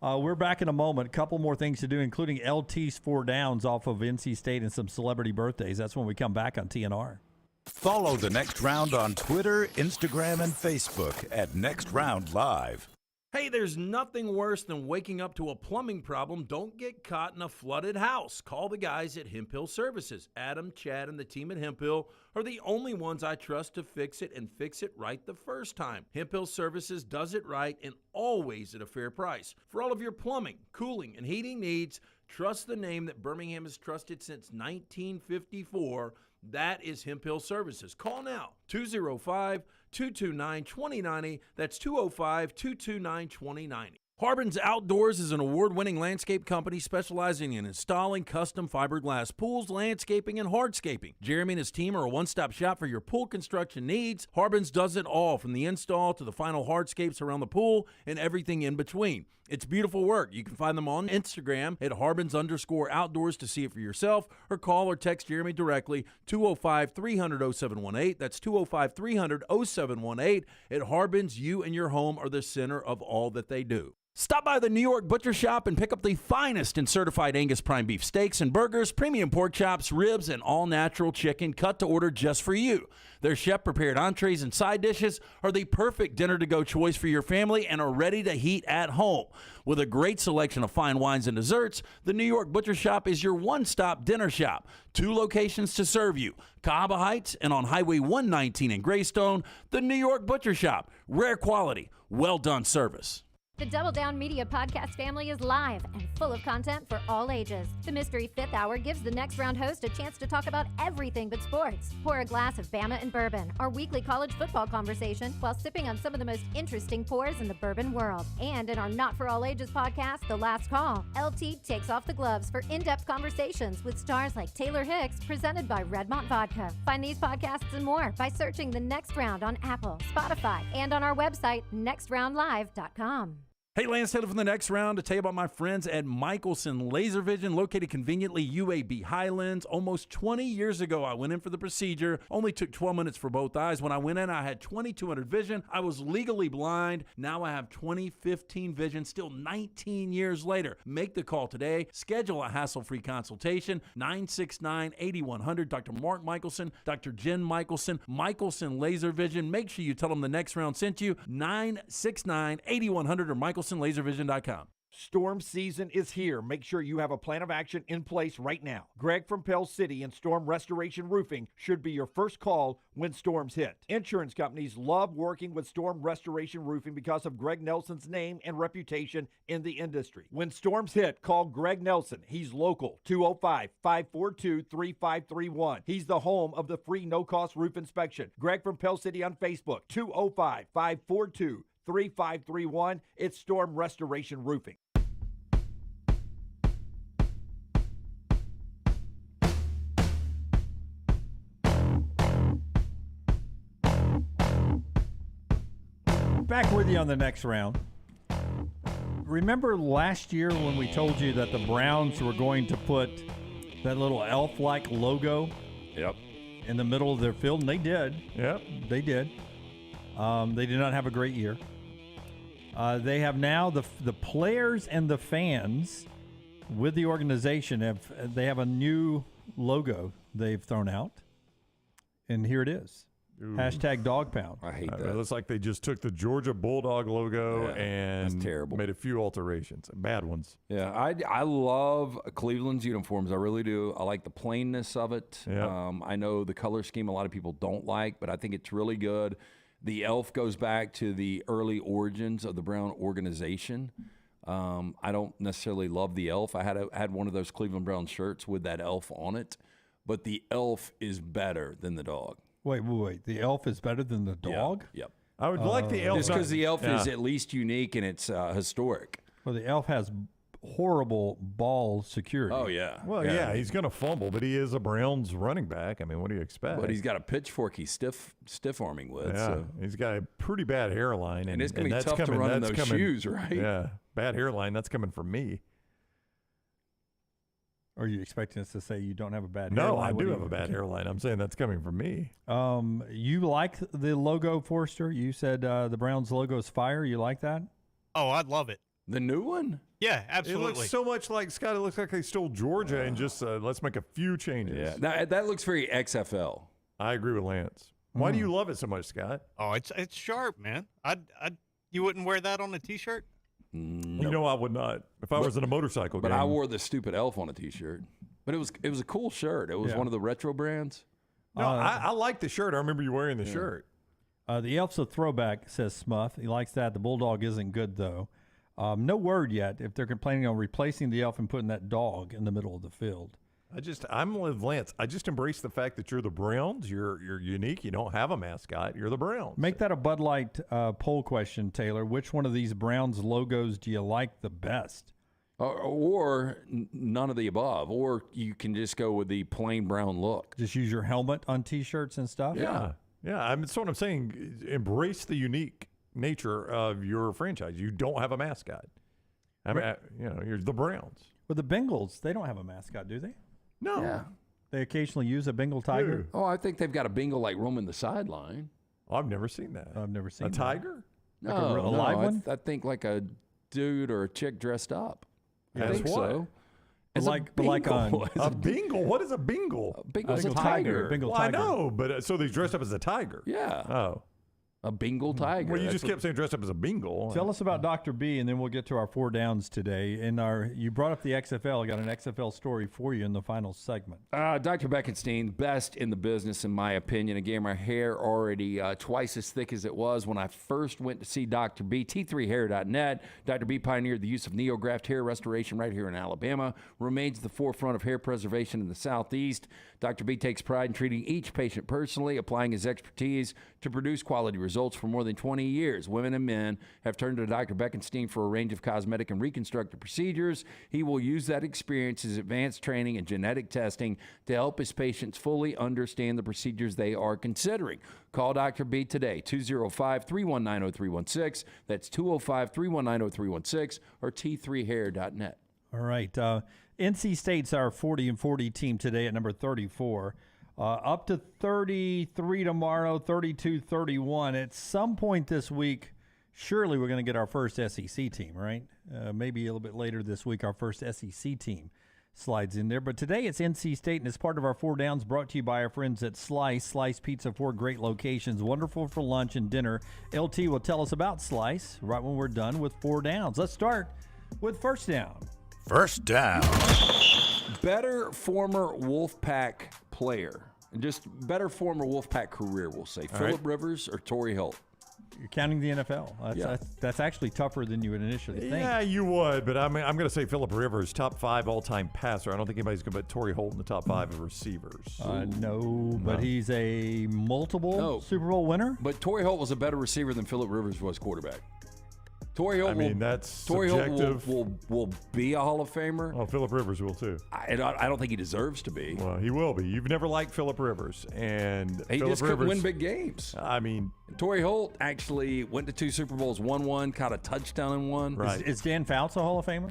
We're back in a moment. A couple more things to do, including LT's 4 downs off of NC State and some celebrity birthdays. That's when we come back on TNR. Follow The Next Round on Twitter, Instagram, and Facebook at Next Round Live. Hey, there's nothing worse than waking up to a plumbing problem. Don't get caught in a flooded house. Call the guys at Hemp Hill Services. Adam, Chad, and the team at Hemp Hill are the only ones I trust to fix it and fix it right the first time. Hemp Hill Services does it right and always at a fair price. For all of your plumbing, cooling, and heating needs, trust the name that Birmingham has trusted since 1954. That is Hemp Hill Services. Call now, 205-229-2090. That's 205-229-2090. Harbin's Outdoors is an award-winning landscape company specializing in installing custom fiberglass pools, landscaping, and hardscaping. Jeremy and his team are a one-stop shop for your pool construction needs. Harbin's does it all, from the install to the final hardscapes around the pool and everything in between. It's beautiful work. You can find them on Instagram at Harbins_outdoors to see it for yourself, or call or text Jeremy directly, 205-300-0718. That's 205-300-0718. At Harbins, you and your home are the center of all that they do. Stop by the New York Butcher Shop and pick up the finest in certified Angus prime beef steaks and burgers, premium pork chops, ribs, and all-natural chicken cut to order just for you. Their chef-prepared entrees and side dishes are the perfect dinner-to-go choice for your family and are ready to heat at home. With a great selection of fine wines and desserts, the New York Butcher Shop is your one-stop dinner shop. 2 locations to serve you, Cahaba Heights and on Highway 119 in Greystone. The New York Butcher Shop, rare quality, well-done service. The Double Down Media podcast family is live and full of content for all ages. The Mystery Fifth Hour gives the next round host a chance to talk about everything but sports. Pour a glass of Bama and Bourbon, our weekly college football conversation, while sipping on some of the most interesting pours in the bourbon world. And in our Not For All Ages podcast, The Last Call, LT takes off the gloves for in-depth conversations with stars like Taylor Hicks, presented by Redmont Vodka. Find these podcasts and more by searching The Next Round on Apple, Spotify, and on our website, nextroundlive.com. Hey, Lance Taylor from The Next Round to tell you about my friends at Michelson Laser Vision, located conveniently UAB Highlands. Almost 20 years ago, I went in for the procedure. Only took 12 minutes for both eyes. When I went in, I had 2200 vision. I was legally blind. Now I have 20/15 vision, still 19 years later. Make the call today. Schedule a hassle-free consultation. 969-8100. Dr. Mark Michelson, Dr. Jen Michelson, Michelson Laser Vision. Make sure you tell them The Next Round sent you. 969-8100 or MichelsonLaserVision.com. Storm season is here. Make sure you have a plan of action in place right now. Greg from Pell City and Storm Restoration Roofing should be your first call when storms hit. Insurance companies love working with Storm Restoration Roofing because of Greg Nelson's name and reputation in the industry. When storms hit, call Greg Nelson. He's local, 205-542-3531. He's the home of the free no-cost roof inspection. Greg from Pell City on Facebook, 205-542-3531. It's Storm Restoration Roofing. Back with you on The Next Round. Remember last year when we told you that the Browns were going to put that little elf-like logo in the middle of their field? And they did. Yep. They did. They did not have a great year. They have now the players and the fans with the organization have a new logo they've thrown out, and here it is. Ooh. Hashtag Dog Pound. I hate that. It looks like they just took the Georgia Bulldog logo and that's terrible. Made a few alterations, bad ones. Yeah, I love Cleveland's uniforms. I really do. I like the plainness of it. Yeah. I know the color scheme a lot of people don't like, but I think it's really good. The elf goes back to the early origins of the Brown organization. I don't necessarily love the elf. I had one of those Cleveland Brown shirts with that elf on it, but the elf is better than the dog. Wait. The elf is better than the dog? Yep. I would like the elf. Just because the elf is at least unique and it's historic. Well, the elf has horrible ball security. Oh, yeah. Well, yeah, he's going to fumble, but he is a Browns running back. I mean, what do you expect? But he's got a pitchfork he's stiff-arming with. Yeah, So. he's got a pretty bad hairline. And it's going to be tough to run in those shoes, right? Yeah, bad hairline. That's coming from me. Are you expecting us to say you don't have a bad No, hairline? I do have a bad hairline. I'm saying that's coming from me. You like the logo, Forster? You said the Browns logo is fire. You like that? Oh, I'd love it. The new one? Yeah, absolutely. It looks so much like, Scott, it looks like they stole Georgia and just let's make a few changes. Yeah, now, that looks very XFL. I agree with Lance. Why do you love it so much, Scott? Oh, it's sharp, man. You wouldn't wear that on a T-shirt? You know I would not if I was in a motorcycle game. But I wore the stupid elf on a T-shirt. But it was a cool shirt. It was one of the retro brands. No, I like the shirt. I remember you wearing the shirt. The elf's a throwback, says Smuff. He likes that. The Bulldog isn't good, though. No word yet if they're planning on replacing the elf and putting that dog in the middle of the field. I'm with Lance. I just embrace the fact that you're the Browns. You're unique. You don't have a mascot. You're the Browns. Make that a Bud Light poll question, Taylor. Which one of these Browns logos do you like the best? Or none of the above. Or you can just go with the plain brown look. Just use your helmet on T-shirts and stuff? Yeah. That's what I'm saying. Embrace the unique nature of your franchise. You don't have a mascot. I mean, you're the Browns. Well, the Bengals, they don't have a mascot, do they? No. Yeah. They occasionally use a Bengal tiger. Oh, I think they've got a Bengal like roaming the sideline. Oh, I've never seen that. I've never seen a tiger? No, like a live one? I think like a dude or a chick dressed up. I think what? so. It's like a bingle. What is a bingle? Bengals a tiger. Well, I know, but so they dressed up as a tiger. Yeah. Oh. A Bengal tiger. Well, you just kept saying dressed up as a Bengal. Tell us about Dr. B, and then we'll get to our 4 downs today. You brought up the XFL. I got an XFL story for you in the final segment. Dr. Beckenstein, best in the business, in my opinion. Again, my hair already twice as thick as it was when I first went to see Dr. B. T3hair.net. Dr. B pioneered the use of NeoGraft hair restoration right here in Alabama. Remains at the forefront of hair preservation in the Southeast. Dr. B takes pride in treating each patient personally, applying his expertise to produce quality results for more than 20 years. Women and men have turned to Dr. Beckenstein for a range of cosmetic and reconstructive procedures. He will use that experience, his advanced training and genetic testing to help his patients fully understand the procedures they are considering. Call Dr. B today, 205-319-0316. That's 205-319-0316 or T3hair.net. All right. NC State's our 40-40 team today at number 34. Up to 33 tomorrow, 32-31. At some point this week, surely we're going to get our first SEC team, right? Maybe a little bit later this week, our first SEC team slides in there. But today it's NC State, and it's part of our 4 downs brought to you by our friends at Slice. Slice Pizza, 4 great locations, wonderful for lunch and dinner. LT will tell us about Slice right when we're done with 4 downs. Let's start with first down. First down. Better former Wolfpack player, just better former Wolfpack career, we'll say. Phillip Rivers or Torrey Holt? You're counting the NFL. That's actually tougher than you would initially think. Yeah, you would, but I'm going to say Phillip Rivers, top 5 all-time passer. I don't think anybody's going to put Torrey Holt in the top 5 of receivers. No, but he's a multiple Super Bowl winner. But Torrey Holt was a better receiver than Phillip Rivers was quarterback. Torrey Holt that's subjective. will be a Hall of Famer. Oh, Phillip Rivers will too. I don't think he deserves to be. Well, he will be. You've never liked Phillip Rivers, and he Phillip just couldn't win big games. Torrey Holt actually went to 2 Super Bowls, won one, caught a touchdown in one. Right. Is Dan Fouts a Hall of Famer?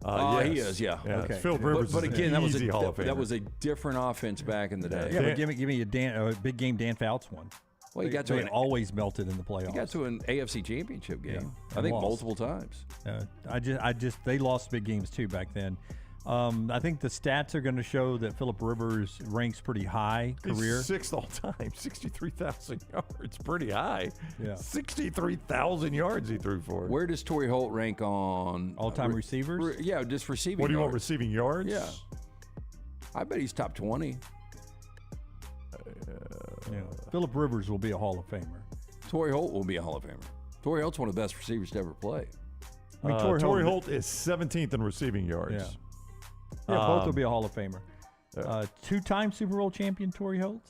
Yes. He is, yeah. Okay. Phillip Rivers but again, that was Hall of Famer. That was a different offense back in the day. Yeah, but give me a big game Dan Fouts one. Well, they always melted in the playoffs. He got to an AFC Championship game. Yeah, I think lost multiple times. They lost big games too back then. I think the stats are going to show that Phillip Rivers ranks pretty high career. He's 6th all time, 63,000 yards, pretty high. Yeah, 63,000 yards he threw for. Where does Torrey Holt rank on all-time receivers? Yeah, just receiving. What do you yards. want, receiving yards? Yeah, I bet he's top 20. Phillip Rivers will be a Hall of Famer. Torrey Holt will be a Hall of Famer. Torrey Holt's one of the best receivers to ever play. Torrey Holt is 17th in receiving yards. Yeah, both will be a Hall of Famer. 2-time Super Bowl champion Torrey Holt?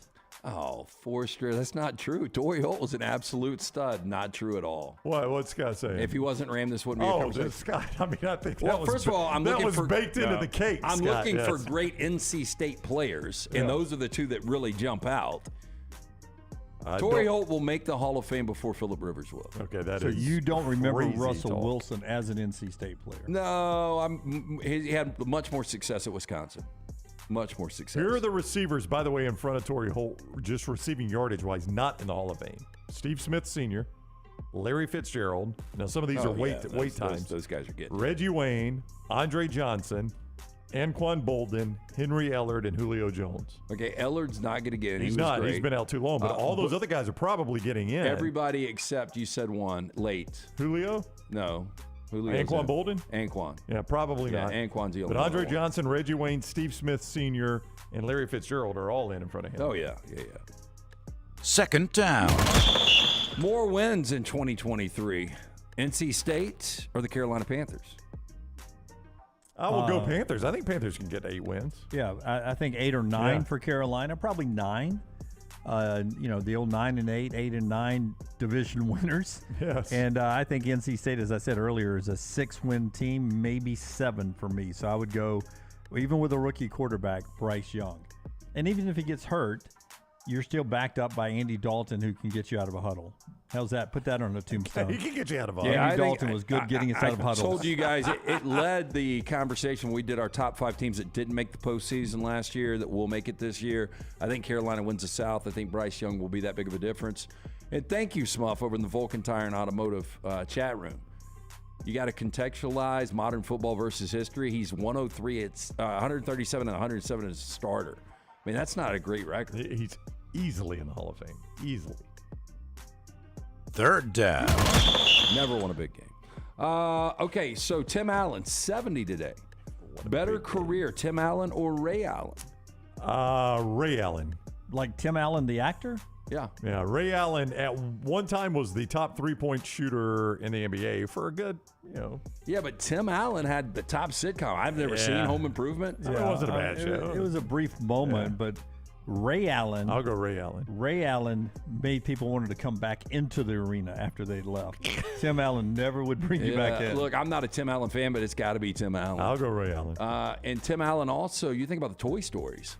Oh, Forrester, that's not true. Torrey Holt was an absolute stud. Not true at all. What's Scott saying? If he wasn't Ram, this wouldn't be a conversation. Scott, I think that was... First of all, that was baked into the cake, I'm Scott, looking for great NC State players, and those are the 2 that really jump out. Torrey Holt will make the Hall of Fame before Phillip Rivers will. Okay, so you don't remember Russell talk. Wilson as an NC State player? No, he had much more success at Wisconsin. Much more success. Here are the receivers, by the way, in front of Torrey Holt, just receiving yardage-wise, not in the Hall of Fame. Steve Smith Sr., Larry Fitzgerald. Now, some of these are wait times. Those guys are getting Reggie Wayne, Andre Johnson, Anquan Bolden, Henry Ellard, and Julio Jones. Okay, Ellard's not going to get in. He's not. Great. He's been out too long, but all those other guys are probably getting in. Everybody except you said one late. Julio? No. Anquan Bolden? Anquan. Yeah, probably not. Anquan's the only But Andre Johnson, Reggie Wayne, Steve Smith Sr., and Larry Fitzgerald are all in front of him. Oh, yeah. Second down. More wins in 2023. NC State or the Carolina Panthers? I will go Panthers. I think Panthers can get 8 wins. Yeah, I think 8 or 9 for Carolina. Probably 9. The old 9-8, 8-9 division winners. Yes. And I think NC State, as I said earlier, is a 6-win team, maybe 7 for me. So I would go, even with a rookie quarterback, Bryce Young. And even if he gets hurt, you're still backed up by Andy Dalton, who can get you out of a huddle. How's that? Put that on a tombstone. He can get you out of a huddle. Yeah, Andy Dalton was good getting us out of huddles. I told you guys, it led the conversation when we did our top 5 teams that didn't make the postseason last year that will make it this year. I think Carolina wins the South. I think Bryce Young will be that big of a difference. And thank you, Smuff, over in the Vulcan Tire and Automotive chat room. You got to contextualize modern football versus history. He's 103. It's 137 and 107 as a starter. I mean, that's not a great record. He's easily in the Hall of Fame. Easily. Third down. Never won a big game. Okay, so Tim Allen, 70 today. Better career, Tim Allen or Ray Allen? Ray Allen. Like Tim Allen, the actor? Yeah. Yeah, Ray Allen at one time was the top three-point shooter in the NBA for a good, Yeah, but Tim Allen had the top sitcom. I've never seen Home Improvement. It wasn't a bad show. It was a brief moment, but Ray Allen. I'll go Ray Allen. Ray Allen made people wanted to come back into the arena after they left. Tim Allen never would bring you back in. Look, I'm not a Tim Allen fan, but it's got to be Tim Allen. I'll go Ray Allen. And Tim Allen also, you think about the Toy Stories.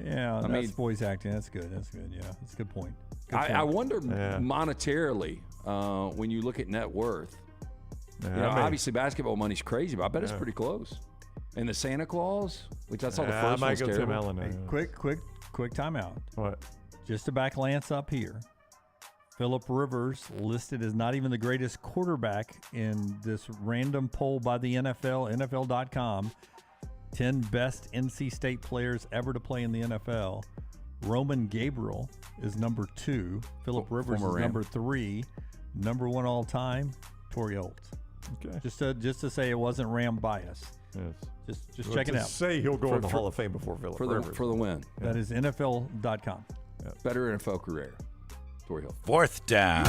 Yeah, that's voice acting. That's good. Yeah, that's a good point. I wonder monetarily when you look at net worth. Obviously basketball money's crazy, but I bet it's pretty close. And the Santa Claus, which I saw the first one was terrible. Tim Allen. Hey, quick timeout. What? Just to back Lance up here. Phillip Rivers listed as not even the greatest quarterback in this random poll by the NFL, NFL.com. 10 best NC State players ever to play in the NFL. Roman Gabriel is number 2. Phillip Rivers is number 3. Number 1 all time, Torrey Holt. Okay. Just to say it wasn't Ram bias. Yes. Just check it out. Say he'll go in the Hall of Fame before Phillip Rivers. For the win. That is NFL.com. Better NFL career, Torrey Holt. Fourth down.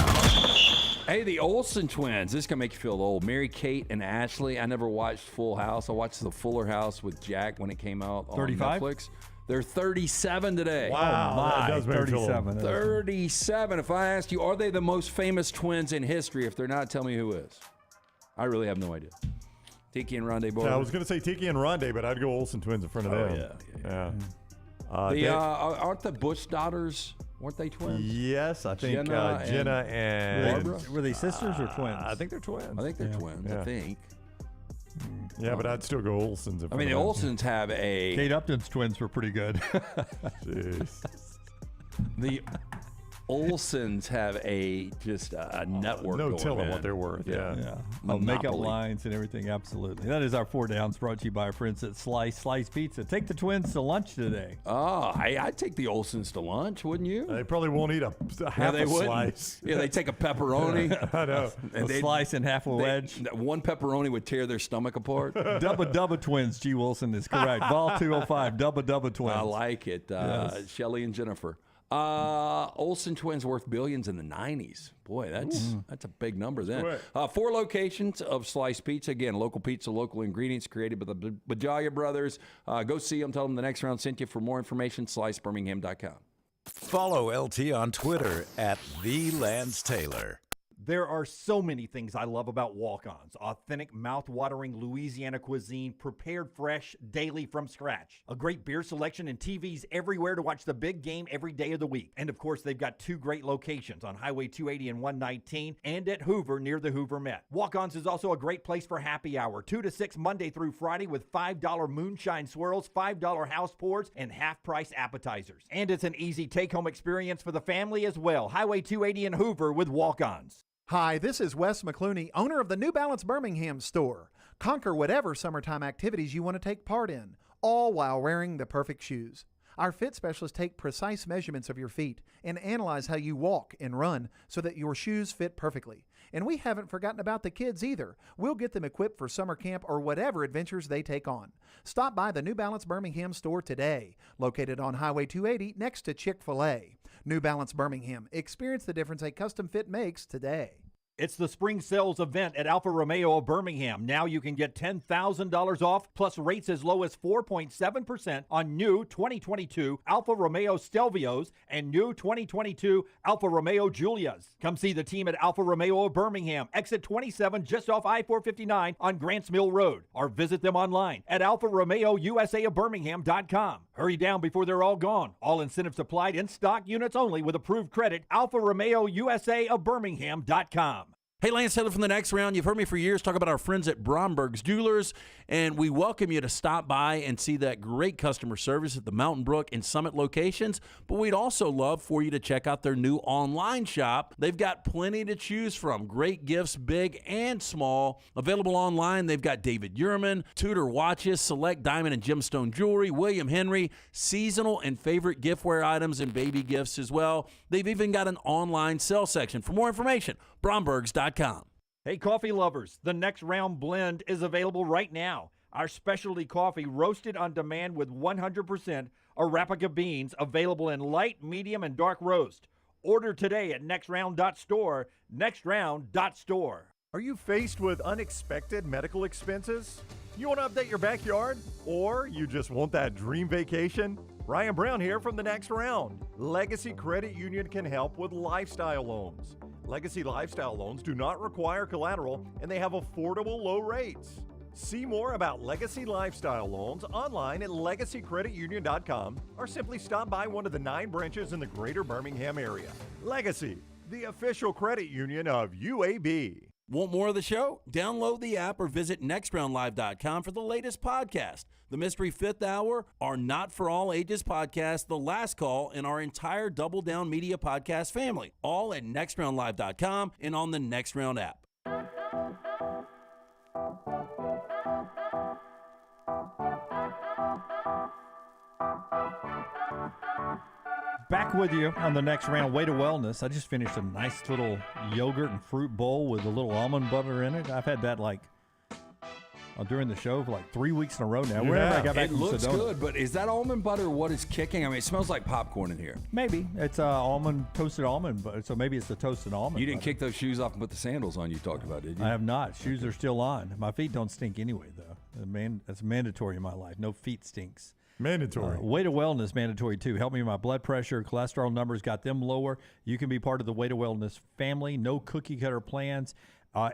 Hey, the Olsen twins. This is going to make you feel old. Mary Kate and Ashley. I never watched Full House. I watched the Fuller House with Jack when it came out on 35? Netflix. They're 37 today. Wow. That does make 37. 37. If I asked you, are they the most famous twins in history? If they're not, tell me who is. I really have no idea. Tiki and Rondé Barber. Yeah, I was going to say Tiki and Rondé, but I'd go Olsen twins in front of them. Yeah. Aren't the Bush daughters, weren't they twins? Yes, I think Jenna and Barbara. Were they sisters or twins? I think they're twins. I think they're twins, I think. Yeah, but I'd still go Olsen's. I mean, the Olsens have a... Kate Upton's twins were pretty good. Jeez. The Olsens have a network. No going, telling man. what they're worth. Yeah. Makeup lines and everything. Absolutely. That is our 4 downs brought to you by our friends at Slice Pizza. Take the twins to lunch today. Oh, I'd take the Olsens to lunch, wouldn't you? They probably won't eat a half a slice. Yeah, they take a pepperoni. I know. And a slice and half a wedge. One pepperoni would tear their stomach apart. Dubba twins. G. Wilson is correct. Vol 205. Dubba twins. I like it. Yes. Shelley and Jennifer. Olsen twins worth billions in the 90s. Boy, that's a big number then. 4 locations of Slice Pizza. Again, local pizza, local ingredients created by the Bajalia brothers. Go see them. Tell them the next round sent you. For more information, slicebirmingham.com. Follow LT on Twitter at @TheLanceTaylor. There are so many things I love about walk-ons. Authentic, mouth-watering Louisiana cuisine, prepared fresh, daily from scratch. A great beer selection and TVs everywhere to watch the big game every day of the week. And of course, they've got 2 great locations on Highway 280 and 119 and at Hoover near the Hoover Met. Walk-ons is also a great place for happy hour, 2 to 6 Monday through Friday with $5 moonshine swirls, $5 house pours, and half-price appetizers. And it's an easy take-home experience for the family as well. Highway 280 and Hoover with walk-ons. Hi, this is Wes McClooney, owner of the New Balance Birmingham store. Conquer whatever summertime activities you want to take part in, all while wearing the perfect shoes. Our fit specialists take precise measurements of your feet and analyze how you walk and run so that your shoes fit perfectly. And we haven't forgotten about the kids either. We'll get them equipped for summer camp or whatever adventures they take on. Stop by the New Balance Birmingham store today, located on Highway 280 next to Chick-fil-A. New Balance Birmingham. Experience the difference a custom fit makes today. It's the spring sales event at Alfa Romeo of Birmingham. Now you can get $10,000 off, plus rates as low as 4.7% on new 2022 Alfa Romeo Stelvios and new 2022 Alfa Romeo Giulias. Come see the team at Alfa Romeo of Birmingham, exit 27 just off I-459 on Grants Mill Road, or visit them online at alfaromeousaofbirmingham.com. Hurry down before they're all gone. All incentives applied in stock units only with approved credit. Alfa Romeo USA of Birmingham.com. Hey, Lance Taylor from the Next Round. You've heard me for years talk about our friends at Bromberg's Jewelers, and we welcome you to stop by and see that great customer service at the Mountain Brook and Summit locations. But we'd also love for you to check out their new online shop. They've got plenty to choose from. Great gifts, big and small. Available online, they've got David Yurman, Tudor watches, select diamond and gemstone jewelry, William Henry, seasonal and favorite giftware items, and baby gifts as well. They've even got an online sale section. For more information, Brombergs.com. Hey, coffee lovers, the Next Round blend is available right now. Our specialty coffee roasted on demand with 100% Arabica beans, available in light, medium, and dark roast. Order today at nextround.store, nextround.store. Are you faced with unexpected medical expenses? You want to update your backyard? Or you just want that dream vacation? Ryan Brown here from the Next Round. Legacy Credit Union can help with lifestyle loans. Legacy Lifestyle loans do not require collateral, and they have affordable low rates. See more about Legacy Lifestyle loans online at legacycreditunion.com or simply stop by one of the 9 branches in the greater Birmingham area. Legacy, the official credit union of UAB. Want more of the show? Download the app or visit nextroundlive.com for the latest podcast. The Mystery Fifth Hour, our Not For All Ages podcast, The Last Call, and our entire Double Down Media podcast family, all at nextroundlive.com and on the Next Round app. Back with you on the Next Round. Way to Wellness. I just finished a nice little yogurt and fruit bowl with a little almond butter in it. I've had that during the show for 3 weeks in a row now. Whenever I got back it from looks Sedona. good, but is that almond butter what is kicking? I mean, it smells like popcorn in here. Maybe. It's toasted almond butter, so maybe it's the toasted almond You didn't butter. kick those shoes off and put the sandals on you talked about, did you? I have not. Shoes are still on. My feet don't stink anyway, though. That's mandatory in my life. No feet stinks. Mandatory. Way to Wellness, mandatory too. Help me with my blood pressure, cholesterol numbers, got them lower. You can be part of the Way to Wellness family. No cookie cutter plans.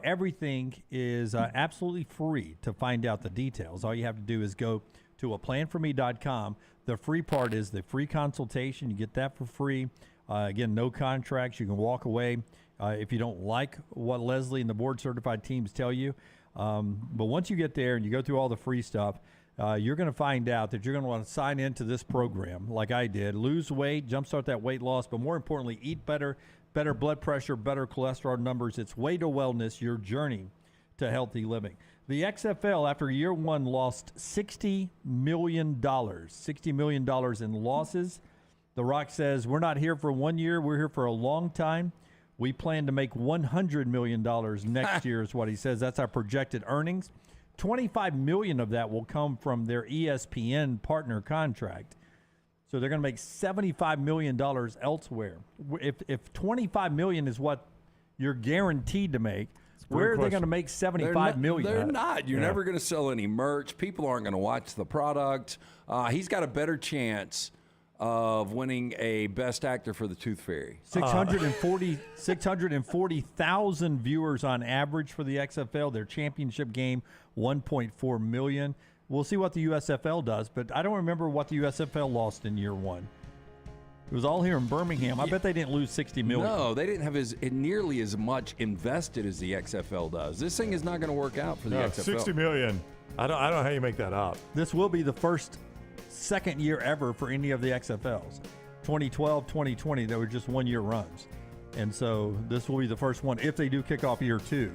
Everything is absolutely free to find out the details. All you have to do is go to aplanforme.com. The free part is the free consultation. You get that for free. Again, no contracts. You can walk away if you don't like what Leslie and the board-certified teams tell you. But once you get there and you go through all the free stuff, you're going to find out that you're going to want to sign into this program like I did, lose weight, jumpstart that weight loss, but more importantly, eat better, better blood pressure, better cholesterol numbers. It's Way to Wellness, your journey to healthy living. The XFL, after year one, lost $60 million. $60 million in losses. The Rock says, we're not here for 1 year. We're here for a long time. We plan to make $100 million next year is what he says. That's our projected earnings. $25 million of that will come from their ESPN partner contract. So they're going to make $75 million elsewhere. If $25 million is what you're guaranteed to make, where are they going to make $75 million? They're not. You're never going to sell any merch. People aren't going to watch the product. He's got a better chance of winning a Best Actor for the Tooth Fairy. 640,000 viewers on average for the XFL. Their championship game, 1.4 million. We'll see what the USFL does, but I don't remember what the USFL lost in year one. It was all here in Birmingham. I bet they didn't lose $60 million. No, they didn't have nearly as much invested as the XFL does. This thing is not going to work out for the XFL. $60 million. I don't know how you make that up. This will be the second year ever for any of the XFLs. 2012, 2020, they were just 1 year runs. And so this will be the first one, if they do kick off year two,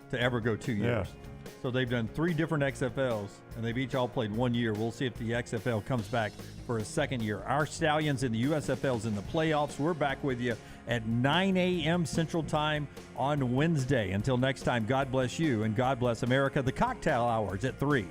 to ever go 2 years. Yeah. So they've done 3 different XFLs, and they've each all played 1 year. We'll see if the XFL comes back for a second year. Our Stallions in the USFL's in the playoffs. We're back with you at 9 a.m. Central Time on Wednesday. Until next time, God bless you and God bless America. The Cocktail Hour is at 3.